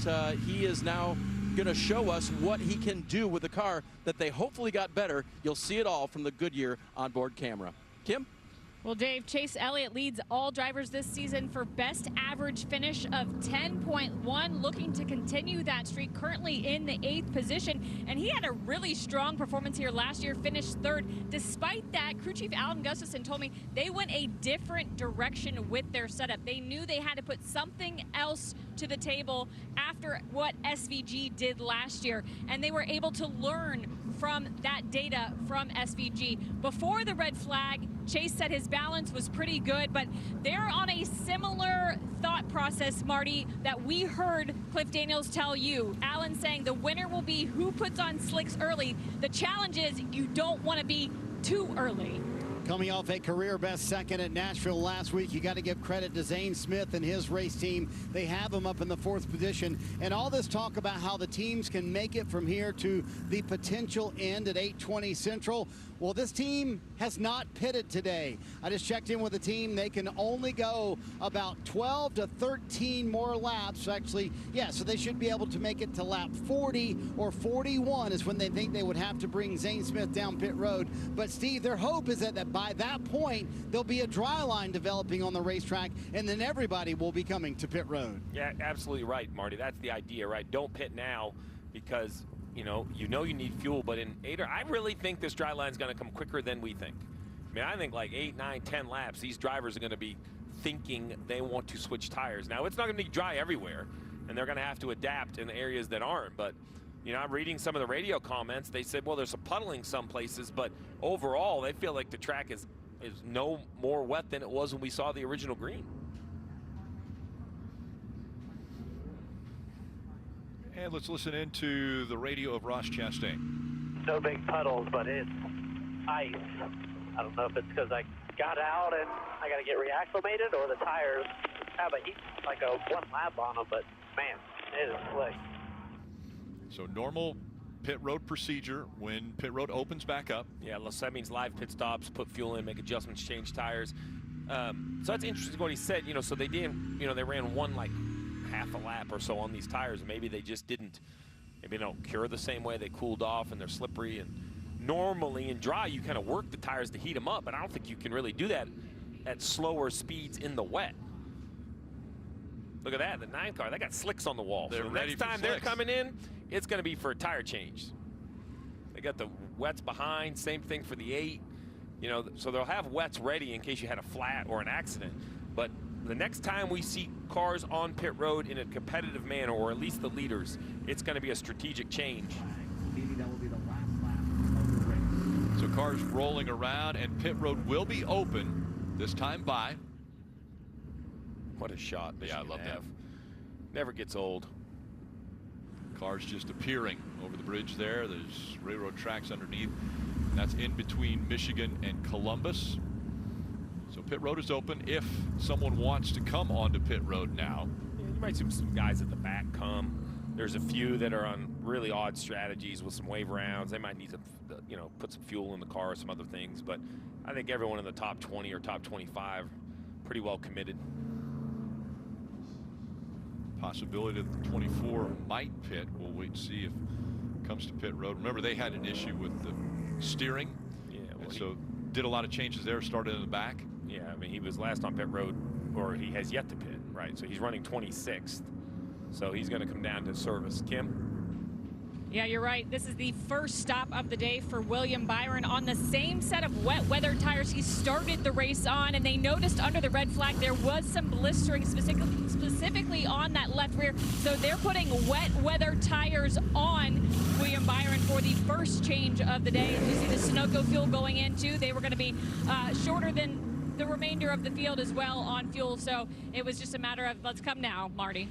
he is now going to show us what he can do with the car that they hopefully got better. You'll see it all from the Goodyear onboard camera. Kim? Well, Dave, Chase Elliott leads all drivers this season for best average finish of 10.1, looking to continue that streak, currently in the 8th position. And he had a really strong performance here last year, finished 3rd. Despite that, crew chief Alan Gustafson told me they went a different direction with their setup. They knew they had to put something else to the table after what SVG did last year, and they were able to learn from that data from SVG. Before the red flag, Chase said his balance was pretty good, but they're on a similar thought process, Marty, that we heard Cliff Daniels tell you. Alan saying the winner will be who puts on slicks early. The challenge is you don't want to be too early. Coming off a career best second at Nashville last week, you got to give credit to Zane Smith and his race team. They have him up in the 4th position. And all this talk about how the teams can make it from here to the potential end at 820 Central. Well, this team has not pitted today. I just checked in with the team. They can only go about 12 to 13 more laps. Actually, yeah, so they should be able to make it to lap 40 or 41 is when they think they would have to bring Zane Smith down pit road. But, Steve, their hope is that by that point, there'll be a dry line developing on the racetrack, and then everybody will be coming to pit road. Yeah, absolutely right, Marty. That's the idea, right? Don't pit now because you know you need fuel, but in 8, I really think this dry line is going to come quicker than we think. I mean, I think like 8, 9, 10 laps, these drivers are going to be thinking they want to switch tires. Now, it's not going to be dry everywhere, and they're going to have to adapt in the areas that aren't. But, you know, I'm reading some of the radio comments. They said, well, there's some puddling some places, but overall, they feel like the track is no more wet than it was when we saw the original green. And let's listen into the radio of Ross Chastain. No big puddles, but it's ice. I don't know if it's because I got out and I got to get reacclimated, or the tires have like a 1 lap on them, but man, it is slick. So normal pit road procedure when pit road opens back up. Yeah, that means live pit stops, put fuel in, make adjustments, change tires. So that's interesting what he said. You know, so they didn't, you know, they ran one like half a lap or so on these tires. Maybe they just didn't. Maybe they don't cure the same way. They cooled off and they're slippery. And normally in dry, you kind of work the tires to heat them up, but I don't think you can really do that at slower speeds in the wet. Look at that, the 9 car, they got slicks on the wall. They're so the ready next for time slicks. they're coming in, it's going to be for a tire change. They got the wets behind, same thing for the 8. You know, so they'll have wets ready in case you had a flat or an accident. But the next time we see cars on pit road in a competitive manner, or at least the leaders, it's going to be a strategic change. So cars rolling around, and pit road will be open this time by. What a shot. Yeah, I love that. Never gets old. Cars just appearing over the bridge there. There's railroad tracks underneath. That's in between Michigan and Columbus. So pit road is open if someone wants to come onto pit road now. Yeah, you might see some guys at the back come. There's a few that are on really odd strategies with some wave rounds. They might need to, you know, put some fuel in the car or some other things. But I think everyone in the top 20 or top 25 pretty well committed. Possibility that the 24 might pit. We'll wait and see if it comes to pit road. Remember, they had an issue with the steering. Yeah, well, and so did a lot of changes there, started in the back. Yeah, I mean, he was last on pit road, or he has yet to pit, right? So he's running 26th. So he's going to come down to service. Kim? Yeah, you're right. This is the first stop of the day for William Byron on the same set of wet weather tires he started the race on, and they noticed under the red flag there was some blistering specifically on that left rear. So they're putting wet weather tires on William Byron for the first change of the day. You see the Sunoco fuel going in too. They were going to be shorter than the remainder of the field as well on fuel. So it was just a matter of let's come now, Marty.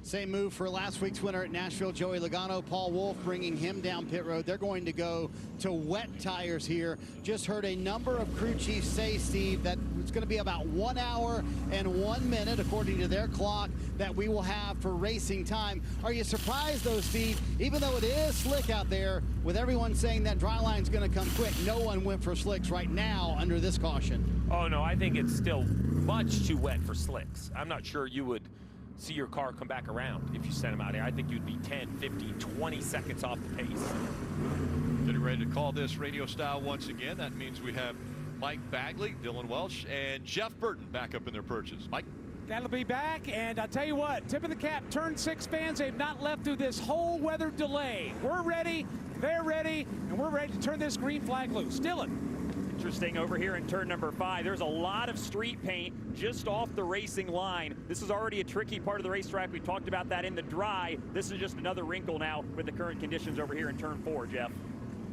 Same move for last week's winner at Nashville, Joey Logano. Paul Wolf bringing him down pit road. They're going to go to wet tires here. Just heard a number of crew chiefs say, Steve, that it's going to be about 1 hour and 1 minute, according to their clock, that we will have for racing time. Are you surprised, though, Steve, even though it is slick out there, with everyone saying that dry line's going to come quick, no one went for slicks right now under this caution? Oh, no, I think it's still much too wet for slicks. I'm not sure you would see your car come back around if you sent him out here. I think you'd be 10, 15, 20 seconds off the pace. Getting ready to call this radio style once again. That means we have Mike Bagley, Dylan Welsh, and Jeff Burton back up in their perches. Mike? That'll be back, and I'll tell you what, tip of the cap, Turn 6 fans, they've not left through this whole weather delay. We're ready, they're ready, and we're ready to turn this green flag loose. Dylan. Interesting over here in turn number 5. There's a lot of street paint just off the racing line. This is already a tricky part of the racetrack. We talked about that in the dry. This is just another wrinkle now with the current conditions over here in turn 4, Jeff.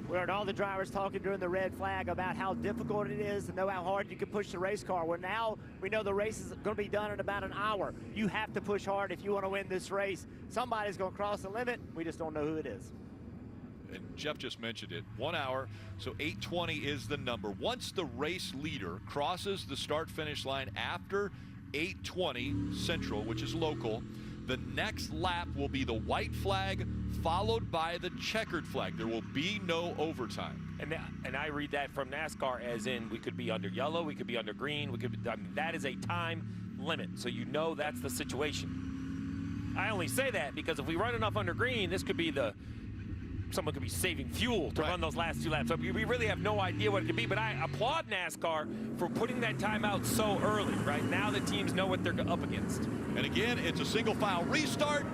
We heard all the drivers talking during the red flag about how difficult it is to know how hard you can push the race car. Well, now we know the race is going to be done in about an hour. You have to push hard if you want to win this race. Somebody's going to cross the limit. We just don't know who it is. And Jeff just mentioned it, 1 hour, so 8:20 is the number. Once the race leader crosses the start-finish line after 8:20 Central, which is local, the next lap will be the white flag followed by the checkered flag. There will be no overtime. And I read that from NASCAR as in we could be under yellow, we could be under green, we could be, I mean, that is a time limit, so you know that's the situation. I only say that because if we run enough under green, this could be someone could be saving fuel to run those last 2 laps. So we really have no idea what it could be, but I applaud NASCAR for putting that time out so early, right? Now the teams know what they're up against. And again, it's a single file restart.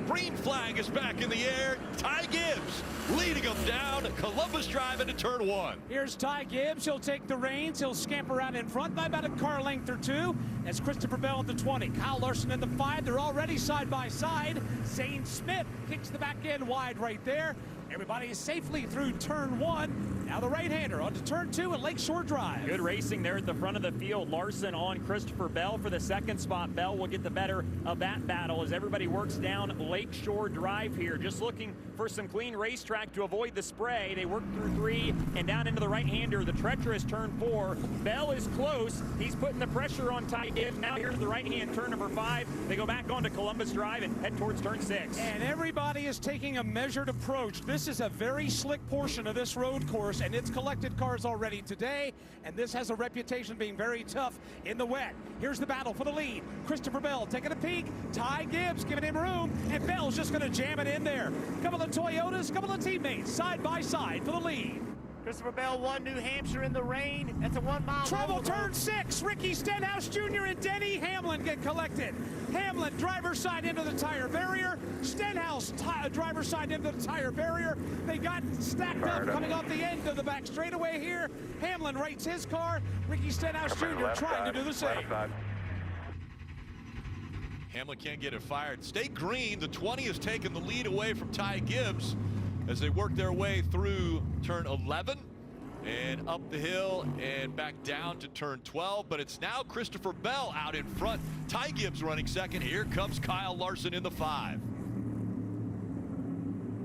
Green flag is back in the air. Ty Gibbs leading them down Columbus Drive into turn 1. Here's Ty Gibbs. He'll take the reins. He'll scamper around in front by about a car length or two. That's Christopher Bell at the 20. Kyle Larson in the 5. They're already side by side. Zane Smith kicks the back end wide right there. Everybody is safely through turn 1. Now the right-hander onto turn 2 at Lakeshore Drive. Good racing there at the front of the field. Larson on Christopher Bell for the second spot. Bell will get the better of that battle as everybody works down Lakeshore Drive here. Just looking for some clean racetrack to avoid the spray. They work through 3 and down into the right-hander, the treacherous turn 4. Bell is close. He's putting the pressure on Ty Gibbs. Now here's the right-hand turn number 5. They go back onto Columbus Drive and head towards turn 6. And everybody is taking a measured approach. This is a very slick portion of this road course. course, and it's collected cars already today, and this has a reputation being very tough in the wet. Here's the battle for the lead. Christopher Bell taking a peek. Ty Gibbs giving him room, and Bell's just going to jam it in there. Couple of Toyotas, couple of teammates side by side for the lead. Christopher Bell won New Hampshire in the rain. That's a 1 mile. Trouble turn 6. Ricky Stenhouse Jr. and Denny Hamlin get collected. Hamlin driver's side into the tire barrier. Stenhouse driver's side into the tire barrier. They got stacked up coming off the end of the back straightaway here. Hamlin rates his car. Ricky Stenhouse Jr. trying to do the same. Hamlin can't get it fired. Stay green. The 20 has taken the lead away from Ty Gibbs as they work their way through turn 11 and up the hill and back down to turn 12. But it's now Christopher Bell out in front. Ty Gibbs running second. Here comes Kyle Larson in the 5.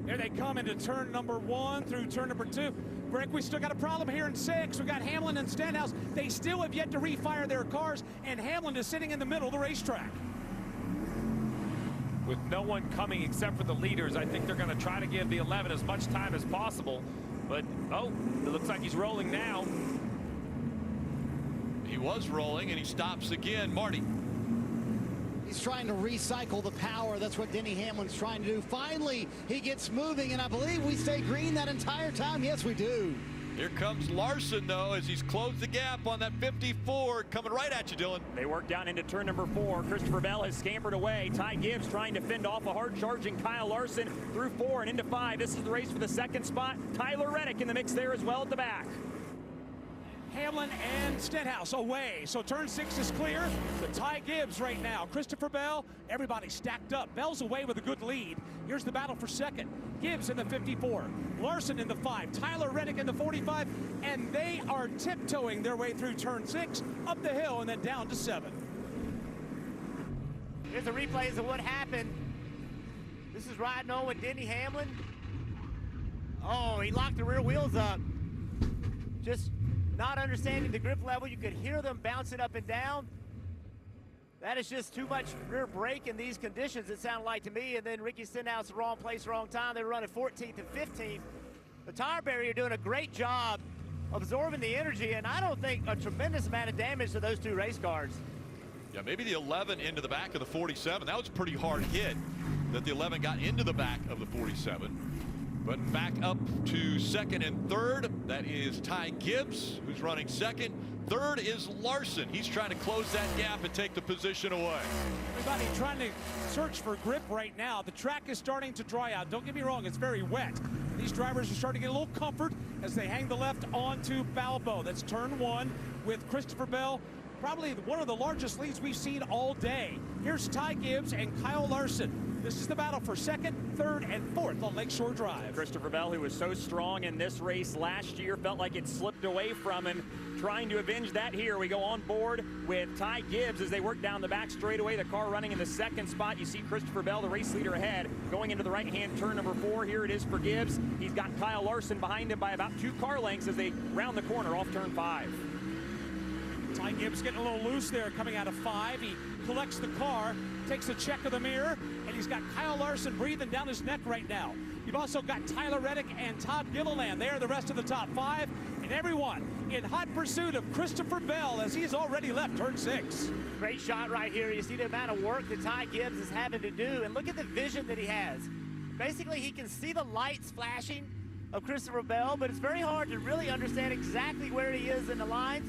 Here they come into turn number 1 through turn number 2. Greg, we still got a problem here in 6. We got Hamlin and Stenhouse. They still have yet to refire their cars, and Hamlin is sitting in the middle of the racetrack. With no one coming except for the leaders, I think they're going to try to give the 11 as much time as possible. But, oh, it looks like he's rolling now. He was rolling, and he stops again. Marty. He's trying to recycle the power. That's what Denny Hamlin's trying to do. Finally, he gets moving, and I believe we stay green that entire time. Yes, we do. Here comes Larson, though, as he's closed the gap on that 54. Coming right at you, Dylan. They work down into turn number 4. Christopher Bell has scampered away. Ty Gibbs trying to fend off a hard-charging Kyle Larson through 4 and into 5. This is the race for the second spot. Tyler Reddick in the mix there as well at the back. Hamlin and Stenhouse away. So turn 6 is clear. The Ty Gibbs right now. Christopher Bell, everybody stacked up. Bell's away with a good lead. Here's the battle for second. Gibbs in the 54. Larson in the 5. Tyler Reddick in the 45. And they are tiptoeing their way through turn 6, up the hill, and then down to 7. Here's the replays of what happened. This is riding on with Denny Hamlin. Oh, he locked the rear wheels up. Just not understanding the grip level. You could hear them bouncing up and down. That is just too much rear brake in these conditions, it sounded like to me. And then Ricky Stenhouse, wrong place, wrong time. They were running 14th and 15th. The tire barrier doing a great job absorbing the energy, and I don't think a tremendous amount of damage to those two race cars. Yeah, maybe the 11 into the back of the 47. That was a pretty hard hit that the 11 got into the back of the 47. But back up to second and third. That is Ty Gibbs, who's running second. Third is Larson. He's trying to close that gap and take the position away. Everybody trying to search for grip right now. The track is starting to dry out. Don't get me wrong, it's very wet. These drivers are starting to get a little comfort as they hang the left onto Balbo. That's turn 1 with Christopher Bell. Probably one of the largest leads we've seen all day. Here's Ty Gibbs and Kyle Larson. This is the battle for second, third, and fourth on Lakeshore Drive. Christopher Bell, who was so strong in this race last year, felt like it slipped away from him. Trying to avenge that here. We go on board with Ty Gibbs as they work down the back straightaway. The car running in the second spot. You see Christopher Bell, the race leader, ahead. Going into the right-hand turn number 4. Here it is for Gibbs. He's got Kyle Larson behind him by about 2 car lengths as they round the corner off turn 5. Ty Gibbs getting a little loose there coming out of 5. He collects the car, takes a check of the mirror, and he's got Kyle Larson breathing down his neck right now. You've also got Tyler Reddick and Todd Gilliland. They are the rest of the top 5, and everyone in hot pursuit of Christopher Bell as he's already left turn 6. Great shot right here. You see the amount of work that Ty Gibbs is having to do, and look at the vision that he has. Basically, he can see the lights flashing of Christopher Bell, but it's very hard to really understand exactly where he is in the lines.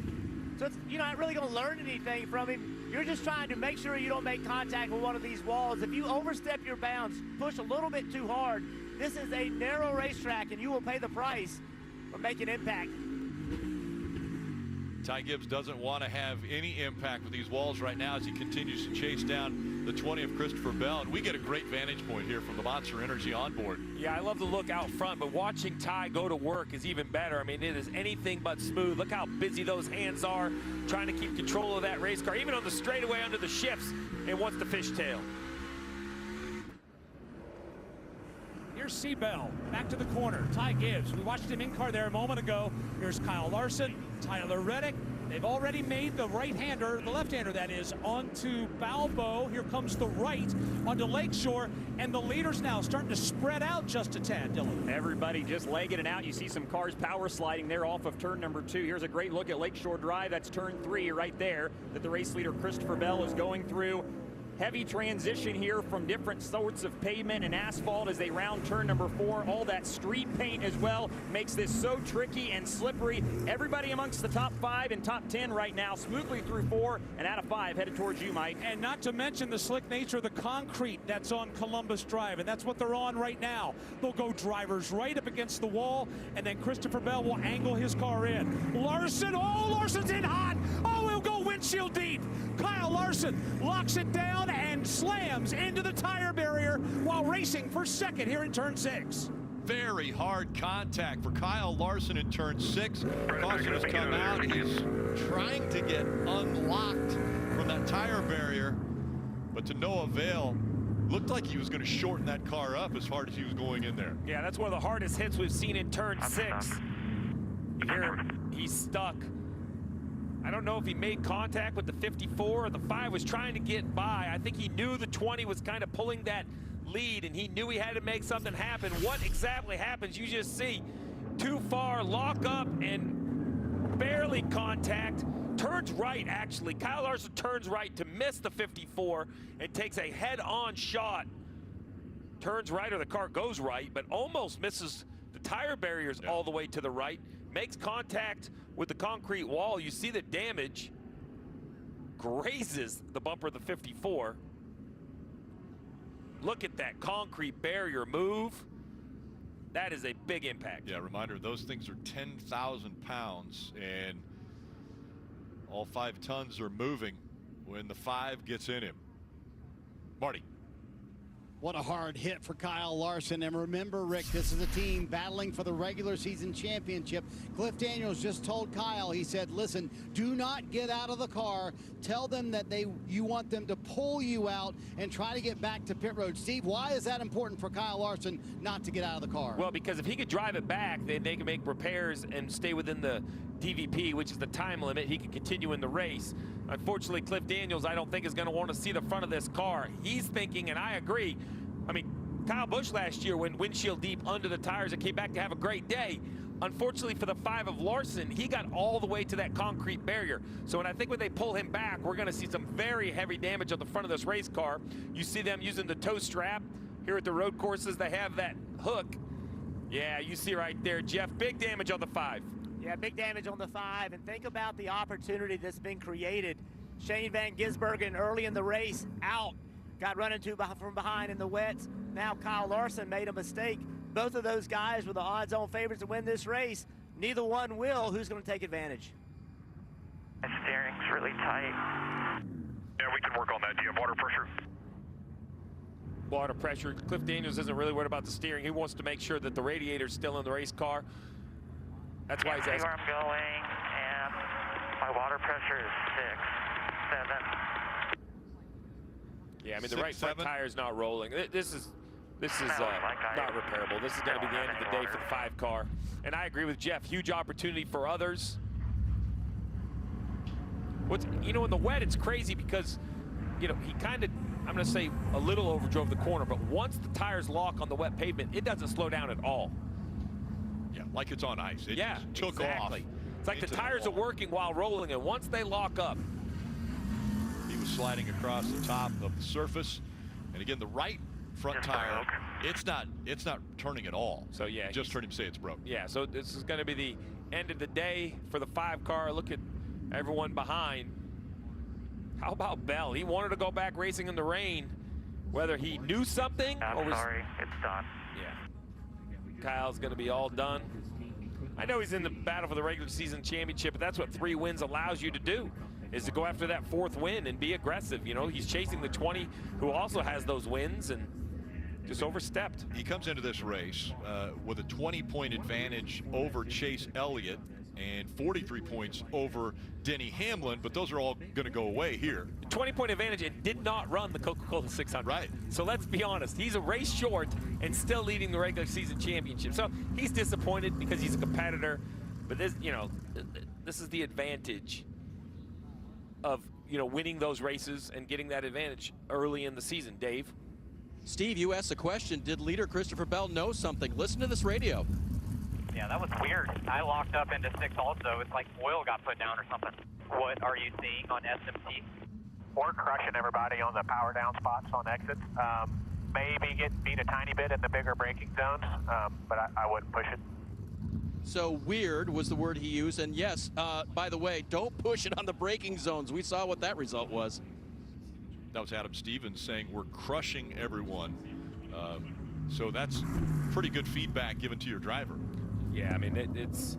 So you're not really going to learn anything from him. You're just trying to make sure you don't make contact with one of these walls. If you overstep your bounds, push a little bit too hard, this is a narrow racetrack, and you will pay the price for making impact. Ty Gibbs doesn't want to have any impact with these walls right now as he continues to chase down the 20 of Christopher Bell. And we get a great vantage point here from the Monster Energy onboard. Yeah, I love the look out front, but watching Ty go to work is even better. I mean, it is anything but smooth. Look how busy those hands are trying to keep control of that race car. Even on the straightaway under the shifts, it wants to fishtail. Here's Seabell back to the corner. Ty Gibbs. We watched him in car there a moment ago. Here's Kyle Larson, Tyler Reddick, They've already made the right-hander, the left-hander that is, onto Balbo. Here comes the right onto Lakeshore, and the leaders now starting to spread out just a tad, Dylan. Everybody just legging it out. You see some cars power sliding there off of turn number 2. Here's a great look at Lakeshore Drive. That's turn 3 right there that the race leader Christopher Bell is going through. Heavy transition here from different sorts of pavement and asphalt as they round turn number 4. All that street paint as well makes this so tricky and slippery. Everybody amongst the top 5 and top 10 right now, smoothly through 4 and out of 5, headed towards you, Mike. And not to mention the slick nature of the concrete that's on Columbus Drive, and that's what they're on right now. They'll go drivers right up against the wall, and then Christopher Bell will angle his car in. Larson, oh, Larson's in hot. Oh, he'll go windshield deep. Kyle Larson locks it down and slams into the tire barrier while racing for second here in turn 6. Very hard contact for Kyle Larson in turn 6. Caution has come out. He's trying to get unlocked from that tire barrier, but to no avail. Looked like he was going to shorten that car up as hard as he was going in there. Yeah, that's one of the hardest hits we've seen in turn 6. Here, he's stuck. I don't know if he made contact with the 54 or the 5 was trying to get by. I think he knew the 20 was kind of pulling that lead, and he knew he had to make something happen. What exactly happens? You just see too far, lock up, and barely contact. Turns right, actually. Kyle Larson turns right to miss the 54 and takes a head-on shot. Turns right, or the car goes right, but almost misses the tire barriers all the way to the right. Makes contact with the concrete wall. You see the damage. Grazes the bumper of the 54. Look at that concrete barrier move. That is a big impact. Yeah, reminder, those things are 10,000 pounds, and all 5 tons are moving when the 5 gets in him. Marty. What a hard hit for Kyle Larson. And remember, Rick, this is a team battling for the regular season championship. Cliff Daniels just told Kyle, he said, listen, do not get out of the car. Tell them that you want them to pull you out and try to get back to pit road. Steve, why is that important for Kyle Larson not to get out of the car? Well, because if he could drive it back, then they can make repairs and stay within the DVP, which is the time limit. He can continue in the race. Unfortunately, Cliff Daniels, I don't think is going to want to see the front of this car. He's thinking, and I agree, I mean, Kyle Busch last year went windshield deep under the tires and came back to have a great day. Unfortunately for the 5 of Larson, he got all the way to that concrete barrier. So when I think when they pull him back, we're going to see some very heavy damage on the front of this race car. You see them using the tow strap. Here at the road courses, they have that hook. Yeah, you see right there, Jeff, big damage on the 5. Yeah, big damage on the 5, and think about the opportunity that's been created. Shane Van Gisbergen early in the race out, got run into from behind in the wets. Now Kyle Larson made a mistake. Both of those guys were the odds-on favorites to win this race. Neither one will. Who's going to take advantage? The steering's really tight. Yeah, we can work on that. Do you have water pressure? Water pressure. Cliff Daniels isn't really worried about the steering. He wants to make sure that the radiator's still in the race car. That's why he's asking. Where I'm going, and my water pressure is 6, 7. Yeah, I mean, the right front tire's not rolling. This is not repairable. This is going to be the end of the day for the 5 car. And I agree with Jeff. Huge opportunity for others. You know, in the wet, it's crazy because, you know, he kind of, I'm going to say, a little overdrove the corner. But once the tires lock on the wet pavement, it doesn't slow down at all. Yeah, like it's on ice. It just took exactly. off. It's like the tires are working while rolling, and once they lock up. He was sliding across the top of the surface, and again, the right front tire, it's not turning at all. So yeah, you just heard him say it's broke. Yeah, so this is going to be the end of the day for the 5 car. Look at everyone behind. How about Bell? He wanted to go back racing in the rain, whether he knew something or was. Sorry, it's done. Yeah. Kyle's going to be all done. I know he's in the battle for the regular season championship, but that's what 3 wins allows you to do, is to go after that 4th win and be aggressive. You know, he's chasing the 20 who also has those wins and just overstepped. He comes into this race with a 20-point advantage over Chase Elliott and 43 points over Denny Hamlin, but those are all going to go away here. 20-point advantage and did not run the Coca-Cola 600. Right. So let's be honest, he's a race short and still leading the regular season championship. So he's disappointed because he's a competitor, but this, you know, this is the advantage of winning those races and getting that advantage early in the season. Dave? Steve, you asked the question, did leader Christopher Bell know something? Listen to this radio. Yeah, that was weird. I locked up into 6 also. It's like oil got put down or something. What are you seeing on SMT? We're crushing everybody on the power down spots on exits. Maybe get beat a tiny bit in the bigger braking zones, but I wouldn't push it. So weird was the word he used, and yes, by the way, don't push it on the braking zones. We saw what that result was. That was Adam Stevens saying we're crushing everyone. So that's pretty good feedback given to your driver. Yeah, I mean, it's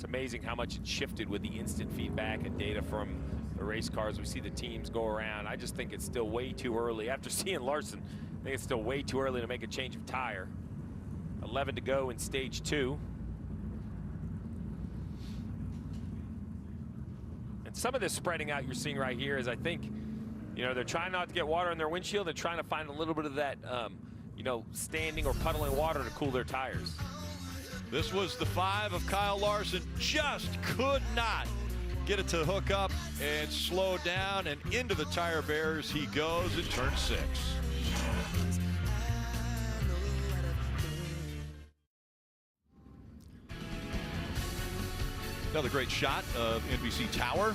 amazing how much it shifted with the instant feedback and data from the race cars. We see the teams go around. I just think it's still way too early. After seeing Larson, I think it's still way too early to make a change of tire. 11 to go in stage 2. And some of this spreading out you're seeing right here is, I think, they're trying not to get water in their windshield. They're trying to find a little bit of that, standing or puddling water to cool their tires. This was the 5 of Kyle Larson. Just could not get it to hook up and slow down, and into the tire bearers he goes in turn 6. Another great shot of NBC Tower.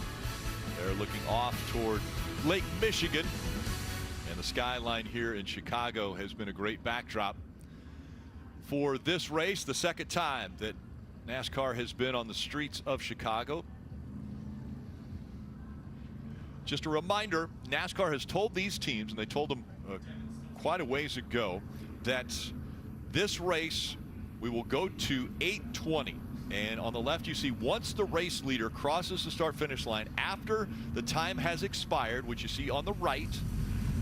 They're looking off toward Lake Michigan, and the skyline here in Chicago has been a great backdrop for this race. The second time that NASCAR has been on the streets of Chicago. Just a reminder, NASCAR has told these teams, and they told them quite a ways ago, that this race we will go to 8:20. And on the left, you see once the race leader crosses the start-finish line, after the time has expired, which you see on the right,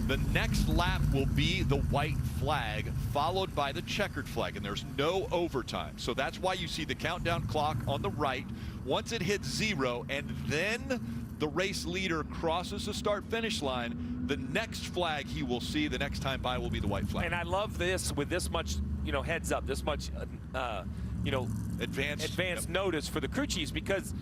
the next lap will be the white flag, followed by the checkered flag, and there's no overtime. So that's why you see the countdown clock on the right. Once it hits 0, and then the race leader crosses the start-finish line, the next flag he will see the next time by will be the white flag. And I love this with this much, heads up, this much, advanced notice for the crew chiefs, because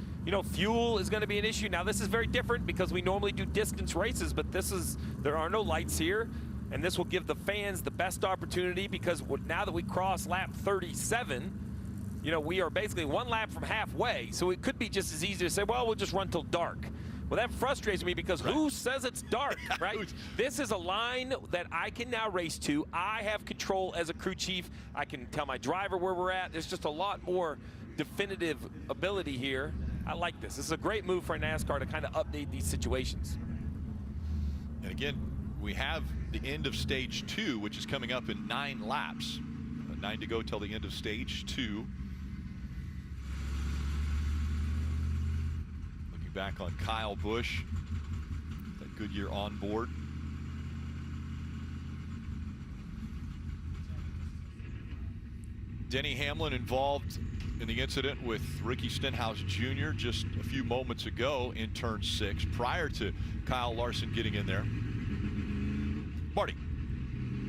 fuel is going to be an issue. Now this is very different because we normally do distance races, but there are no lights here, and this will give the fans the best opportunity, because now that we cross lap 37, we are basically 1 lap from halfway, so it could be just as easy to say, well, we'll just run till dark. Well, that frustrates me, because who says it's dark, right? This is a line that I can now race to. I have control as a crew chief. I can tell my driver where we're at. There's just a lot more definitive ability here. I like this. This is a great move for NASCAR to kind of update these situations. And again, we have the end of stage 2, which is coming up in 9 laps. 9 to go till the end of stage 2. Back on Kyle Busch, that Goodyear on board. Denny Hamlin involved in the incident with Ricky Stenhouse Jr. just a few moments ago in turn 6, prior to Kyle Larson getting in there. Marty.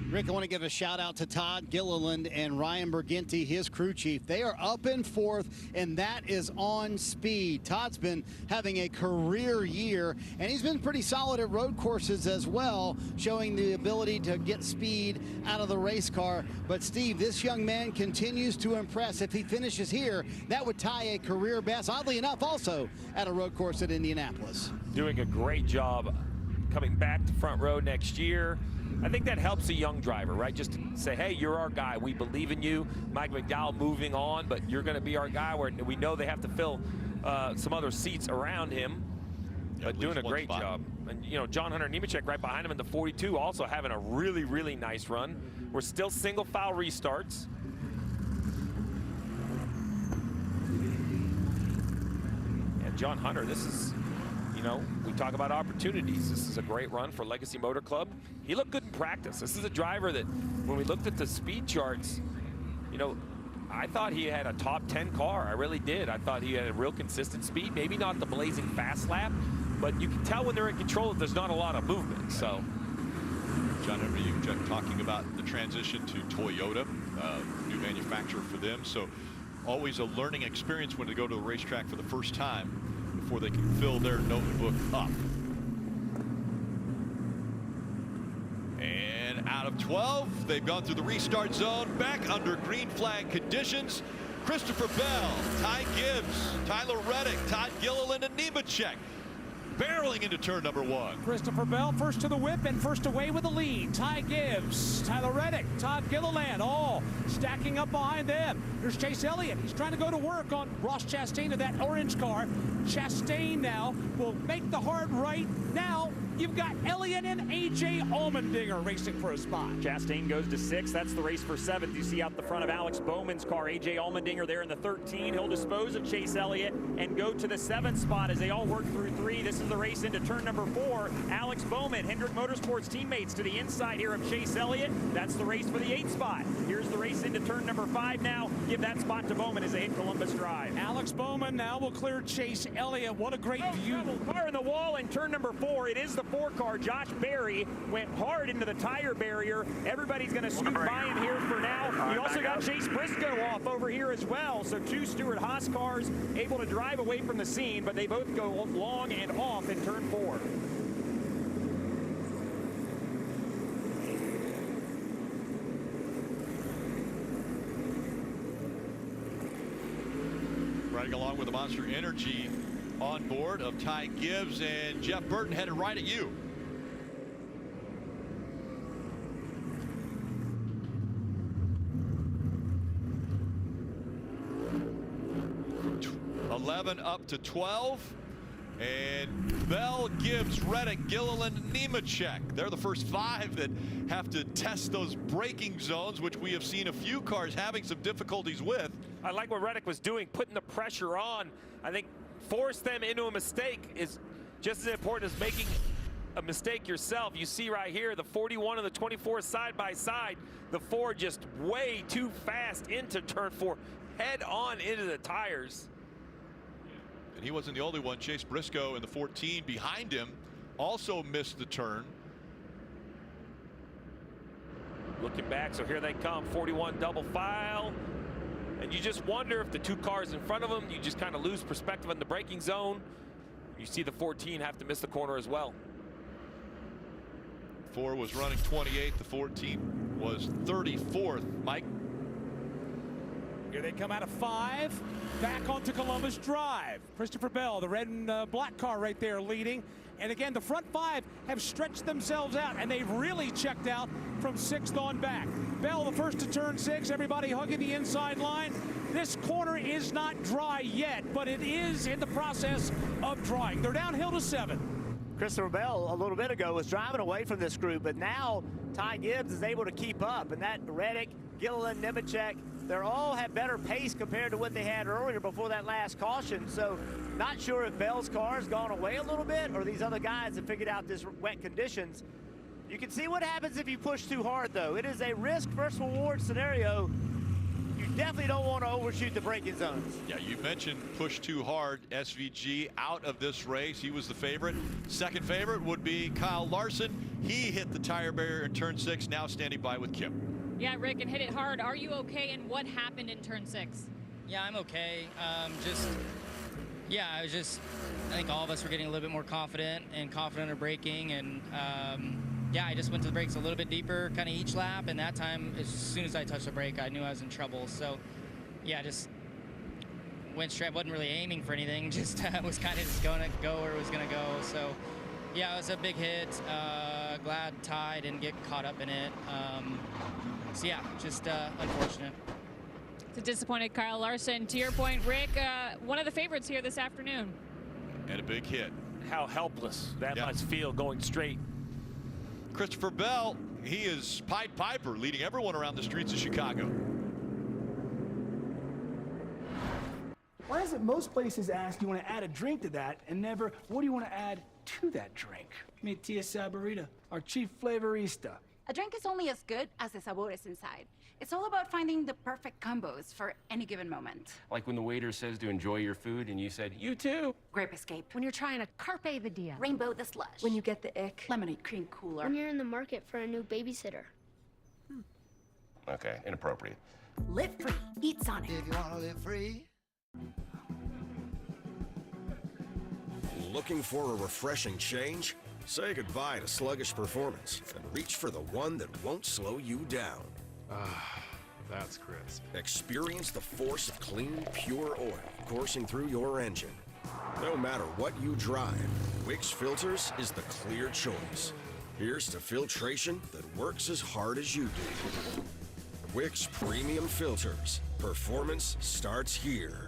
Rick, I want to give a shout out to Todd Gilliland and Ryan Berginti, his crew chief. They are up in 4th, and that is on speed. Todd's been having a career year, and he's been pretty solid at road courses as well, showing the ability to get speed out of the race car. But Steve, this young man continues to impress. If he finishes here, that would tie a career best, oddly enough, also at a road course at Indianapolis. Doing a great job coming back to front row next year. I think that helps a young driver, right? Just to say, hey, you're our guy. We believe in you. Mike McDowell moving on, but you're going to be our guy. Where we know they have to fill some other seats around him, but doing a great job. And, John Hunter Nemechek right behind him in the 42, also having a really, really nice run. We're still single file restarts. And John Hunter, this is, we talk about opportunities. This is a great run for Legacy Motor Club. He looked good in practice. This is a driver that, when we looked at the speed charts, I thought he had a top 10 car. I really did. I thought he had a real consistent speed. Maybe not the blazing fast lap, but you can tell when they're in control that there's not a lot of movement. So, John, remember you talking about the transition to Toyota, new manufacturer for them. So, always a learning experience when they go to the racetrack for the first time, before they can fill their notebook up. out of 12. They've gone through the restart zone, back under green flag conditions. Christopher Bell, Ty Gibbs, Tyler Reddick, Todd Gilliland, and Nemechek barreling into turn number 1. Christopher Bell first to the whip and first away with the lead. Ty Gibbs, Tyler Reddick, Todd Gilliland, all stacking up behind them. Here's Chase Elliott. He's trying to go to work on Ross Chastain of that orange car. Chastain now will make the hard right. Now you've got Elliott and A.J. Allmendinger racing for a spot. Chastain goes to 6th. That's the race for 7th. You see out the front of Alex Bowman's car, A.J. Allmendinger there in the 13. He'll dispose of Chase Elliott and go to the 7th spot as they all work through 3. This is the race into turn number 4. Alex Bowman, Hendrick Motorsports teammates to the inside here of Chase Elliott. That's the race for the 8th spot. Here's the race into turn number 5 now. Give that spot to Bowman as they hit Columbus Drive. Alex Bowman now will clear Chase Elliott. What a great view. Car in the wall in turn number 4. It is the 4 car. Josh Berry went hard into the tire barrier. Everybody's going to scoot by him here for now. You also got Chase Briscoe off over here as well. So 2 Stewart-Haas cars able to drive away from the scene, but they both go long and off in turn 4. Riding along with the Monster Energy on board of Ty Gibbs, and Jeff Burton headed right at you. From 11 up to 12. And Bell, Gibbs, Reddick, Gilliland, Nemechek. They're the first 5 that have to test those braking zones, which we have seen a few cars having some difficulties with. I like what Reddick was doing, putting the pressure on. I think force them into a mistake is just as important as making a mistake yourself. You see right here, the 41 and the 24 side by side. The 4 just way too fast into turn 4, head on into the tires. And he wasn't the only one. Chase Briscoe in the 14 behind him also missed the turn. Looking back, so here they come, 41 double file. And you just wonder if the 2 cars in front of them, you just kind of lose perspective in the braking zone. You see the 14 have to miss the corner as well. 4 was running 28th, the 14 was 34th. Mike? Here they come out of 5, back onto Columbus Drive. Christopher Bell, the red and black car right there leading. And again, the front 5 have stretched themselves out, and they've really checked out from 6th on back. Bell, the first to turn 6, everybody hugging the inside line. This corner is not dry yet, but it is in the process of drying. They're downhill to 7. Christopher Bell a little bit ago was driving away from this group, but now Ty Gibbs is able to keep up, and that Reddick, Gilliland, Nemechek, they all have better pace compared to what they had earlier before that last caution. So not sure if Bell's car has gone away a little bit or these other guys have figured out this wet conditions. You can see what happens if you push too hard, though. It is a risk versus reward scenario. You definitely don't want to overshoot the braking zones. Yeah, you mentioned push too hard. SVG out of this race. He was the favorite. Second favorite would be Kyle Larson. He hit the tire barrier in turn 6, now standing by with Kim. Yeah, Rick, and hit it hard. Are you okay, and what happened in turn 6? Yeah, I'm okay. I think all of us were getting a little bit more confident in braking, and yeah, I just went to the brakes a little bit deeper kind of each lap, and that time, as soon as I touched the brake, I knew I was in trouble. So yeah, just went straight, wasn't really aiming for anything, just was kind of just going to go where it was going to go. So yeah, it was a big hit. Glad Ty didn't get caught up in it. So yeah, just unfortunate. It's a disappointed Kyle Larson. To your point, Rick, one of the favorites here this afternoon. And a big hit. How helpless that must feel going straight. Christopher Bell, he is Pied Piper, leading everyone around the streets of Chicago. Why is it most places ask you want to add a drink to that and never what do you want to add to that drink? Meet Tia Saborita, our chief flavorista. A drink is only as good as the sabores inside. It's all about finding the perfect combos for any given moment. Like when the waiter says to enjoy your food and you said, you too. Grape Escape. When you're trying a Carpe the Diem. Rainbow the Slush. When you get the ick. Lemonade Cream Cooler. When you're in the market for a new babysitter. Okay, inappropriate. Live free. Eat Sonic. If you want to live free. Looking for a refreshing change? Say goodbye to sluggish performance and reach for the one that won't slow you down. Ah, that's crisp. Experience the force of clean, pure oil coursing through your engine. No matter what you drive, Wix Filters is the clear choice. Here's to filtration that works as hard as you do. Wix Premium Filters. Performance starts here.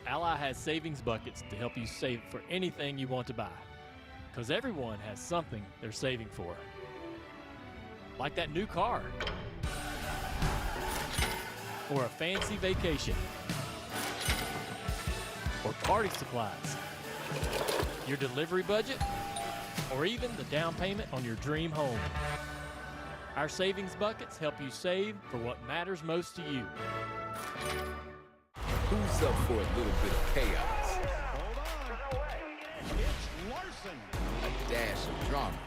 Ally has savings buckets to help you save for anything you want to buy. Because everyone has something they're saving for. Like that new car. Or a fancy vacation. Or party supplies. Your delivery budget. Or even the down payment on your dream home. Our savings buckets help you save for what matters most to you. Who's up for a little bit of chaos? Hold on. It's Larson. A dash of drama.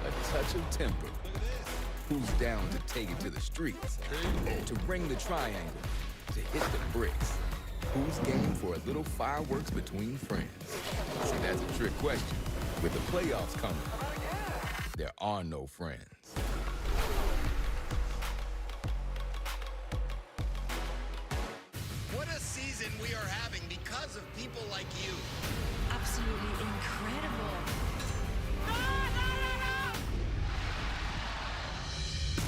A touch of temper. Who's down to take it to the streets? To bring the triangle. To hit the bricks. Who's game for a little fireworks between friends? See, that's a trick question. With the playoffs coming, there are no friends. What a season we are having because of people like you. Absolutely incredible.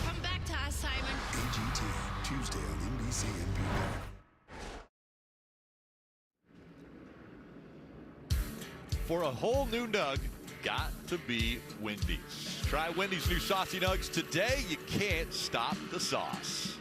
Come back to us, Simon. AGT, Tuesday on NBC and Peacock. For a whole new nug, got to be Wendy's. Try Wendy's new Saucy Nugs today. You can't stop the sauce.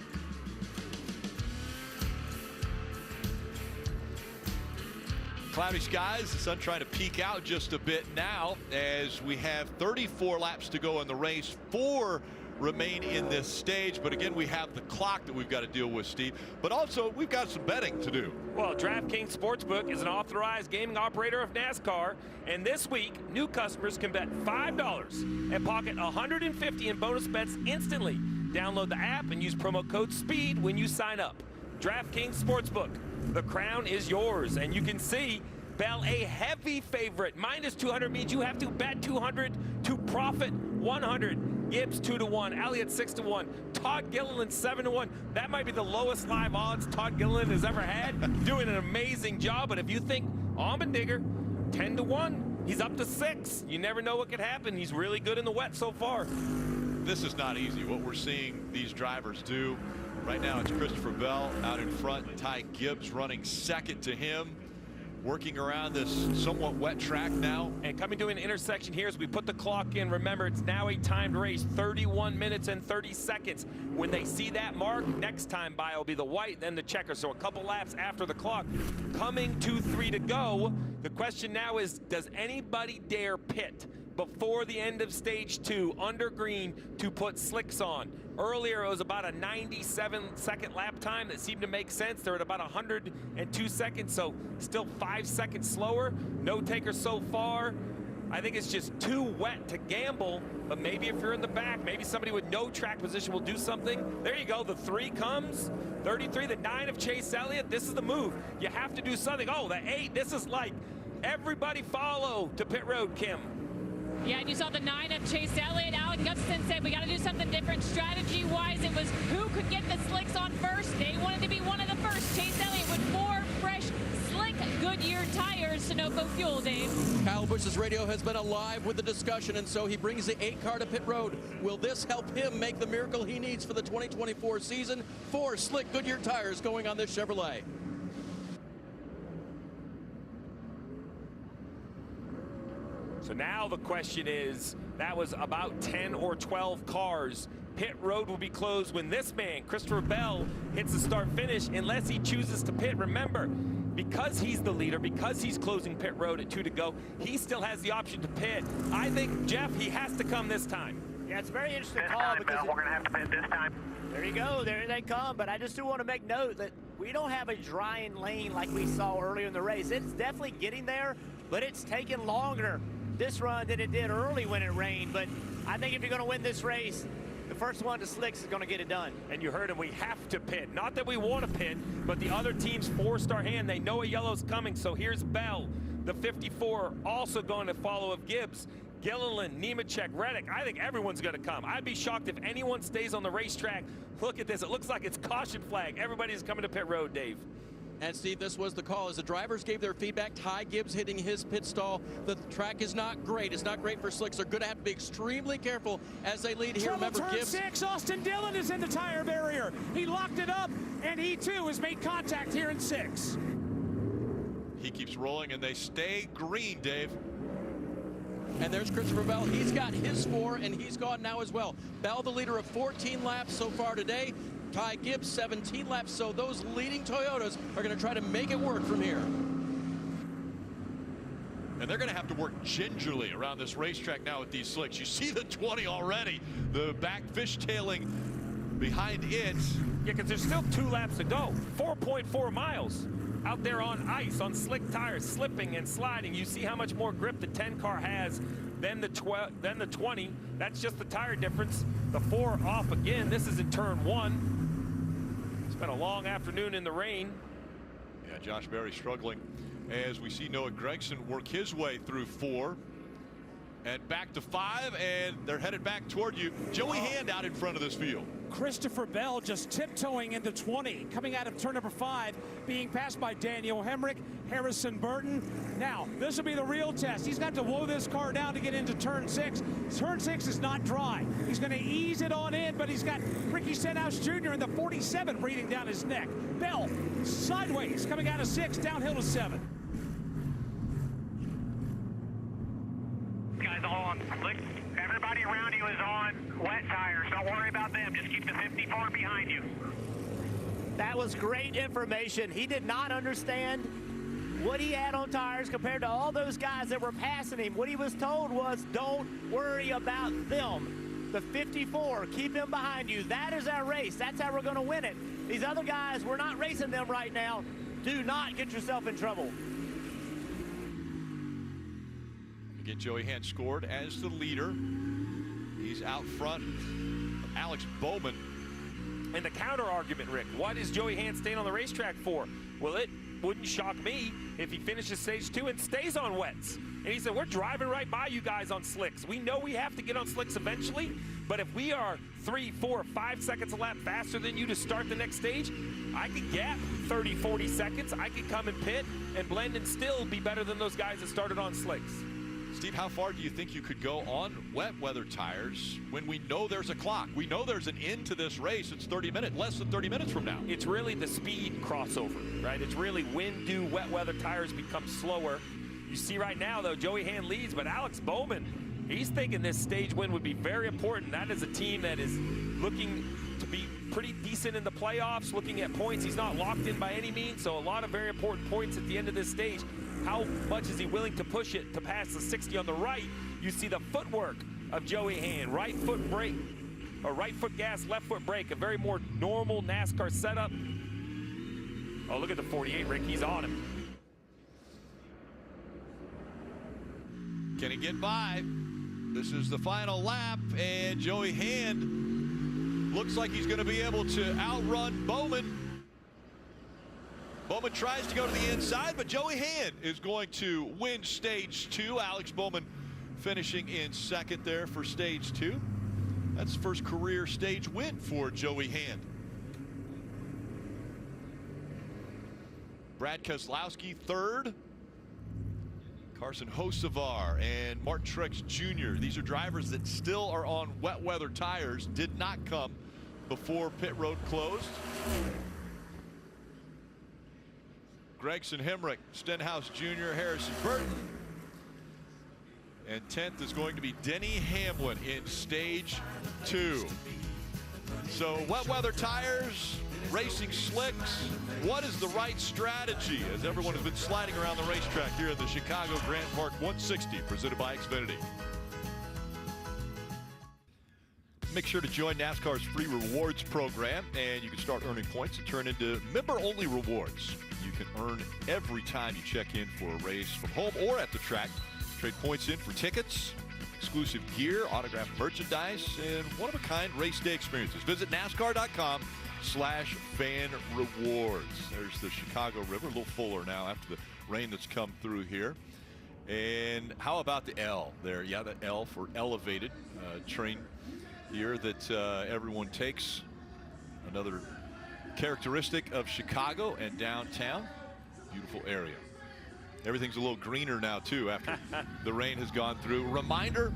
Cloudy skies, the sun trying to peek out just a bit now as we have 34 laps to go in the race. 4 remain in this stage, but again, we have the clock that we've got to deal with, Steve. But also, we've got some betting to do. Well, DraftKings Sportsbook is an authorized gaming operator of NASCAR, and this week, new customers can bet $5 and pocket $150 in bonus bets instantly. Download the app and use promo code SPEED when you sign up. DraftKings Sportsbook. The crown is yours, and you can see Bell a heavy favorite. Minus 200 means you have to bet 200 to profit 100. Gibbs 2-1, Elliott 6-1, Todd Gilliland 7-1. That might be the lowest live odds Todd Gilliland has ever had. Doing an amazing job, but if you think Allmendinger 10-1, he's up to 6. You never know what could happen. He's really good in the wet so far. This is not easy. What we're seeing these drivers do right now, it's Christopher Bell out in front, Ty Gibbs running second to him, working around this somewhat wet track now. And coming to an intersection here as we put the clock in. Remember, it's now a timed race, 31 minutes and 30 seconds. When they see that mark, next time by will be the white, then the checker. So a couple laps after the clock. Coming 2-3 to go. The question now is, does anybody dare pit before the end of stage 2 under green to put slicks on? Earlier, it was about a 97-second lap time that seemed to make sense. They're at about 102 seconds, so still 5 seconds slower. No taker so far. I think it's just too wet to gamble, but maybe if you're in the back, maybe somebody with no track position will do something. There you go, the 3 comes. 33, the 9 of Chase Elliott. This is the move. You have to do something. Oh, the 8, this is like everybody follow to pit road, Kim. Yeah, and you saw the 9 of Chase Elliott. Alec Gustafson said we got to do something different strategy-wise. It was who could get the slicks on first. They wanted to be one of the first. Chase Elliott with 4 fresh, slick Goodyear tires. Sunoco Fuel, Dave. Kyle Busch's radio has been alive with the discussion, and so he brings the 8 car to pit road. Will this help him make the miracle he needs for the 2024 season? 4 slick Goodyear tires going on this Chevrolet. So now the question is, that was about 10 or 12 cars. Pit road will be closed when this man, Christopher Bell, hits the start finish unless he chooses to pit. Remember, because he's the leader, because he's closing pit road at 2 to go, he still has the option to pit. I think, Jeff, he has to come this time. Yeah, it's a very interesting call because we're going to have to pit this time. There you go. There they come. But I just do want to make note that we don't have a drying lane like we saw earlier in the race. It's definitely getting there, but it's taken longer this run than it did early when it rained. But I think if you're going to win this race, the first one to slicks is going to get it done. And you heard him, we have to pit. Not that we want to pit, but the other teams forced our hand. They know a yellow's coming, so here's Bell, the 54, also going to follow of Gibbs. Gilliland, Nemechek, Reddick, I think everyone's going to come. I'd be shocked if anyone stays on the racetrack. Look at this. It looks like it's caution flag. Everybody's coming to pit road, Dave. And Steve, this was the call as the drivers gave their feedback. Ty Gibbs hitting his pit stall. The track is not great. It's not great for slicks. They're going to have to be extremely careful as they lead here. Remember, turn Gibbs. 6, Austin Dillon is in the tire barrier. He locked it up, and he too has made contact here in 6. He keeps rolling, and they stay green, Dave. And there's Christopher Bell. He's got his 4, and he's gone now as well. Bell, the leader of 14 laps so far today. Ty Gibbs, 17 laps. So those leading Toyotas are going to try to make it work from here. And they're going to have to work gingerly around this racetrack now with these slicks. You see the 20 already. The back fishtailing behind it. Yeah, because there's still 2 laps to go. 4.4 miles out there on ice, on slick tires, slipping and sliding. You see how much more grip the 10 car has than the 20. That's just the tire difference. The 4 off again. This is in turn 1. It's been a long afternoon in the rain. Yeah, Josh Berry struggling as we see Noah Gragson work his way through 4 and back to 5, and they're headed back toward you. Joey Hand out in front of this field. Christopher Bell just tiptoeing into 20, coming out of turn number 5, being passed by Daniel Hemrick, Harrison Burton. Now, this will be the real test. He's got to blow this car down to get into turn 6. Turn 6 is not dry. He's going to ease it on in, but he's got Ricky Stenhouse Jr. in the 47 breathing down his neck. Bell sideways, coming out of 6, downhill to 7. Guys all on slick. Everybody around you is on wet tires. Don't worry about them. Just keep the 54 behind you. That was great information. He did not understand what he had on tires compared to all those guys that were passing him. What he was told was, don't worry about them. The 54, keep him behind you. That is our race. That's how we're going to win it. These other guys, we're not racing them right now. Do not get yourself in trouble. Again, Joey Hand scored as the leader. He's out front of Alex Bowman. And the counter argument, Rick, what is Joey Hand staying on the racetrack for? Well, it wouldn't shock me if he finishes stage 2 and stays on wets. And he said, we're driving right by you guys on slicks. We know we have to get on slicks eventually, but if we are 3, 4, 5 seconds a lap faster than you to start the next stage, I could gap 30, 40 seconds. I could come and pit and blend and still be better than those guys that started on slicks. Steve, how far do you think you could go on wet weather tires when we know there's a clock? We know there's an end to this race. It's 30 minutes, less than 30 minutes from now. It's really the speed crossover, right? It's really when do wet weather tires become slower. You see right now, though, Joey Hand leads, but Alex Bowman, he's thinking this stage win would be very important. That is a team that is looking to be pretty decent in the playoffs, looking at points. He's not locked in by any means, so a lot of very important points at the end of this stage. How much is he willing to push it to pass the 60 on the right? You see the footwork of Joey Hand. Right foot brake, or right foot gas, left foot brake. A very more normal NASCAR setup. Oh, look at the 48, Rick. He's on him. Can he get by? This is the final lap, and Joey Hand looks like he's going to be able to outrun Bowman. Bowman tries to go to the inside, but Joey Hand is going to win stage 2. Alex Bowman finishing in second there for stage 2. That's first career stage win for Joey Hand. Brad Keselowski third. Carson Hocevar and Martin Truex Jr. These are drivers that still are on wet weather tires, did not come before pit road closed. Gragson, Hemrick, Stenhouse Jr., Harrison Burton. And 10th is going to be Denny Hamlin in stage 2. So wet weather tires racing slicks. What is the right strategy as everyone has been sliding around the racetrack here at the Chicago Grant Park 160, presented by Xfinity. Make sure to join NASCAR's free rewards program, and you can start earning points and turn into member-only rewards. You can earn every time you check in for a race from home or at the track. Trade points in for tickets, exclusive gear, autographed merchandise, and one-of-a-kind race day experiences. Visit NASCAR.com/fan-rewards. There's the Chicago River, a little fuller now after the rain that's come through here. And how about the L there? Yeah, the L for elevated train here that everyone takes. Another characteristic of Chicago and downtown. Beautiful area. Everything's a little greener now too after the rain has gone through. Reminder,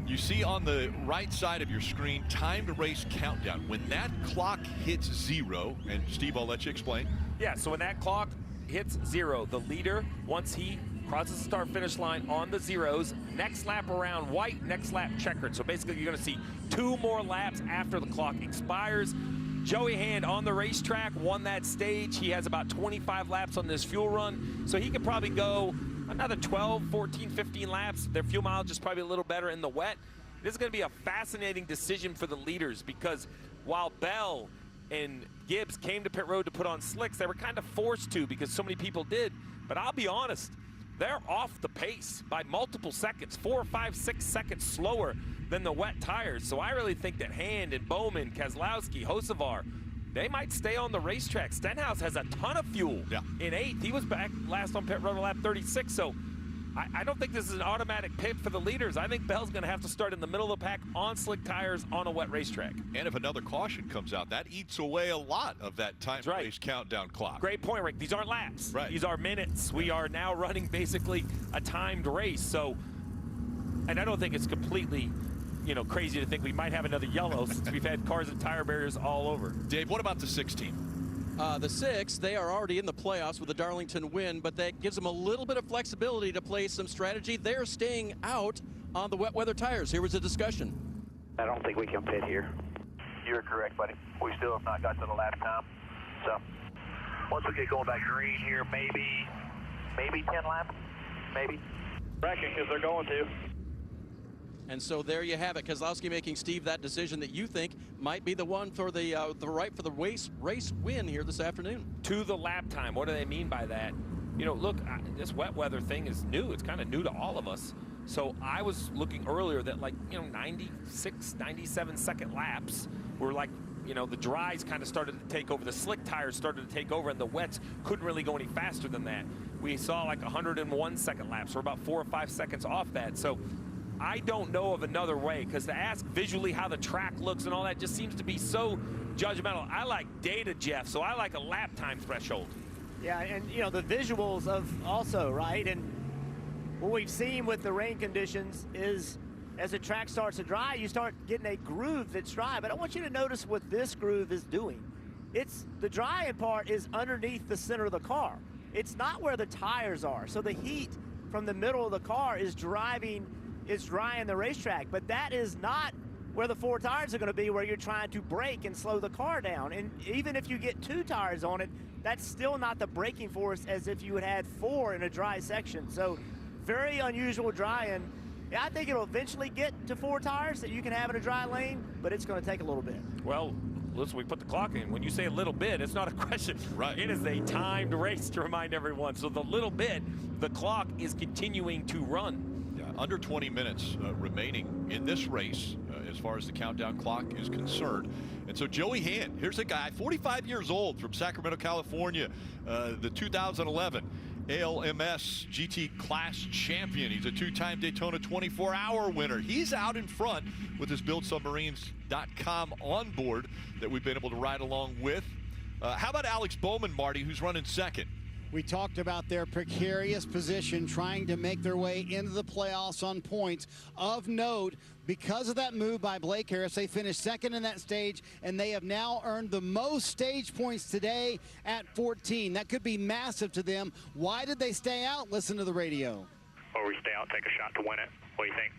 you see on the right side of your screen, time to race countdown. When that clock hits 0, and Steve, I'll let you explain. Yeah, so when that clock hits 0, the leader, once he crosses the start-finish line on the zeros, next lap around white, next lap checkered. So basically you're going to see 2 more laps after the clock expires. Joey Hand on the racetrack won that stage. He has about 25 laps on this fuel run, so he could probably go another 12, 14, 15 laps. Their fuel mileage is probably a little better in the wet. This is going to be a fascinating decision for the leaders, because while Bell and Gibbs came to pit road to put on slicks, they were kind of forced to because so many people did. But I'll be honest, they're off the pace by multiple seconds, 4, 5, 6 seconds slower than the wet tires. So I really think that Hand and Bowman, Keselowski, Hocevar, they might stay on the racetrack. Stenhouse has a ton of fuel in 8th. He was back last on pit road lap 36. So I don't think this is an automatic pit for the leaders. I think Bell's going to have to start in the middle of the pack on slick tires on a wet racetrack. And if another caution comes out, that eats away a lot of that time race countdown clock. Great point, Rick. These aren't laps. Right. These are minutes. We are now running basically a timed race. So, and I don't think it's completely, crazy to think we might have another yellow since we've had cars and tire barriers all over. Dave, what about the 16? The 6, they are already in the playoffs with the Darlington win, but that gives them a little bit of flexibility to play some strategy. They're staying out on the wet weather tires. Here was a discussion. I don't think we can pit here. You're correct, buddy. We still have not got to the lap time. So once we get going back green here, maybe 10 laps, maybe. Reckon, because they're going to. And so there you have it. Keselowski making, Steve, that decision that you think might be the one for the right for the race win here this afternoon. To the lap time. What do they mean by that? Look, this wet weather thing is new. It's kind of new to all of us. So I was looking earlier that 96, 97 second laps were the dries kind of started to take over. The slick tires started to take over, and the wets couldn't really go any faster than that. We saw 101 second laps. We're about 4 or 5 seconds off that. So I don't know of another way, because to ask visually how the track looks and all that just seems to be so judgmental. I like data, Jeff, so I like a lap time threshold. Yeah, and the visuals of also, right? And what we've seen with the rain conditions is as the track starts to dry, you start getting a groove that's dry. But I want you to notice what this groove is doing. The drying part is underneath the center of the car. It's not where the tires are. So the heat from the middle of the car is drying the racetrack, but that is not where the 4 tires are going to be, where you're trying to brake and slow the car down. And even if you get 2 tires on it, that's still not the braking force as if you had had 4 in a dry section. So very unusual drying. Yeah, I think it'll eventually get to 4 tires that you can have in a dry lane, but it's going to take a little bit. Well, listen, we put the clock in. When you say a little bit, it's not a question. Right. It is a timed race, to remind everyone. So the little bit, the clock is continuing to run. Under 20 minutes remaining in this race as far as the countdown clock is concerned. And so Joey Hand, here's a guy, 45 years old, from Sacramento, California, the 2011 ALMS GT Class champion. He's a 2-time Daytona 24-hour winner. He's out in front with his BuildSubmarines.com onboard that we've been able to ride along with. How about Alex Bowman, Marty, who's running second? We talked about their precarious position trying to make their way into the playoffs on points. Of note, because of that move by Blake Harris, they finished second in that stage, and they have now earned the most stage points today at 14. That could be massive to them. Why did they stay out? Listen to the radio. Or we stay out, take a shot to win it. What do you think?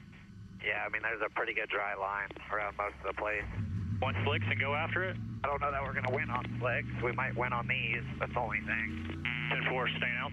Yeah, I mean, there's a pretty good dry line around most of the place. Want slicks and go after it? I don't know that we're going to win on slicks. We might win on these. That's the only thing. 10-4, staying out.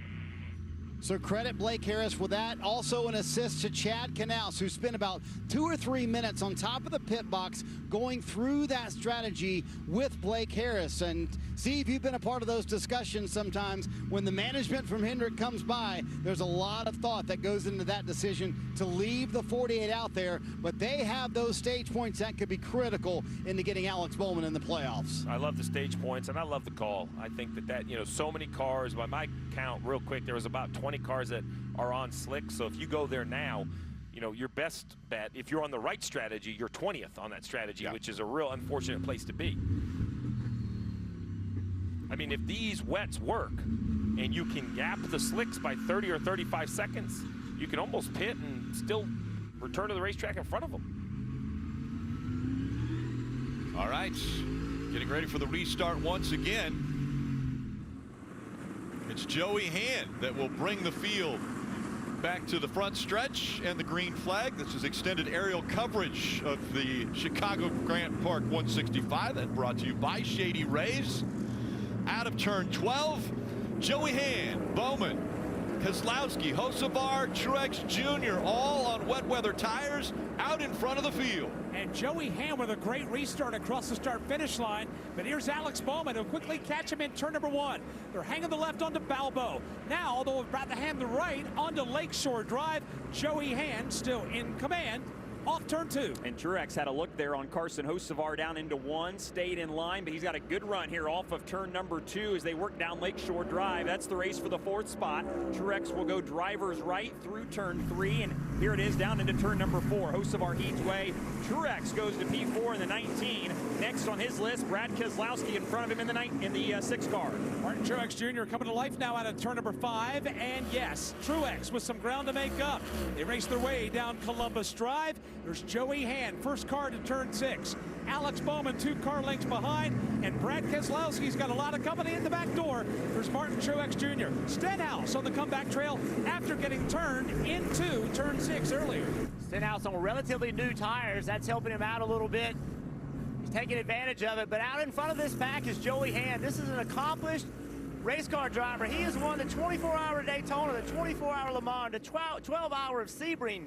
So credit Blake Harris with that. Also an assist to Chad Knaus, who spent about 2 or 3 minutes on top of the pit box going through that strategy with Blake Harris. And Steve, you've been a part of those discussions sometimes. When the management from Hendrick comes by, there's a lot of thought that goes into that decision to leave the 48 out there. But they have those stage points that could be critical into getting Alex Bowman in the playoffs. I love the stage points, and I love the call. I think that you know, so many cars, by my count real quick, there was about 20 cars that are on slick. So if you go there now, you know, your best bet, if you're on the right strategy, you're 20th on that strategy, which is a real unfortunate place to be. I mean, if these wets work and you can gap the slicks by 30 or 35 seconds, you can almost pit and still return to the racetrack in front of them. All right, getting ready for the restart once again. It's Joey Hand that will bring the field back to the front stretch and the green flag. This is extended aerial coverage of the Chicago Grant Park 165. That brought to you by Shady Rays. Out of turn 12, Joey Hand, Bowman, Keselowski, Hocevar, Truex Jr. all on wet weather tires out in front of the field. And Joey Hand with a great restart across the start-finish line. But here's Alex Bowman who'll quickly catch him in turn number 1. They're hanging the left onto Balbo. Now they'll about to hand the right onto Lakeshore Drive. Joey Hand still in command off turn 2. And Truex had a look there on Carson Hocevar down into 1, stayed in line, but he's got a good run here off of turn number 2 as they work down Lakeshore Drive. That's the race for the 4th spot. Truex will go driver's right through turn 3, and here it is down into turn number 4. Hocevar heats way. Truex goes to P4 in the 19. Next on his list, Brad Keselowski in front of him in the 6 car. Martin Truex Jr. coming to life now out of turn number 5, and yes, Truex with some ground to make up. They race their way down Columbus Drive. There's Joey Hand, first car to turn 6. Alex Bowman 2 car lengths behind, and Brad Keselowski's got a lot of company in the back door. There's Martin Truex Jr. Stenhouse on the comeback trail after getting turned into turn 6 earlier. Stenhouse on relatively new tires. That's helping him out a little bit. He's taking advantage of it, but out in front of this pack is Joey Hand. This is an accomplished race car driver. He has won the 24-hour Daytona, the 24-hour Le Mans, the 12-hour of Sebring.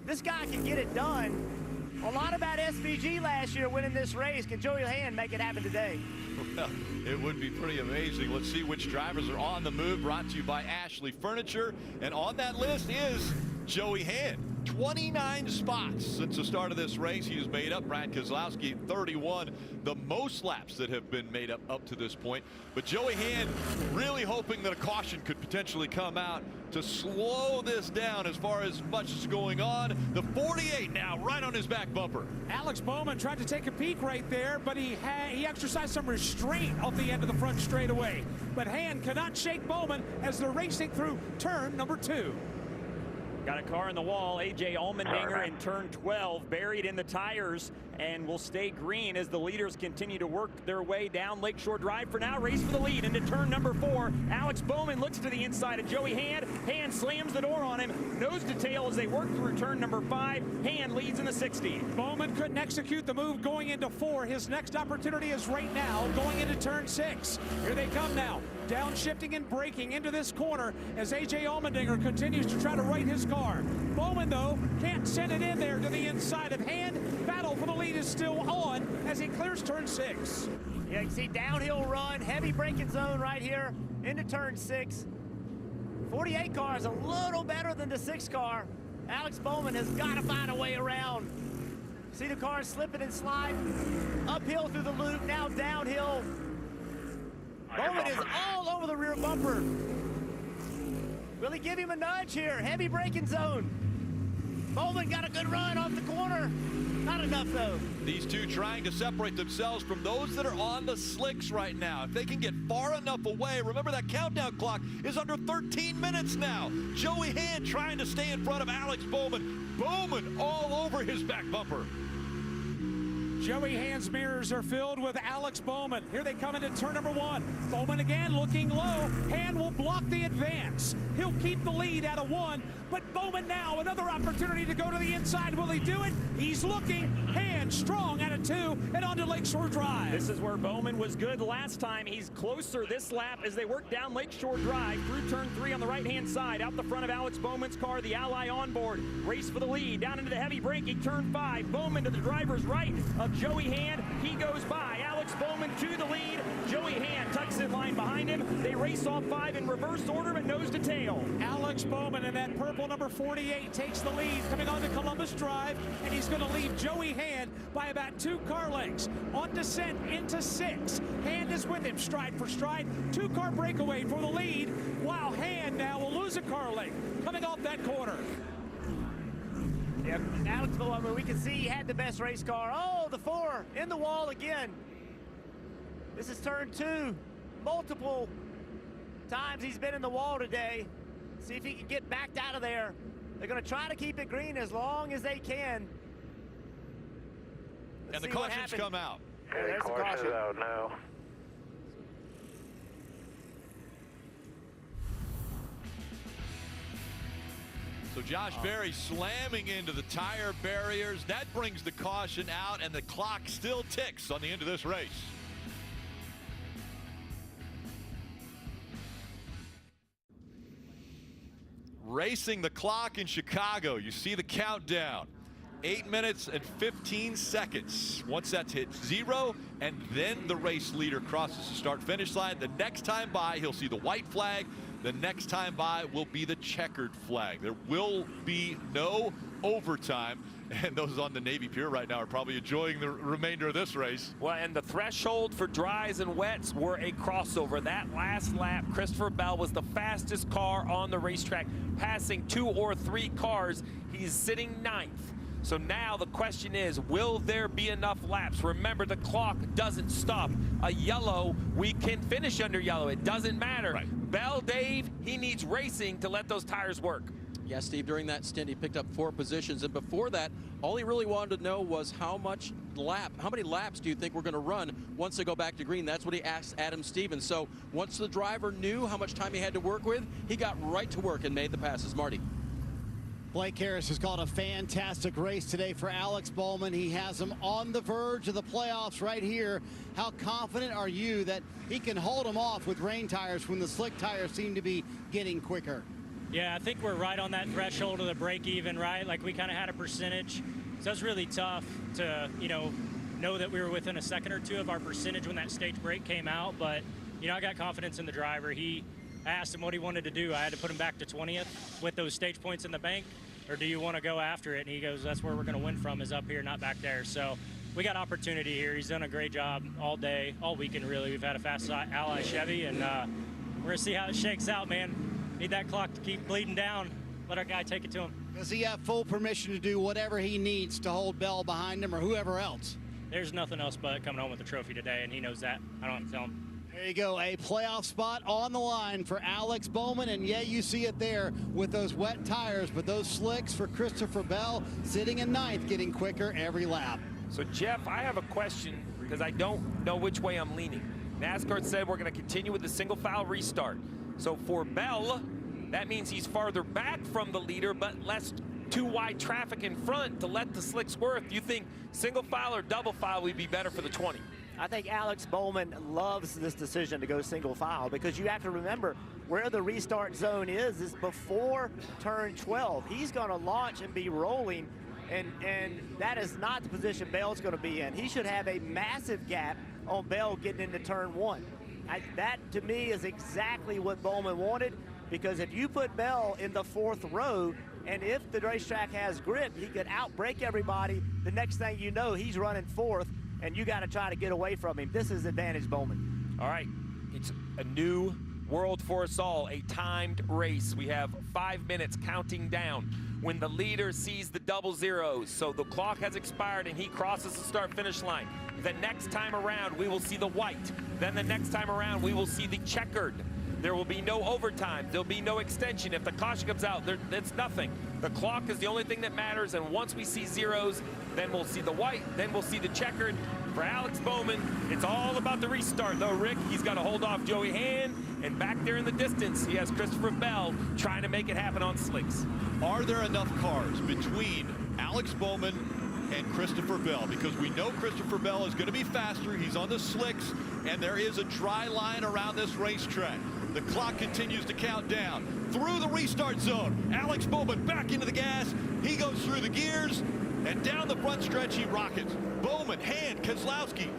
This guy can get it done. A lot about SVG last year winning this race. Can Joey Hand make it happen today? Well, it would be pretty amazing. Let's see which drivers are on the move. Brought to you by Ashley Furniture. And on that list is Joey Hand. 29 spots since the start of this race. He has made up. Brad Keselowski 31, the most laps that have been made up to this point. But Joey Hand really hoping that a caution could potentially come out to slow this down as far as much is going on. The 48 now right on his back bumper. Alex Bowman tried to take a peek right there, but he exercised some restraint off the end of the front straightaway. But Hand cannot shake Bowman as they're racing through turn number 2. Got a car in the wall. A.J. Allmendinger in turn 12, buried in the tires, and will stay green as the leaders continue to work their way down Lakeshore Drive. For now, race for the lead into turn number 4. Alex Bowman looks to the inside of Joey Hand. Hand slams the door on him. Nose to tail as they work through turn number 5. Hand leads in the 60. Bowman couldn't execute the move going into 4. His next opportunity is right now going into turn 6. Here they come now. Downshifting and braking into this corner as A.J. Allmendinger continues to try to right his car. Bowman, though, can't send it in there to the inside of Hand. Battle for the lead is still on as he clears turn 6. Yeah, you can see downhill run, heavy braking zone right here into turn 6. 48 car is a little better than the 6 car. Alex Bowman has got to find a way around. See the car slipping and sliding. Uphill through the loop, now downhill. Bowman is all over the rear bumper. Will he give him a nudge here? Heavy braking zone. Bowman got a good run off the corner. Not enough, though. These two trying to separate themselves from those that are on the slicks right now. If they can get far enough away, remember that countdown clock is under 13 minutes now. Joey Hand trying to stay in front of Alex Bowman. Bowman all over his back bumper. Joey Hand's mirrors are filled with Alex Bowman. Here they come into turn number 1. Bowman again looking low. Hand will block the advance. He'll keep the lead out of 1, but Bowman now another opportunity to go to the inside. Will he do it? He's looking. Hand strong out of 2 and onto Lakeshore Drive. This is where Bowman was good last time. He's closer this lap as they work down Lakeshore Drive through turn 3 on the right-hand side. Out the front of Alex Bowman's car, the Ally on board. Race for the lead. Down into the heavy braking turn 5. Bowman to the driver's right of Joey Hand. He goes by. Alex Bowman to the lead. Joey Hand tucks in line behind him. They race off 5 in reverse order, but nose to tail. Alex Bowman in that purple number 48 takes the lead coming onto Columbus Drive, and he's going to leave Joey Hand by about 2 car lengths. On descent into 6. Hand is with him stride for stride. 2-car breakaway for the lead, while Hand now will lose a car length coming off that corner. Yep, Alex Bowman, we can see he had the best race car. Oh, the 4 in the wall again. This is turn 2. Multiple times he's been in the wall today. See if he can get backed out of there. They're going to try to keep it green as long as they can. And the cautions come out. Yeah, there's the caution out now. So Josh Berry slamming into the tire barriers. That brings the caution out, and the clock still ticks on the end of this race. Racing the clock in Chicago. You see the countdown. 8 minutes and 15 seconds. Once that's hit 0, and then the race leader crosses the start-finish line. The next time by, he'll see the white flag. The next time by will be the checkered flag. There will be no overtime. And those on the Navy Pier right now are probably enjoying the remainder of this race. Well, and the threshold for dries and wets were a crossover. That last lap, Christopher Bell was the fastest car on the racetrack, passing 2 or 3 cars. He's sitting 9th. So now the question is, will there be enough laps? Remember, the clock doesn't stop. A yellow, we can finish under yellow. It doesn't matter. Right. Bell, Dave, he needs racing to let those tires work. Yeah, Steve, during that stint, he picked up 4 positions. And before that, all he really wanted to know was how many laps do you think we're going to run once they go back to green? That's what he asked Adam Stevens. So once the driver knew how much time he had to work with, he got right to work and made the passes. Marty. Blake Harris has called a fantastic race today for Alex Bowman. He has him on the verge of the playoffs right here. How confident are you that he can hold him off with rain tires when the slick tires seem to be getting quicker? Yeah, I think we're right on that threshold of the break even, right? Like we kind of had a percentage. So it's really tough to, know that we were within a second or 2 of our percentage when that stage break came out. But, I got confidence in the driver. I asked him what he wanted to do. I had to put him back to 20th with those stage points in the bank. Or do you want to go after it? And he goes, that's where we're going to win from, is up here, not back there. So we got opportunity here. He's done a great job all day, all weekend, really. We've had a fast Ally Chevy, and we're going to see how it shakes out, man. Need that clock to keep bleeding down. Let our guy take it to him. Does he have full permission to do whatever he needs to hold Bell behind him or whoever else? There's nothing else but coming home with the trophy today, and he knows that. I don't have to tell him. There you go, a playoff spot on the line for Alex Bowman, and yeah, you see it there with those wet tires, but those slicks for Christopher Bell sitting in 9th, getting quicker every lap. So Jeff, I have a question because I don't know which way I'm leaning. NASCAR said we're going to continue with the single file restart. So for Bell, that means he's farther back from the leader, but less too wide traffic in front to let the slicks work. Do you think single file or double file would be better for the 20? I think Alex Bowman loves this decision to go single file, because you have to remember where the restart zone is before turn 12. He's going to launch and be rolling, and that is not the position Bell's going to be in. He should have a massive gap on Bell getting into turn 1. That, to me, is exactly what Bowman wanted, because if you put Bell in the 4th row, and if the racetrack has grip, he could outbrake everybody. The next thing you know, he's running 4th, and you got to try to get away from him. This is advantage Bowman. All right, it's a new world for us all, a timed race. We have 5 minutes counting down when the leader sees the double zeros. So the clock has expired and he crosses the start-finish line. The next time around, we will see the white. Then the next time around, we will see the checkered. There will be no overtime. There'll be no extension. If the caution comes out, it's nothing. The clock is the only thing that matters, and once we see zeros, then we'll see the white, then we'll see the checkered. For Alex Bowman, it's all about the restart, though, Rick. He's got to hold off Joey Hand, and back there in the distance, he has Christopher Bell trying to make it happen on slicks. Are there enough cars between Alex Bowman and Christopher Bell? Because we know Christopher Bell is going to be faster. He's on the slicks, and there is a dry line around this racetrack. The clock continues to count down. Through the restart zone, Alex Bowman back into the gas. He goes through the gears, and down the front stretch he rockets. Bowman, Hand, Keselowski,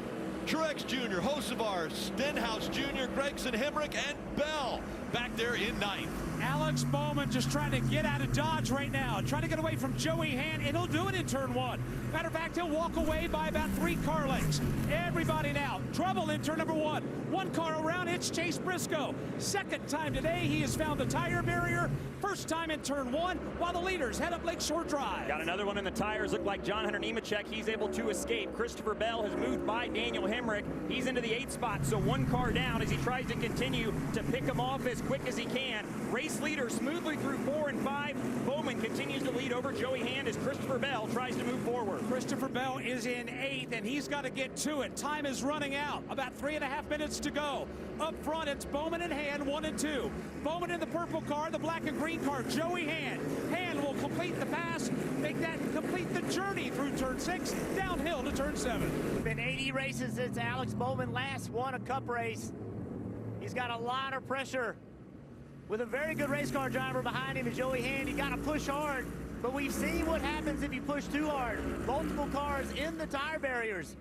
Truex Jr., Hocevar, Stenhouse Jr., Gregson, Hemrick, and Bell back there in ninth. Alex Bowman just trying to get out of Dodge right now, trying to get away from Joey Hand, and he'll do it in turn one. Matter of fact, he'll walk away by about 3 car lengths. Everybody now, trouble in turn number 1. 1 car around, it's Chase Briscoe. Second time today, he has found the tire barrier. First time in turn 1, while the leaders head up Lakeshore Drive. Got another one in the tires. Look like John Hunter Nemechek. He's able to escape. Christopher Bell has moved by Daniel Hemrick. He's into the 8th spot, so 1 car down as he tries to continue to pick him off as quick as he can. Race leader smoothly through 4 and 5. Bowman continues to lead over Joey Hand as Christopher Bell tries to move forward. Christopher Bell is in 8th, and he's got to get to it. Time is running out. About 3.5 minutes to go. Up front, it's Bowman and Hand, 1 and 2. Bowman in the purple car, the black and green car, Joey Hand. Hand will complete the pass, complete the journey through turn 6, downhill to turn 7. It's been 80 races since Alex Bowman last won a cup race. He's got a lot of pressure. With a very good race car driver behind him, Joey Hand, you got to push hard. But we've seen what happens if you push too hard. Multiple cars in the tire barriers.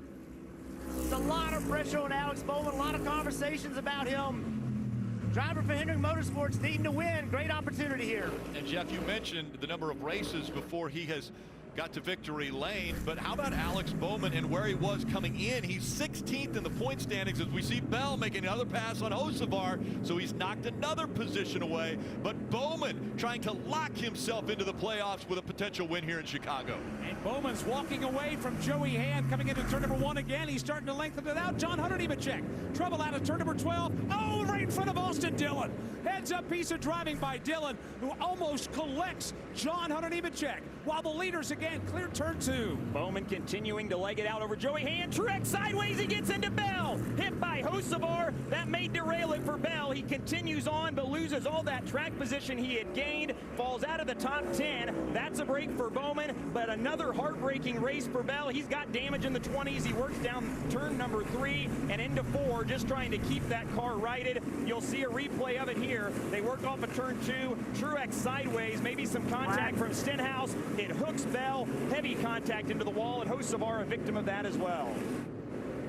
It's a lot of pressure on Alex Bowman, a lot of conversations about him. Driver for Hendrick Motorsports needing to win. Great opportunity here. And Jeff, you mentioned the number of races before he has got to victory lane, but how about Alex Bowman and where he was coming in? He's 16th in the point standings as we see Bell making another pass on Hocevar, so he's knocked another position away. But Bowman trying to lock himself into the playoffs with a potential win here in Chicago. And Bowman's walking away from Joey Hand coming into turn number 1 again. He's starting to lengthen it out. John Hunter Nemechek. Trouble out of turn number 12. Oh, right in front of Austin Dillon. Heads up piece of driving by Dillon, who almost collects John Hunter Nemechek. While the leaders again clear turn 2. Bowman continuing to leg it out over Joey Hand. Truex sideways, he gets into Bell. Hit by Hocevar. That may derail it for Bell. He continues on but loses all that track position he had gained. Falls out of the top 10. That's a break for Bowman, but another heartbreaking race for Bell. He's got damage in the 20s. He works down turn number 3 and into 4, just trying to keep that car righted. You'll see a replay of it here. They work off of turn 2. Truex sideways, maybe some contact from Stenhouse. It hooks Bell, heavy contact into the wall, and Hocevar a victim of that as well.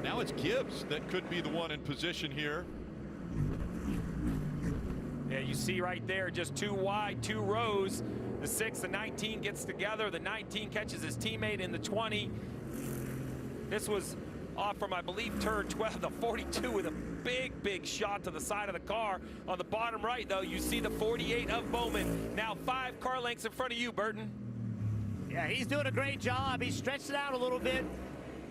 Now it's Gibbs that could be the one in position here. Yeah, you see right there, just 2 wide, 2 rows. The 6, the 19 gets together. The 19 catches his teammate in the 20. This was off from, I believe, turn 12, the 42 with a big shot to the side of the car. On the bottom right, though, you see the 48 of Bowman. Now 5 car lengths in front of you, Burton. Yeah, he's doing a great job. He stretched it out a little bit.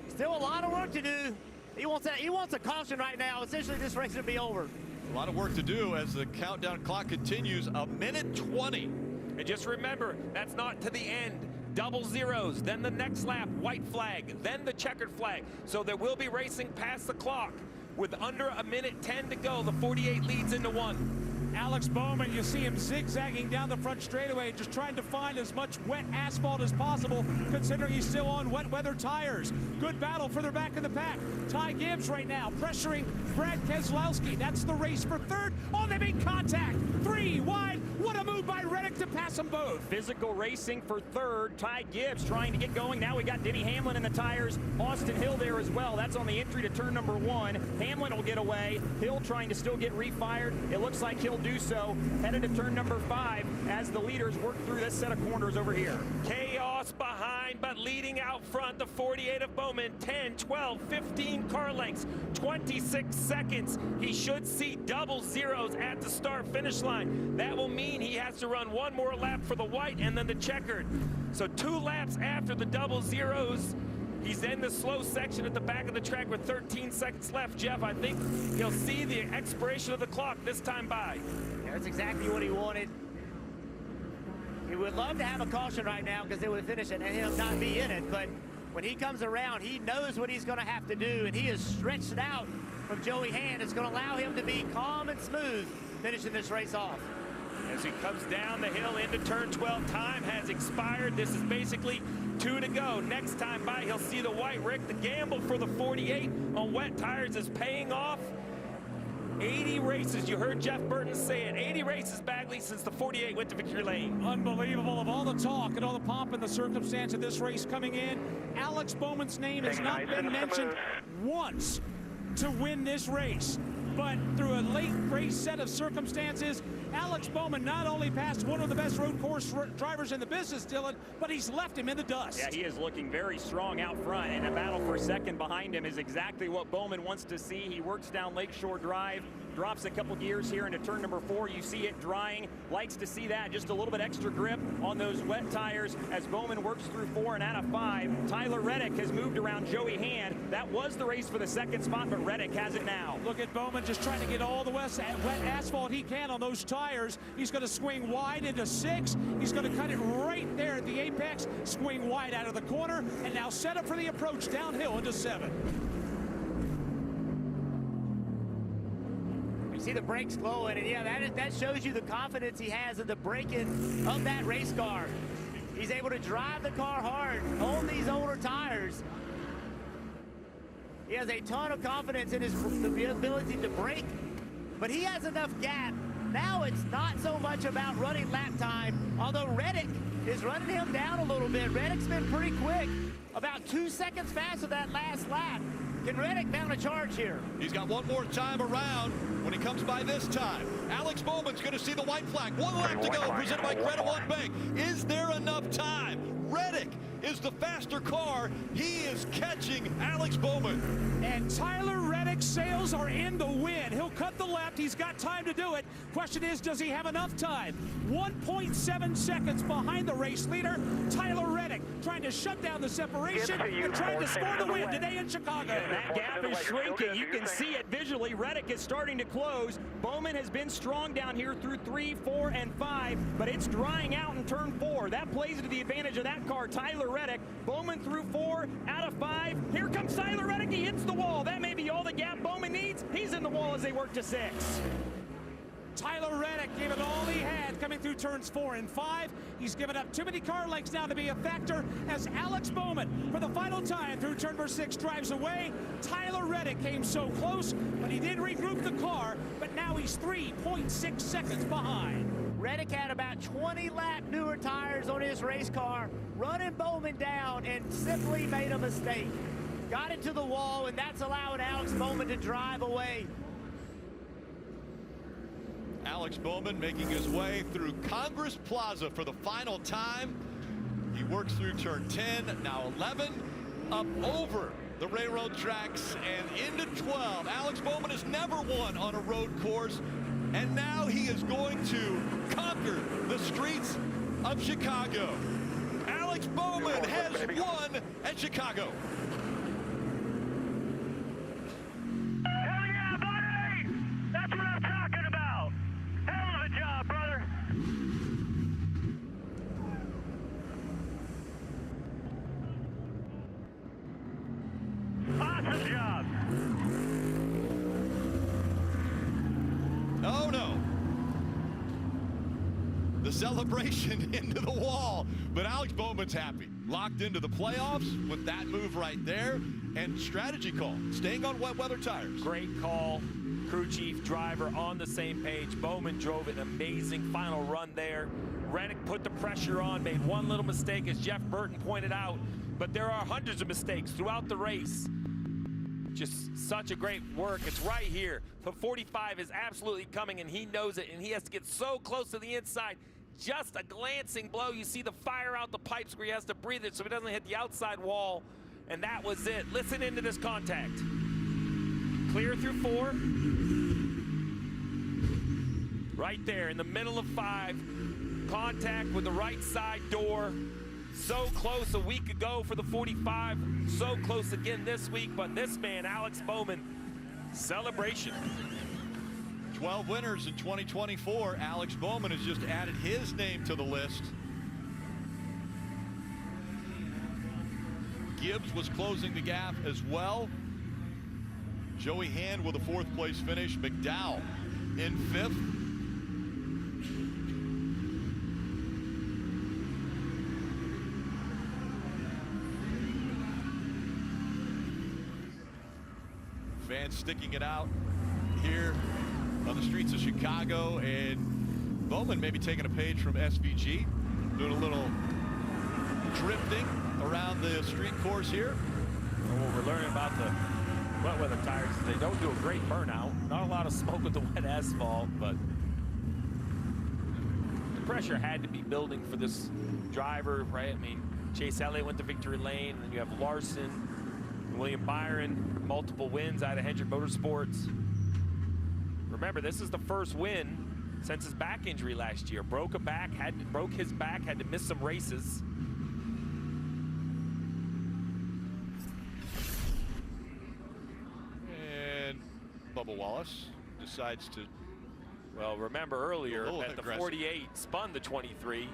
Still a lot of work to do. He wants a caution right now. Essentially, this race will be over. A lot of work to do as the countdown clock continues. 1:20. And just remember, that's not to the end. Double zeros, then the next lap, white flag, then the checkered flag. So there will be racing past the clock. With under 1:10 to go, the 48 leads into 1. Alex Bowman, you see him zigzagging down the front straightaway, just trying to find as much wet asphalt as possible, considering he's still on wet weather tires. Good battle further back in the pack. Ty Gibbs right now pressuring Brad Keselowski. That's the race for 3rd. Oh, they make contact. 3 wide. What a move by Reddick to pass them both. Physical racing for 3rd. Ty Gibbs trying to get going. Now we got Denny Hamlin in the tires. Austin Hill there as well. That's on the entry to turn number 1. Hamlin will get away. Hill trying to still get refired. It looks like he'll do so. Headed to turn number 5 as the leaders work through this set of corners over here. Chaos behind, but leading out front, the 48 of Bowman. 10, 12, 15 car lengths, 26 seconds. He should see double zeros at the start-finish line. That will mean he has to run 1 more lap for the white and then the checkered. So 2 laps after the double zeros, He's in the slow section at the back of the track with 13 seconds left. Jeff, I think he'll see the expiration of the clock this time by. Yeah, that's exactly what he wanted. He would love to have a caution right now because it would finish it and him not be in it, but when he comes around, he knows what he's going to have to do, and he is stretched out from Joey Hand. It's going to allow him to be calm and smooth finishing this race off. As he comes down the hill into turn 12, time has expired. This is basically 2 to go. Next time by, he'll see the white Rick. The gamble for the 48 on wet tires is paying off. 80 races, you heard Jeff Burton say it, 80 races, Bagley, since the 48 went to victory lane. Unbelievable. Of all the talk and all the pomp and the circumstance of this race coming in, Alex Bowman's name has not been mentioned once to win this race. But through a late race set of circumstances, Alex Bowman not only passed one of the best road course drivers in the business, Dylan, but he's left him in the dust. Yeah, he is looking very strong out front, and a battle for second behind him is exactly what Bowman wants to see. He works down Lakeshore Drive, drops a couple gears here into turn number 4. You see it drying, likes to see that, just a little bit extra grip on those wet tires as Bowman works through 4 and out of 5. Tyler Reddick has moved around Joey Hand. That was the race for the second spot, but Reddick has it now. Look at Bowman just trying to get all the wet asphalt he can on those tires. He's going to swing wide into 6. He's going to cut it right there at the apex, swing wide out of the corner, and now set up for the approach downhill into 7. You see the brakes glowing, and yeah, that shows you the confidence he has in the braking of that race car. He's able to drive the car hard on these older tires. He has a ton of confidence in his ability to brake, but he has enough gap. Now it's not so much about running lap time, although Reddick is running him down a little bit. Reddick's been pretty quick, about 2 seconds faster that last lap. Can Reddick mount a charge here? He's got one more time around when he comes by this time. Alex Bowman's going to see the white flag. 1 lap to go, presented by Greta One Bank. Is there enough time? Reddick is the faster car. He is catching Alex Bowman. And Tyler Reddick's sails are in the wind. He'll cut the left. He's got time to do it. Question is, does he have enough time? 1.7 seconds behind the race leader. Tyler Reddick trying to shut down the separation and trying to score the win today in Chicago. And that gap is shrinking. You can see it visually. Reddick is starting to close. Bowman has been strong down here through 3, 4, and 5, but it's drying out in turn 4. That plays to the advantage of that car, Tyler Reddick. Bowman through 4, out of 5. Here comes Tyler Reddick. He hits the wall. That may be all the gap Bowman needs. He's in the wall as they work to 6. Tyler Reddick gave it all he had coming through turns 4 and 5. He's given up too many car lengths now to be a factor as Alex Bowman, for the final time through turn number 6, drives away. Tyler Reddick came so close, but he did regroup the car, but now he's 3.6 seconds behind. Reddick had about 20 lap newer tires on his race car, running Bowman down and simply made a mistake. Got it to the wall, and that's allowing Alex Bowman to drive away. Alex Bowman making his way through Congress Plaza for the final time. He works through turn 10, now 11, up over the railroad tracks and into 12. Alex Bowman has never won on a road course, and now he is going to conquer the streets of Chicago. Alex Bowman has won at Chicago. Hell yeah, buddy! That's what I'm talking about. Hell of a job, brother. Awesome job. Oh no. The celebration into the wall, but Alex Bowman's happy. Locked into the playoffs with that move right there, and strategy call, staying on wet weather tires. Great call. Crew chief, driver on the same page. Bowman drove an amazing final run there. Reddick put the pressure on, made one little mistake, as Jeff Burton pointed out, but there are hundreds of mistakes throughout the race. Just such a great work. It's right here. The 45 is absolutely coming, and he knows it, and he has to get so close to the inside. Just a glancing blow. You see the fire out the pipes where he has to breathe it so he doesn't hit the outside wall, and that was it. Listen into this contact. Clear through 4. Right there in the middle of 5. Contact with the right side door. So close a week ago for the 45, so close again this week, but this man, Alex Bowman, celebration. 12 winners in 2024. Alex Bowman has just added his name to the list. Gibbs was closing the gap as well. Joey Hand with a 4th place finish. McDowell in 5th. Fans sticking it out here on the streets of Chicago, and Bowman maybe taking a page from SVG, doing a little drifting around the street course here. And what we're learning about the wet weather tires is they don't do a great burnout. Not a lot of smoke with the wet asphalt, but the pressure had to be building for this driver, right? I mean, Chase Elliott went to victory lane, and then you have Larson, and William Byron, multiple wins out of Hendrick Motorsports. Remember, this is the first win since his back injury last year. Broke his back, had to miss some races. And Bubba Wallace decides to... Well, remember earlier that the 48 spun the 23.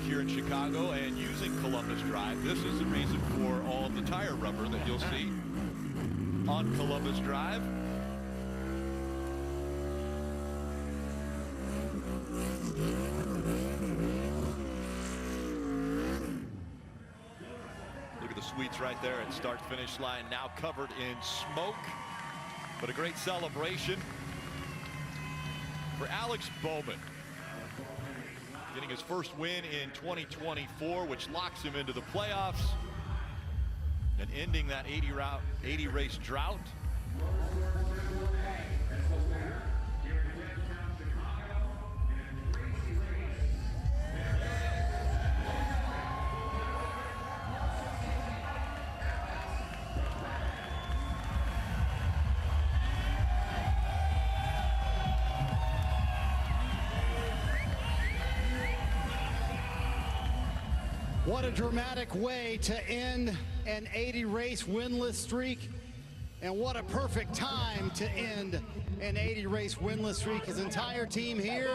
Here in Chicago and using Columbus Drive. This is the reason for all of the tire rubber that you'll see on Columbus Drive. Look at the suites right there at start-finish line, now covered in smoke, but a great celebration for Alex Bowman, getting his first win in 2024, which locks him into the playoffs and ending that 80 race drought. What a dramatic way to end an 80 race winless streak, and what a perfect time to end an 80 race winless streak. His entire team here.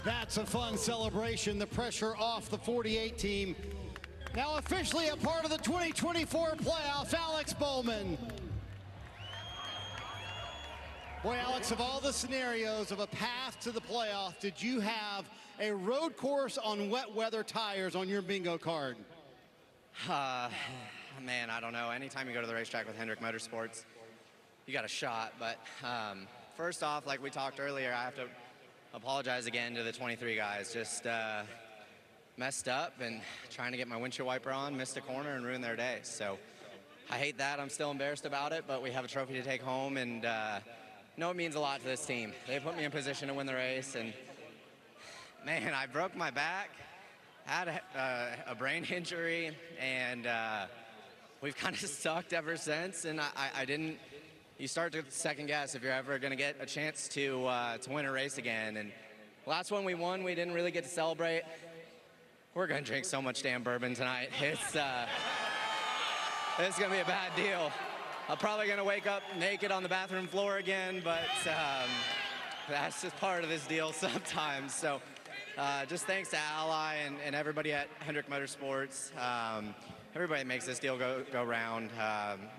That's a fun celebration. The pressure off the 48 team. Now officially a part of the 2024 playoff, Alex Bowman. Boy, Alex, of all the scenarios of a path to the playoff, did you have a road course on wet weather tires on your bingo card? Man, I don't know. Anytime you go to the racetrack with Hendrick Motorsports, you got a shot. But first off, like we talked earlier, I have to apologize again to the 23 guys. Just messed up and trying to get my windshield wiper on, missed a corner and ruined their day. So I hate that. I'm still embarrassed about it, but we have a trophy to take home, and know it means a lot to this team. They put me in position to win the race, and man, I broke my back, had a brain injury, and we've kind of sucked ever since. And I didn't. You start to second guess if you're ever going to get a chance to win a race again. And last one we won, we didn't really get to celebrate. We're going to drink so much damn bourbon tonight. It's going to be a bad deal. I'm probably going to wake up naked on the bathroom floor again, but that's just part of this deal sometimes. So just thanks to Ally and everybody at Hendrick Motorsports. Everybody that makes this deal go round.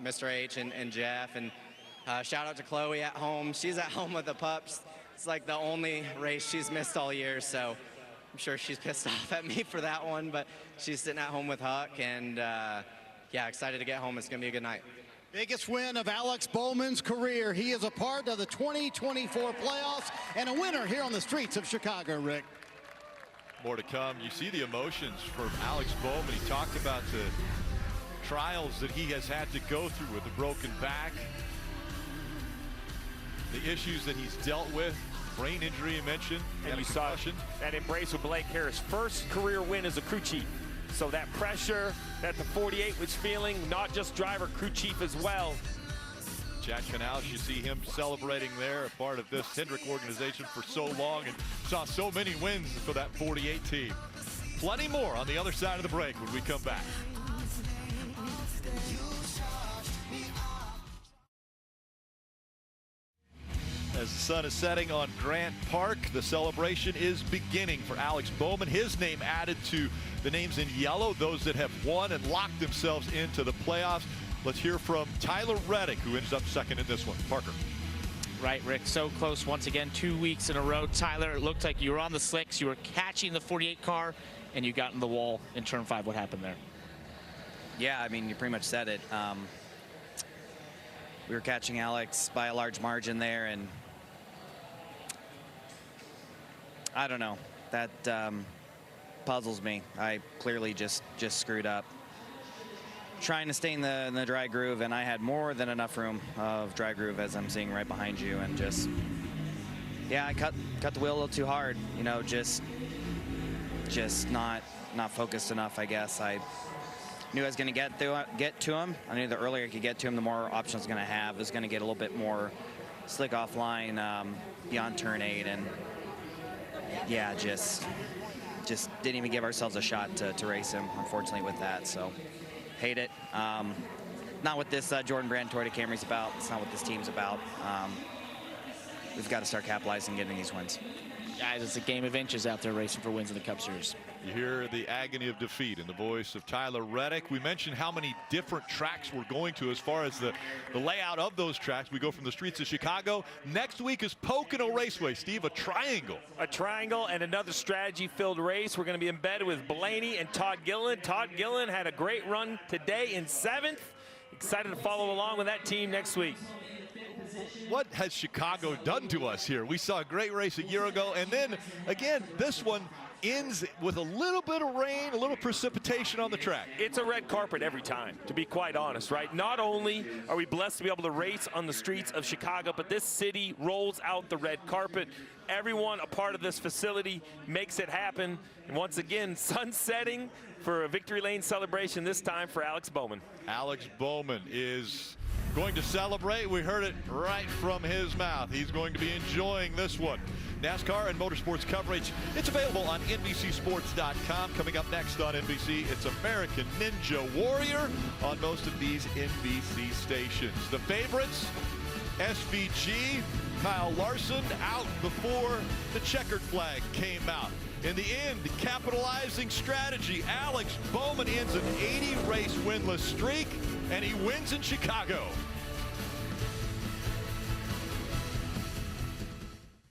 Mr. H and Jeff. And shout out to Chloe at home. She's at home with the pups. It's like the only race she's missed all year, so I'm sure she's pissed off at me for that one, but she's sitting at home with Huck, and yeah, excited to get home. It's going to be a good night. Biggest win of Alex Bowman's career. He is a part of the 2024 playoffs and a winner here on the streets of Chicago, Rick. More to come. You see the emotions from Alex Bowman. He talked about the trials that he has had to go through with a broken back, the issues that he's dealt with, brain injury you mentioned, and you saw that embrace with Blake Harris. First career win as a crew chief. So that pressure that the 48 was feeling, not just driver, crew chief as well. Jack Canals, you see him celebrating there, a part of this Hendrick organization for so long, and saw so many wins for that 48 team. Plenty more on the other side of the break when we come back. As the sun is setting on Grant Park, the celebration is beginning for Alex Bowman. His name added to the names in yellow, those that have won and locked themselves into the playoffs. Let's hear from Tyler Reddick, who ends up second in this one. Parker. Right, Rick, so close once again, 2 weeks in a row. Tyler, it looked like you were on the slicks, you were catching the 48 car, and you got in the wall in turn 5. What happened there? Yeah, I mean, you pretty much said it. We were catching Alex by a large margin there, and I don't know. That puzzles me. I clearly just screwed up. Trying to stay in the dry groove, and I had more than enough room of dry groove, as I'm seeing right behind you, and just, yeah, I cut the wheel a little too hard. You know, just not focused enough, I guess. I knew I was going to get to him. I knew the earlier I could get to him, the more options I was going to have. It was going to get a little bit more slick offline beyond turn 8, and yeah, just didn't even give ourselves a shot to race him, unfortunately, with that. So hate it. Not what this Jordan Brand Toyota Camry's about. It's not what this team's about. We've got to start capitalizing, getting these wins. Guys, it's a game of inches out there racing for wins in the Cup Series. You hear the agony of defeat in the voice of Tyler Reddick. We mentioned how many different tracks we're going to as far as the layout of those tracks. We go from the streets of Chicago. Next week is Pocono Raceway. Steve, a triangle. A triangle and another strategy-filled race. We're going to be embedded with Blaney and Todd Gilliland. Todd Gilliland had a great run today in 7th. Excited to follow along with that team next week. What has Chicago done to us here? We saw a great race a year ago, and then again, this one ends with a little bit of rain, a little precipitation on the track. It's a red carpet every time, to be quite honest, right? Not only are we blessed to be able to race on the streets of Chicago, but this city rolls out the red carpet. Everyone a part of this facility makes it happen. And once again, sun setting for a victory lane celebration, this time for Alex Bowman. Alex Bowman is going to celebrate. We heard it right from his mouth. He's going to be enjoying this one. NASCAR and motorsports coverage, it's available on NBCSports.com. Coming up next on NBC, it's American Ninja Warrior on most of these NBC stations. The favorites, SVG, Kyle Larson, out before the checkered flag came out. In the end, capitalizing strategy, Alex Bowman ends an 80-race winless streak, and he wins in Chicago.